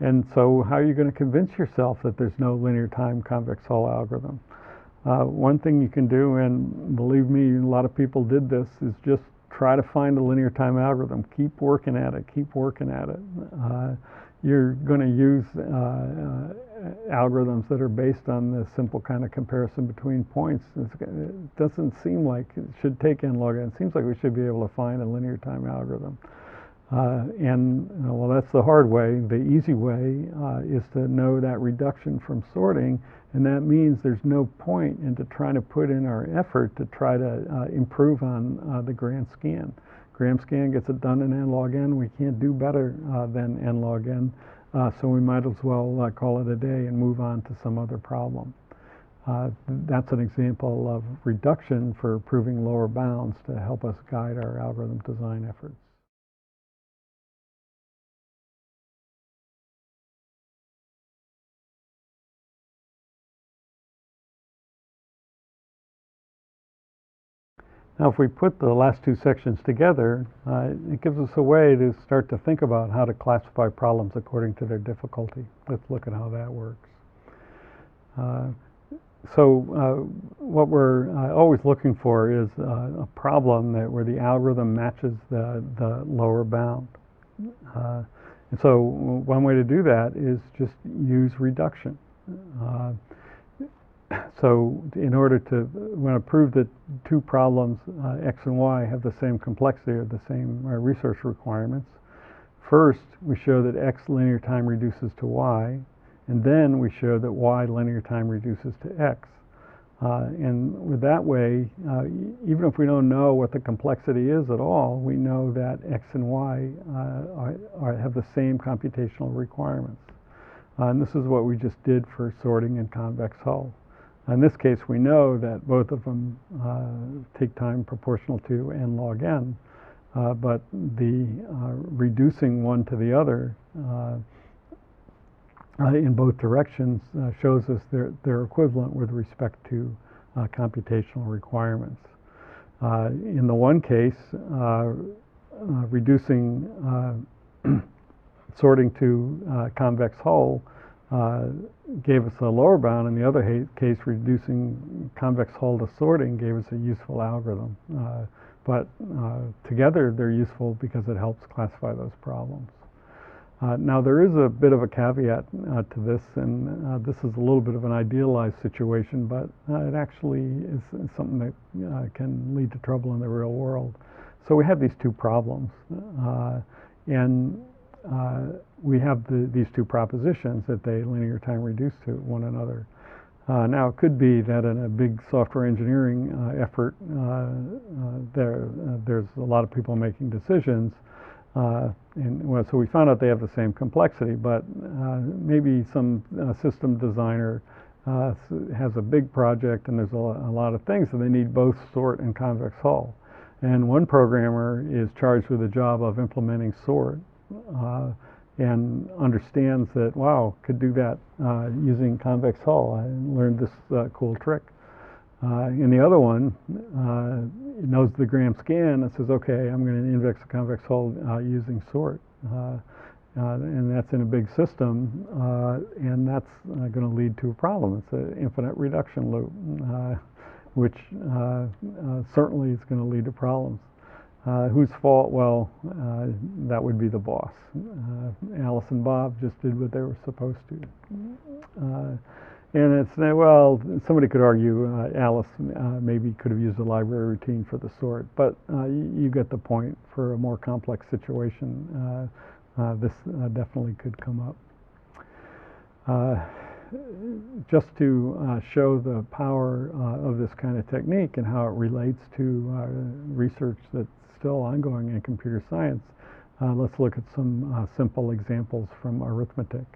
And so how are you going to convince yourself that there's no linear time convex hull algorithm? One thing you can do, and believe me, a lot of people did this, is just try to find a linear time algorithm. Keep working at it. Keep working at it. You're going to use algorithms that are based on this simple kind of comparison between points. It doesn't seem like it should take n log n. It seems like we should be able to find a linear time algorithm. Well, that's the hard way. The easy way is to know that reduction from sorting, and that means there's no point into trying to put in our effort to try to improve on the grand scan. Gram scan gets it done in n log n. We can't do better than n log n, so we might as well call it a day and move on to some other problem. That's an example of reduction for proving lower bounds to help us guide our algorithm design efforts. Now, if we put the last two sections together, it gives us a way to start to think about how to classify problems according to their difficulty. Let's look at how that works. What we're always looking for is a problem where the algorithm matches the lower bound. And so one way to do that is just use reduction. So in order to, when I prove that two problems, x and y, have the same complexity or the same resource requirements, first we show that x linear time reduces to y, and then we show that y linear time reduces to x. And with that way, even if we don't know what the complexity is at all, we know that X and Y have the same computational requirements. And this is what we just did for sorting in convex hull. In this case, we know that both of them take time proportional to n log n, but the reducing one to the other in both directions shows us they're equivalent with respect to computational requirements. In the one case, reducing sorting to convex hull gave us a lower bound. In the other case, reducing convex hull to sorting gave us a useful algorithm. But together they're useful because it helps classify those problems. Now there is a bit of a caveat to this, and this is a little bit of an idealized situation, but it actually is something that can lead to trouble in the real world. So we have these two problems, and we have these two propositions that they linear time reduce to one another. Now it could be that in a big software engineering effort, there's a lot of people making decisions, so we found out they have the same complexity, but maybe some system designer has a big project and there's a lot of things, so they need both sort and convex hull. And one programmer is charged with the job of implementing sort and understands that, wow, could do that using convex hull. I learned this cool trick. And the other one knows the gram scan and says, okay, I'm going to index a convex hull using sort. And that's in a big system, and that's going to lead to a problem. It's an infinite reduction loop, which certainly is going to lead to problems. Whose fault? Well, that would be the boss. Alice and Bob just did what they were supposed to. And it's, well, somebody could argue Alice maybe could have used a library routine for the sort, but you get the point. For a more complex situation, this definitely could come up. Just to show the power of this kind of technique and how it relates to research that's still ongoing in computer science, let's look at some simple examples from arithmetic.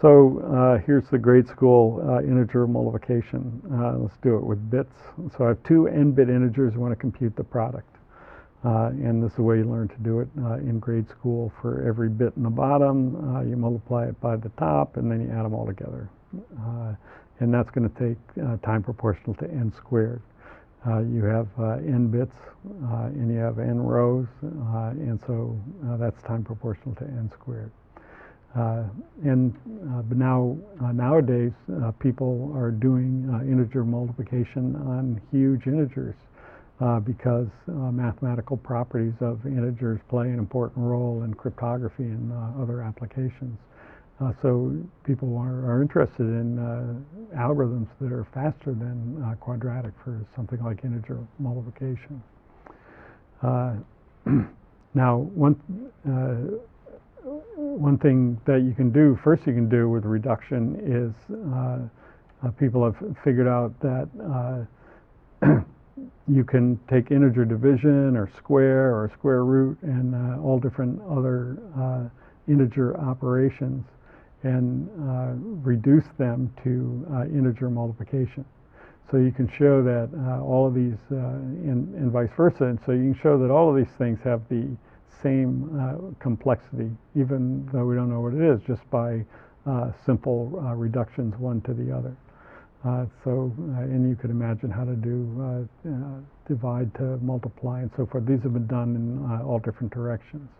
So here's the grade school integer multiplication. Let's do it with bits. So I have two n-bit integers. I want to compute the product. And this is the way you learn to do it in grade school. For every bit in the bottom, you multiply it by the top, and then you add them all together. And that's going to take time proportional to n squared. You have n bits, and you have n rows, and so that's time proportional to n squared. But now nowadays people are doing integer multiplication on huge integers because mathematical properties of integers play an important role in cryptography and other applications. So people are interested in algorithms that are faster than quadratic for something like integer multiplication. Now one thing that you can do, first you can do with reduction is people have figured out that you can take integer division or square root and all different other integer operations and reduce them to integer multiplication. So you can show that all of these, and vice versa, and so you can show that all of these things have the same complexity, even though we don't know what it is, just by simple reductions one to the other. And you could imagine how to do divide to multiply and so forth. These have been done in all different directions.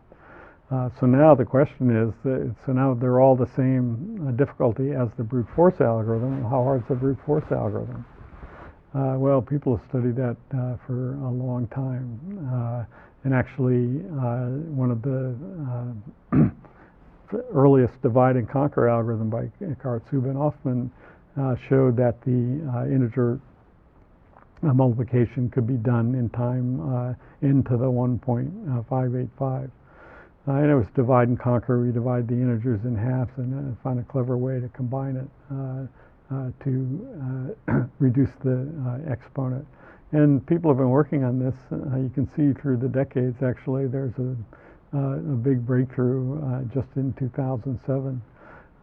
So now the question is, so now they're all the same difficulty as the brute force algorithm. How hard is the brute force algorithm? Well, people have studied that for a long time. And actually, one of the earliest divide and conquer algorithm by Karatsuba and Hoffman showed that the integer multiplication could be done in time into the 1.585. And it was divide and conquer. We divide the integers in halves and find a clever way to combine it. to reduce the exponent. And people have been working on this. You can see through the decades, actually, there's a big breakthrough just in 2007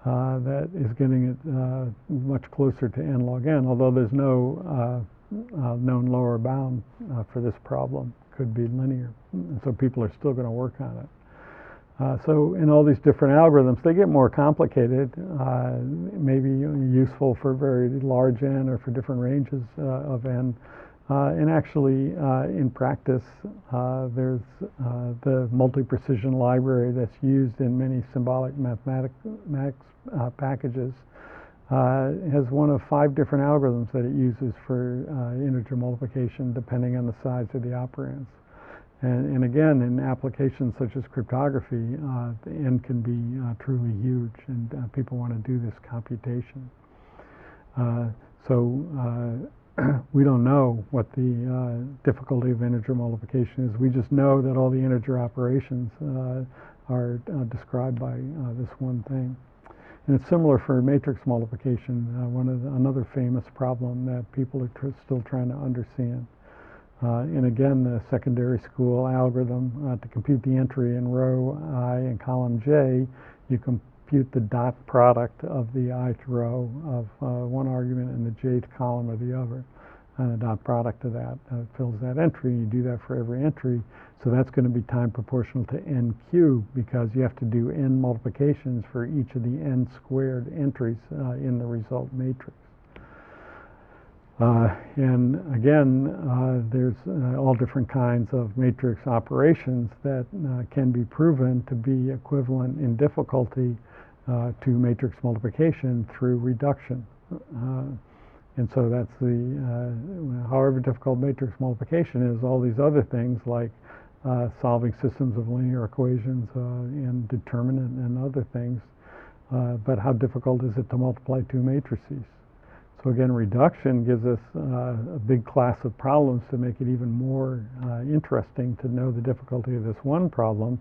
that is getting it much closer to n log n, although there's no known lower bound for this problem. Could be linear. And so people are still going to work on it. So in all these different algorithms, they get more complicated, maybe useful for very large n or for different ranges of n. And actually, in practice, there's the multi-precision library that's used in many symbolic mathematics packages has one of 5 different algorithms that it uses for integer multiplication depending on the size of the operands. And again, in applications such as cryptography, the n can be truly huge, and people want to do this computation. We don't know what the difficulty of integer multiplication is. We just know that all the integer operations are described by this one thing. And it's similar for matrix multiplication, another famous problem that people are still trying to understand. And again, the secondary school algorithm to compute the entry in row I and column J, you compute the dot product of the ith row of one argument and the jth column of the other. And the dot product of that fills that entry. You do that for every entry. So that's going to be time proportional to n cubed because you have to do n multiplications for each of the n squared entries in the result matrix. And again, there's all different kinds of matrix operations that can be proven to be equivalent in difficulty to matrix multiplication through reduction. And so that's however difficult matrix multiplication is, all these other things like solving systems of linear equations and determinant and other things, but how difficult is it to multiply 2 matrices? So again, reduction gives us a big class of problems to make it even more interesting to know the difficulty of this one problem,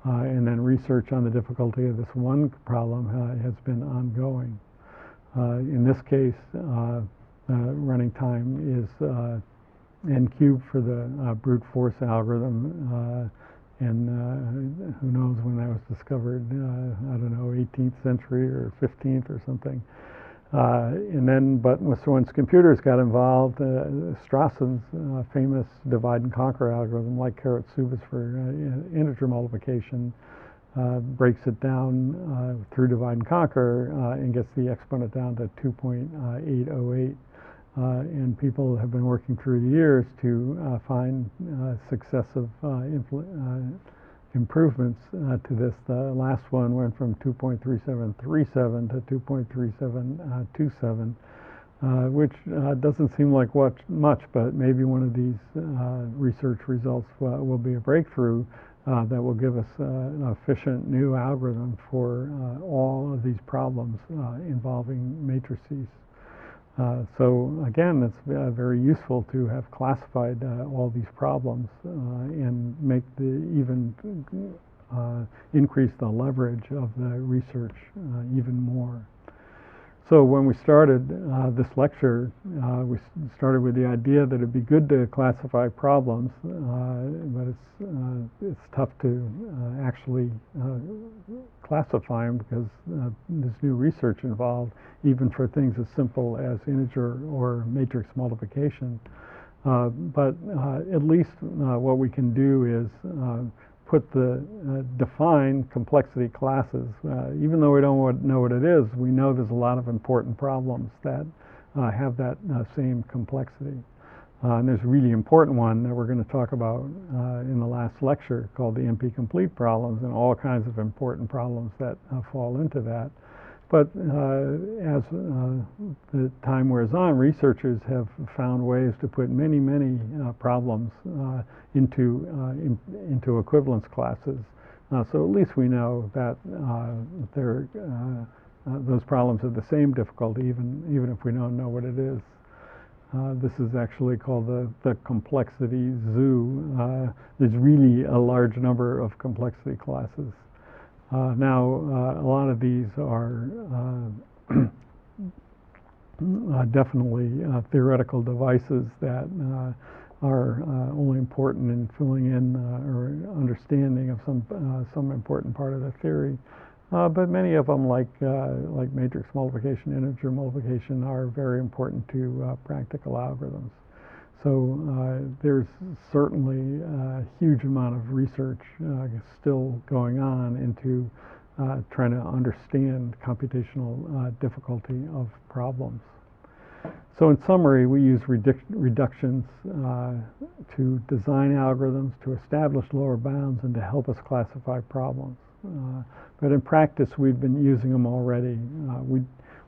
and then research on the difficulty of this one problem has been ongoing. In this case, running time is n cubed for the brute force algorithm, and who knows when that was discovered, I don't know, 18th century or 15th or something. But once computers got involved, Strawson's famous divide and conquer algorithm, like Karat-Zubas for integer multiplication, breaks it down through divide and conquer and gets the exponent down to 2.808. And people have been working through the years to find successive improvements to this. The last one went from 2.3737 to 2.3727, which doesn't seem like much, but maybe one of these research results will be a breakthrough that will give us an efficient new algorithm for all of these problems involving matrices. So again, it's very useful to have classified all these problems and make increase the leverage of the research even more. So when we started this lecture, we started with the idea that it'd be good to classify problems, but it's tough to actually classify them because there's new research involved, even for things as simple as integer or matrix multiplication. But at least what we can do is define complexity classes. Even though we don't know what it is, we know there's a lot of important problems that have that same complexity. And there's a really important one that we're going to talk about in the last lecture called the NP-complete problems, and all kinds of important problems that fall into that. But as the time wears on, researchers have found ways to put many problems into equivalence classes. So at least we know that those problems are the same difficulty, even if we don't know what it is. This is actually called the complexity zoo. There's really a large number of complexity classes. Now, a lot of these are definitely theoretical devices that are only important in filling in or understanding of some important part of the theory. But many of them, like matrix multiplication, integer multiplication, are very important to practical algorithms. So there's certainly a huge amount of research still going on into trying to understand computational difficulty of problems. So in summary, we use reductions to design algorithms, to establish lower bounds, and to help us classify problems. But in practice, we've been using them already.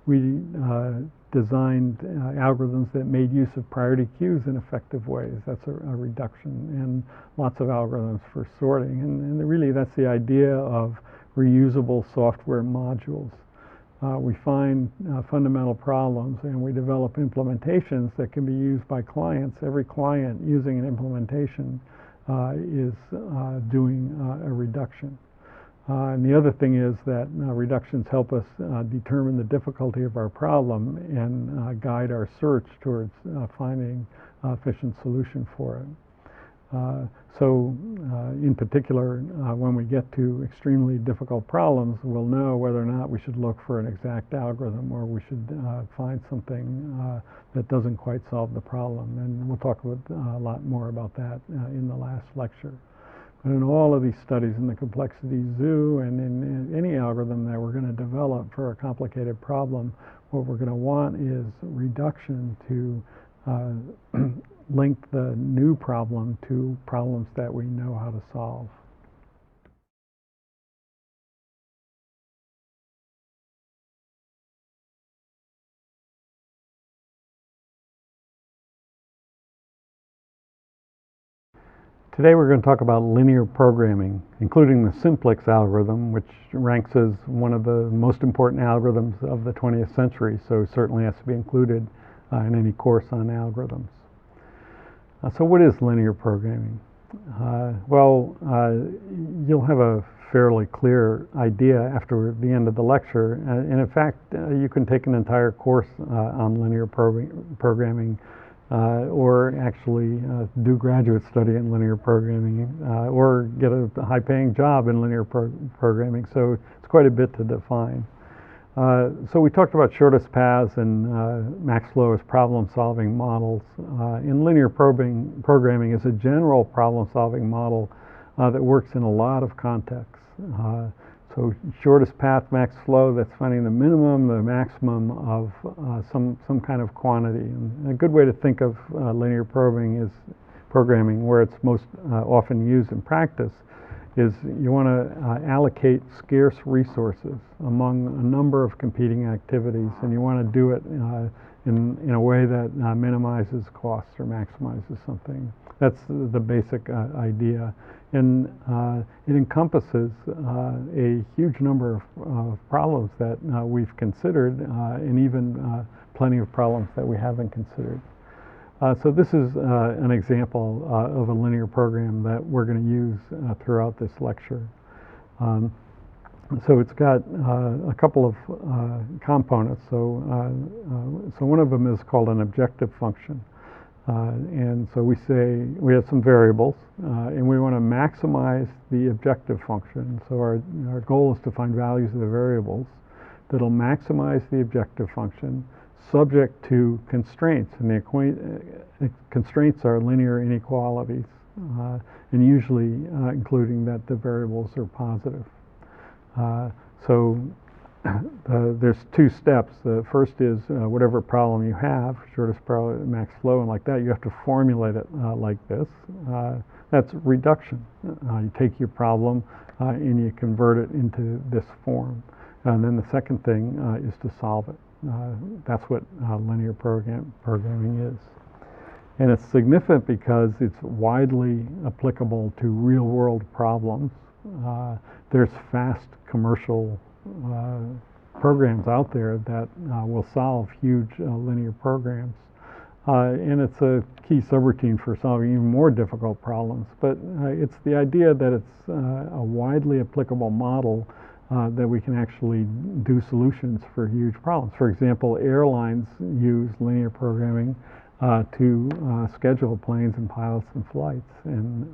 We designed algorithms that made use of priority queues in effective ways. That's a reduction, and lots of algorithms for sorting. And really, that's the idea of reusable software modules. We find fundamental problems, and we develop implementations that can be used by clients. Every client using an implementation is doing a reduction. And the other thing is that reductions help us determine the difficulty of our problem and guide our search towards finding an efficient solution for it. So in particular, when we get to extremely difficult problems, we'll know whether or not we should look for an exact algorithm or we should find something that doesn't quite solve the problem. And we'll talk a lot more about that in the last lecture. But in all of these studies in the complexity zoo and in any algorithm that we're going to develop for a complicated problem, what we're going to want is reduction to link the new problem to problems that we know how to solve. Today we're going to talk about linear programming, including the simplex algorithm, which ranks as one of the most important algorithms of the 20th century, so certainly has to be included in any course on algorithms. So what is linear programming? You'll have a fairly clear idea after the end of the lecture, and in fact you can take an entire course on linear programming or actually do graduate study in linear programming or get a high-paying job in linear programming, so it's quite a bit to define. So we talked about shortest paths and Max-Flow as problem-solving models. In linear programming is a general problem-solving model that works in a lot of contexts. So shortest path, Max-Flow, that's finding the minimum, the maximum of some kind of quantity. And a good way to think of linear programming, where it's most often used in practice, is you want to allocate scarce resources among a number of competing activities, and you want to do it in a way that minimizes costs or maximizes something. That's the basic idea. And it encompasses a huge number of problems that we've considered, and even plenty of problems that we haven't considered. So this is an example of a linear program that we're going to use throughout this lecture. So it's got a couple of components. So one of them is called an objective function. And so we say we have some variables, and we want to maximize the objective function. So our goal is to find values of the variables that'll maximize the objective function subject to constraints, and the constraints are linear inequalities, and usually including that the variables are positive. There's two steps. The first is whatever problem you have, shortest problem, Max-Flow, and like that, you have to formulate it like this. That's reduction. You take your problem and you convert it into this form. And then the second thing is to solve it. That's what linear programming is. And it's significant because it's widely applicable to real-world problems. There's fast commercial programs out there that will solve huge linear programs. And it's a key subroutine for solving even more difficult problems. But it's the idea that it's a widely applicable model that we can actually do solutions for huge problems. For example, airlines use linear programming to schedule planes and pilots and flights. And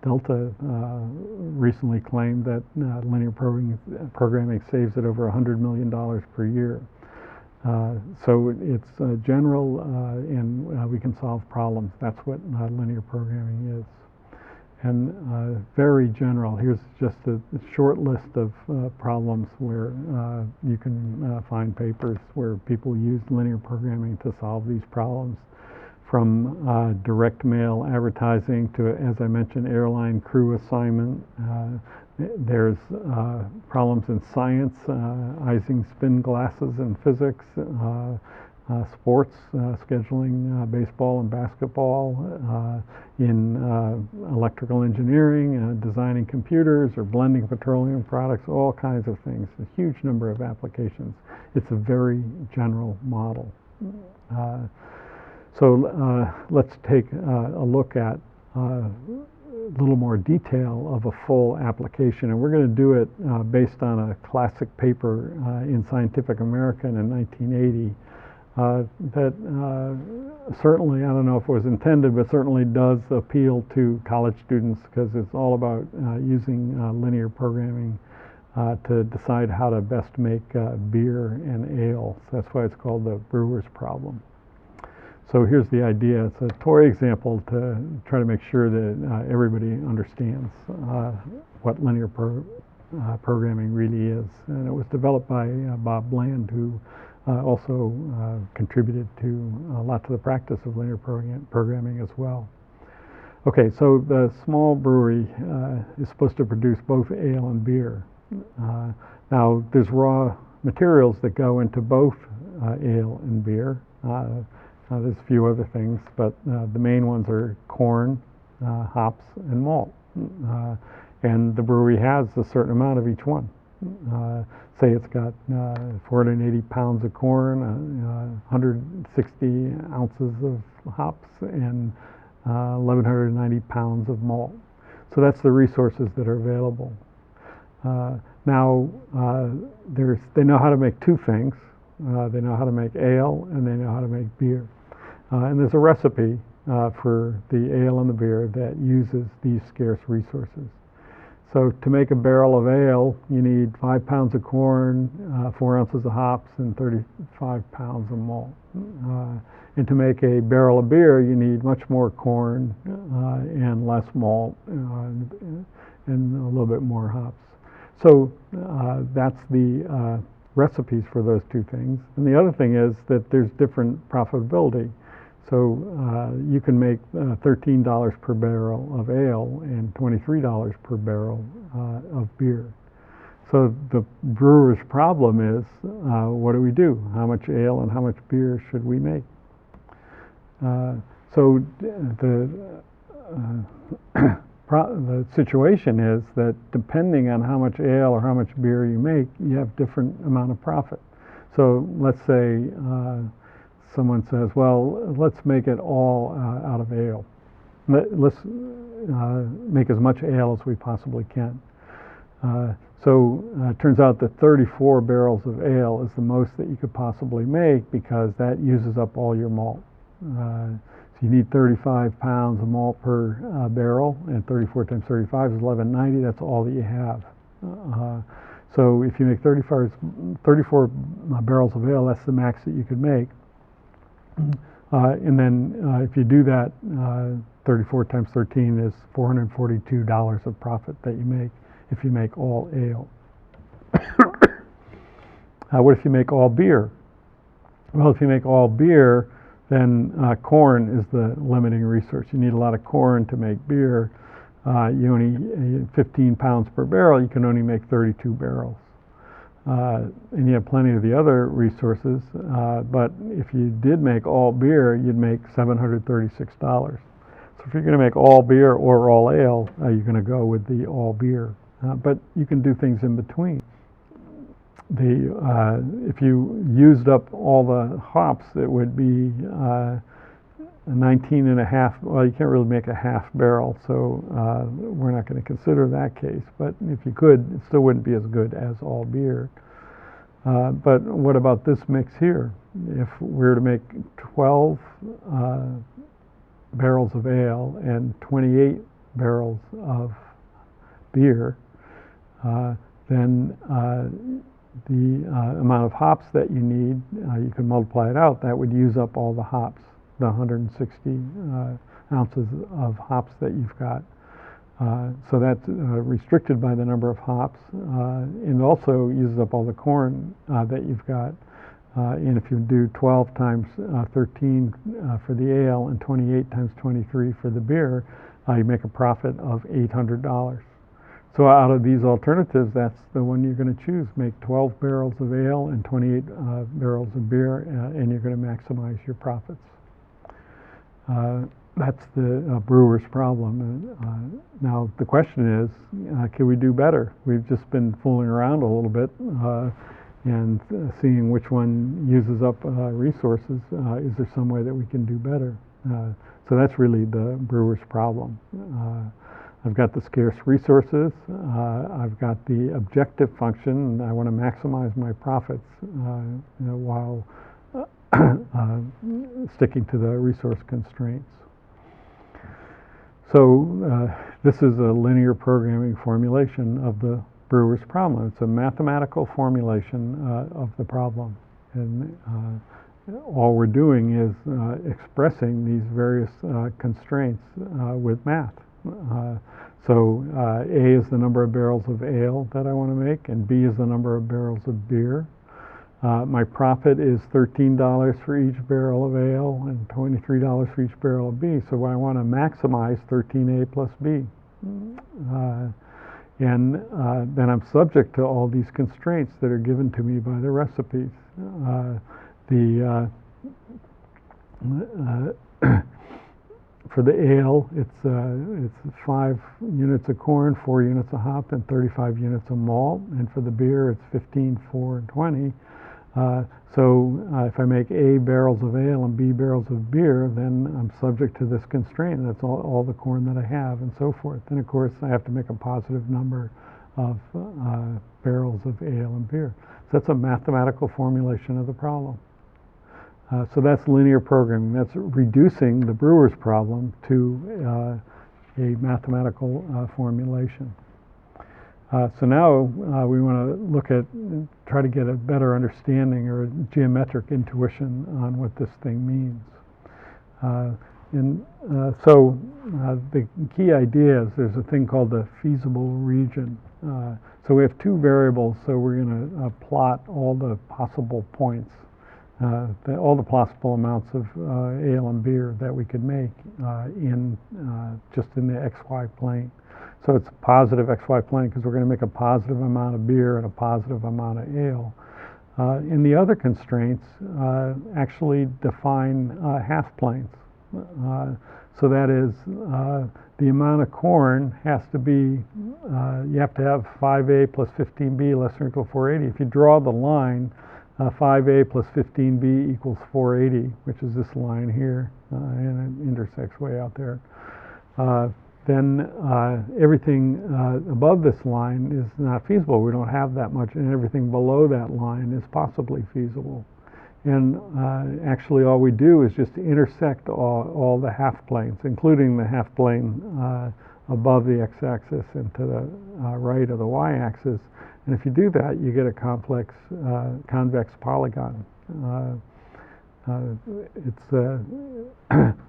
Delta recently claimed that linear programming saves it over $100 million per year. So it's general, and we can solve problems. That's what linear programming is. And very general. Here's just a short list of problems where you can find papers where people use linear programming to solve these problems, from direct mail advertising to, as I mentioned, airline crew assignment. There's problems in science, Ising spin glasses in physics, sports, scheduling baseball and basketball, in electrical engineering, designing computers or blending petroleum products, all kinds of things, a huge number of applications. It's a very general model. So let's take a look at a little more detail of a full application, and we're going to do it based on a classic paper in Scientific American in 1980 that certainly, I don't know if it was intended, but certainly does appeal to college students, because it's all about using linear programming to decide how to best make beer and ale. So that's why it's called the brewer's problem. So here's the idea. It's a toy example to try to make sure that everybody understands what linear programming really is. And it was developed by Bob Bland, who also contributed to a lot to the practice of linear programming as well. Okay, so the small brewery is supposed to produce both ale and beer. Now, there's raw materials that go into both ale and beer. There's a few other things, but the main ones are corn, hops, and malt. And the brewery has a certain amount of each one. Say it's got 480 pounds of corn, 160 ounces of hops, and 1,190 pounds of malt. So that's the resources that are available. Now, they know how to make two things. They know how to make ale, and they know how to make beer. And there's a recipe for the ale and the beer that uses these scarce resources. So to make a barrel of ale, you need 5 pounds of corn, 4 ounces of hops, and 35 pounds of malt. And to make a barrel of beer, you need much more corn and less malt and a little bit more hops. So that's the recipes for those two things. And the other thing is that there's different profitability. So you can make $13 per barrel of ale and $23 per barrel of beer. So the brewer's problem is, what do we do? How much ale and how much beer should we make? So the situation is that depending on how much ale or how much beer you make, you have different amount of profit. So let's say someone says, well, let's make it all out of ale. Let's make as much ale as we possibly can. So it turns out that 34 barrels of ale is the most that you could possibly make, because that uses up all your malt. So you need 35 pounds of malt per barrel, and 34 times 35 is 1190. That's all that you have. So if you make 34 barrels of ale, that's the max that you could make. And then if you do that, 34 times 13 is $442 of profit that you make if you make all ale. What if you make all beer? Well, if you make all beer, then corn is the limiting resource. You need a lot of corn to make beer. You only 15 pounds per barrel, you can only make 32 barrels. And you have plenty of the other resources, but if you did make all beer, you'd make $736. So if you're going to make all beer or all ale, you're going to go with the all beer. But you can do things in between. If you used up all the hops, it would be a 19 and a half, well, you can't really make a half barrel, so we're not going to consider that case. But if you could, it still wouldn't be as good as all beer. But what about this mix here? If we were to make 12 barrels of ale and 28 barrels of beer, then the amount of hops that you need, you can multiply it out. That would use up all the hops, the 160 ounces of hops that you've got. So that's restricted by the number of hops, and also uses up all the corn that you've got. And if you do 12 times 13 for the ale and 28 times 23 for the beer, you make a profit of $800. So out of these alternatives, that's the one you're going to choose. Make 12 barrels of ale and 28 barrels of beer, and you're going to maximize your profits. That's the brewer's problem. Now the question is, can we do better? We've just been fooling around a little bit and seeing which one uses up resources. Is there some way that we can do better? So that's really the brewer's problem. I've got the scarce resources, I've got the objective function, and I want to maximize my profits while sticking to the resource constraints. So this is a linear programming formulation of the brewer's problem. It's a mathematical formulation of the problem. And all we're doing is expressing these various constraints with math. So A is the number of barrels of ale that I want to make, and B is the number of barrels of beer. My profit is $13 for each barrel of ale and $23 for each barrel of B. So I want to maximize 13A plus B. And then I'm subject to all these constraints that are given to me by the recipes. For the ale, it's 5 units of corn, 4 units of hop, and 35 units of malt. And for the beer, it's 15, 4, and 20. So if I make A barrels of ale and B barrels of beer, then I'm subject to this constraint. That's all the corn that I have, and so forth. And of course, I have to make a positive number of barrels of ale and beer. So that's a mathematical formulation of the problem. So that's linear programming. That's reducing the brewer's problem to a mathematical formulation. So now we want to look at, try to get a better understanding or a geometric intuition on what this thing means. So the key idea is there's a thing called the feasible region. So we have 2 variables, so we're going to plot all the possible points. All the possible amounts of ale and beer that we could make just in the XY plane. So it's a positive XY plane because we're going to make a positive amount of beer and a positive amount of ale. And the other constraints actually define half planes. So that is, the amount of corn has to be, you have to have 5A plus 15B less than or equal to 480. If you draw the line, 5A plus 15B equals 480, which is this line here, and it intersects way out there. Then everything above this line is not feasible. We don't have that much, and everything below that line is possibly feasible. And actually all we do is just intersect all the half planes, including the half plane above the x-axis and to the right of the y-axis. And if you do that, you get a complex convex polygon.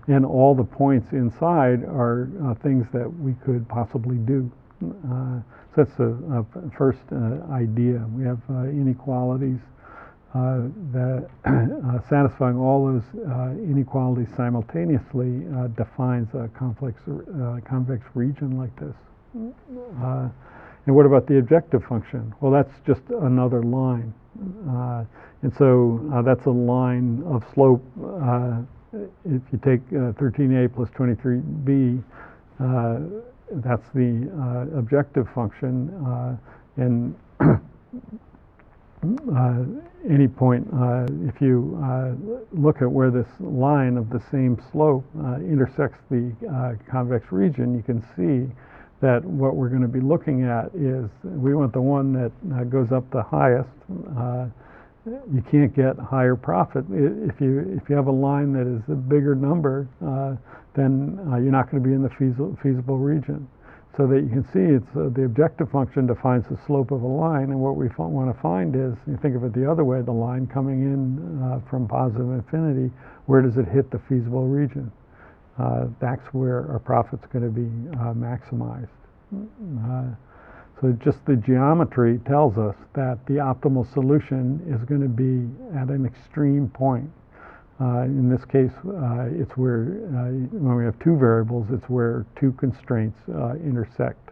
And all the points inside are things that we could possibly do. So that's the first idea. We have inequalities that satisfying all those inequalities simultaneously defines a convex region like this. And what about the objective function? Well, that's just another line. And so that's a line of slope. If you take 13A plus 23B, that's the objective function. And any point, if you look at where this line of the same slope intersects the convex region, you can see that what we're going to be looking at is we want the one that goes up the highest. You can't get higher profit if you have a line that is a bigger number, then you're not going to be in the feasible region. So that you can see it's the objective function defines the slope of a line, and what we want to find is, you think of it the other way, the line coming in from positive infinity, where does it hit the feasible region? That's where our profit's going to be maximized. So just the geometry tells us that the optimal solution is going to be at an extreme point. In this case, it's where, when we have two variables, it's where two constraints intersect.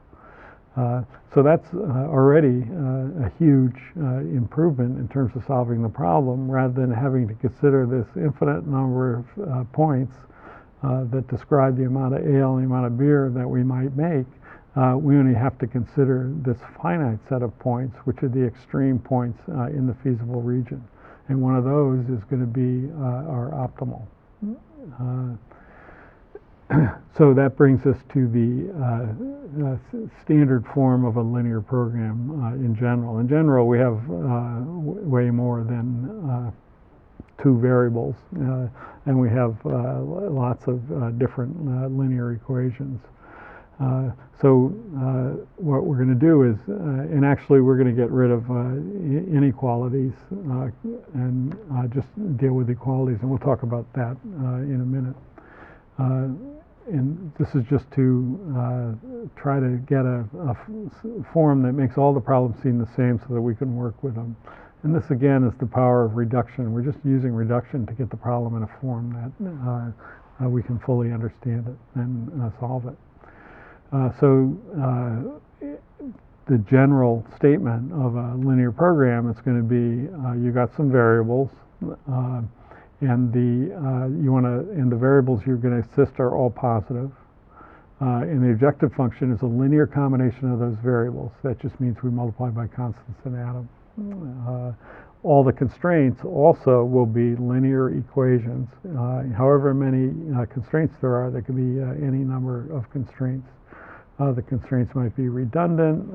So that's already a huge improvement in terms of solving the problem, rather than having to consider this infinite number of points that describe the amount of ale and the amount of beer that we might make. We only have to consider this finite set of points, which are the extreme points in the feasible region. And one of those is going to be our optimal. So that brings us to the standard form of a linear program in general. In general, we have way more than two variables, and we have lots of different linear equations. So what we're going to do is, and actually we're going to get rid of inequalities and just deal with equalities, and we'll talk about that in a minute. And this is just to try to get a form that makes all the problems seem the same so that we can work with them. And this again is the power of reduction. We're just using reduction to get the problem in a form that we can fully understand it and solve it. The general statement of a linear program is going to be you got some variables, and the variables you're going to assist are all positive, and the objective function is a linear combination of those variables. That just means we multiply by constants in atom. All the constraints also will be linear equations. However many constraints there are could be any number of constraints. The constraints might be redundant,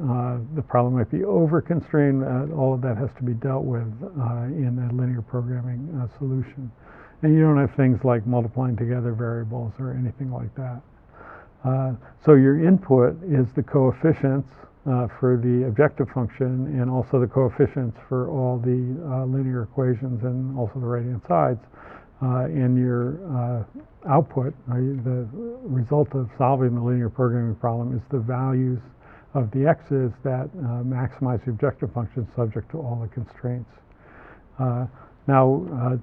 the problem might be over-constrained, all of that has to be dealt with in a linear programming solution. And you don't have things like multiplying together variables or anything like that. So your input is the coefficients for the objective function, and also the coefficients for all the linear equations and also the right-hand sides. And your output, the result of solving the linear programming problem, is the values of the x's that maximize the objective function subject to all the constraints. Now,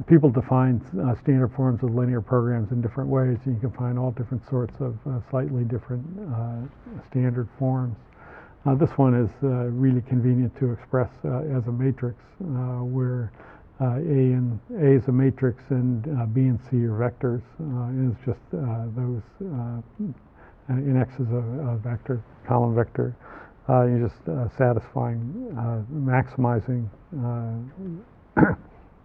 people define standard forms of linear programs in different ways. You can find all different sorts of slightly different standard forms. This one is really convenient to express as a matrix, where A is a matrix and B and C are vectors, and it's just those, in X is a vector, column vector. You're just satisfying, maximizing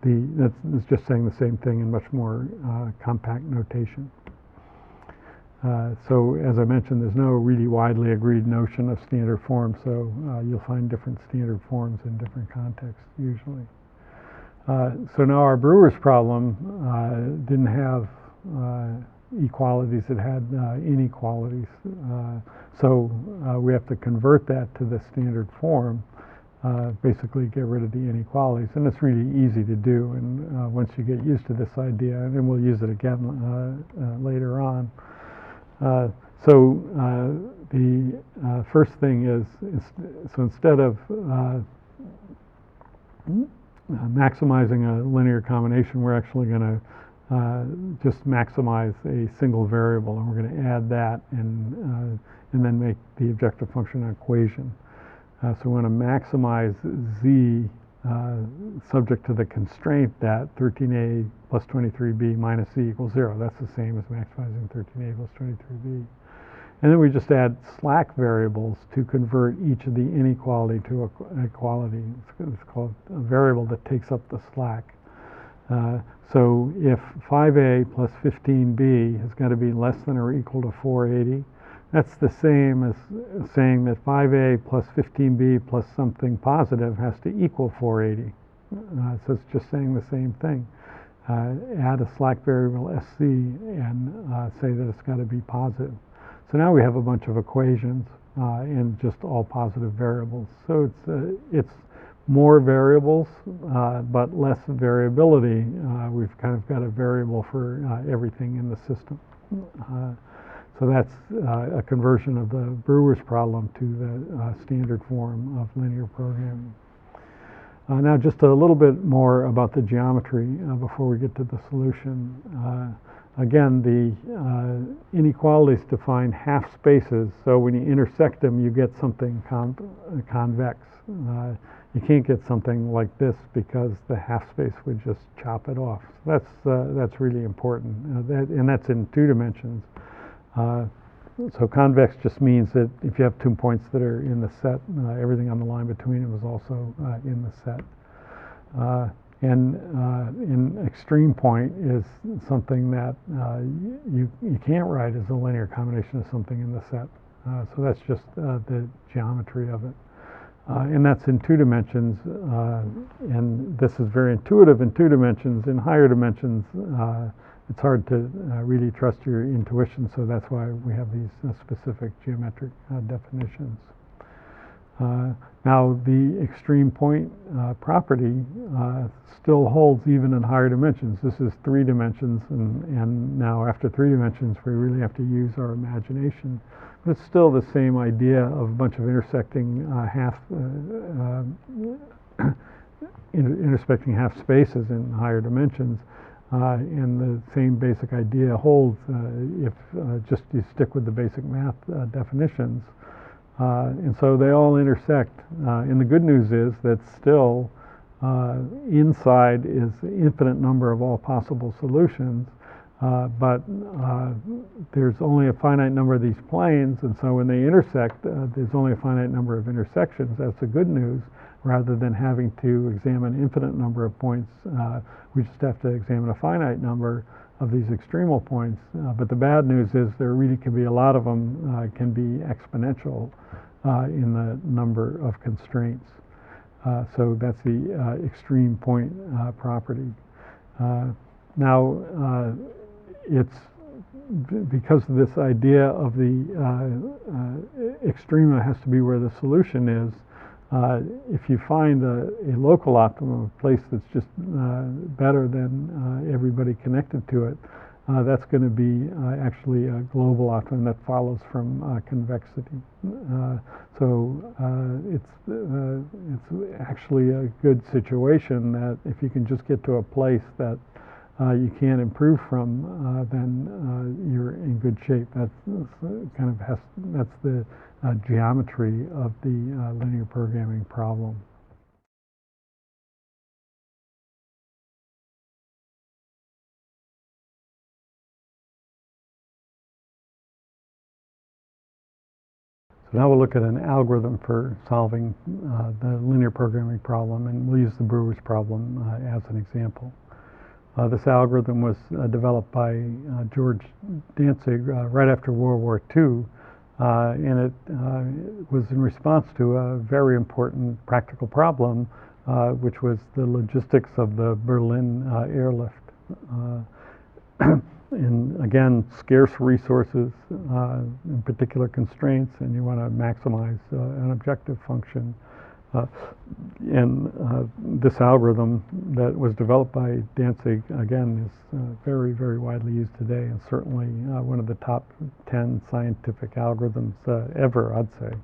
that's just saying the same thing in much more compact notation. So as I mentioned, there's no really widely agreed notion of standard form, so you'll find different standard forms in different contexts usually. So now our Brewer's problem didn't have equalities, it had inequalities. So we have to convert that to the standard form, basically get rid of the inequalities. And it's really easy to do, and once you get used to this idea, and then we'll use it again later on. The first thing is, so instead of maximizing a linear combination, we're actually going to just maximize a single variable, and we're going to add that and then make the objective function an equation. So we want to maximize z subject to the constraint that 13a plus 23b minus c equals 0. That's the same as maximizing 13a plus 23b. And then we just add slack variables to convert each of the inequality to equality. It's called a variable that takes up the slack. So if 5a plus 15b has got to be less than or equal to 480, that's the same as saying that 5a plus 15b plus something positive has to equal 480. So it's just saying the same thing. Add a slack variable sc and say that it's got to be positive. So now we have a bunch of equations in just all positive variables. So it's more variables, but less variability. We've kind of got a variable for everything in the system. So that's a conversion of the Brewer's problem to the standard form of linear programming. Now just a little bit more about the geometry before we get to the solution. Again, the inequalities define half spaces, so when you intersect them you get something convex. You can't get something like this because the half space would just chop it off. So that's really important, and that's in 2 dimensions. So convex just means that if you have 2 points that are in the set, everything on the line between them is also in the set. And an extreme point is something that you can't write as a linear combination of something in the set. So that's just the geometry of it. And that's in 2 dimensions, and this is very intuitive in 2 dimensions. In higher dimensions, it's hard to really trust your intuition, so that's why we have these specific geometric definitions. Now, the extreme point property still holds even in higher dimensions. This is 3 dimensions, and now after 3 dimensions, we really have to use our imagination. But it's still the same idea of a bunch of intersecting intersecting half spaces in higher dimensions. And the same basic idea holds if just you stick with the basic math definitions. And so they all intersect. And the good news is that still inside is the infinite number of all possible solutions, but there's only a finite number of these planes, and so when they intersect, there's only a finite number of intersections. That's the good news. Rather than having to examine infinite number of points, we just have to examine a finite number of these extremal points. But the bad news is there really can be a lot of them, can be exponential in the number of constraints. So that's the extreme point property. Now, it's because of this idea of the extrema has to be where the solution is. If you find a local optimum, a place that's just better than everybody connected to it, that's going to be actually a global optimum that follows from convexity. So it's actually a good situation that if you can just get to a place that you can't improve from, then you're in good shape. That's the geometry of the linear programming problem. So now we'll look at an algorithm for solving the linear programming problem, and we'll use the Brewer's problem as an example. This algorithm was developed by George Dantzig right after World War II, and it was in response to a very important practical problem, which was the logistics of the Berlin airlift. And again, scarce resources, in particular constraints, and you want to maximize an objective function. And this algorithm that was developed by Dantzig, again, is very, very widely used today, and certainly one of the top 10 scientific algorithms ever, I'd say.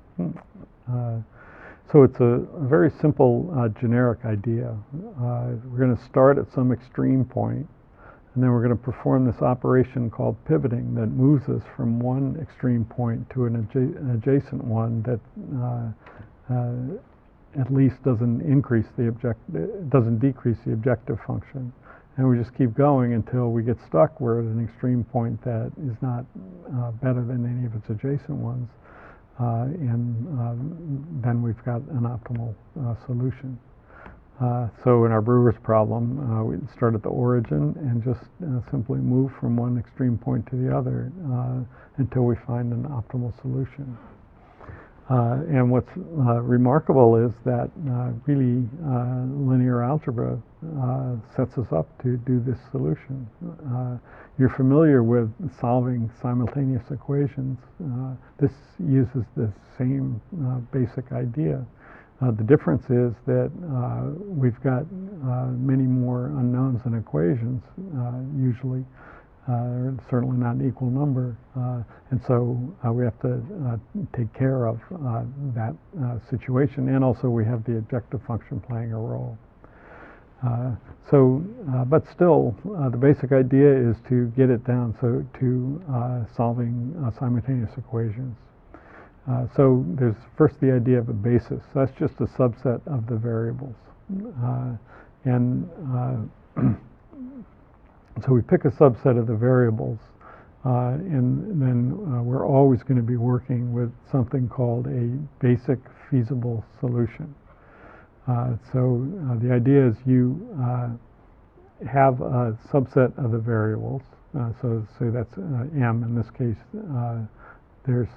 So it's a very simple generic idea. We're going to start at some extreme point, and then we're going to perform this operation called pivoting that moves us from one extreme point to an adjacent one that at least doesn't decrease the objective function. and we just keep going until we get stuck. We're at an extreme point that is not better than any of its adjacent ones, and then we've got an optimal solution. So in our Brewer's problem, we start at the origin and just simply move from one extreme point to the other until we find an optimal solution. And what's remarkable is that really linear algebra sets us up to do this solution. You're familiar with solving simultaneous equations. This uses the same basic idea. The difference is that we've got many more unknowns than equations, usually, certainly not an equal number, and so we have to take care of that situation, and also we have the objective function playing a role. But still, the basic idea is to get it down to solving simultaneous equations. So there's first the idea of a basis. That's just a subset of the variables. So we pick a subset of the variables, and then we're always going to be working with something called a basic feasible solution. So the idea is you have a subset of the variables. So say that's m. In this case, there's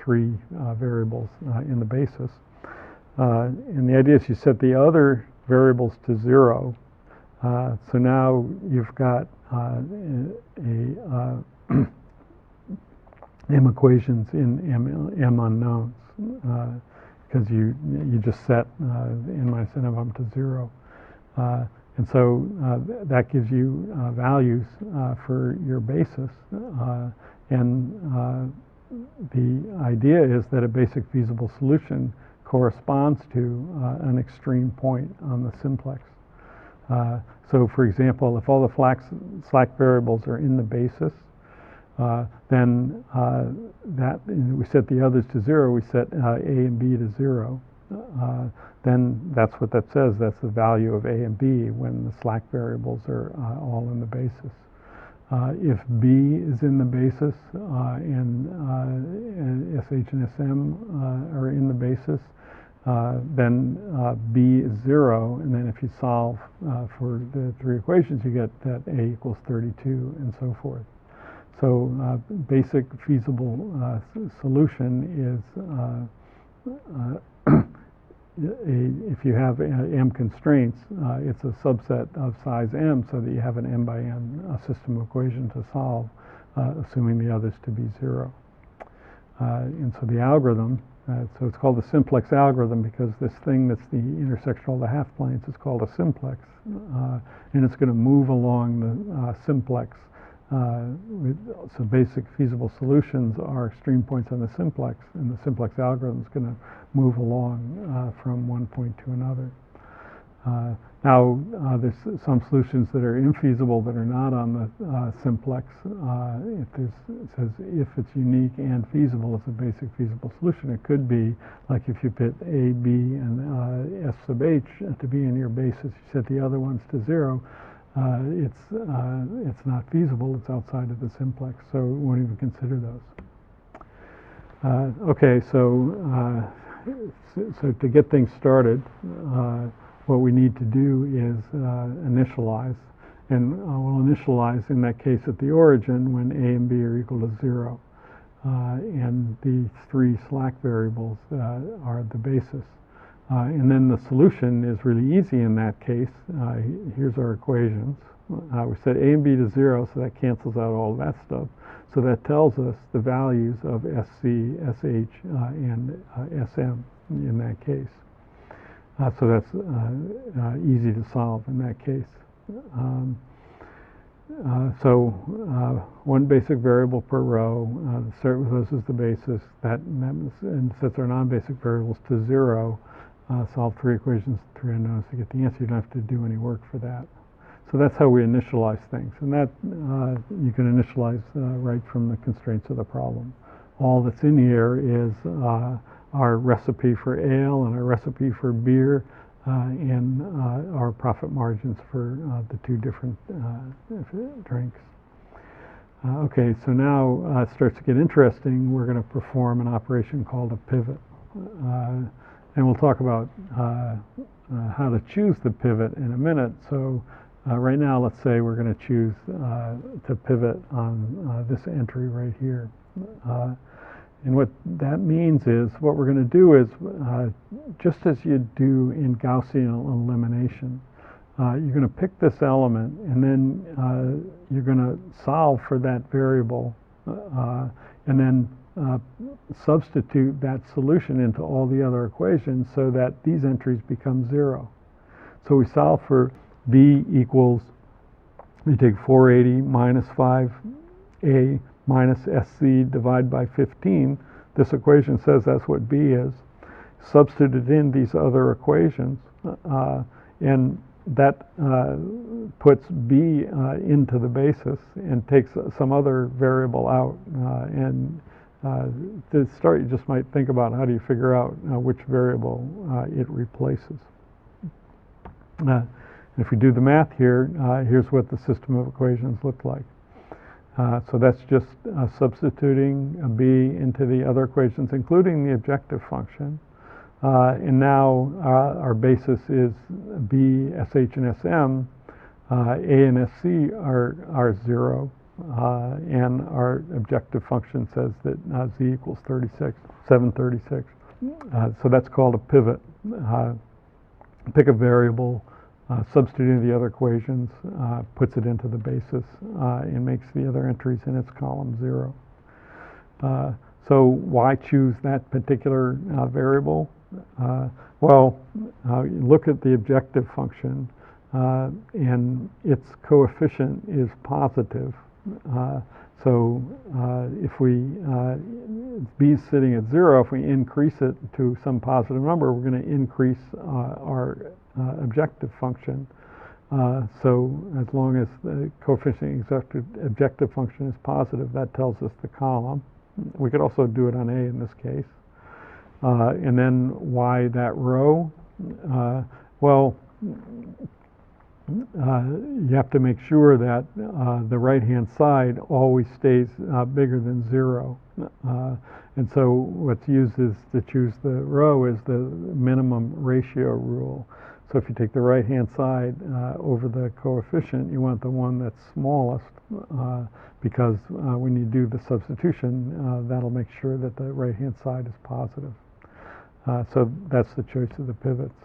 3 variables in the basis. And the idea is you set the other variables to 0. So now you've got m equations in m unknowns, because you just set n minus n of them to 0. And so that gives you values for your basis. And the idea is that a basic feasible solution corresponds to an extreme point on the simplex. So for example, if all the slack variables are in the basis, then we set the others to 0, we set a and b to 0. Then that's what that says, that's the value of a and b when the slack variables are all in the basis. If b is in the basis and sh and sm are in the basis, then b is 0, and then if you solve for the 3 equations, you get that a equals 32 and so forth. So basic feasible solution is if you have m constraints, it's a subset of size m, so that you have an m by n system of equations to solve, assuming the others to be 0. And so the algorithm, so it's called the simplex algorithm because this thing that's the intersection of all the half planes is called a simplex, and it's going to move along the simplex. So basic feasible solutions are extreme points on the simplex, and the simplex algorithm is going to move along from one point to another. Now, there's some solutions that are infeasible that are not on the simplex. It says if it's unique and feasible, it's a basic feasible solution. It could be like if you put a, b, and s sub h to be in your basis, you set the other ones to 0. It's not feasible. It's outside of the simplex, so we won't even consider those. Okay, so to get things started, what we need to do is initialize, and we'll initialize in that case at the origin when a and b are equal to 0, and the 3 slack variables are the basis. And then the solution is really easy in that case. Here's our equations. We set a and b to 0, so that cancels out all that stuff. So that tells us the values of SC, SH, and SM in that case. So that's easy to solve in that case. So one basic variable per row, start with those as the basis, and sets our non-basic variables to 0. Solve 3 equations, 3 unknowns to get the answer. You don't have to do any work for that. So that's how we initialize things, and that you can initialize right from the constraints of the problem. All that's in here is our recipe for ale and our recipe for beer and our our profit margins for the two different drinks. Okay, so now it starts to get interesting. We're going to perform an operation called a pivot. And we'll talk about how to choose the pivot in a minute. So right now, let's say we're going to choose to pivot on this entry right here. And what that means is, what we're going to do is, just as you do in Gaussian elimination, you're going to pick this element, and then you're going to solve for that variable, and then substitute that solution into all the other equations so that these entries become 0. So we solve for b equals, we take 480 minus 5a minus sc divided by 15. This equation says that's what b is. Substitute in these other equations, and that puts b into the basis and takes some other variable out. And to start, you just might think about how do you figure out which variable it replaces. If we do the math here, here's what the system of equations look like. So that's just substituting a b into the other equations, including the objective function. And now our basis is b, sh, and sm. A and sc are 0. And our objective function says that z equals 736. So that's called a pivot. Pick a variable, substitute in the other equations, puts it into the basis, and makes the other entries in its column 0. So why choose that particular variable? Well, look at the objective function, and its coefficient is positive. So if b is sitting at 0, if we increase it to some positive number, we're going to increase our objective function. So as long as the coefficient objective function is positive, that tells us the column. We could also do it on A in this case. And then why that row? Well, you have to make sure that the right-hand side always stays bigger than 0. And so what's used is to choose the row is the minimum ratio rule. So if you take the right-hand side over the coefficient, you want the one that's smallest, because when you do the substitution, that'll make sure that the right-hand side is positive. So that's the choice of the pivots.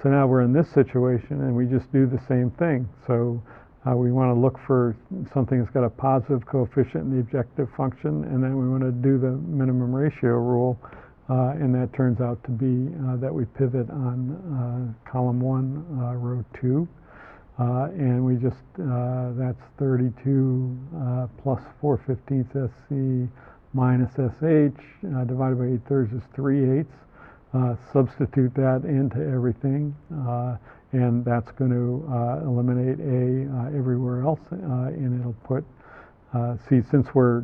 So now we're in this situation, and we just do the same thing. So we want to look for something that's got a positive coefficient in the objective function, and then we want to do the minimum ratio rule, and that turns out to be that we pivot on column 1, row 2, and we just, that's 32 plus 4/15 sc minus sh divided by 8/3 is 3/8. Substitute that into everything, and that's going to eliminate A everywhere else, and it'll put, see, since we're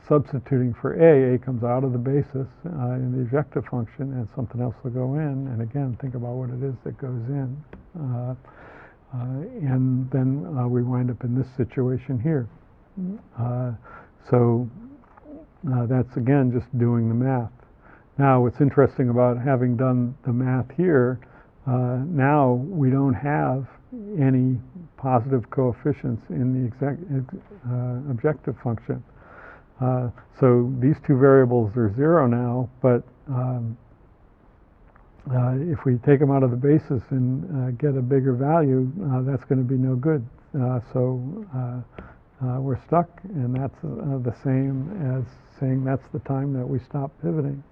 substituting for A comes out of the basis in the objective function, and something else will go in, and again, think about what it is that goes in. And then we wind up in this situation here. So that's, again, just doing the math. Now, what's interesting about having done the math here, now we don't have any positive coefficients in the objective function. So these two variables are 0 now, but if we take them out of the basis and get a bigger value, that's going to be no good. So we're stuck, and that's the same as saying that's the time that we stop pivoting.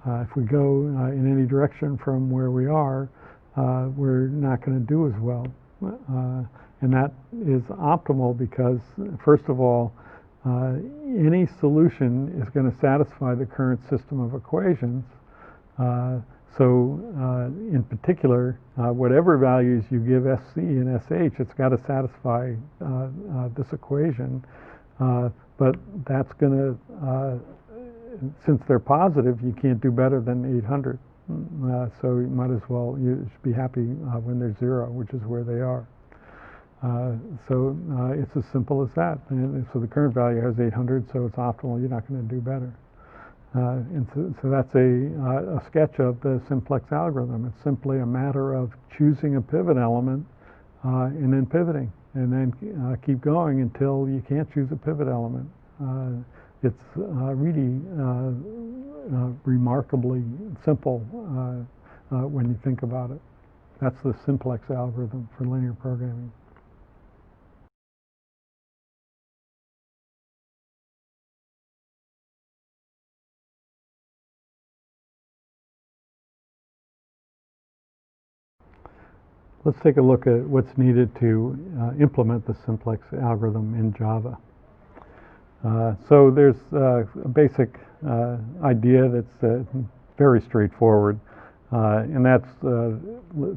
If we go in any direction from where we are, we're not going to do as well. And that is optimal because, first of all, any solution is going to satisfy the current system of equations. So in particular, whatever values you give SC and SH, it's got to satisfy this equation. But that's going to, since they're positive, you can't do better than 800. So you might as well, you should be happy when they're 0, which is where they are. So it's as simple as that. And so the current value has 800, so it's optimal. You're not going to do better. And so that's a sketch of the simplex algorithm. It's simply a matter of choosing a pivot element and then pivoting, and then keep going until you can't choose a pivot element. It's really remarkably simple when you think about it. That's the simplex algorithm for linear programming. Let's take a look at what's needed to implement the simplex algorithm in Java. So there's a basic idea that's very straightforward, and that's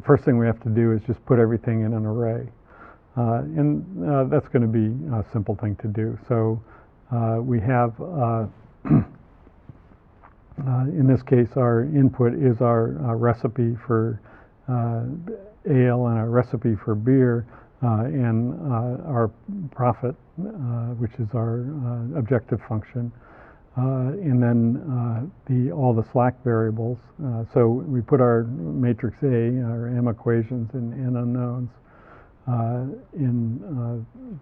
first thing we have to do is just put everything in an array, and that's going to be a simple thing to do. So we have in this case, our input is our recipe for ale and our recipe for beer, and our profit, which is our objective function, and then all the slack variables. So we put our matrix A, our M equations, and N unknowns in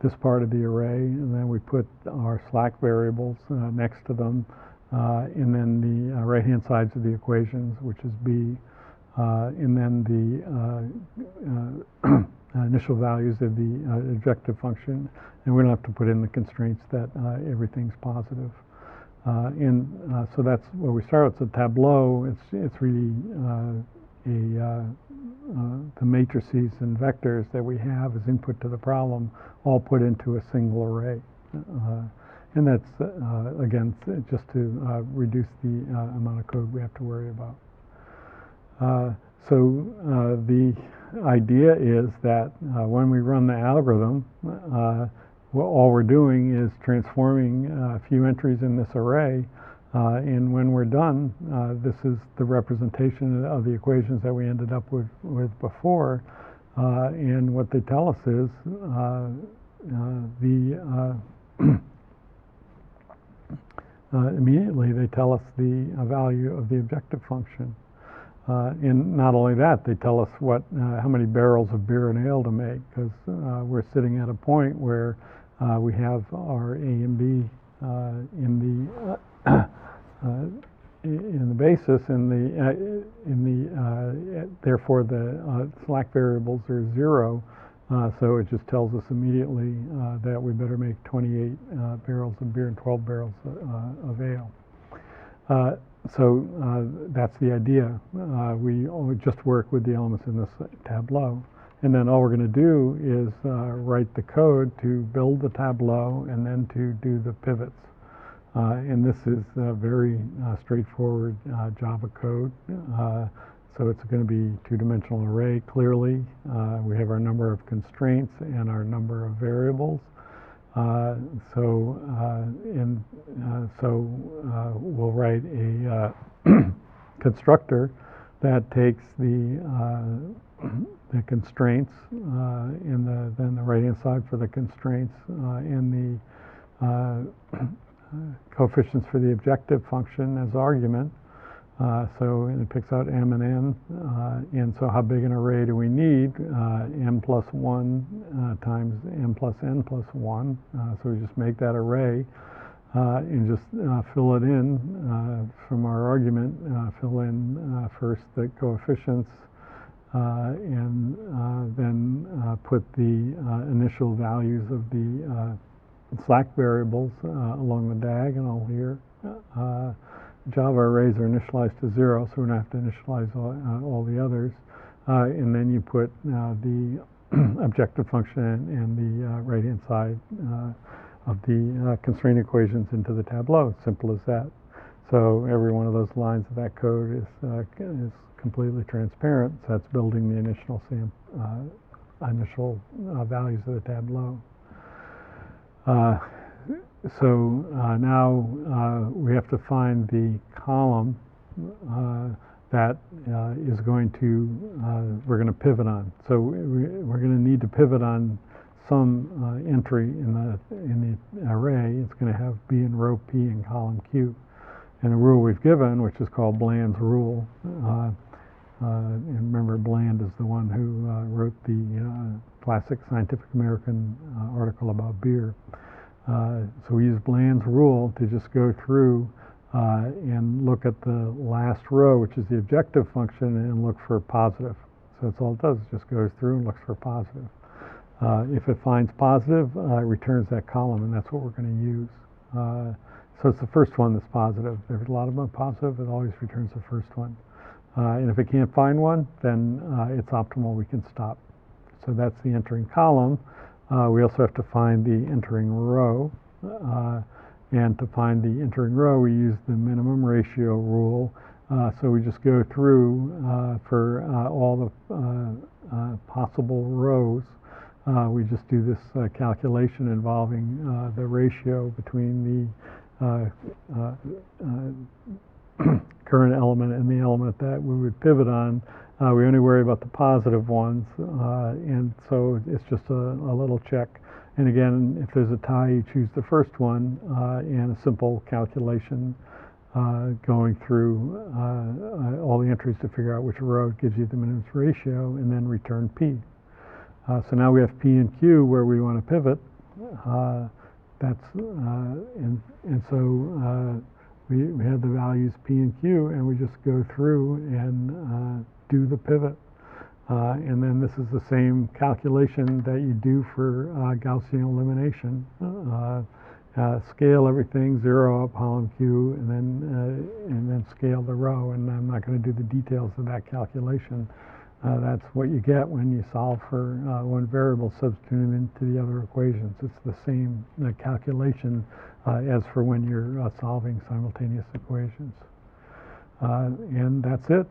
this part of the array, and then we put our slack variables next to them, and then the right-hand sides of the equations, which is B, and then the initial values of the objective function, and we don't have to put in the constraints that everything's positive. And so that's where we start. It's a tableau. It's really the matrices and vectors that we have as input to the problem, all put into a single array. And that's, again, just to reduce the amount of code we have to worry about. So the idea is that when we run the algorithm, all we're doing is transforming a few entries in this array, and when we're done, this is the representation of the equations that we ended up with before, and what they tell us is immediately they tell us the value of the objective function. And not only that, they tell us how many barrels of beer and ale to make, because we're sitting at a point where we have our A and B in the basis, therefore the slack variables are 0. So it just tells us immediately that we better make 28 barrels of beer and 12 barrels of ale. So that's the idea. We just work with the elements in this tableau, and then all we're going to do is write the code to build the tableau and then to do the pivots. And this is very straightforward Java code. So it's going to be two-dimensional array, clearly. We have our number of constraints and our number of variables. So we'll write a constructor that takes the constraints then the right-hand side for the constraints and the coefficients for the objective function as argument. So it picks out M and N, and so how big an array do we need? M plus 1 times M plus N plus 1. So we just make that array and just fill it in from our argument. Fill in first the coefficients and then put the initial values of the slack variables along the diagonal here. Java arrays are initialized to 0, so we don't have to initialize all the others. And then you put the objective function and the right-hand side of the constraint equations into the tableau. Simple as that. So every one of those lines of that code is completely transparent. So that's building the initial values of the tableau. So now we have to find the column that is going to we're going to pivot on. So we're going to need to pivot on some entry in the array. It's going to have B in row P in column Q. And the rule we've given, which is called Bland's rule, and remember Bland is the one who wrote the classic Scientific American article about beer. So we use Bland's rule to just go through and look at the last row, which is the objective function, and look for positive. So that's all it does, it just goes through and looks for positive. If it finds positive, it returns that column, and that's what we're going to use. So it's the first one that's positive. There's a lot of them positive, it always returns the first one. And if it can't find one, then it's optimal, we can stop. So that's the entering column. We also have to find the entering row. And to find the entering row, we use the minimum ratio rule. So we just go through for all the possible rows. We just do this calculation involving the ratio between the current element and the element that we would pivot on. We only worry about the positive ones, and so it's just a little check. And again, if there's a tie, you choose the first one, and a simple calculation going through all the entries to figure out which row gives you the minimum ratio, and then return P. So now we have P and Q where we want to pivot. And so we have the values P and Q, and we just go through and do the pivot. And then this is the same calculation that you do for Gaussian elimination. Scale everything, 0 up column Q, and then scale the row. And I'm not going to do the details of that calculation. That's what you get when you solve for one variable, substituting into the other equations. It's the same calculation as for when you're solving simultaneous equations. And that's it.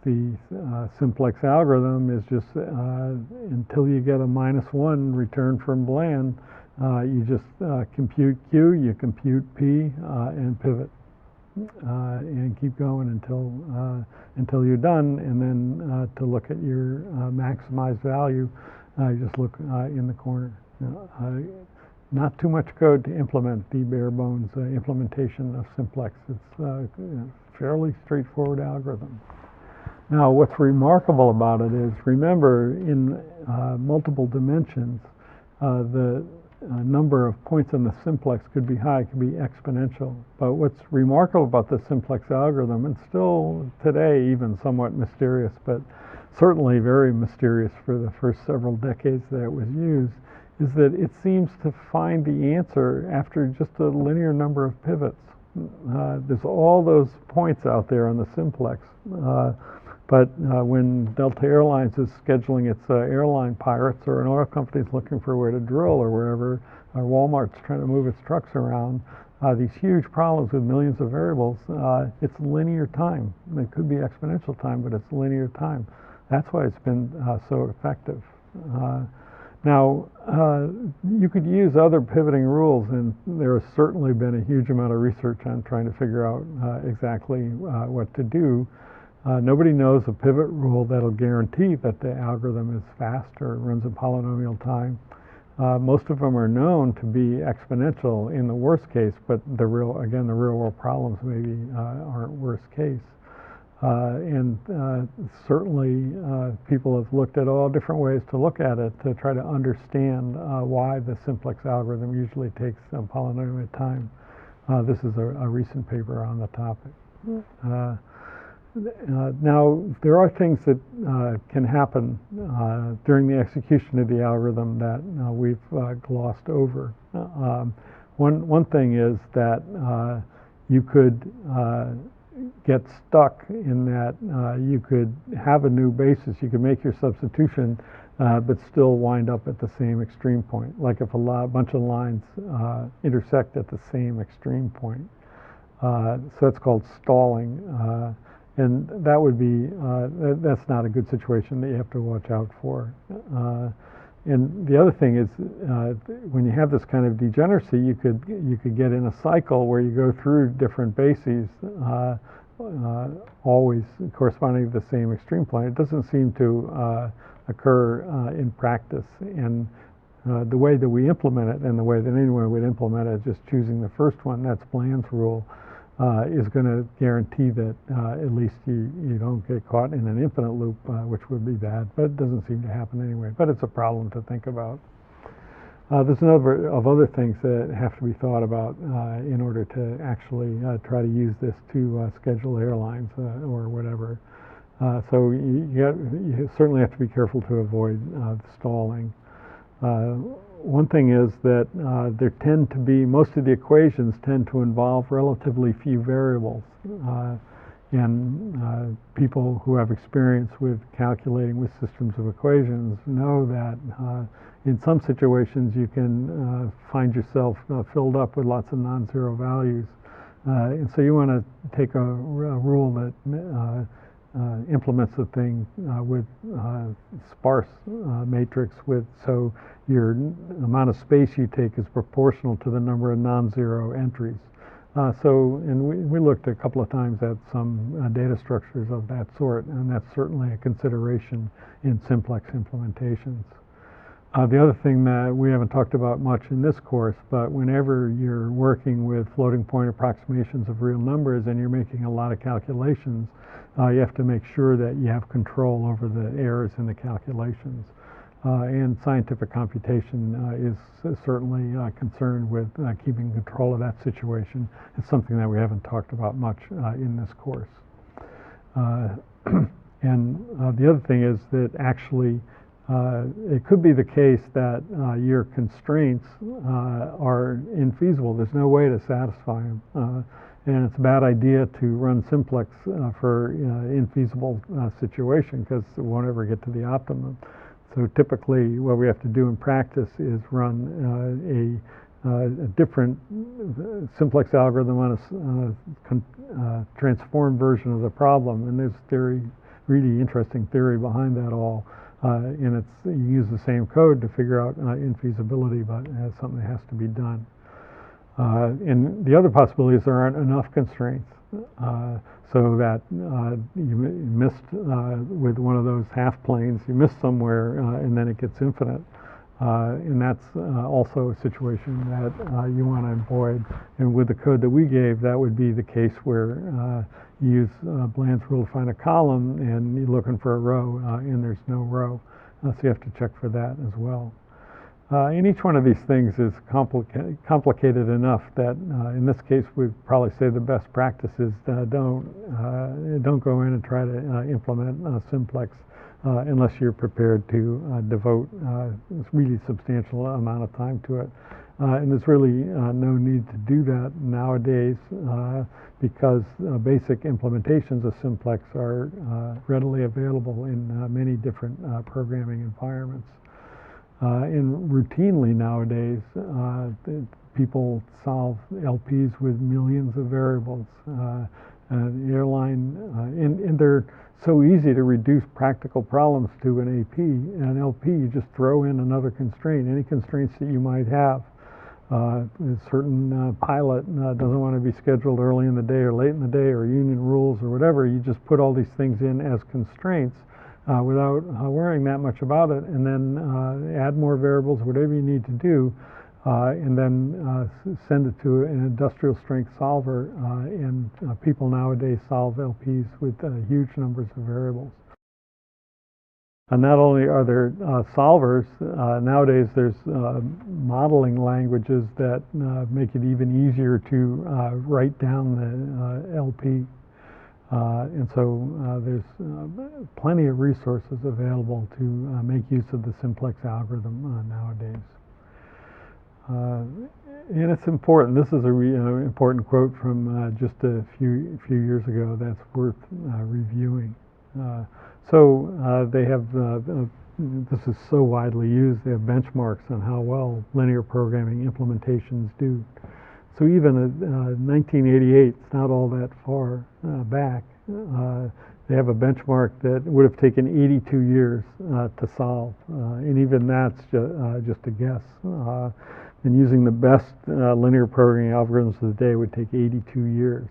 The simplex algorithm is just until you get a -1 return from Bland, you just compute Q, you compute P, and pivot. And keep going until you're done, and then to look at your maximized value, you just look in the corner. Not too much code to implement the bare bones implementation of simplex. It's a fairly straightforward algorithm. Now, what's remarkable about it is, remember, in multiple dimensions, the number of points in the simplex could be high, could be exponential. But what's remarkable about the simplex algorithm, and still today even somewhat mysterious, but certainly very mysterious for the first several decades that it was used, is that it seems to find the answer after just a linear number of pivots. There's all those points out there on the simplex. But when Delta Airlines is scheduling its airline pilots, or an oil company is looking for where to drill, or wherever, or Walmart's trying to move its trucks around, these huge problems with millions of variables, it's linear time. It could be exponential time, but it's linear time. That's why it's been so effective. Now, you could use other pivoting rules, and there has certainly been a huge amount of research on trying to figure out exactly what to do. Nobody knows a pivot rule that'll guarantee that the algorithm is fast or runs in polynomial time. Most of them are known to be exponential in the worst case, but the real world problems maybe aren't worst case. And certainly people have looked at all different ways to look at it to try to understand why the simplex algorithm usually takes polynomial time. This is a recent paper on the topic. Now, there are things that can happen during the execution of the algorithm that we've glossed over. One thing is that you could get stuck in that you could have a new basis, you could make your substitution, but still wind up at the same extreme point, like if a bunch of lines intersect at the same extreme point. So that's called stalling. And that would be, that's not a good situation that you have to watch out for. And the other thing is, when you have this kind of degeneracy, you could get in a cycle where you go through different bases, always corresponding to the same extreme point. It doesn't seem to occur in practice. And the way that we implement it and the way that anyone would implement it, just choosing the first one, that's Bland's rule, is going to guarantee that at least you don't get caught in an infinite loop, which would be bad, but it doesn't seem to happen anyway. But it's a problem to think about. There's a number of other things that have to be thought about in order to actually try to use this to schedule airlines or whatever. So you certainly have to be careful to avoid stalling. One thing is that there tend to be, most of the equations tend to involve relatively few variables. And people who have experience with calculating with systems of equations know that in some situations you can find yourself filled up with lots of non-zero values. And so you want to take a rule that implements the thing with sparse matrix so your amount of space you take is proportional to the number of non-zero entries. And we looked a couple of times at some data structures of that sort, and that's certainly a consideration in simplex implementations. The other thing that we haven't talked about much in this course, but whenever you're working with floating point approximations of real numbers and you're making a lot of calculations, you have to make sure that you have control over the errors in the calculations. And scientific computation is certainly concerned with keeping control of that situation. It's something that we haven't talked about much in this course. And the other thing is that actually it could be the case that your constraints are infeasible. There's no way to satisfy them. And it's a bad idea to run simplex for infeasible situation because it won't ever get to the optimum. So typically what we have to do in practice is run a different simplex algorithm on a transformed version of the problem. And there's really interesting theory behind that all. And you use the same code to figure out infeasibility, but it's something that has to be done. And the other possibility is there aren't enough constraints, so that you missed with one of those half planes, you missed somewhere, and then it gets infinite. And that's also a situation that you want to avoid. And with the code that we gave, that would be the case where you use Bland's rule to find a column, and you're looking for a row, and there's no row. So you have to check for that as well. And each one of these things is complicated enough that in this case we'd probably say the best practice is don't go in and try to implement simplex unless you're prepared to devote a really substantial amount of time to it. And there's really no need to do that nowadays because basic implementations of simplex are readily available in many different programming environments. And routinely nowadays, people solve LPs with millions of variables. And they're so easy to reduce practical problems to an AP. An LP, you just throw in another constraint, any constraints that you might have. A certain pilot doesn't want to be scheduled early in the day or late in the day, or union rules or whatever. You just put all these things in as constraints without worrying that much about it, and then add more variables, whatever you need to do, and then send it to an industrial strength solver. And people nowadays solve LPs with huge numbers of variables. And not only are there solvers, nowadays there's modeling languages that make it even easier to write down the LP. And so there's plenty of resources available to make use of the simplex algorithm nowadays. And it's important. This is an important quote from just a few years ago that's worth reviewing. So they have, this is so widely used, they have benchmarks on how well linear programming implementations do. So even in 1988, it's not all that far back, they have a benchmark that would have taken 82 years to solve. And even that's just a guess. And using the best linear programming algorithms of the day would take 82 years.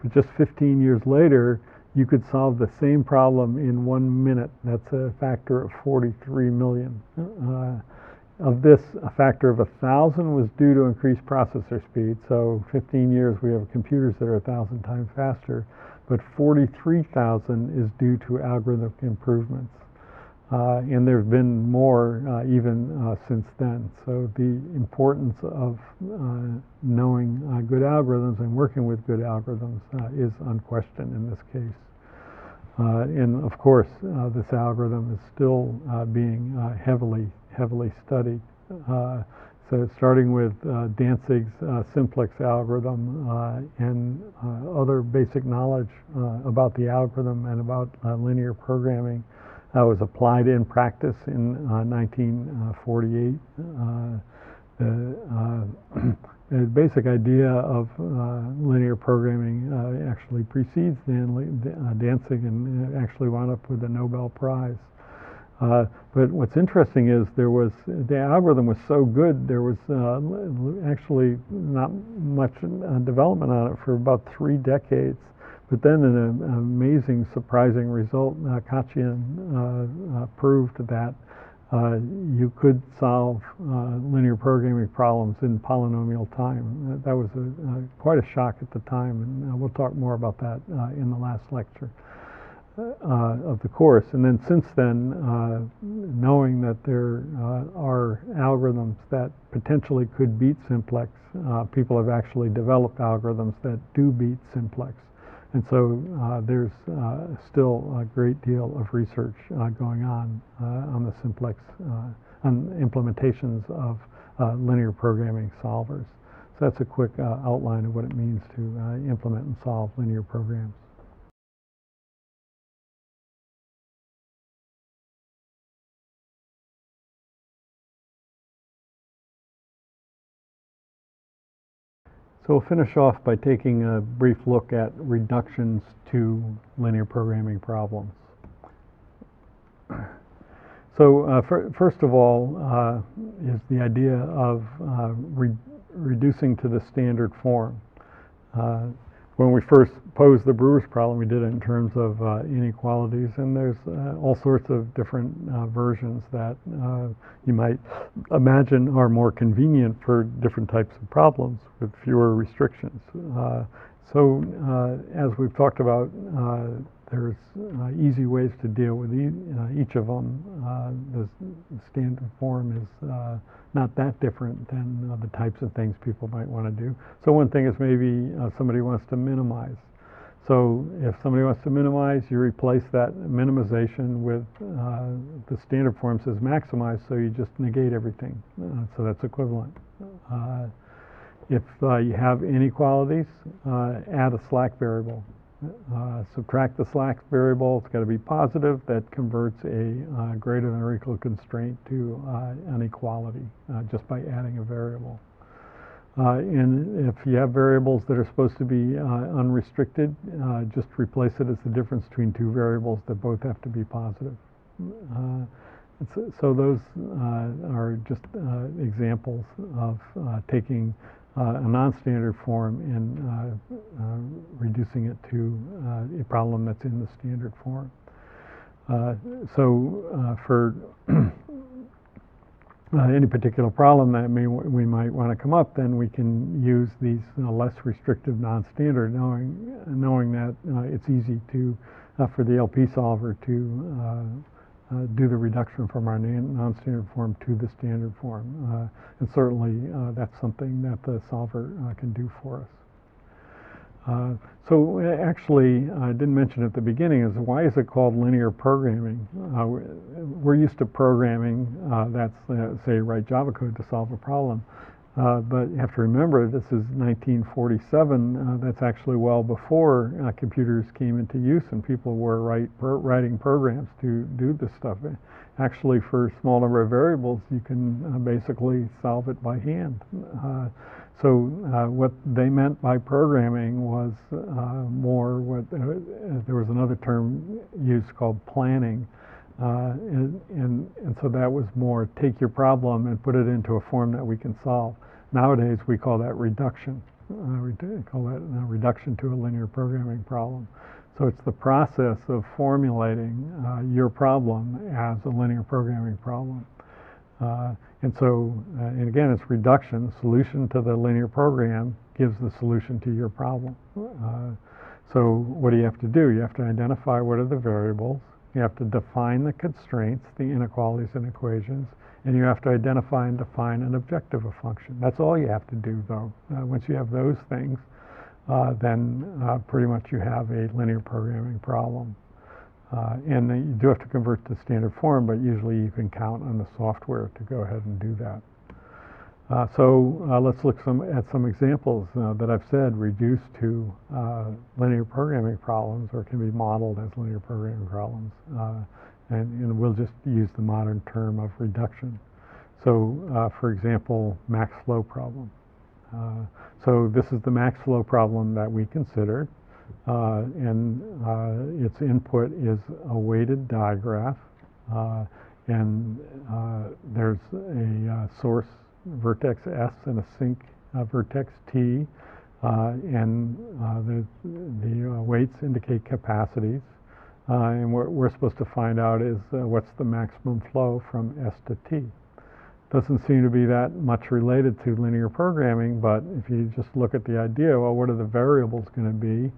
But just 15 years later, you could solve the same problem in 1 minute. That's a factor of 43 million. Of this, a factor of 1,000 was due to increased processor speed. So 15 years, we have computers that are 1,000 times faster, but 43,000 is due to algorithmic improvements. And there have been more even since then. So the importance of knowing good algorithms and working with good algorithms is unquestioned in this case. And of course, this algorithm is still being heavily studied. So starting with Danzig's simplex algorithm and other basic knowledge about the algorithm and about linear programming was applied in practice in 1948. The basic idea of linear programming actually precedes Danzig and actually wound up with the Nobel Prize. But what's interesting is the algorithm was so good, there was actually not much development on it for about 3 decades. But then an amazing, surprising result, Katian proved that you could solve linear programming problems in polynomial time. That was quite a shock at the time, and we'll talk more about that in the last lecture of the course. And then since then, knowing that there are algorithms that potentially could beat simplex, people have actually developed algorithms that do beat simplex. And so there's still a great deal of research going on the simplex, on implementations of linear programming solvers. So that's a quick outline of what it means to implement and solve linear programs. So we'll finish off by taking a brief look at reductions to linear programming problems. So first of all is the idea of reducing to the standard form. When we first posed the Brewer's problem, we did it in terms of inequalities, and there's all sorts of different versions that you might imagine are more convenient for different types of problems with fewer restrictions. So as we've talked about, there's easy ways to deal with each of them. The standard form is not that different than the types of things people might want to do. So one thing is maybe somebody wants to minimize. So if somebody wants to minimize, you replace that minimization with the standard form says maximize, so you just negate everything. So that's equivalent. If you have inequalities, add a slack variable. Subtract the slack variable, it's got to be positive. That converts a greater than or equal constraint to an equality just by adding a variable. And if you have variables that are supposed to be unrestricted, just replace it as the difference between two variables that both have to be positive. So those are just examples of taking a non-standard form and reducing it to a problem that's in the standard form. For any particular problem that we might want to come up, then we can use these less restrictive non-standard, knowing that it's easy for the LP solver to do the reduction from our non-standard form to the standard form. And certainly that's something that the solver can do for us. So actually, I didn't mention at the beginning, is why is it called linear programming? We're used to programming, that's say write Java code to solve a problem. But you have to remember, this is 1947. That's actually well before computers came into use and people were writing programs to do this stuff. Actually, for a small number of variables, you can basically solve it by hand. So what they meant by programming was more what there was another term used called planning. And so that was more take your problem and put it into a form that we can solve. Nowadays we call that reduction. call that reduction to a linear programming problem. So it's the process of formulating your problem as a linear programming problem. And so, and again, it's reduction. Solution to the linear program gives the solution to your problem. So what do you have to do? You have to identify what are the variables. You have to define the constraints, the inequalities and equations, and you have to identify and define an objective of function. That's all you have to do, though. Once you have those things, then pretty much you have a linear programming problem. And you do have to convert to standard form, but usually you can count on the software to go ahead and do that. So let's look at some examples that I've said reduced to linear programming problems, or can be modeled as linear programming problems. And we'll just use the modern term of reduction. So for example, max flow problem. So this is the max flow problem that we considered. And its input is a weighted digraph, and there's a source vertex S and a sink vertex T, and the weights indicate capacities, and what we're supposed to find out is what's the maximum flow from S to T. Doesn't seem to be that much related to linear programming, but if you just look at the idea, well, what are the variables going to be?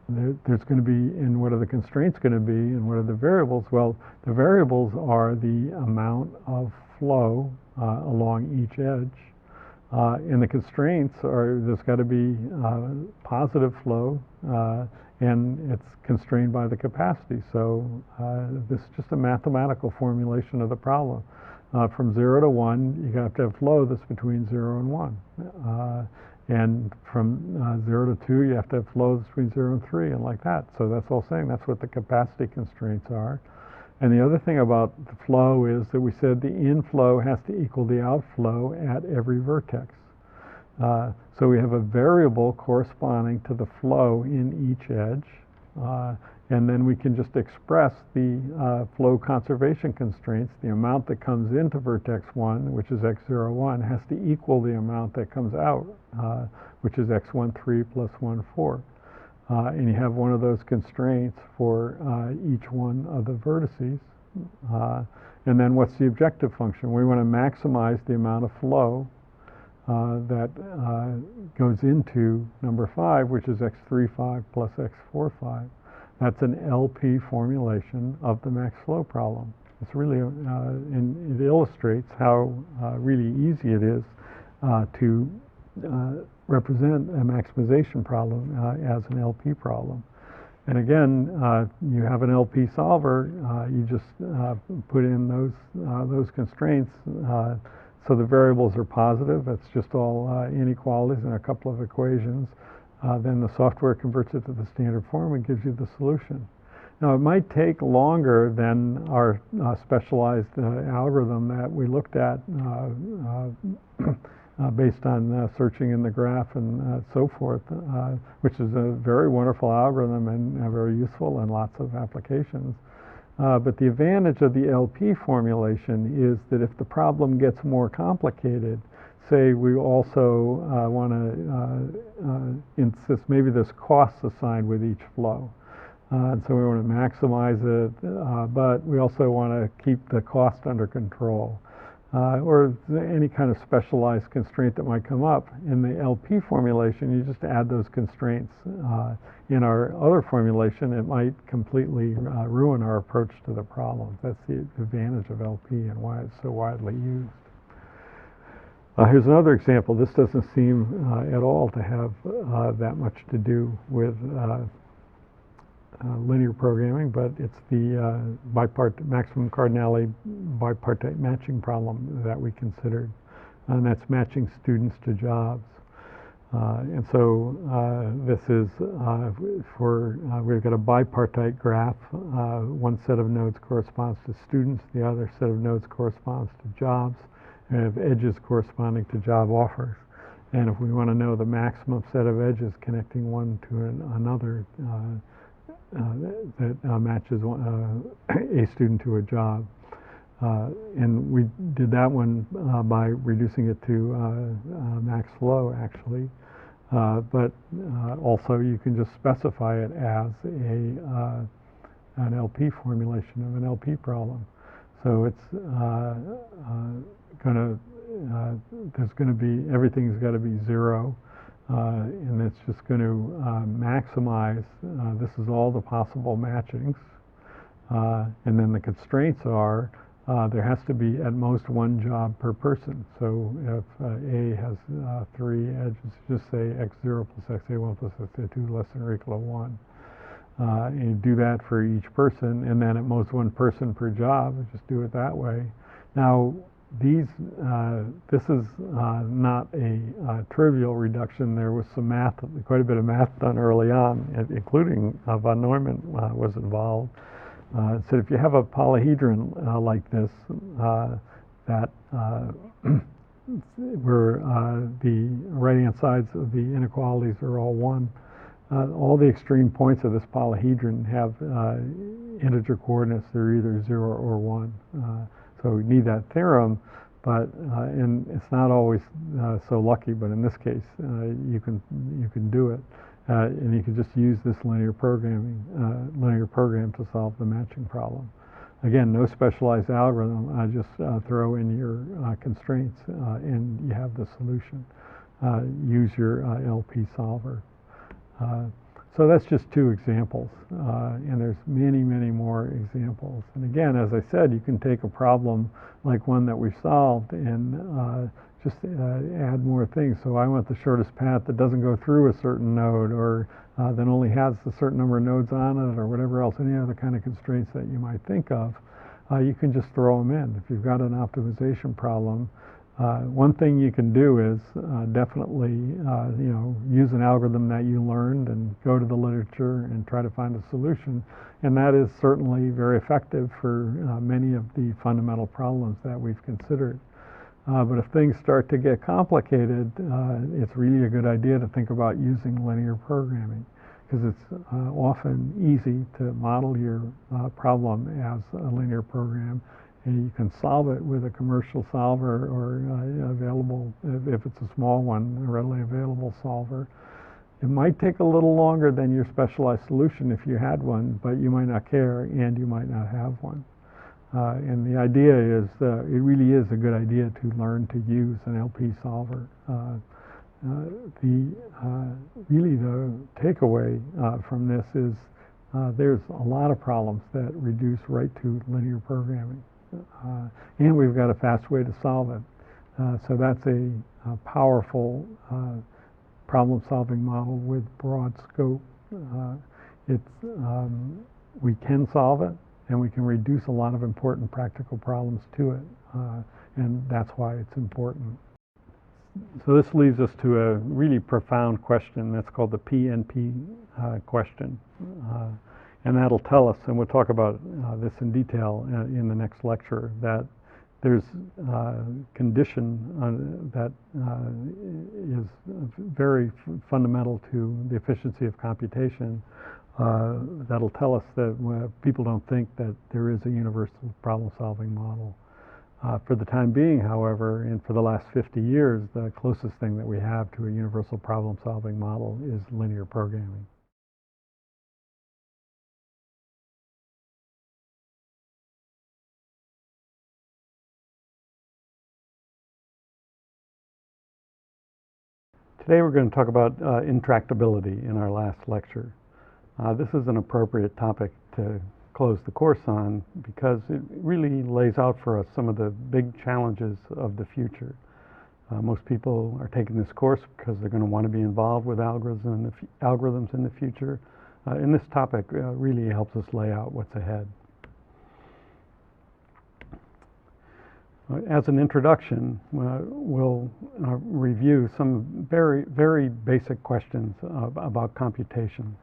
There's going to be, and what are the constraints going to be, and what are the variables? Well, the variables are the amount of flow along each edge, and the constraints are there's got to be positive flow, and it's constrained by the capacity. So this is just a mathematical formulation of the problem. From 0 to 1, you have to have flow that's between 0 and 1. And from 0 to 2, you have to have flows between 0 and 3, and like that. So that's all saying that's what the capacity constraints are. And the other thing about the flow is that we said the inflow has to equal the outflow at every vertex. So we have a variable corresponding to the flow in each edge. And then we can just express the flow conservation constraints. The amount that comes into vertex 1, which is x01, has to equal the amount that comes out, which is x13 plus 14. And you have one of those constraints for each one of the vertices. And then what's the objective function? We want to maximize the amount of flow that goes into number 5, which is x35 plus x45. That's an LP formulation of the max flow problem. It's really, and it illustrates how really easy it is to represent a maximization problem as an LP problem. And again, you have an LP solver. You just put in those constraints. So the variables are positive. It's just all inequalities and a couple of equations. Then the software converts it to the standard form and gives you the solution. Now, it might take longer than our specialized algorithm that we looked at based on searching in the graph and so forth, which is a very wonderful algorithm and very useful in lots of applications. But the advantage of the LP formulation is that if the problem gets more complicated, say we also want to insist maybe there's costs assigned with each flow. And so we want to maximize it, but we also want to keep the cost under control. Or any kind of specialized constraint that might come up. In the LP formulation, you just add those constraints. In our other formulation, it might completely ruin our approach to the problem. That's the advantage of LP and why it's so widely used. Here's another example. This doesn't seem at all to have that much to do with linear programming, but it's the maximum cardinality bipartite matching problem that we considered, and that's matching students to jobs. And so this is we've got a bipartite graph. One set of nodes corresponds to students, the other set of nodes corresponds to jobs. We have edges corresponding to job offers. And if we want to know the maximum set of edges connecting one to another that matches a student to a job, And we did that one by reducing it to max flow, actually. But also you can just specify it as an LP formulation of an LP problem. So it's there's going to be, everything's got to be 0, and it's just going to maximize, this is all the possible matchings, and then the constraints are, there has to be at most 1 job per person. So if A has 3 edges, just say x0 plus xa1 plus xa2 less than or equal to 1. And you do that for each person, and then at most 1 person per job, just do it that way. Now, this is not a trivial reduction. There was some math, quite a bit of math done early on, including von Neumann was involved. So if you have a polyhedron like this, that where the right-hand sides of the inequalities are all 1, all the extreme points of this polyhedron have integer coordinates. They're either 0 or 1. So we need that theorem, but and it's not always so lucky. But in this case, you can do it, and you can just use this linear program to solve the matching problem. Again, no specialized algorithm. Just throw in your constraints, and you have the solution. Use your LP solver. So that's just 2 examples, and there's many, many more examples. And again, as I said, you can take a problem like one that we solved and just add more things. So I want the shortest path that doesn't go through a certain node, or that only has a certain number of nodes on it, or whatever else, any other kind of constraints that you might think of. You can just throw them in. If you've got an optimization problem, one thing you can do is definitely, use an algorithm that you learned and go to the literature and try to find a solution. And that is certainly very effective for many of the fundamental problems that we've considered. But if things start to get complicated, it's really a good idea to think about using linear programming, because it's often easy to model your problem as a linear program. And you can solve it with a commercial solver, or available, if it's a small one, a readily available solver. It might take a little longer than your specialized solution if you had one, but you might not care, and you might not have one. And the idea is, it really is a good idea to learn to use an LP solver. Really the takeaway from this is there's a lot of problems that reduce right to linear programming. And we've got a fast way to solve it. So that's a powerful problem-solving model with broad scope. We can solve it, and we can reduce a lot of important practical problems to it, and that's why it's important. So this leads us to a really profound question that's called the PNP question. And that'll tell us, and we'll talk about this in detail in the next lecture, that there's a condition that is very fundamental to the efficiency of computation that'll tell us that people don't think that there is a universal problem-solving model. For the time being, however, and for the last 50 years, the closest thing that we have to a universal problem-solving model is linear programming. Today we're going to talk about intractability in our last lecture. This is an appropriate topic to close the course on because it really lays out for us some of the big challenges of the future. Most people are taking this course because they're going to want to be involved with algorithms in the future. And this topic really helps us lay out what's ahead. As an introduction, we'll review some very, very basic questions about computation.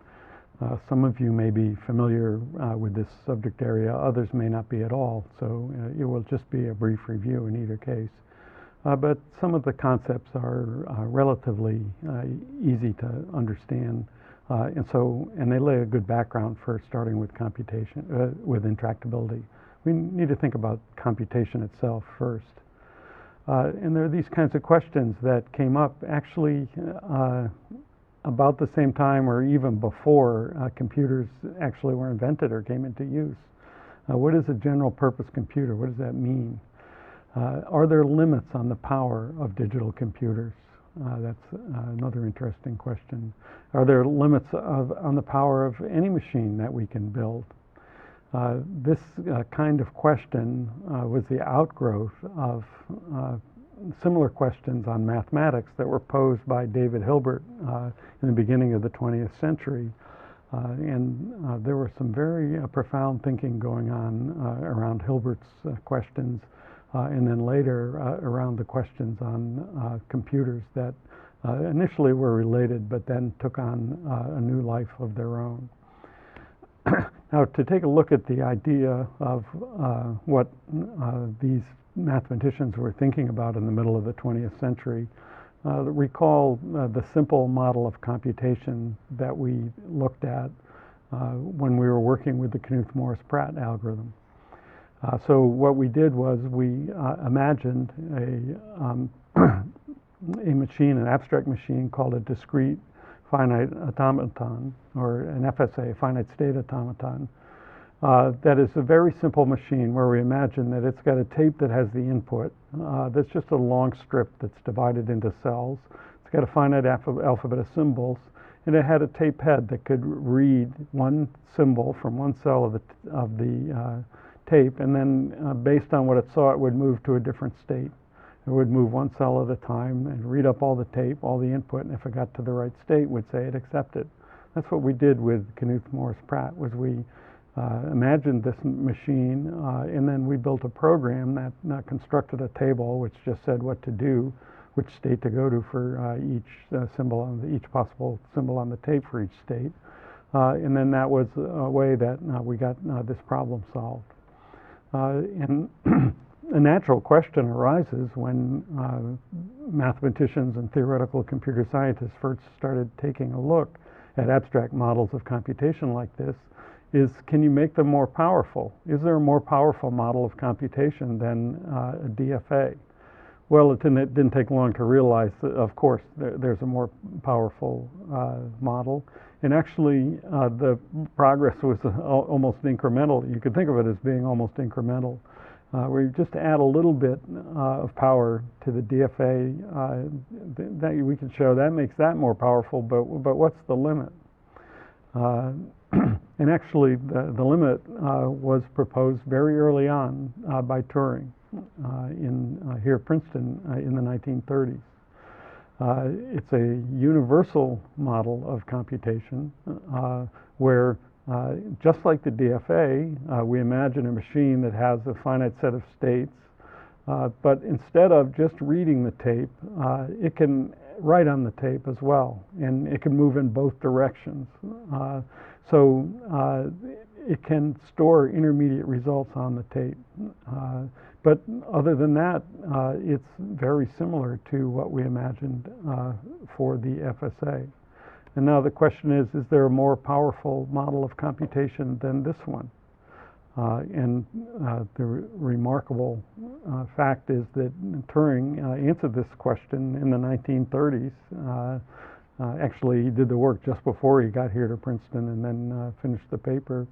Some of you may be familiar with this subject area, others may not be at all, so it will just be a brief review in either case. But some of the concepts are relatively easy to understand, and they lay a good background for starting with computation, with intractability. we need to think about computation itself first. And there are these kinds of questions that came up actually about the same time or even before computers actually were invented or came into use. What is a general purpose computer? What does that mean? Are there limits on the power of digital computers? That's another interesting question. Are there limits on the power of any machine that we can build? This kind of question was the outgrowth of similar questions on mathematics that were posed by David Hilbert in the beginning of the 20th century. And there was some very profound thinking going on around Hilbert's questions, and then later around the questions on computers that initially were related but then took on a new life of their own. Now, to take a look at the idea of what these mathematicians were thinking about in the middle of the 20th century, recall the simple model of computation that we looked at when we were working with the Knuth-Morris-Pratt algorithm. So what we did was we imagined a machine, an abstract machine called a discrete finite automaton, or an FSA, finite state automaton, that is a very simple machine where we imagine that it's got a tape that has the input. That's just a long strip that's divided into cells. It's got a finite alphabet of symbols, and it had a tape head that could read one symbol from one cell of the tape, and then based on what it saw, it would move to a different state. It would move one cell at a time and read up all the tape, all the input, and if it got to the right state, would say it accepted. That's what we did with Knuth-Morris-Pratt, was we imagined this machine, and then we built a program that constructed a table which just said what to do, which state to go to for each possible symbol on the tape for each state. And then that was a way that we got this problem solved. And a natural question arises when mathematicians and theoretical computer scientists first started taking a look at abstract models of computation like this, is can you make them more powerful? Is there a more powerful model of computation than a DFA? Well, it didn't take long to realize that, of course, there's a more powerful model. And actually, the progress was almost incremental. You could think of it as being almost incremental. Where you just add a little bit of power to the DFA that we can show that makes that more powerful, but what's the limit? And actually, the limit was proposed very early on by Turing here at Princeton in the 1930s. It's a universal model of computation where just like the DFA, we imagine a machine that has a finite set of states, but instead of just reading the tape, it can write on the tape as well, and it can move in both directions. So it can store intermediate results on the tape. But other than that, it's very similar to what we imagined for the FSA. And now the question is there a more powerful model of computation than this one? And the remarkable fact is that Turing answered this question in the 1930s. Actually, he did the work just before he got here to Princeton and then finished the paper,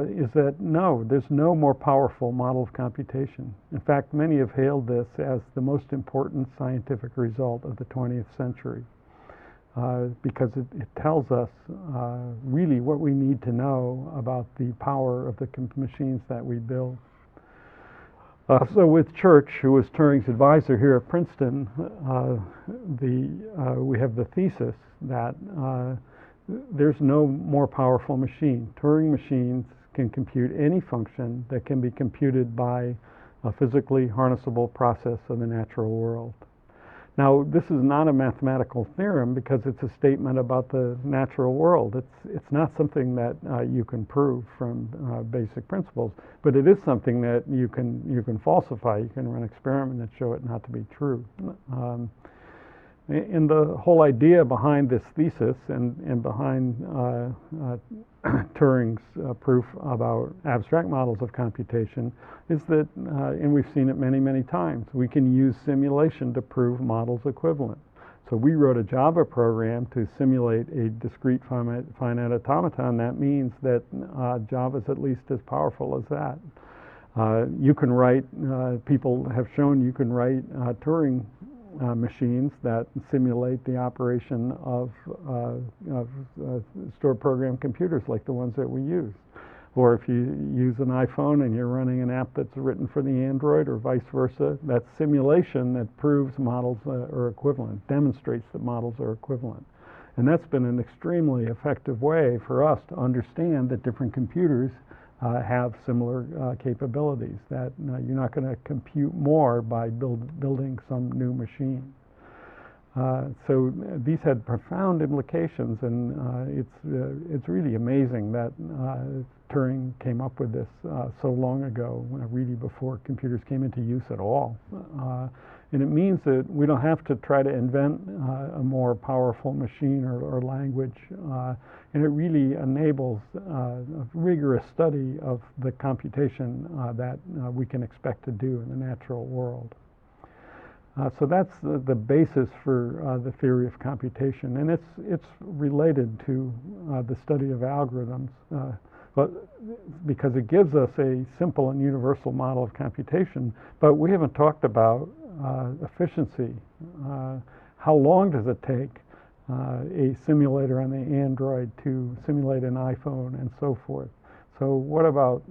is that no, there's no more powerful model of computation. In fact, many have hailed this as the most important scientific result of the 20th century. Because it tells us really what we need to know about the power of the machines that we build. So with Church, who was Turing's advisor here at Princeton, we have the thesis that there's no more powerful machine. Turing machines can compute any function that can be computed by a physically harnessable process of the natural world. Now, this is not a mathematical theorem because it's a statement about the natural world. It's not something that you can prove from basic principles, but it is something that you can falsify. You can run an experiment and show it not to be true. And the whole idea behind this thesis and behind Turing's proof about abstract models of computation is that, and we've seen it many, many times, we can use simulation to prove models equivalent. So we wrote a Java program to simulate a discrete finite automaton. That means that Java is at least as powerful as that. You can write, people have shown you can write Turing machines that simulate the operation of stored program computers like the ones that we use. Or if you use an iPhone and you're running an app that's written for the Android or vice versa, that's simulation that proves models are equivalent, demonstrates that models are equivalent. And that's been an extremely effective way for us to understand that different computers have similar capabilities, that you're not going to compute more by building some new machine. So these had profound implications, and it's really amazing that Turing came up with this so long ago, really before computers came into use at all. And it means that we don't have to try to invent a more powerful machine or language, and it really enables a rigorous study of the computation that we can expect to do in the natural world. So that's the basis for the theory of computation, and it's related to the study of algorithms, but because it gives us a simple and universal model of computation. But we haven't talked about efficiency. How long does it take a simulator on the Android to simulate an iPhone and so forth? So what about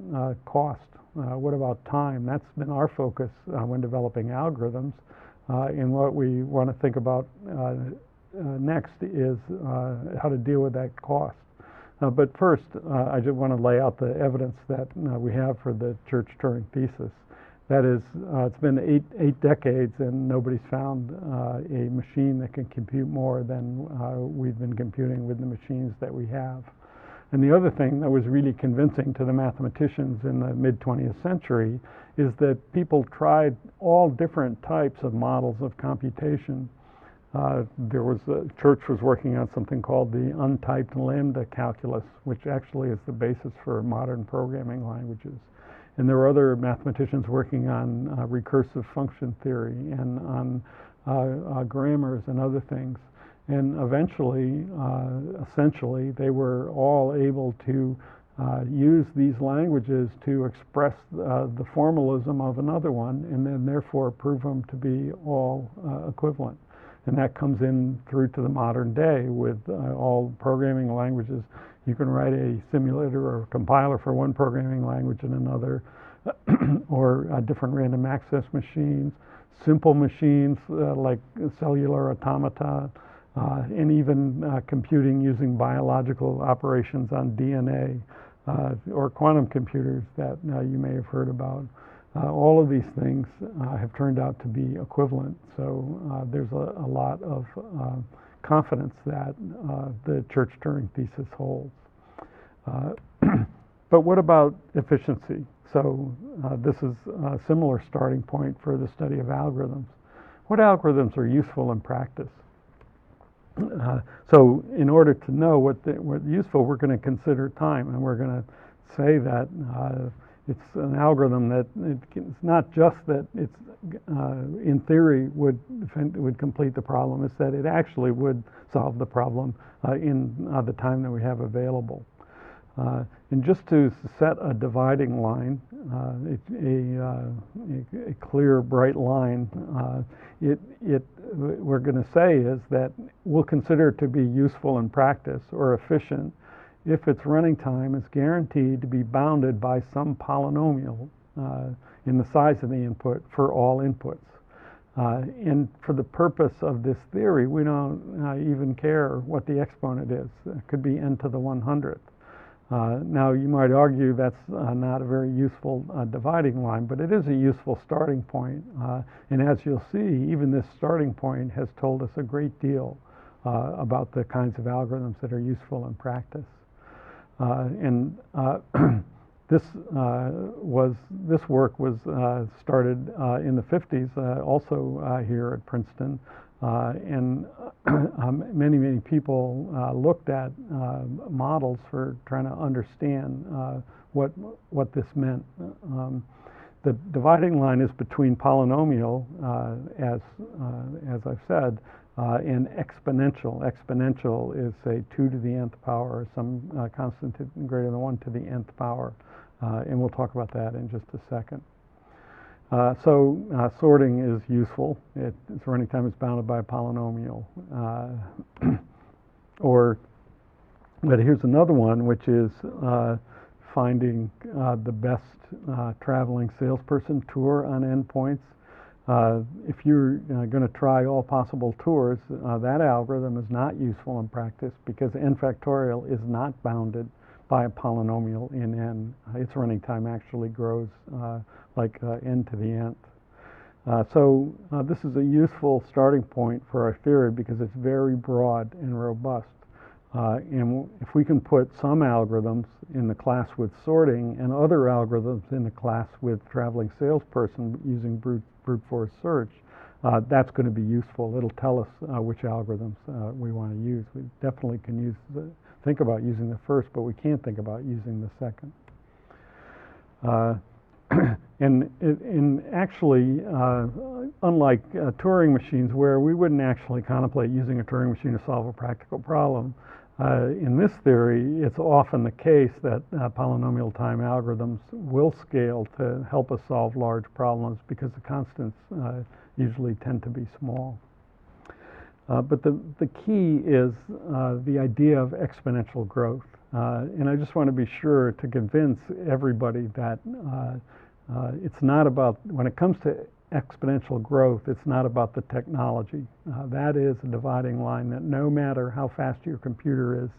cost? What about time? That's been our focus when developing algorithms. And what we want to think about next is how to deal with that cost. But first, I just want to lay out the evidence that we have for the Church-Turing thesis. That is, it's been eight decades, and nobody's found a machine that can compute more than we've been computing with the machines that we have. And the other thing that was really convincing to the mathematicians in the mid-20th century is that people tried all different types of models of computation. Church was working on something called the untyped lambda calculus, which actually is the basis for modern programming languages. And there were other mathematicians working on recursive function theory and on grammars and other things. And eventually, essentially, they were all able to use these languages to express the formalism of another one, and then therefore prove them to be all equivalent. And that comes in through to the modern day with all programming languages. You can write a simulator or a compiler for one programming language and another, or different random access machines, simple machines like cellular automata, and even computing using biological operations on DNA, or quantum computers that you may have heard about. All of these things have turned out to be equivalent, so there's a lot of confidence that the Church-Turing thesis holds. But what about efficiency? So this is a similar starting point for the study of algorithms. What algorithms are useful in practice? So in order to know what's useful, we're going to consider time, and we're going to say that it's an algorithm that it's not just that it's in theory would complete the problem. It's that it actually would solve the problem in the time that we have available. And just to set a dividing line, a clear, bright line, we're going to say is that we'll consider it to be useful in practice or efficient if its running time is guaranteed to be bounded by some polynomial in the size of the input for all inputs. And for the purpose of this theory, we don't even care what the exponent is. It could be n to the 100th. Now, you might argue that's not a very useful dividing line, but it is a useful starting point. And as you'll see, even this starting point has told us a great deal about the kinds of algorithms that are useful in practice. this work was started in the 50s, also here at Princeton, and many people looked at models for trying to understand what this meant. The dividing line is between polynomial, as I've said, and exponential. Exponential is, say, 2 to the nth power, or some constant greater than 1 to the nth power. And we'll talk about that in just a second. So sorting is useful. Its running time is bounded by a polynomial. But here's another one, which is finding the best traveling salesperson tour on endpoints. If you're going to try all possible tours, that algorithm is not useful in practice because n factorial is not bounded by a polynomial in n. Its running time actually grows like n to the nth. So this is a useful starting point for our theory because it's very broad and robust. And if we can put some algorithms in the class with sorting and other algorithms in the class with traveling salesperson using brute force search, that's going to be useful. It'll tell us which algorithms we want to use. We definitely can think about using the first, but we can't think about using the second. And actually, unlike Turing machines, where we wouldn't actually contemplate using a Turing machine to solve a practical problem, in this theory, it's often the case that polynomial time algorithms will scale to help us solve large problems because the constants usually tend to be small. But the key is the idea of exponential growth. And I just want to be sure to convince everybody that it's not about, when it comes to exponential growth, it's not about the technology. That is a dividing line that no matter how fast your computer is,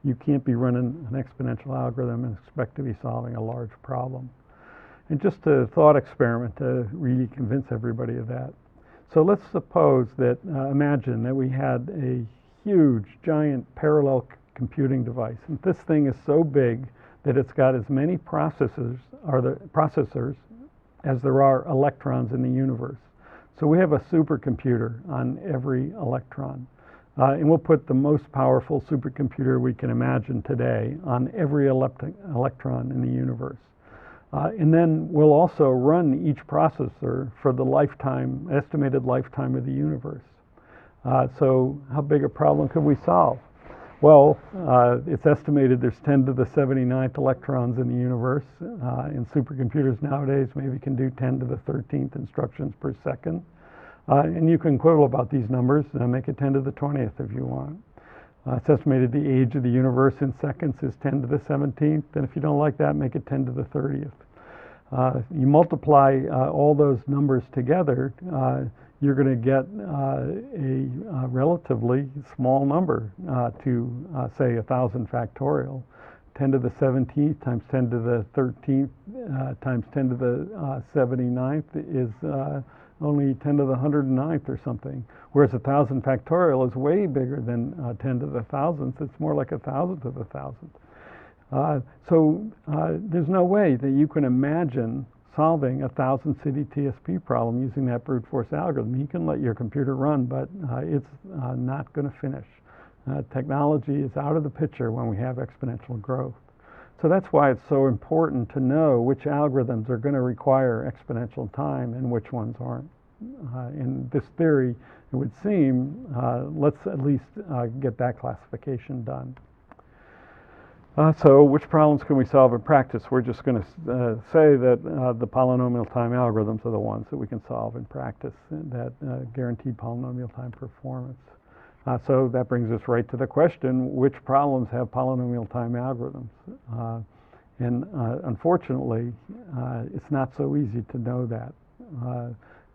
you can't be running an exponential algorithm and expect to be solving a large problem. And just a thought experiment to really convince everybody of that. So let's suppose that, imagine that we had a huge, giant parallel computing device. And this thing is so big that it's got as many processors as there are electrons in the universe. So we have a supercomputer on every electron. And we'll put the most powerful supercomputer we can imagine today on every electron in the universe. And then we'll also run each processor for the estimated lifetime of the universe. So how big a problem could we solve? Well, it's estimated there's 10 to the 79th electrons in the universe. And supercomputers nowadays maybe can do 10 to the 13th instructions per second. And you can quibble about these numbers and make it 10 to the 20th if you want. It's estimated the age of the universe in seconds is 10 to the 17th. And if you don't like that, make it 10 to the 30th. You multiply all those numbers together, you're going to get a relatively small number to, say, 1,000 factorial. 10 to the 17th times 10 to the 13th times 10 to the 79th is only 10 to the 109th or something. Whereas 1,000 factorial is way bigger than 10 to the 1,000th. It's more like 1,000 to the 1,000th. So there's no way that you can imagine solving a 1,000-city TSP problem using that brute force algorithm. You can let your computer run, but it's not going to finish. Technology is out of the picture when we have exponential growth. So that's why it's so important to know which algorithms are going to require exponential time and which ones aren't. In this theory, it would seem, let's at least get that classification done. So which problems can we solve in practice? We're just going to say that the polynomial time algorithms are the ones that we can solve in practice that guarantee polynomial time performance. So that brings us right to the question, which problems have polynomial time algorithms? And unfortunately, it's not so easy to know that.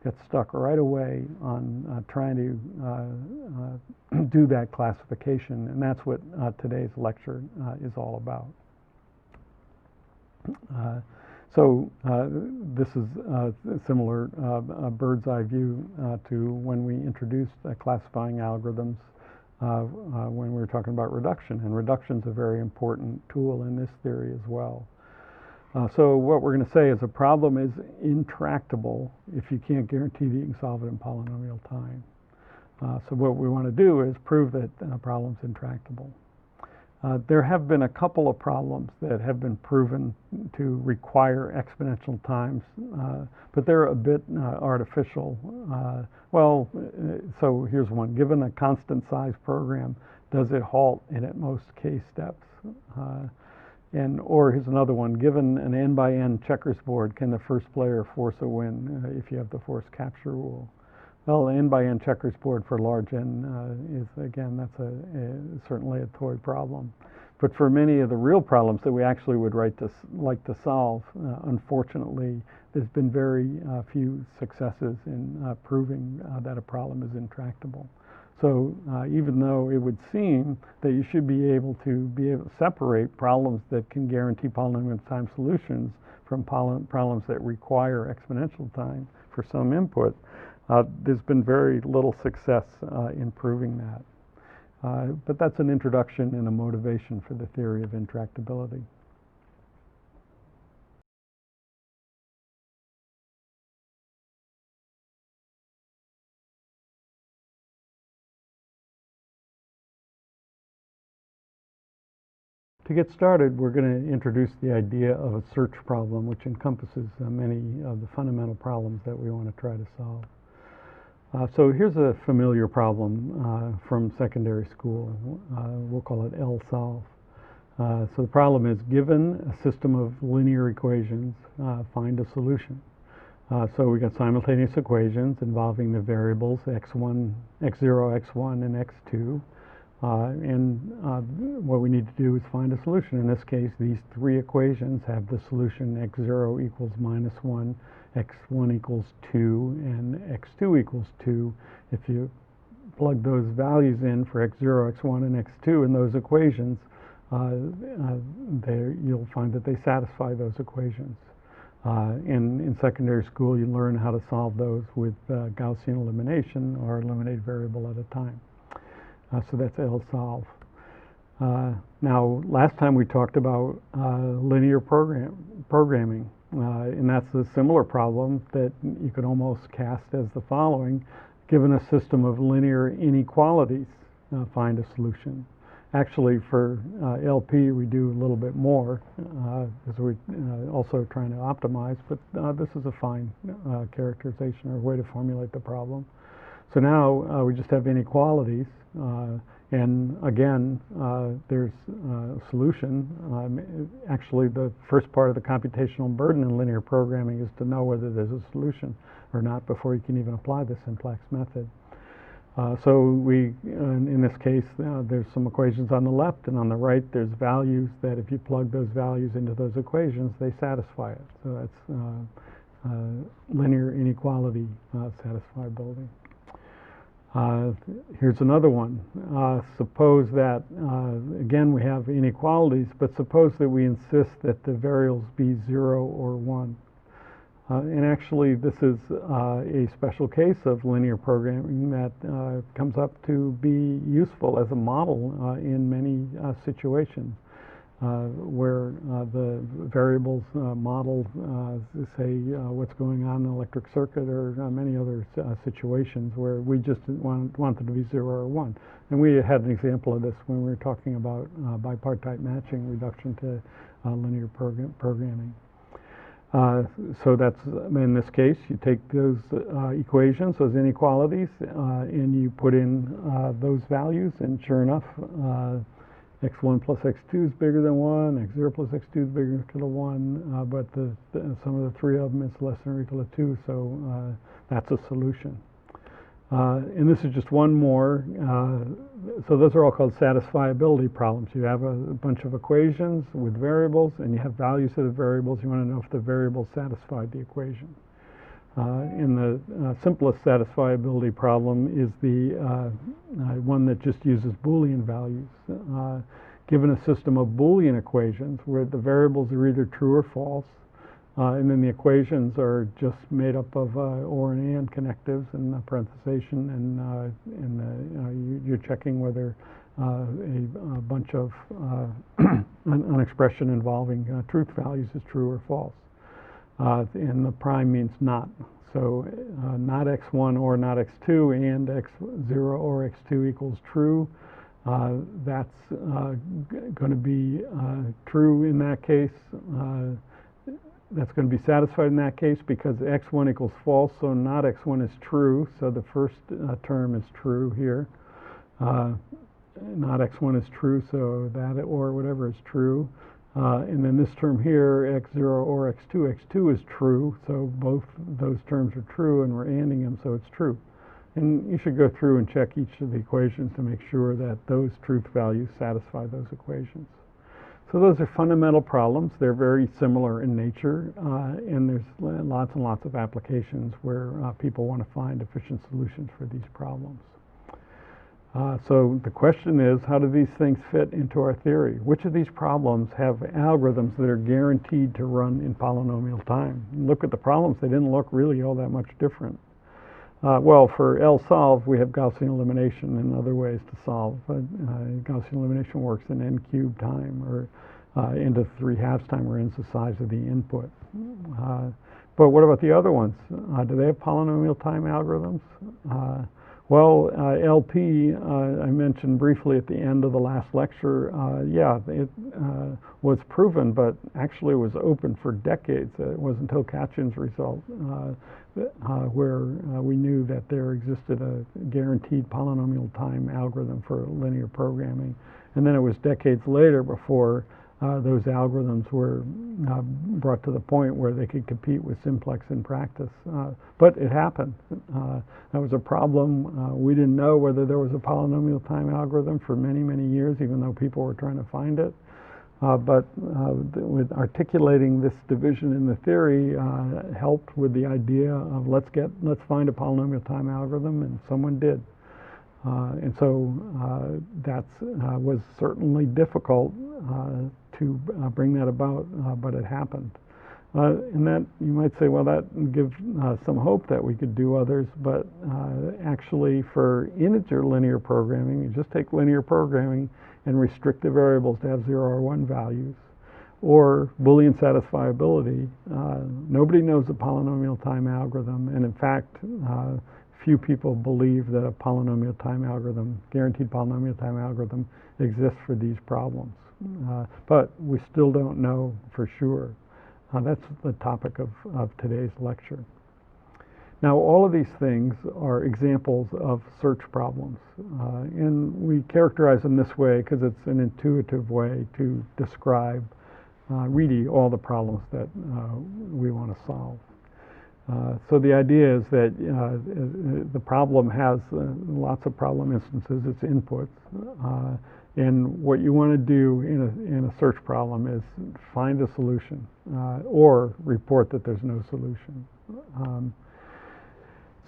Get stuck right away on trying to do that classification, and that's what today's lecture is all about. So this is a similar bird's eye view to when we introduced classifying algorithms when we were talking about reduction. And reduction is a very important tool in this theory as well. So what we're going to say is a problem is intractable if you can't guarantee that you can solve it in polynomial time. So what we want to do is prove that a problem's intractable. There have been a couple of problems that have been proven to require exponential times, but they're a bit artificial. So here's one. Given a constant size program, does it halt in at most k steps? Or here's another one. Given an n by n checkers board, can the first player force a win if you have the force capture rule? Well, n by n checkers board for large n is, again, that's certainly a toy problem. But for many of the real problems that we actually would like to solve, unfortunately, there's been very few successes in proving that a problem is intractable. So even though it would seem that you should be able to separate problems that can guarantee polynomial time solutions from problems that require exponential time for some input, there's been very little success in proving that. But that's an introduction and a motivation for the theory of intractability. To get started, we're going to introduce the idea of a search problem, which encompasses many of the fundamental problems that we want to try to solve. So here's a familiar problem from secondary school. We'll call it LSOLVE. So the problem is, given a system of linear equations, find a solution. So we got simultaneous equations involving the variables x1, x0, x1, and x2. What we need to do is find a solution. In this case, these three equations have the solution x0 equals -1, x1 equals 2, and x2 equals 2. If you plug those values in for x0, x1, and x2 in those equations, you'll find that they satisfy those equations. In secondary school, you learn how to solve those with Gaussian elimination, or eliminate variable at a time. So that's LSOLVE. Now, last time we talked about linear programming, and that's a similar problem that you could almost cast as the following. Given a system of linear inequalities, find a solution. Actually, for LP, we do a little bit more, because we're also trying to optimize, but this is a fine characterization or way to formulate the problem. So now we just have inequalities, and again, there's a solution. Actually, the first part of the computational burden in linear programming is to know whether there's a solution or not before you can even apply the simplex method. So in this case, there's some equations on the left, and on the right, there's values that if you plug those values into those equations, they satisfy it. So that's linear inequality satisfiability. Here's another one. Suppose that, again, we have inequalities, but suppose that we insist that the variables be 0 or 1. And actually, this is a special case of linear programming that comes up to be useful as a model in many situations where the variables model, say, what's going on in an electric circuit, or many other situations where we just want them to be 0 or 1. And we had an example of this when we were talking about bipartite matching reduction to linear programming. So that's, in this case, you take those equations, those inequalities, and you put in those values, and sure enough, x1 plus x2 is bigger than 1, x0 plus x2 is bigger than 1, but the sum of the three of them is less than or equal to 2, so that's a solution. And this is just one more. So those are all called satisfiability problems. You have a bunch of equations with variables, and you have values of the variables. You want to know if the variables satisfy the equation. And the simplest satisfiability problem is the one that just uses Boolean values. Given a system of Boolean equations where the variables are either true or false, and then the equations are just made up of or and connectives and parenthesization, and you're checking whether a bunch of an expression involving truth values is true or false. And the prime means not. So not x1 or not x2 and x0 or x2 equals true. That's going to be true in that case. That's going to be satisfied in that case because x1 equals false, so not x1 is true. So the first term is true here. Not x1 is true, so that or whatever is true. And then this term here, x0 or x2 is true, so both those terms are true, and we're ANDing them, so it's true. And you should go through and check each of the equations to make sure that those truth values satisfy those equations. So those are fundamental problems. They're very similar in nature, and there's lots and lots of applications where people want to find efficient solutions for these problems. So the question is, how do these things fit into our theory? Which of these problems have algorithms that are guaranteed to run in polynomial time? Look at the problems. They didn't look really all that much different. Well, for LSOLVE, we have Gaussian elimination and other ways to solve. Gaussian elimination works in n cubed time, or n to 3/2 time, or n's the size of the input. But what about the other ones? Do they have polynomial time algorithms? Well, LP, I mentioned briefly at the end of the last lecture, yeah, it was proven, but actually was open for decades. It was until Kachin's result where we knew that there existed a guaranteed polynomial time algorithm for linear programming. And then it was decades later before those algorithms were brought to the point where they could compete with simplex in practice. But it happened. That was a problem. We didn't know whether there was a polynomial time algorithm for many, many years, even though people were trying to find it. But with articulating this division in the theory helped with the idea of let's find a polynomial time algorithm, and someone did. And so that was certainly difficult to bring that about, but it happened. And that, you might say, well, that gives some hope that we could do others, but actually for integer linear programming, you just take linear programming and restrict the variables to have 0 or 1 values, or Boolean satisfiability. Nobody knows a polynomial time algorithm, and in fact, few people believe that a polynomial time algorithm, guaranteed polynomial time algorithm, exists for these problems. But we still don't know for sure. That's the topic of today's lecture. Now, all of these things are examples of search problems. And we characterize them this way because it's an intuitive way to describe really all the problems that we want to solve. So the idea is that the problem has lots of problem instances, its inputs, and what you want to do in a search problem is find a solution or report that there's no solution.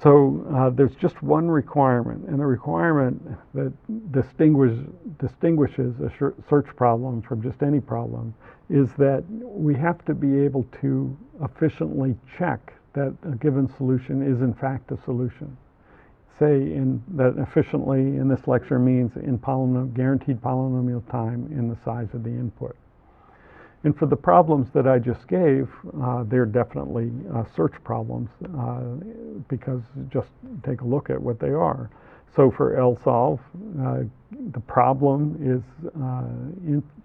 So there's just one requirement, and the requirement that distinguishes a search problem from just any problem is that we have to be able to efficiently check that a given solution is in fact a solution. Say that efficiently in this lecture means in guaranteed polynomial time in the size of the input. And for the problems that I just gave, they're definitely search problems because just take a look at what they are. So for LSOLVE, the problem is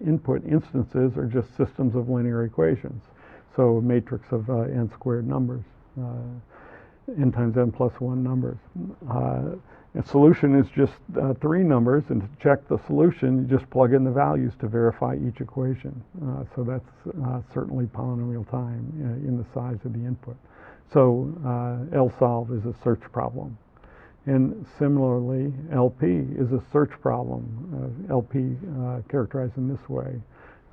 input instances are just systems of linear equations. So a matrix of n squared numbers, n times n plus 1 numbers. A solution is just 3 numbers, and to check the solution, you just plug in the values to verify each equation. So that's certainly polynomial time in the size of the input. So LSOLVE is a search problem. And similarly, LP is a search problem. LP characterized in this way.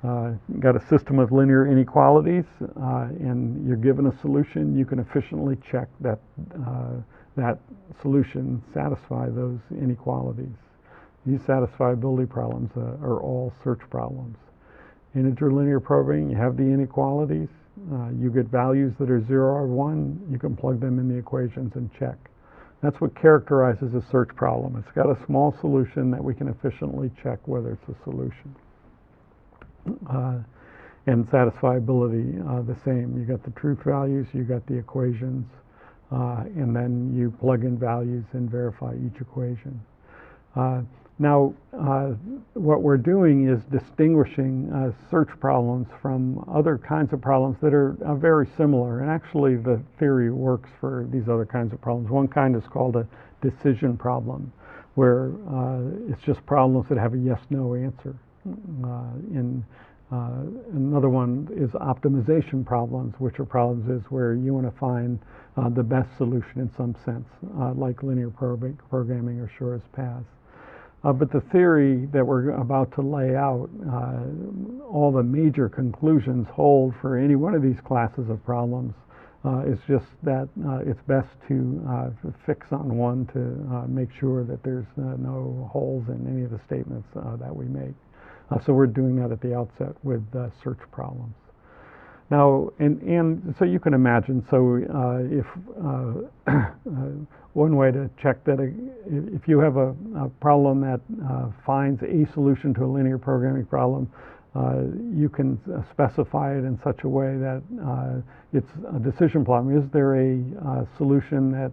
You've got a system of linear inequalities, and you're given a solution. You can efficiently check that that solution satisfy those inequalities. These satisfiability problems are all search problems. Integer linear programming, you have the inequalities. You get values that are 0 or 1. You can plug them in the equations and check. That's what characterizes a search problem. It's got a small solution that we can efficiently check whether it's a solution. And satisfiability, the same. You got the truth values, you got the equations, and then you plug in values and verify each equation. Now, what we're doing is distinguishing search problems from other kinds of problems that are very similar. And actually, the theory works for these other kinds of problems. One kind is called a decision problem, where it's just problems that have a yes-no answer. Another one is optimization problems, which are problems where you want to find the best solution in some sense, like linear programming or shortest paths. But the theory that we're about to lay out, all the major conclusions hold for any one of these classes of problems. It's just that it's best to fix on one to make sure that there's no holes in any of the statements that we make. So we're doing that at the outset with search problems. Now, and so you can imagine, so if one way to check that, if you have a problem that finds a solution to a linear programming problem, you can specify it in such a way that it's a decision problem. Is there a solution that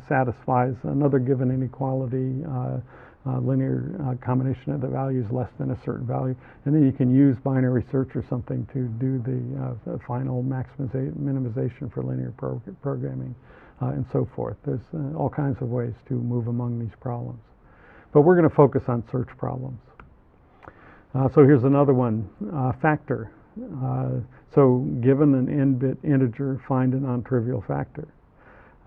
satisfies another given inequality, linear combination of the values less than a certain value? And then you can use binary search or something to do the final minimization for linear programming and so forth. There's all kinds of ways to move among these problems. But we're going to focus on search problems. So here's another one, factor. So given an n-bit integer, find a non-trivial factor.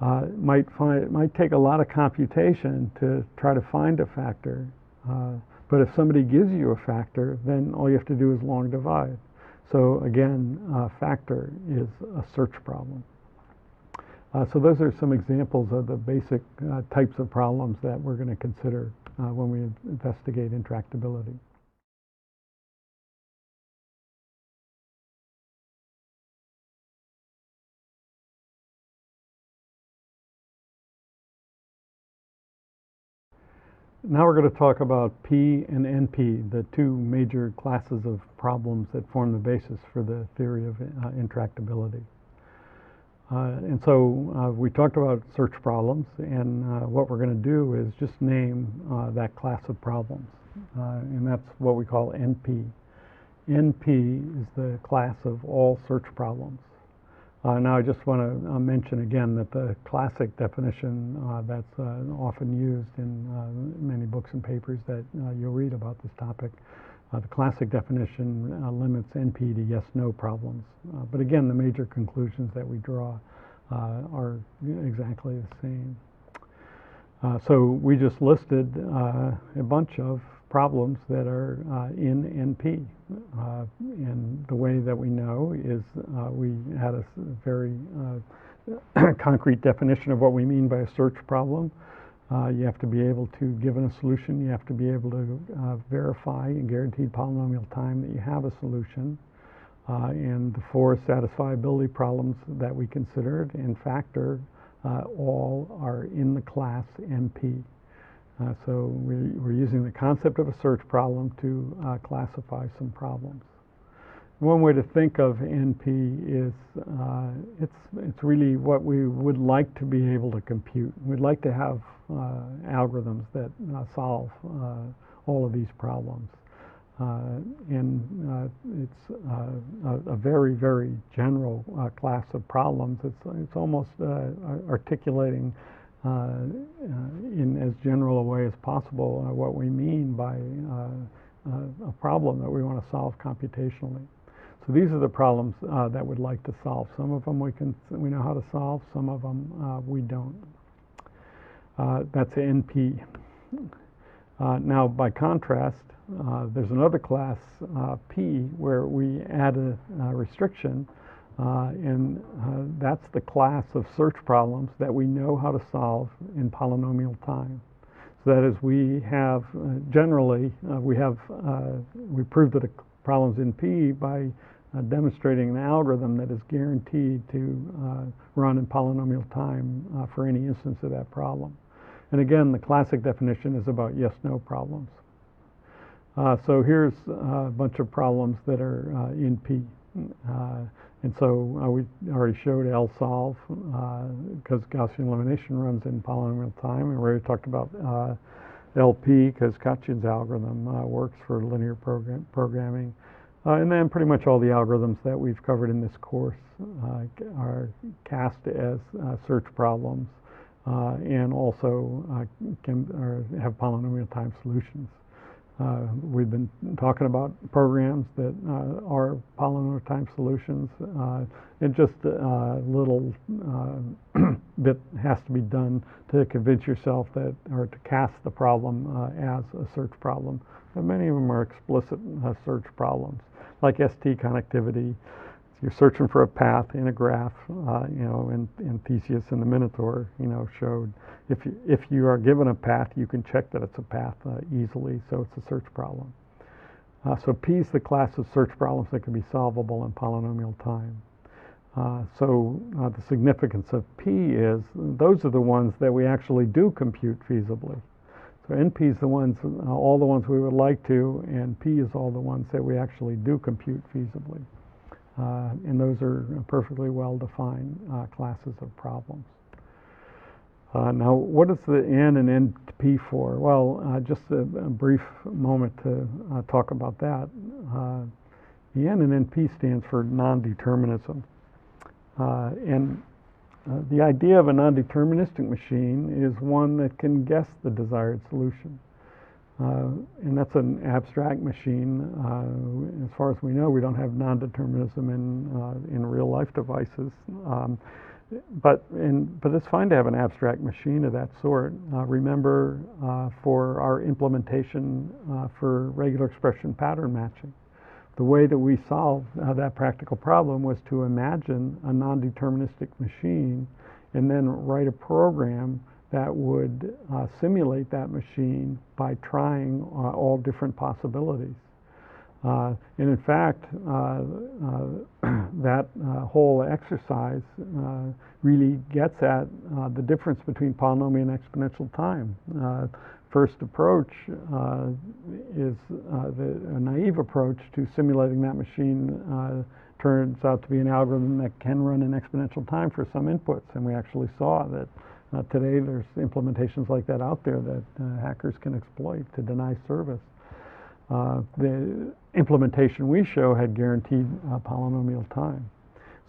It might take a lot of computation to try to find a factor, but if somebody gives you a factor, then all you have to do is long divide. So again, factor is a search problem. So those are some examples of the basic types of problems that we're going to consider when we investigate intractability. Now we're going to talk about P and NP, the two major classes of problems that form the basis for the theory of intractability. And so we talked about search problems, and what we're going to do is just name that class of problems, and that's what we call NP. NP is the class of all search problems. Now I just want to mention again that the classic definition that's often used in many books and papers that you'll read about this topic, the classic definition limits NP to yes-no problems. But again, the major conclusions that we draw are exactly the same. So we just listed a bunch of problems that are in NP. And the way that we know is we had a very concrete definition of what we mean by a search problem. You have to be able to, given a solution, you have to be able to verify in guaranteed polynomial time that you have a solution. And the four satisfiability problems that we considered and factor all are in the class NP. So we're using the concept of a search problem to classify some problems. One way to think of NP is it's really what we would like to be able to compute. We'd like to have algorithms that solve all of these problems. And it's a very, very general class of problems. It's almost articulating in as general a way as possible what we mean by a problem that we want to solve computationally. So these are the problems that we'd like to solve. Some of them we know how to solve, some of them we don't. That's NP. Now, by contrast, there's another class, P, where we add a restriction, and that's the class of search problems that we know how to solve in polynomial time. So that is, we have generally we prove that a problem's in P by demonstrating an algorithm that is guaranteed to run in polynomial time for any instance of that problem. And again, the classic definition is about yes/no problems. So here's a bunch of problems that are in P. And so we already showed LSOLVE because Gaussian elimination runs in polynomial time, and we already talked about LP because Kachin's algorithm works for linear programming. And then pretty much all the algorithms that we've covered in this course are cast as search problems and also have polynomial time solutions. We've been talking about programs that are polynomial time solutions, and just a little bit has to be done to convince yourself that, or to cast the problem as a search problem. And many of them are explicit search problems, like ST connectivity. You're searching for a path in a graph, and Theseus and the Minotaur, showed if you are given a path, you can check that it's a path easily, so it's a search problem. So P is the class of search problems that can be solvable in polynomial time. So the significance of P is those are the ones that we actually do compute feasibly. So NP is the ones, all the ones we would like to, and P is all the ones that we actually do compute feasibly. And those are perfectly well-defined classes of problems. Now, what is the N and NP for? Well, just a brief moment to talk about that. The N and NP stands for non-determinism. And the idea of a non-deterministic machine is one that can guess the desired solution. And that's an abstract machine. As far as we know, we don't have non-determinism in real-life devices. But it's fine to have an abstract machine of that sort. Remember, for our implementation for regular expression pattern matching, the way that we solved that practical problem was to imagine a non-deterministic machine and then write a program that would simulate that machine by trying all different possibilities. And in fact, that whole exercise really gets at the difference between polynomial and exponential time. First approach is a naive approach to simulating that machine turns out to be an algorithm that can run in exponential time for some inputs, and we actually saw that today there's implementations like that out there that hackers can exploit to deny service. The implementation we show had guaranteed polynomial time.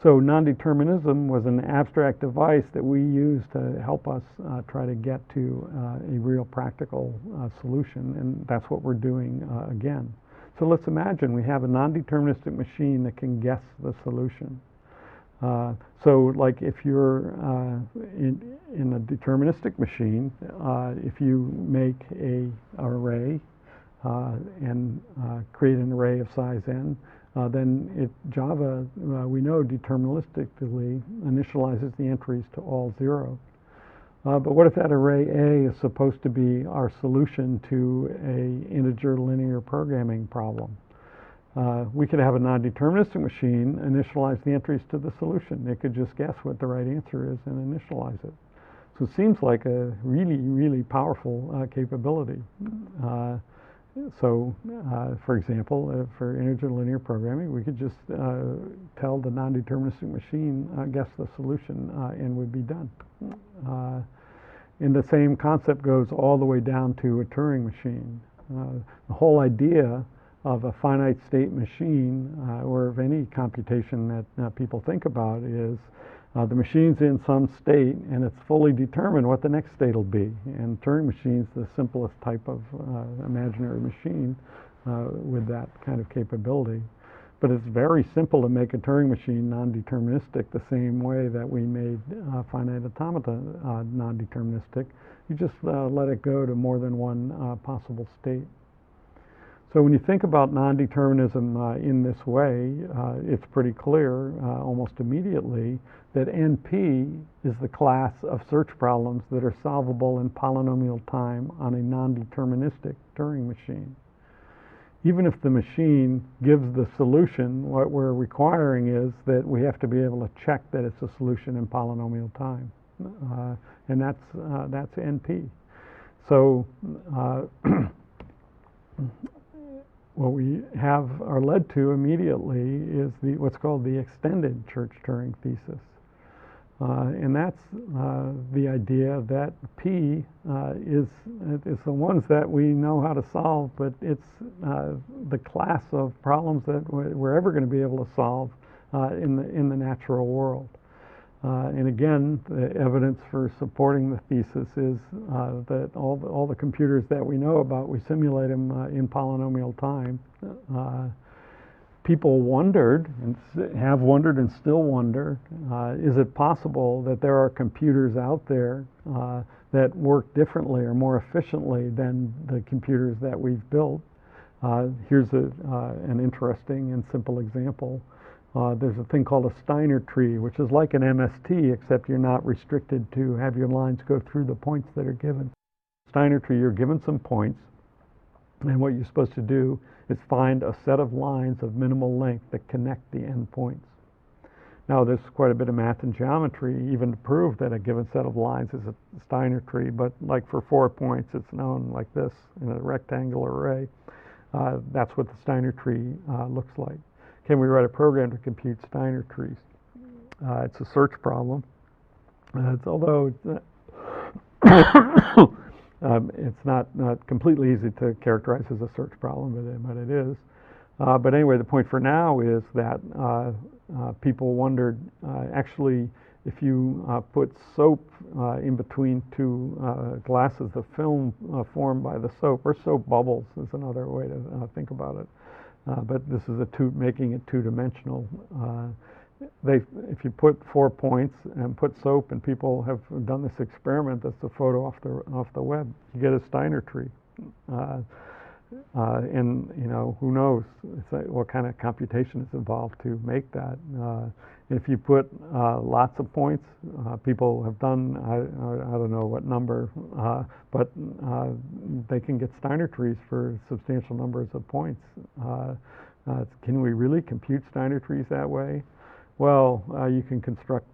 So non-determinism was an abstract device that we used to help us try to get to a real practical solution, and that's what we're doing again. So let's imagine we have a non-deterministic machine that can guess the solution. So like if you're in a deterministic machine, if you make an array and create an array of size n, then Java, we know deterministically initializes the entries to all 0. But what if that array A is supposed to be our solution to a integer linear programming problem? We could have a non-deterministic machine initialize the entries to the solution. It could just guess what the right answer is and initialize it. So it seems like a really, really powerful capability. So, for example, for integer linear programming, we could just tell the non-deterministic machine, guess the solution, and we'd be done. And the same concept goes all the way down to a Turing machine. The whole idea of a finite state machine, or of any computation that people think about, is the machine's in some state and it's fully determined what the next state will be. And Turing machine's the simplest type of imaginary machine with that kind of capability. But it's very simple to make a Turing machine non-deterministic the same way that we made finite automata non-deterministic. You just let it go to more than one possible state. So when you think about non-determinism in this way, it's pretty clear almost immediately that NP is the class of search problems that are solvable in polynomial time on a non-deterministic Turing machine. Even if the machine gives the solution, what we're requiring is that we have to be able to check that it's a solution in polynomial time. And that's NP. So what we are led to immediately is what's called the extended Church-Turing thesis. And that's the idea that P is the ones that we know how to solve, but it's the class of problems that we're ever going to be able to solve in the natural world. And again, the evidence for supporting the thesis is that all the computers that we know about, we simulate them in polynomial time. People wondered, and have wondered and still wonder, is it possible that there are computers out there that work differently or more efficiently than the computers that we've built? Here's an interesting and simple example. There's a thing called a Steiner tree, which is like an MST, except you're not restricted to have your lines go through the points that are given. Steiner tree, you're given some points, and what you're supposed to do is find a set of lines of minimal length that connect the endpoints. Now, there's quite a bit of math and geometry even to prove that a given set of lines is a Steiner tree, but like for 4 points, it's known like this in a rectangular array. That's what the Steiner tree looks like. Can we write a program to compute Steiner trees? It's a search problem. Although it's not completely easy to characterize as a search problem, but it is. But anyway, the point for now is that people wondered, actually, if you put soap in between two glasses of film formed by the soap, or soap bubbles is another way to think about it. But this is making it two-dimensional. If you put 4 points and put soap, and people have done this experiment, that's a photo off the web, you get a Steiner tree. And who knows what kind of computation is involved to make that. If you put lots of points, people have done, I don't know what number, but they can get Steiner trees for substantial numbers of points. Can we really compute Steiner trees that way? Well, you can construct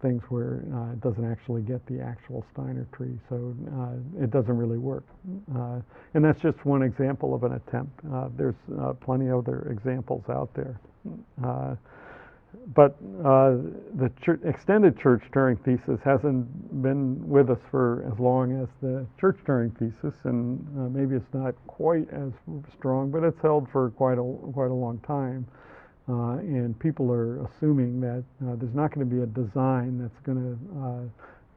things where it doesn't actually get the actual Steiner tree, so it doesn't really work. And that's just one example of an attempt. There's plenty of other examples out there. But the extended Church-Turing thesis hasn't been with us for as long as the Church-Turing thesis, and maybe it's not quite as strong, but it's held for quite a long time. And people are assuming that there's not going to be a design that's going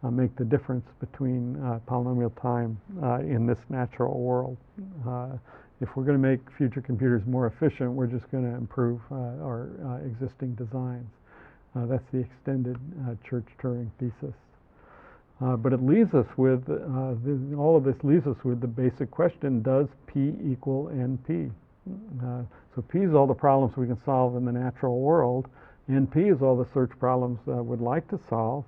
to make the difference between polynomial time in this natural world. If we're going to make future computers more efficient, we're just going to improve our existing designs. That's the extended Church-Turing thesis. But it leaves us with, all of this leaves us with the basic question, does P equal NP? So P is all the problems we can solve in the natural world, NP is all the search problems we'd like to solve.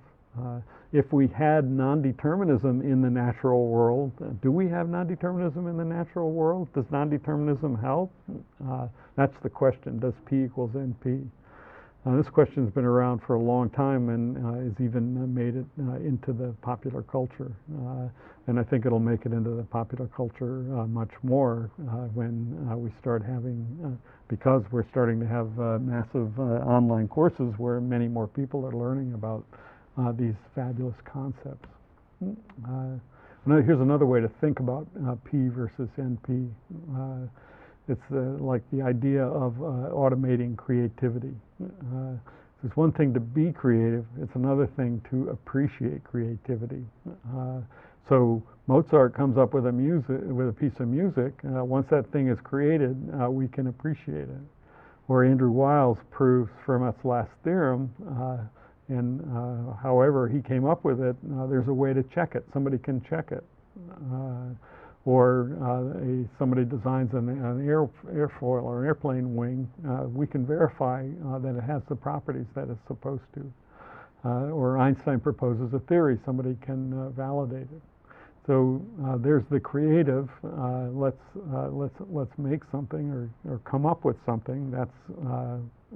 If we had non-determinism in the natural world, do we have non-determinism in the natural world? Does non-determinism help? That's the question, does P equals NP? This question's been around for a long time and has even made it into the popular culture. And I think it'll make it into the popular culture much more when we start having, because we're starting to have massive online courses where many more people are learning about these fabulous concepts. Here's another way to think about P versus NP. It's like the idea of automating creativity. It's one thing to be creative, it's another thing to appreciate creativity. So Mozart comes up with a piece of music. Once that thing is created, we can appreciate it. Or Andrew Wiles proves Fermat's last theorem, and however he came up with it, there's a way to check it. Somebody can check it. Or somebody designs an airfoil or an airplane wing, we can verify that it has the properties that it's supposed to. Or Einstein proposes a theory, somebody can validate it. So there's the creative. Let's make something or come up with something. That's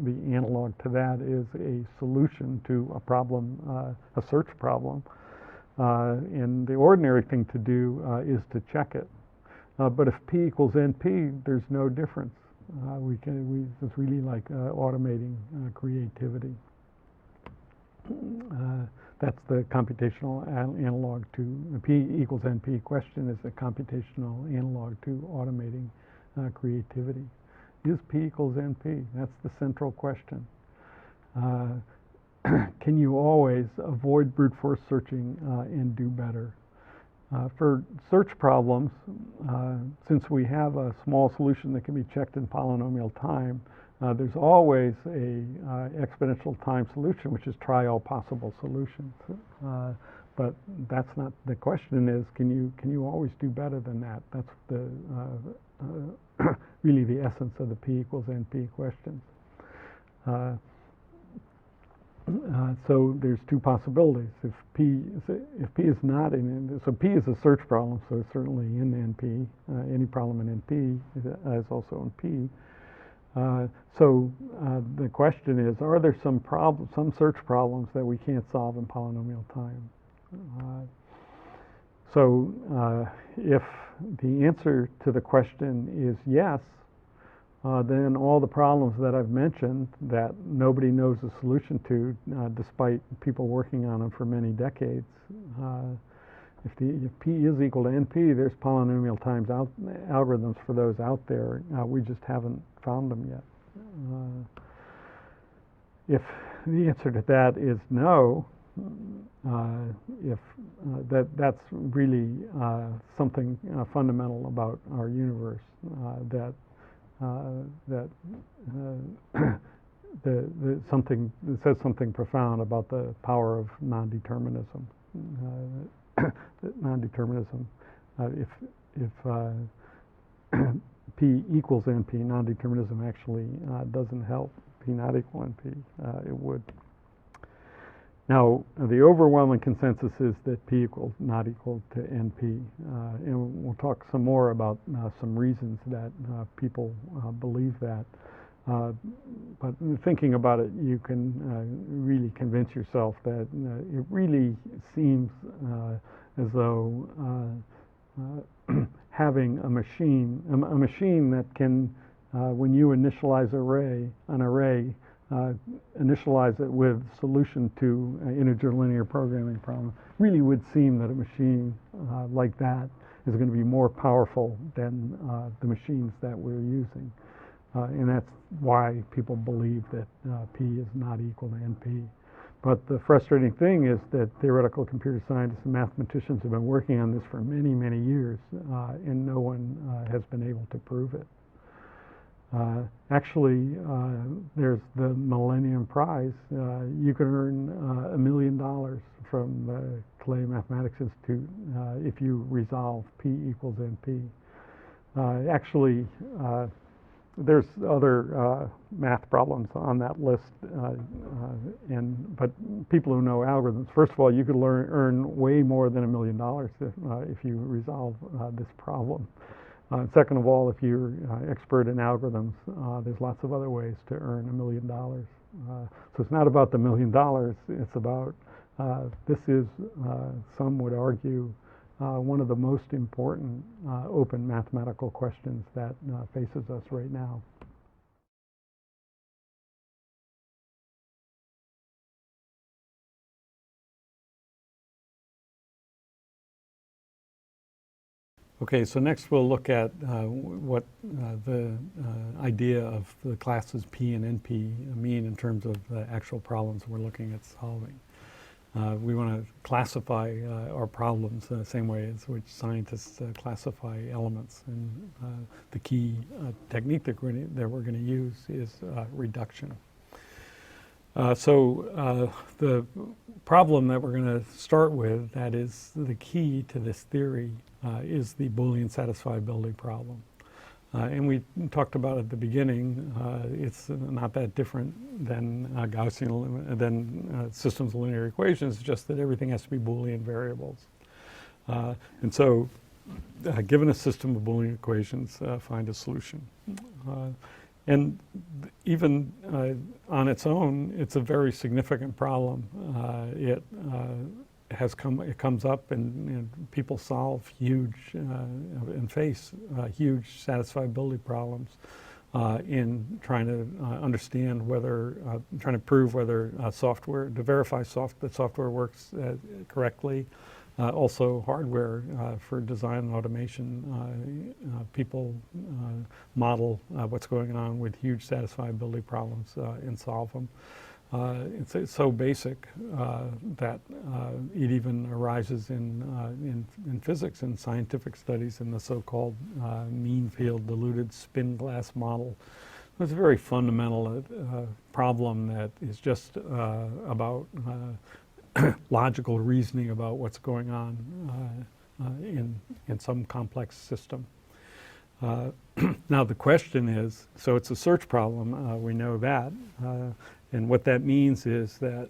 the analog to that is a solution to a problem, a search problem. And the ordinary thing to do is to check it. But if P equals NP, there's no difference. It's really like automating creativity. That's the computational analog to P equals NP question is a computational analog to automating creativity. Is P equals NP? That's the central question. Can you always avoid brute force searching and do better? For search problems, since we have a small solution that can be checked in polynomial time, there's always a exponential time solution, which is try all possible solutions. But that's not the question. Is can you always do better than that? That's the really the essence of the P equals NP questions. So there's two possibilities. If P is not in, so P is a search problem, so it's certainly in NP. Any problem in NP is also in P. So the question is, are there some search problems that we can't solve in polynomial time? So if the answer to the question is yes, then all the problems that I've mentioned that nobody knows the solution to, despite people working on them for many decades, if P is equal to NP, there's polynomial times algorithms for those out there. We just haven't found them yet. If the answer to that is no, that's really something fundamental about our universe, something that says something profound about the power of non-determinism. If P equals NP, non-determinism actually doesn't help P not equal NP. It would. Now, the overwhelming consensus is that P equals not equal to NP. And we'll talk some more about some reasons that people believe that. But thinking about it, you can really convince yourself that it really seems as though having a machine that can, when you initialize an array, initialize it with solution to an integer linear programming problem, really would seem that a machine like that is going to be more powerful than the machines that we're using. And that's why people believe that P is not equal to NP. But the frustrating thing is that theoretical computer scientists and mathematicians have been working on this for many, many years, and no one has been able to prove it. Actually, there's the Millennium Prize. You can earn $1 million from the Clay Mathematics Institute if you resolve P equals NP. Actually, there's other math problems on that list, but people who know algorithms, first of all, you could earn way more than $1 million if you resolve this problem. Second of all, if you're expert in algorithms, there's lots of other ways to earn $1 million. So it's not about the $1 million, it's about, this is, some would argue, one of the most important open mathematical questions that faces us right now. Okay, so next we'll look at what the idea of the classes P and NP mean in terms of the actual problems we're looking at solving. We want to classify our problems the same way as which scientists classify elements. And the key technique that we're going to use is reduction. So the problem that we're going to start with, that is the key to this theory, is the Boolean satisfiability problem. And we talked about at the beginning, it's not that different than Gaussian, systems of linear equations, it's just that everything has to be Boolean variables. And so, given a system of Boolean equations, find a solution. And even on its own, it's a very significant problem. it comes up, and people solve huge and face huge satisfiability problems in trying to understand whether, trying to prove whether software, to verify that software works correctly. Also hardware for design and automation. People model what's going on with huge satisfiability problems and solve them. It's so basic that it even arises in physics and scientific studies in the so-called mean field diluted spin glass model. It's a very fundamental problem that is just about logical reasoning about what's going on in some complex system. Now the question is, so it's a search problem, we know that, and what that means is that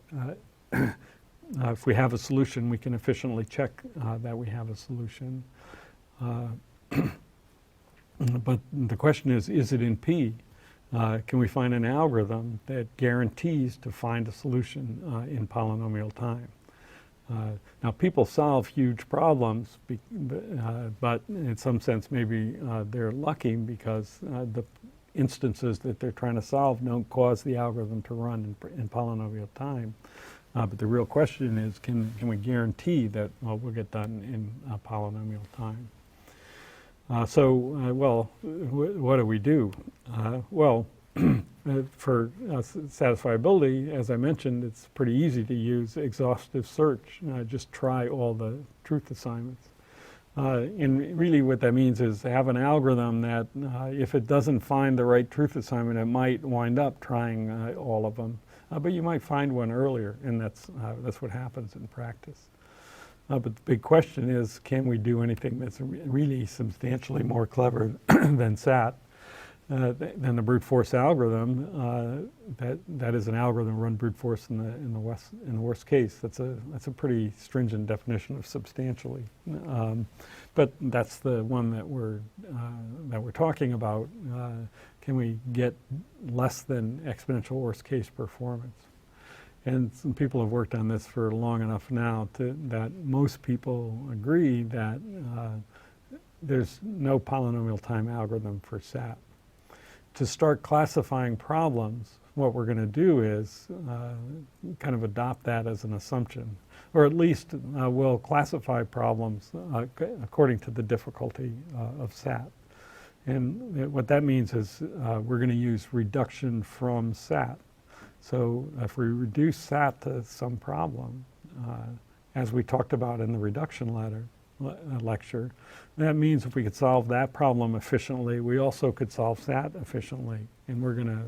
if we have a solution, we can efficiently check that we have a solution. But the question is it in P? Can we find an algorithm that guarantees to find a solution in polynomial time? Now people solve huge problems, but in some sense maybe they're lucky because the instances that they're trying to solve don't cause the algorithm to run in polynomial time. But the real question is, can we guarantee that we'll get done in polynomial time? Well, what do we do? Well, for satisfiability, as I mentioned, it's pretty easy to use exhaustive search. Just try all the truth assignments. And really what that means is have an algorithm that if it doesn't find the right truth assignment, it might wind up trying all of them. But you might find one earlier, and that's what happens in practice. But the big question is, can we do anything that's really substantially more clever than SAT, than the brute force algorithm? That is an algorithm run brute force in the worst case. That's a pretty stringent definition of substantially. But that's the one that we're talking about. Can we get less than exponential worst case performance? And some people have worked on this for long enough now that most people agree that there's no polynomial time algorithm for SAT. To start classifying problems, what we're going to do is kind of adopt that as an assumption, or at least we'll classify problems according to the difficulty of SAT. And what that means is we're going to use reduction from SAT. So if we reduce SAT to some problem, as we talked about in the reduction lecture, that means if we could solve that problem efficiently, we also could solve SAT efficiently. And we're going to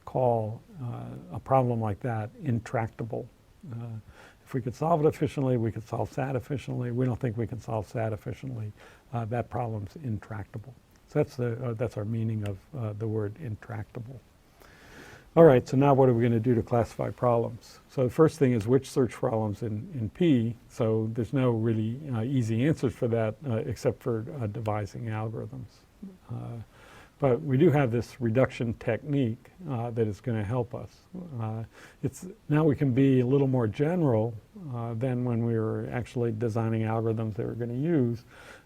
call a problem like that intractable. If we could solve it efficiently, we could solve SAT efficiently. We don't think we can solve SAT efficiently. That problem's intractable. So that's our meaning of the word intractable. All right, so now what are we going to do to classify problems? So the first thing is which search problems in P. So there's no really easy answers for that except for devising algorithms. But we do have this reduction technique that is going to help us. Now we can be a little more general than when we were actually designing algorithms that we're going to use.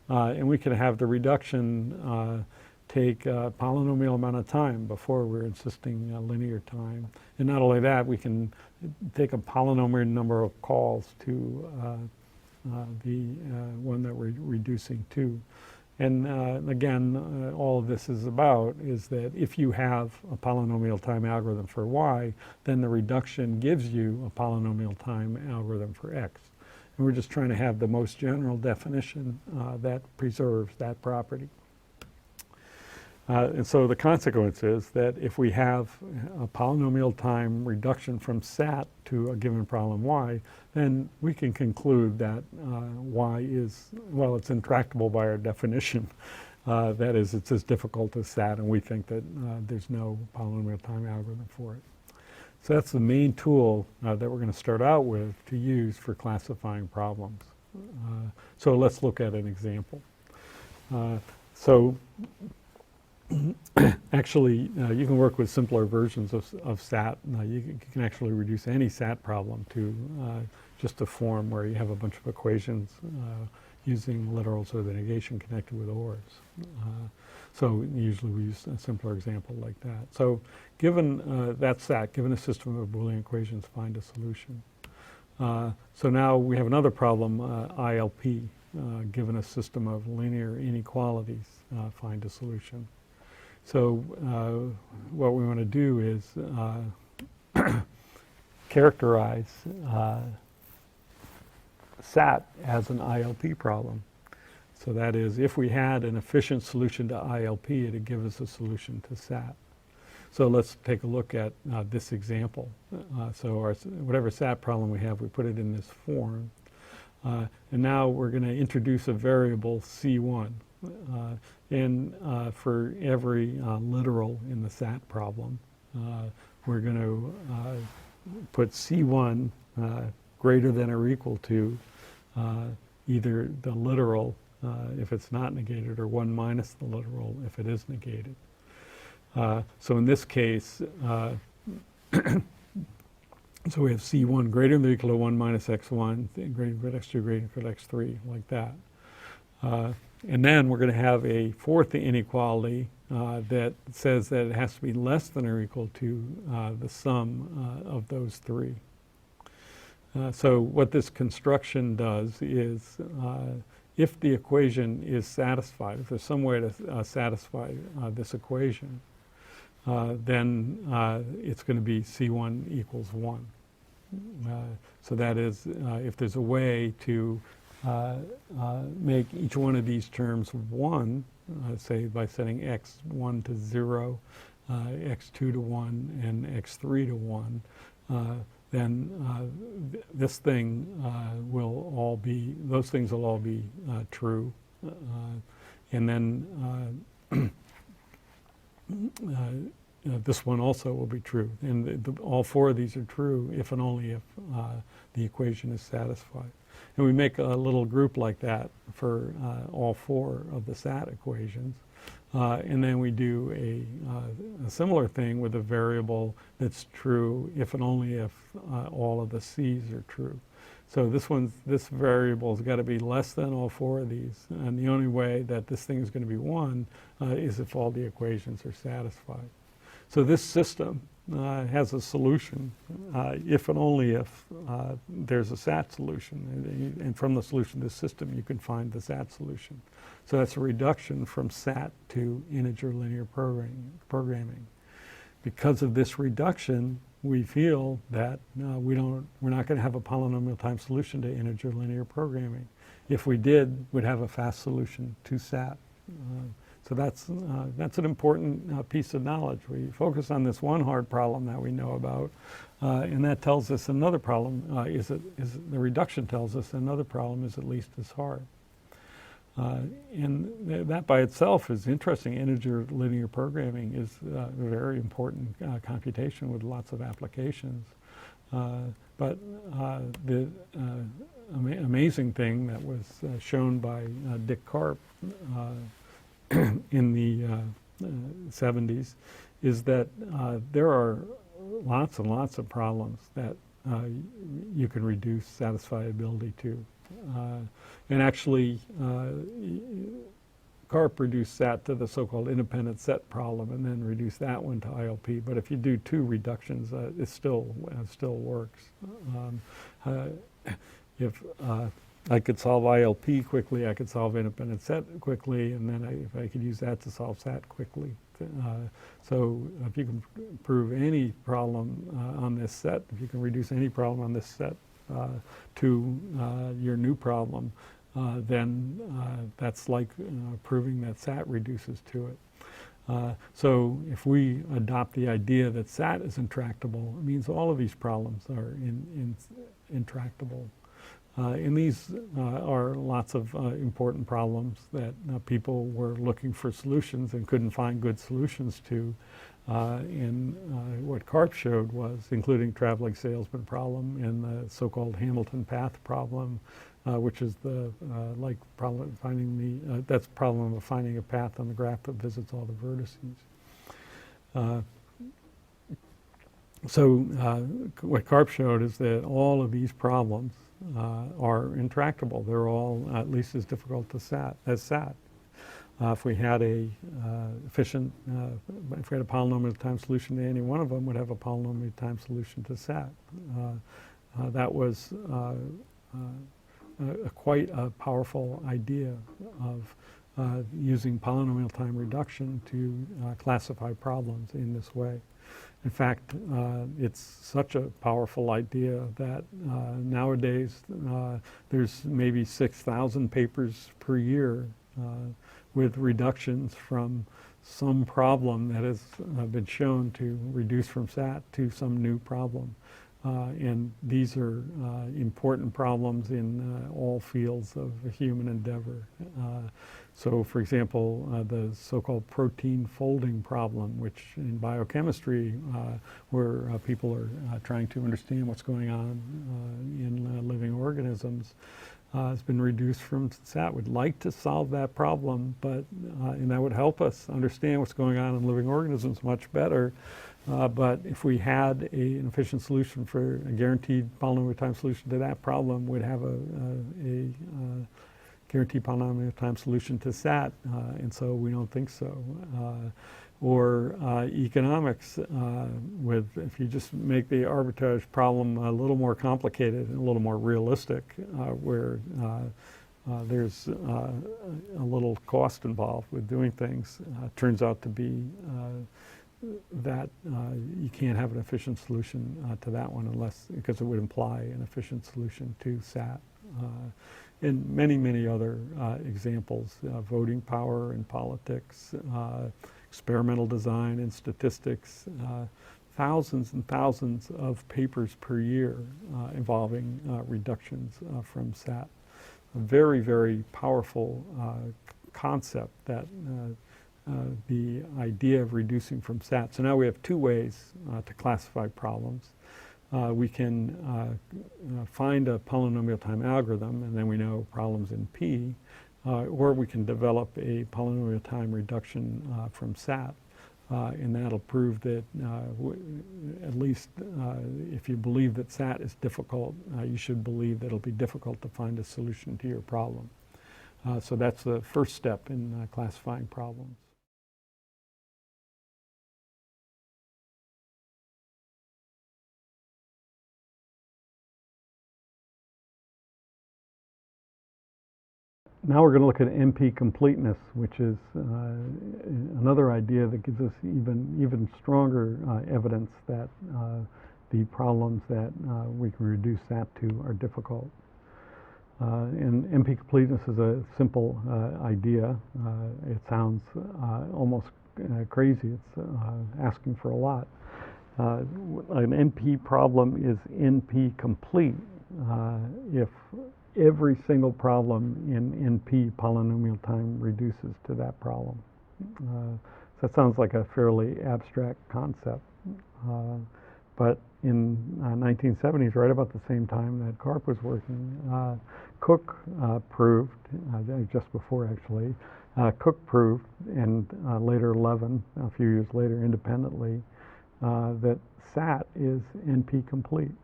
And we can have the reduction take a polynomial amount of time. Before we were insisting linear time. And not only that, we can take a polynomial number of calls to the one that we're reducing to. And again, all of this is about is that if you have a polynomial time algorithm for y, then the reduction gives you a polynomial time algorithm for x. And we're just trying to have the most general definition that preserves that property. And so the consequence is that if we have a polynomial time reduction from SAT to a given problem y, then we can conclude that y is, well, it's intractable by our definition. That is, it's as difficult as SAT, and we think that there's no polynomial time algorithm for it. So that's the main tool that we're going to start out with to use for classifying problems. So let's look at an example. Actually, you can work with simpler versions of SAT. You can actually reduce any SAT problem to just a form where you have a bunch of equations using literals or the negation connected with ors. So usually we use a simpler example like that. So given that SAT, given a system of Boolean equations, find a solution. So now we have another problem, ILP, given a system of linear inequalities, find a solution. So what we want to do is characterize SAT as an ILP problem. So that is, if we had an efficient solution to ILP, it would give us a solution to SAT. So let's take a look at this example. So whatever SAT problem we have, we put it in this form. And now we're going to introduce a variable C1. And for every literal in the SAT problem, we're going to put C1 greater than or equal to either the literal if it's not negated, or 1 minus the literal if it is negated. So in this case, so we have C1 greater than or equal to 1 minus x1, greater than x2, greater than x3, like that. And then we're going to have a fourth inequality that says that it has to be less than or equal to the sum of those three. So what this construction does is, if the equation is satisfied, if there's some way to satisfy this equation, then it's going to be C1 equals 1. So that is, if there's a way to make each one of these terms 1, say by setting x1 to 0, x2 to 1, and x3 to 1, then this thing will all be, those things will all be true. And then this one also will be true. And all four of these are true if and only if the equation is satisfied. And we make a little group like that for all four of the SAT equations. And then we do a similar thing with a variable that's true if and only if all of the C's are true. So this variable's got to be less than all four of these. And the only way that this thing is going to be 1 is if all the equations are satisfied. So this system has a solution if and only if there's a SAT solution. And from the solution to this system, you can find the SAT solution. So that's a reduction from SAT to integer linear programming. Because of this reduction, we feel that we're not going to have a polynomial time solution to integer linear programming. If we did, we'd have a fast solution to SAT. So that's an important piece of knowledge. We focus on this one hard problem that we know about, and that tells us another problem the reduction tells us another problem is at least as hard. And that by itself is interesting. Integer linear programming is a very important computation with lots of applications. But the amazing thing that was shown by Dick Karp in the 70s is that there are lots and lots of problems that you can reduce satisfiability to. And actually, Karp reduced SAT to the so-called independent set problem and then reduced that one to ILP. But if you do 2 reductions, it still works. If I could solve ILP quickly, I could solve independent set quickly, and then if I could use that to solve SAT quickly. So if you can prove any problem on this set, if you can reduce any problem on this set to your new problem, then that's like proving that SAT reduces to it. So if we adopt the idea that SAT is intractable, it means all of these problems are intractable. And these are lots of important problems that people were looking for solutions and couldn't find good solutions to. And what Karp showed was, including traveling salesman problem and the so-called Hamilton path problem, which is the like problem finding that's problem of finding a path on the graph that visits all the vertices. So what Karp showed is that all of these problems are intractable. They're all at least as difficult as SAT. If we had a efficient, if we had a polynomial time solution to any one of them, we'd have a polynomial time solution to SAT. That was quite a powerful idea of using polynomial time reduction to classify problems in this way. In fact, it's such a powerful idea that nowadays there's maybe 6,000 papers per year with reductions from some problem that has been shown to reduce from SAT to some new problem. And these are important problems in all fields of human endeavor. So, for example, the so-called protein folding problem, which in biochemistry, where people are trying to understand what's going on in living organisms, has been reduced from SAT. We'd like to solve that problem, but and that would help us understand what's going on in living organisms much better. But if we had an efficient solution for a guaranteed polynomial time solution to that problem, we'd have a guaranteed polynomial time solution to SAT, and so we don't think so. Or economics, if you just make the arbitrage problem a little more complicated and a little more realistic, where there's a little cost involved with doing things, turns out to be that you can't have an efficient solution to that one because it would imply an efficient solution to SAT. And many, many other examples, voting power in politics, experimental design in statistics, thousands and thousands of papers per year involving reductions from SAT. A very, very powerful concept that the idea of reducing from SAT. So now we have two ways to classify problems. We can find a polynomial time algorithm, and then we know problems in P, or we can develop a polynomial time reduction from SAT, and that'll prove that at least if you believe that SAT is difficult, you should believe that it'll be difficult to find a solution to your problem. So that's the first step in classifying problems. Now we're going to look at NP completeness, which is another idea that gives us even stronger evidence that the problems that we can reduce SAT to are difficult. And NP completeness is a simple idea. It sounds almost crazy. It's asking for a lot. An NP problem is NP complete if every single problem in NP polynomial time reduces to that problem. So that sounds like a fairly abstract concept. But in 1970s, right about the same time that Karp was working, Cook proved, just before actually, Cook proved, and later Levin, a few years later independently, that SAT is NP complete.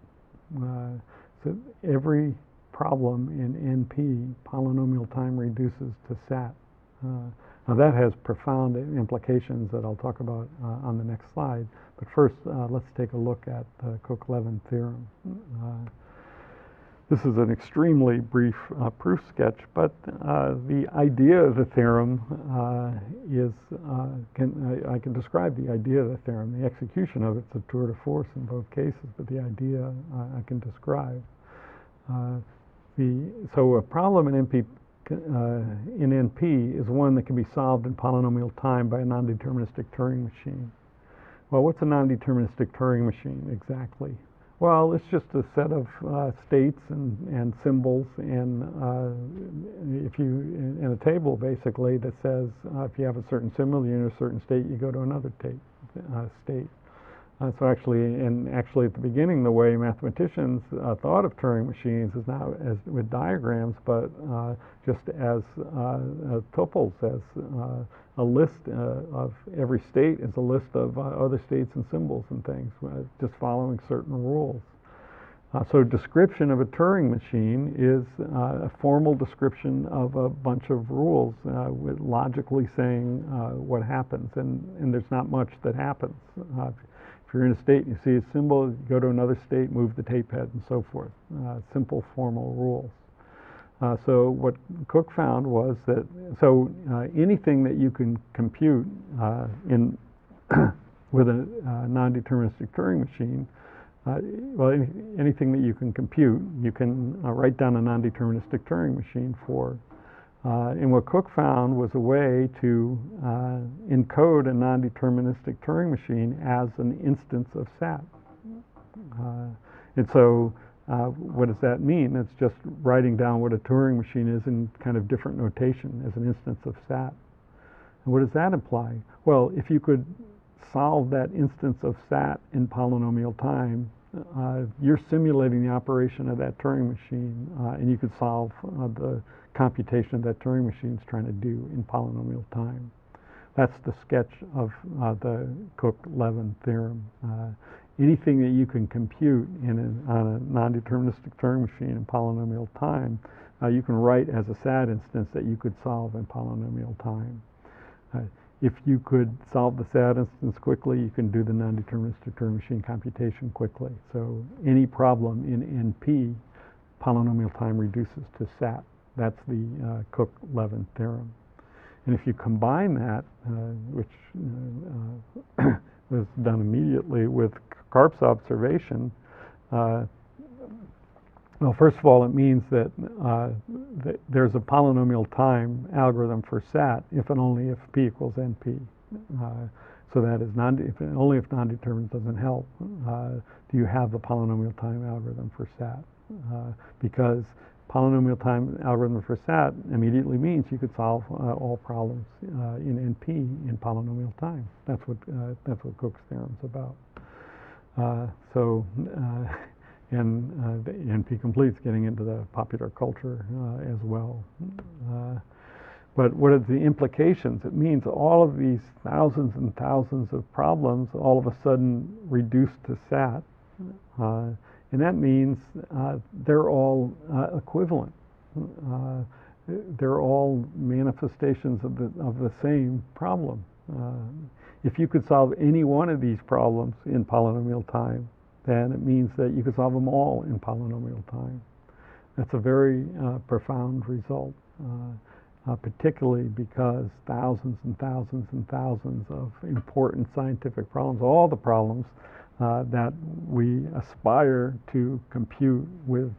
So every problem in NP polynomial time reduces to SAT. Now that has profound implications that I'll talk about on the next slide. But first, let's take a look at the Cook-Levin theorem. This is an extremely brief proof sketch, but the idea of the theorem I can describe the idea of the theorem. The execution of it's a tour de force in both cases, but the idea I can describe. So a problem in NP is one that can be solved in polynomial time by a non-deterministic Turing machine. Well, what's a non-deterministic Turing machine exactly? Well, it's just a set of states and symbols, and in a table basically that says if you have a certain symbol, you're in a certain state, you go to another state. So actually at the beginning, the way mathematicians thought of Turing machines is now as with diagrams, but just as tuples, as a list of every state is a list of other states and symbols and things, just following certain rules. So description of a Turing machine is a formal description of a bunch of rules with logically saying what happens, and there's not much that happens. If you're in a state and you see a symbol, you go to another state, move the tape head, and so forth. Simple formal rules. So what Cook found was that anything that you can compute in with a non-deterministic Turing machine, anything that you can compute, you can write down a non-deterministic Turing machine for. And what Cook found was a way to encode a non-deterministic Turing machine as an instance of SAT. And so what does that mean? It's just writing down what a Turing machine is in kind of different notation as an instance of SAT. And what does that imply? Well, if you could solve that instance of SAT in polynomial time, you're simulating the operation of that Turing machine, and you could solve the computation that Turing machine is trying to do in polynomial time. That's the sketch of the Cook-Levin theorem. Anything that you can compute on a non-deterministic Turing machine in polynomial time, you can write as a SAT instance that you could solve in polynomial time. If you could solve the SAT instance quickly, you can do the non-deterministic Turing machine computation quickly. So any problem in NP, polynomial time reduces to SAT. That's the Cook-Levin theorem. And if you combine that, which was done immediately with Karp's observation, well, first of all, it means that there's a polynomial time algorithm for SAT if and only if P equals NP. So that is only if non-determinate doesn't help do you have the polynomial time algorithm for SAT. Because polynomial time algorithm for SAT immediately means you could solve all problems in NP in polynomial time. That's what Cook's theorem's about. And the NP complete's getting into the popular culture as well. But what are the implications? It means all of these thousands and thousands of problems all of a sudden reduce to SAT. And that means they're all equivalent. They're all manifestations of the same problem. If you could solve any one of these problems in polynomial time, then it means that you could solve them all in polynomial time. That's a very profound result, particularly because thousands and thousands and thousands of important scientific problems, all the problems that we aspire to compute with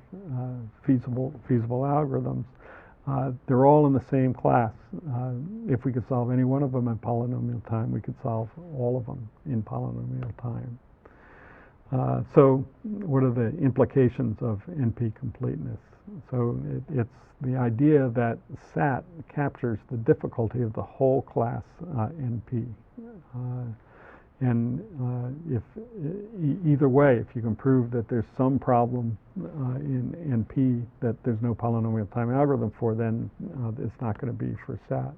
feasible algorithms, they're all in the same class. If we could solve any one of them in polynomial time, we could solve all of them in polynomial time. So what are the implications of NP completeness? So it's the idea that SAT captures the difficulty of the whole class NP. And if either way, if you can prove that there's some problem in NP that there's no polynomial time algorithm for, then it's not going to be for SAT.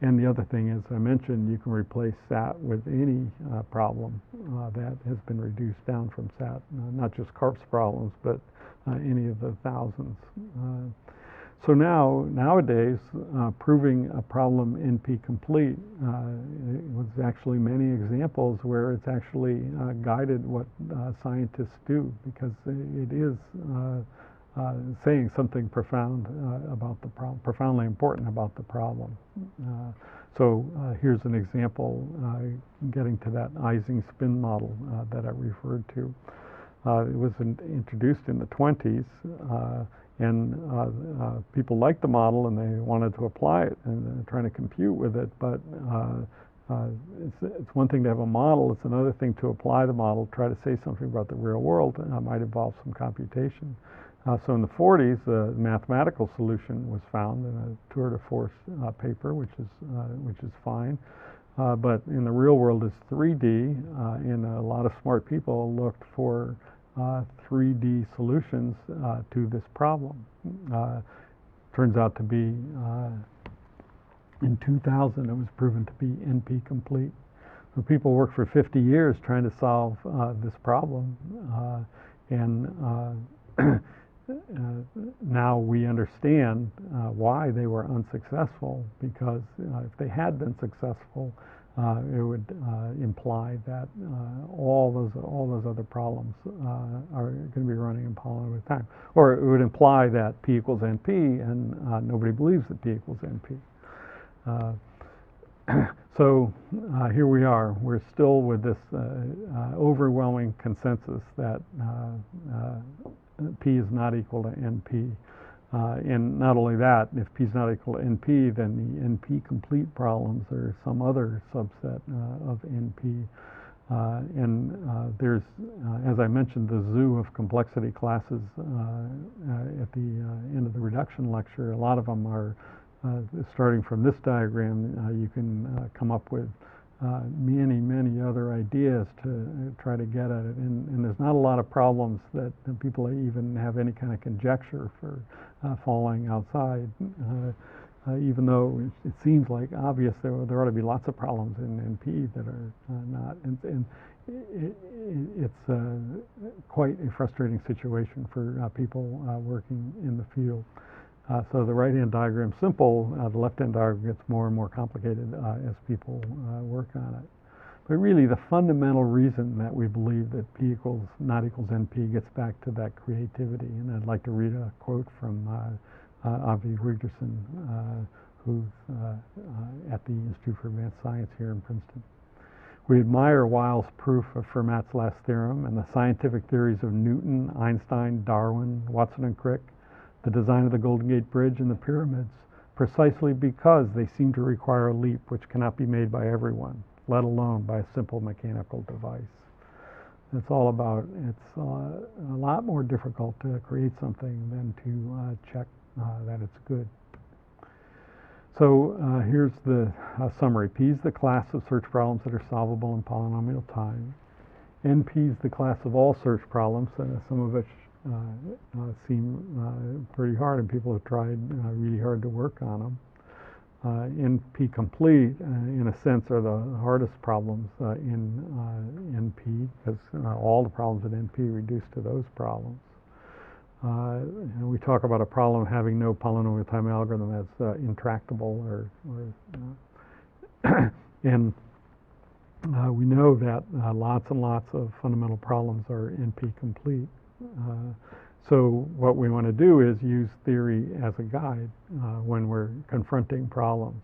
And the other thing, as I mentioned, you can replace SAT with any problem that has been reduced down from SAT, not just Karp's problems, but any of the thousands. So nowadays, proving a problem NP complete was actually many examples where it's actually guided what scientists do, because it is saying something profound about the problem, profoundly important about the problem. So here's an example getting to that Ising spin model that I referred to. It was introduced in the 20s, and people liked the model and they wanted to apply it and trying to compute with it, but it's one thing to have a model, it's another thing to apply the model, try to say something about the real world, and that might involve some computation. So in the 40s, the mathematical solution was found in a tour de force paper, which is fine. But in the real world, it's 3D, and a lot of smart people looked for 3D solutions to this problem. Turns out to be, in 2000, it was proven to be NP complete. So people worked for 50 years trying to solve this problem. And now we understand why they were unsuccessful, because if they had been successful, it would imply that all those other problems are going to be running in polynomial time, or it would imply that P equals NP, and nobody believes that P equals NP. So here we are. We're still with this overwhelming consensus that P is not equal to NP. And not only that, if P is not equal to NP, then the NP complete problems are some other subset of NP. There's, as I mentioned, the zoo of complexity classes at the end of the reduction lecture. A lot of them are, starting from this diagram, you can come up with many other ideas to try to get at it. And there's not a lot of problems that people even have any kind of conjecture for falling outside. Even though it seems like obvious there ought to be lots of problems in NP that are not. And it's quite a frustrating situation for people working in the field. So the right-hand diagram is simple. The left-hand diagram gets more and more complicated as people work on it. But really, the fundamental reason that we believe that P equals not equals NP gets back to that creativity. And I'd like to read a quote from Avi Wigderson, who's at the Institute for Advanced Science here in Princeton. We admire Weyl's proof of Fermat's last theorem and the scientific theories of Newton, Einstein, Darwin, Watson and Crick, the design of the Golden Gate Bridge and the pyramids, precisely because they seem to require a leap which cannot be made by everyone, let alone by a simple mechanical device. It's all about, it's a lot more difficult to create something than to check that it's good. So here's the summary. P is the class of search problems that are solvable in polynomial time. NP is the class of all search problems, some of which seem pretty hard, and people have tried really hard to work on them. NP complete, in a sense, are the hardest problems in NP, because all the problems in NP reduce to those problems. And we talk about a problem having no polynomial time algorithm as intractable, and we know that lots and lots of fundamental problems are NP complete. So what we want to do is use theory as a guide when we're confronting problems.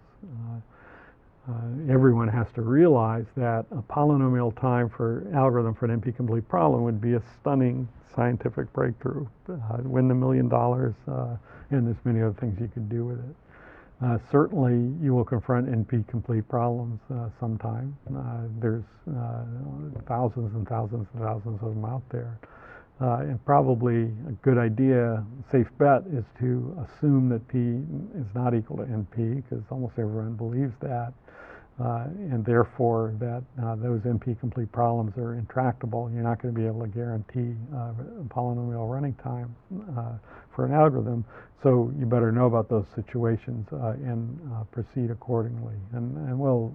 Everyone has to realize that a polynomial time for algorithm for an NP complete problem would be a stunning scientific breakthrough. Win the $1 million, and there's many other things you could do with it. Certainly, you will confront NP complete problems sometime. There's thousands and thousands and thousands of them out there. And probably a good idea, safe bet, is to assume that P is not equal to NP, because almost everyone believes that, and therefore that those NP complete problems are intractable. You're not going to be able to guarantee polynomial running time for an algorithm, so you better know about those situations and proceed accordingly. And we'll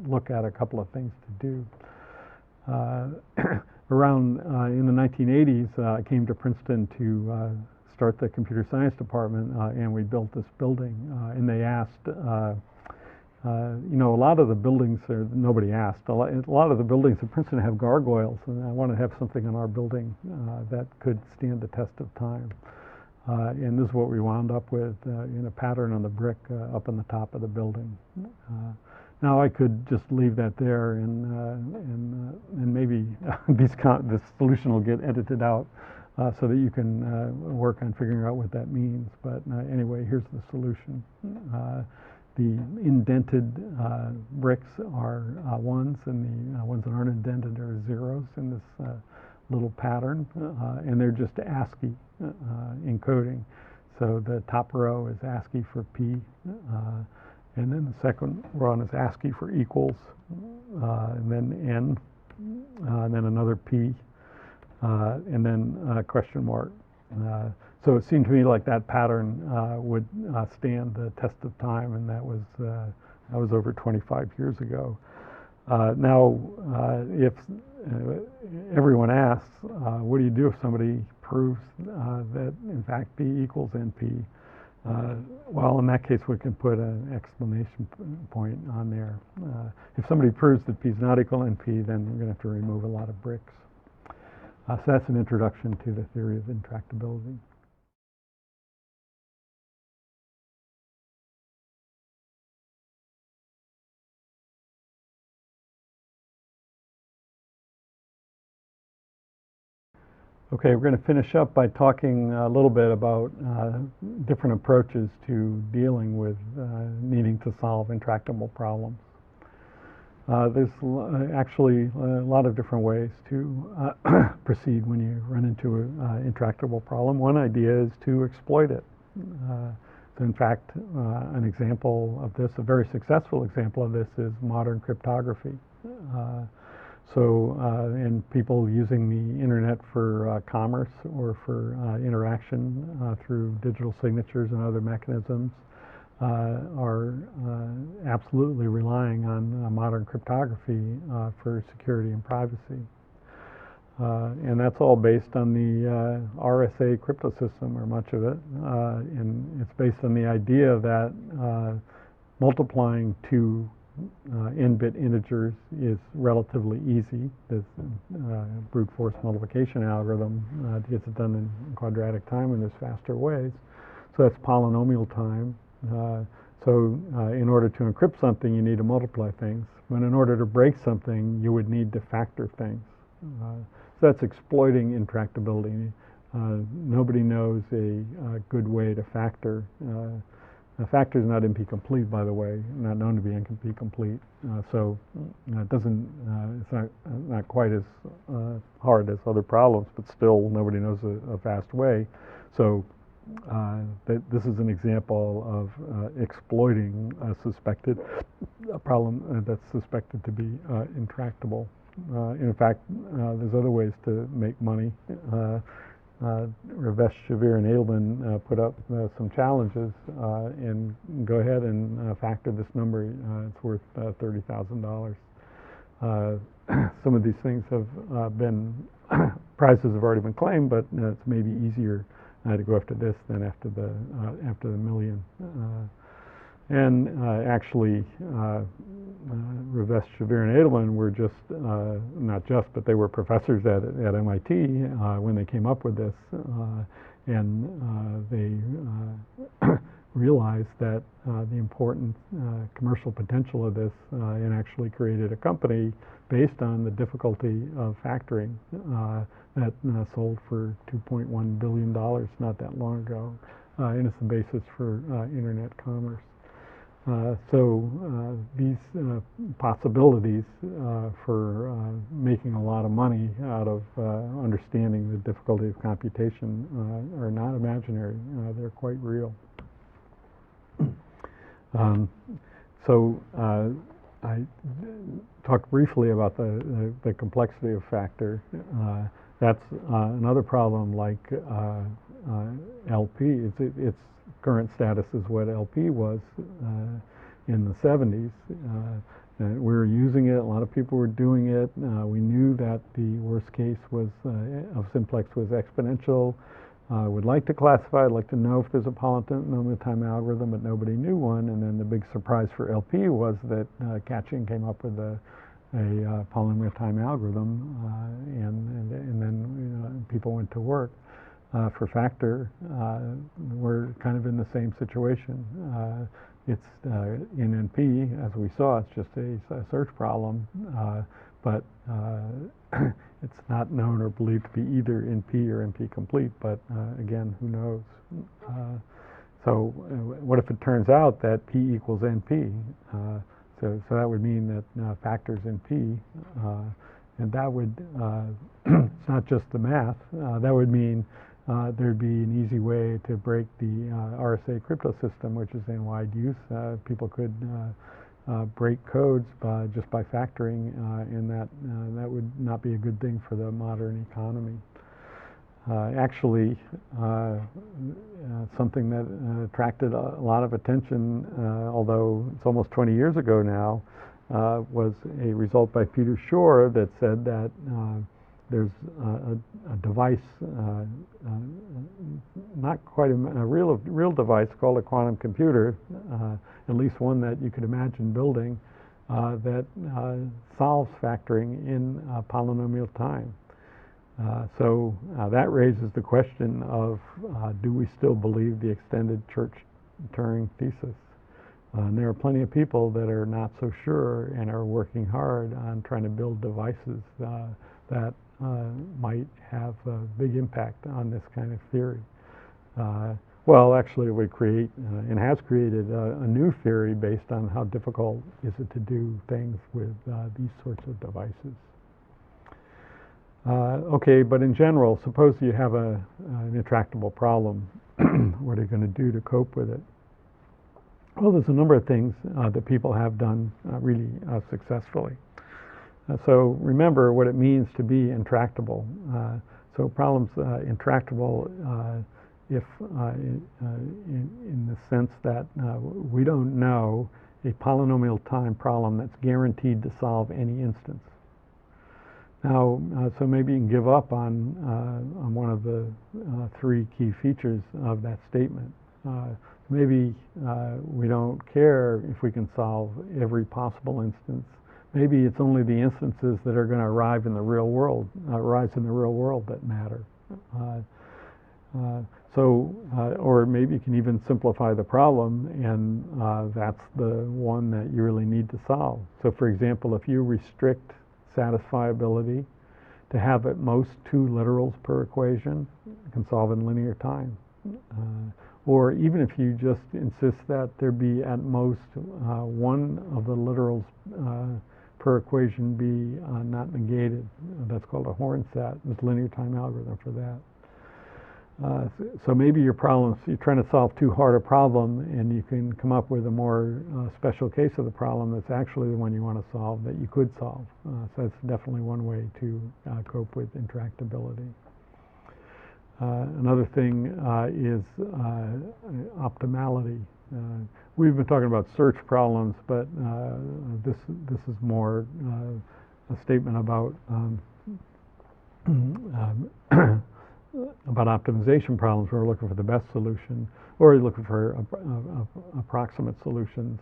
look at a couple of things to do. Around in the 1980s, I came to Princeton to start the computer science department, and we built this building. And they asked, a lot of the buildings, nobody asked, a lot of the buildings at Princeton have gargoyles, and I want to have something in our building that could stand the test of time. And this is what we wound up with in a pattern on the brick up on the top of the building. Now I could just leave that there, and maybe this solution will get edited out so that you can work on figuring out what that means. But anyway, here's the solution. The indented bricks are ones, and the ones that aren't indented are zeros in this little pattern, and they're just ASCII encoding. So the top row is ASCII for P. And then the second one is ASCII for equals, and then N, and then another P, and then a question mark. So it seemed to me like that pattern would stand the test of time, and that was over 25 years ago. Now, if everyone asks, what do you do if somebody proves that in fact P equals NP? Well, in that case, we can put an exclamation point on there. If somebody proves that P is not equal to NP, then we're going to have to remove a lot of bricks. So that's an introduction to the theory of intractability. Okay, we're going to finish up by talking a little bit about different approaches to dealing with needing to solve intractable problems. There's actually a lot of different ways to proceed when you run into an intractable problem. One idea is to exploit it. So in fact, an example of this, a very successful example of this, is modern cryptography. And people using the internet for commerce or for interaction through digital signatures and other mechanisms are absolutely relying on modern cryptography for security and privacy. And that's all based on the RSA crypto system, or much of it. And it's based on the idea that multiplying two n-bit integers is relatively easy. This brute force multiplication algorithm gets it done in quadratic time, and there's faster ways. So that's polynomial time. In order to encrypt something, you need to multiply things. But in order to break something, you would need to factor things. So that's exploiting intractability. Nobody knows a good way to factor. A factor is not NP-complete, by the way, not known to be NP-complete. It doesn't, it's not quite as hard as other problems, but still nobody knows a fast way. So this is an example of exploiting a problem that's suspected to be intractable. In fact, there's other ways to make money. Ravesh, Shavir, and Edelman put up some challenges, and go ahead and factor this number. It's worth $30,000. Some of these things have been, prizes have already been claimed, but it's maybe easier to go after this than after the million. Actually, Ravesh, Shavir, and Edelman were but they were professors at MIT when they came up with this, and they realized that the important commercial potential of this, and actually created a company based on the difficulty of factoring that sold for $2.1 billion not that long ago, and it's the basis for internet commerce. These possibilities for making a lot of money out of understanding the difficulty of computation are not imaginary. They're quite real. I talked briefly about the complexity of factor. That's another problem like LP. Its current status is what LP was in the 70s. We were using it. A lot of people were doing it. We knew that the worst case of simplex was exponential. Would like to classify. I'd like to know if there's a polynomial time algorithm, but nobody knew one. And then the big surprise for LP was that Katchin came up with a polynomial time algorithm, and then people went to work. For factor, we're kind of in the same situation. It's in NP, as we saw, it's just a search problem, but it's not known or believed to be either NP or NP-complete, but again, who knows? What if it turns out that P equals NP? So that would mean that factors NP, and that would, it's not just the math, that would mean there'd be an easy way to break the RSA crypto system, which is in wide use. People could break codes just by factoring, and that would not be a good thing for the modern economy. Actually, something that attracted a lot of attention, although it's almost 20 years ago now, was a result by Peter Shor that said that there's a device, not quite a real device called a quantum computer, at least one that you could imagine building, that solves factoring in polynomial time. So that raises the question of, do we still believe the extended Church-Turing thesis? And there are plenty of people that are not so sure and are working hard on trying to build devices that might have a big impact on this kind of theory. Well, actually, it would create and has created a new theory based on how difficult is it to do things with these sorts of devices. Okay, but in general, suppose you have an intractable problem. What are you going to do to cope with it? Well, there's a number of things that people have done really successfully. So remember what it means to be intractable. So problems intractable if in the sense that we don't know a polynomial time problem that's guaranteed to solve any instance. Now, so maybe you can give up on one of the three key features of that statement. Maybe we don't care if we can solve every possible instance. Maybe it's only the instances that are going to arise in the real world that matter. Or maybe you can even simplify the problem, and that's the one that you really need to solve. So, for example, if you restrict satisfiability to have at most 2 literals per equation, you can solve in linear time. Or even if you just insist that there be at most one of the literals per equation be not negated, that's called a Horn set. There's a linear time algorithm for that. So maybe your problem, you're trying to solve too hard a problem, and you can come up with a more special case of the problem that's actually the one you want to solve that you could solve. So that's definitely one way to cope with intractability. Another thing is optimality. We've been talking about search problems, but this is more a statement about optimization problems where we're looking for the best solution, or you're looking for approximate solutions,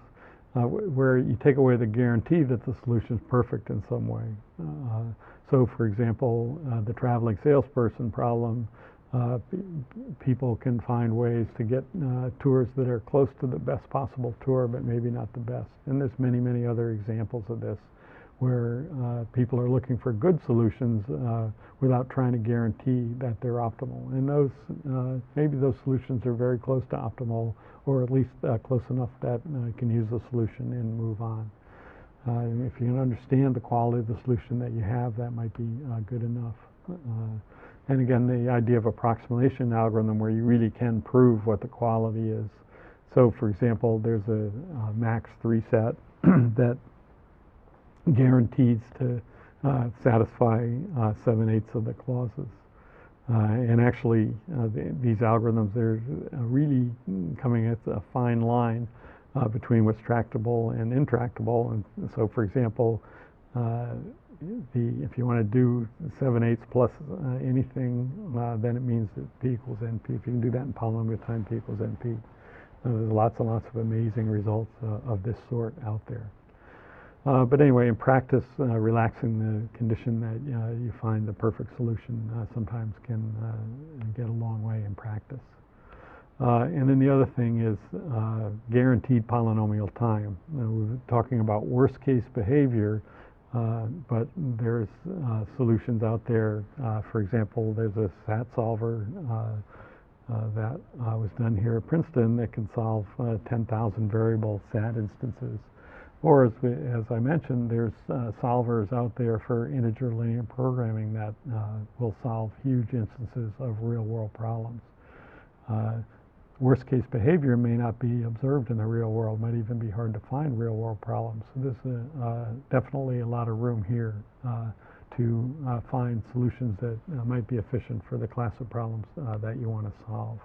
where you take away the guarantee that the solution is perfect in some way. So, for example, the traveling salesperson problem, people can find ways to get tours that are close to the best possible tour, but maybe not the best. And there's many, many other examples of this, where people are looking for good solutions without trying to guarantee that they're optimal. And those maybe those solutions are very close to optimal, or at least close enough that you can use the solution and move on. If you can understand the quality of the solution that you have, that might be good enough. And again, the idea of approximation algorithm where you really can prove what the quality is. So, for example, there's a max 3 set that guarantees to satisfy 7/8 of the clauses. And actually, these algorithms, they're really coming at a fine line between what's tractable and intractable. And so, for example, if you want to do 7/8 plus anything, then it means that P equals NP. If you can do that in polynomial time, P equals NP. There's lots and lots of amazing results of this sort out there. But anyway, in practice, relaxing the condition that you find the perfect solution sometimes can get a long way in practice. And then the other thing is guaranteed polynomial time. Now, we're talking about worst case behavior, but there's solutions out there. For example, there's a SAT solver that was done here at Princeton that can solve 10,000 variable SAT instances. Or as I mentioned, there's solvers out there for integer linear programming that will solve huge instances of real world problems. Worst case behavior may not be observed in the real world, might even be hard to find real world problems. So there's definitely a lot of room here to find solutions that might be efficient for the class of problems that you want to solve.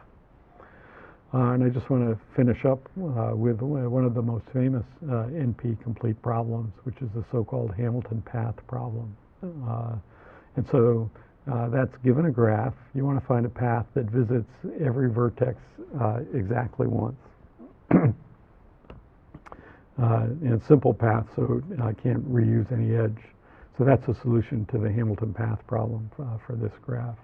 And I just want to finish up with one of the most famous NP-complete problems, which is the so-called Hamilton path problem. And so that's given a graph. You want to find a path that visits every vertex exactly once. And simple path, so I can't reuse any edge. So that's a solution to the Hamilton path problem for this graph.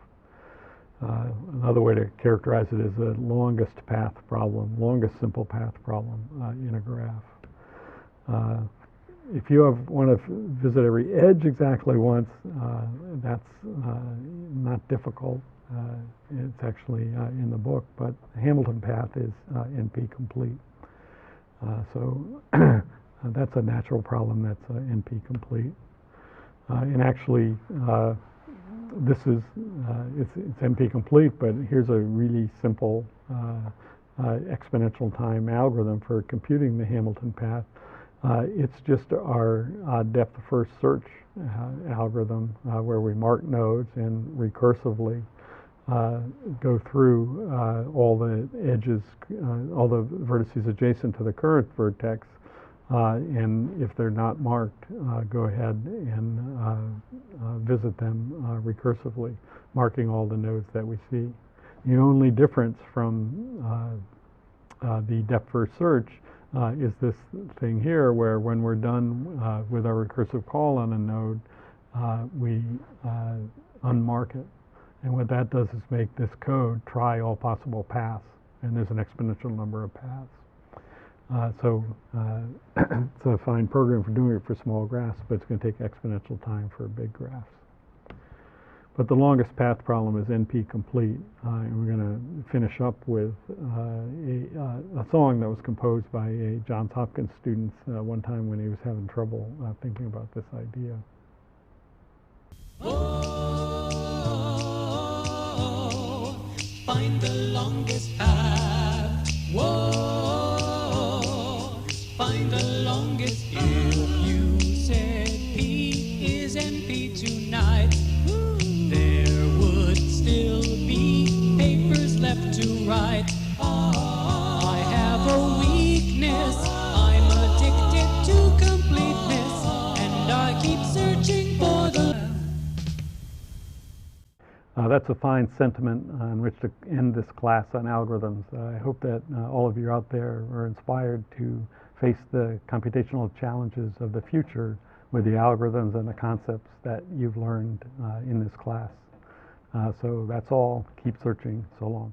Another way to characterize it is the longest path problem, longest simple path problem in a graph. If you want to visit every edge exactly once, that's not difficult. It's actually in the book, but Hamilton path is NP complete. So that's a natural problem that's NP complete. And actually, this is it's NP complete, but here's a really simple exponential time algorithm for computing the Hamilton path. It's just our depth of first search algorithm where we mark nodes and recursively go through all the edges, all the vertices adjacent to the current vertex, and if they're not marked, go ahead and visit them recursively, marking all the nodes that we see. The only difference from the depth first search is this thing here, where when we're done with our recursive call on a node, we unmark it. And what that does is make this code try all possible paths, and there's an exponential number of paths. So it's a fine program for doing it for small graphs, but it's going to take exponential time for big graphs. But the longest path problem is NP complete, and we're going to finish up with a song that was composed by a Johns Hopkins student one time when he was having trouble thinking about this idea. Find the longest path. Whoa, find the longest. If you said P is NP tonight, there would still be papers left to write. I have a weakness. I'm addicted to completeness, and I keep searching for the. That's a fine sentiment on which to end this class on algorithms. I hope that all of you out there are inspired to face the computational challenges of the future with the algorithms and the concepts that you've learned in this class. So that's all. Keep searching. So long.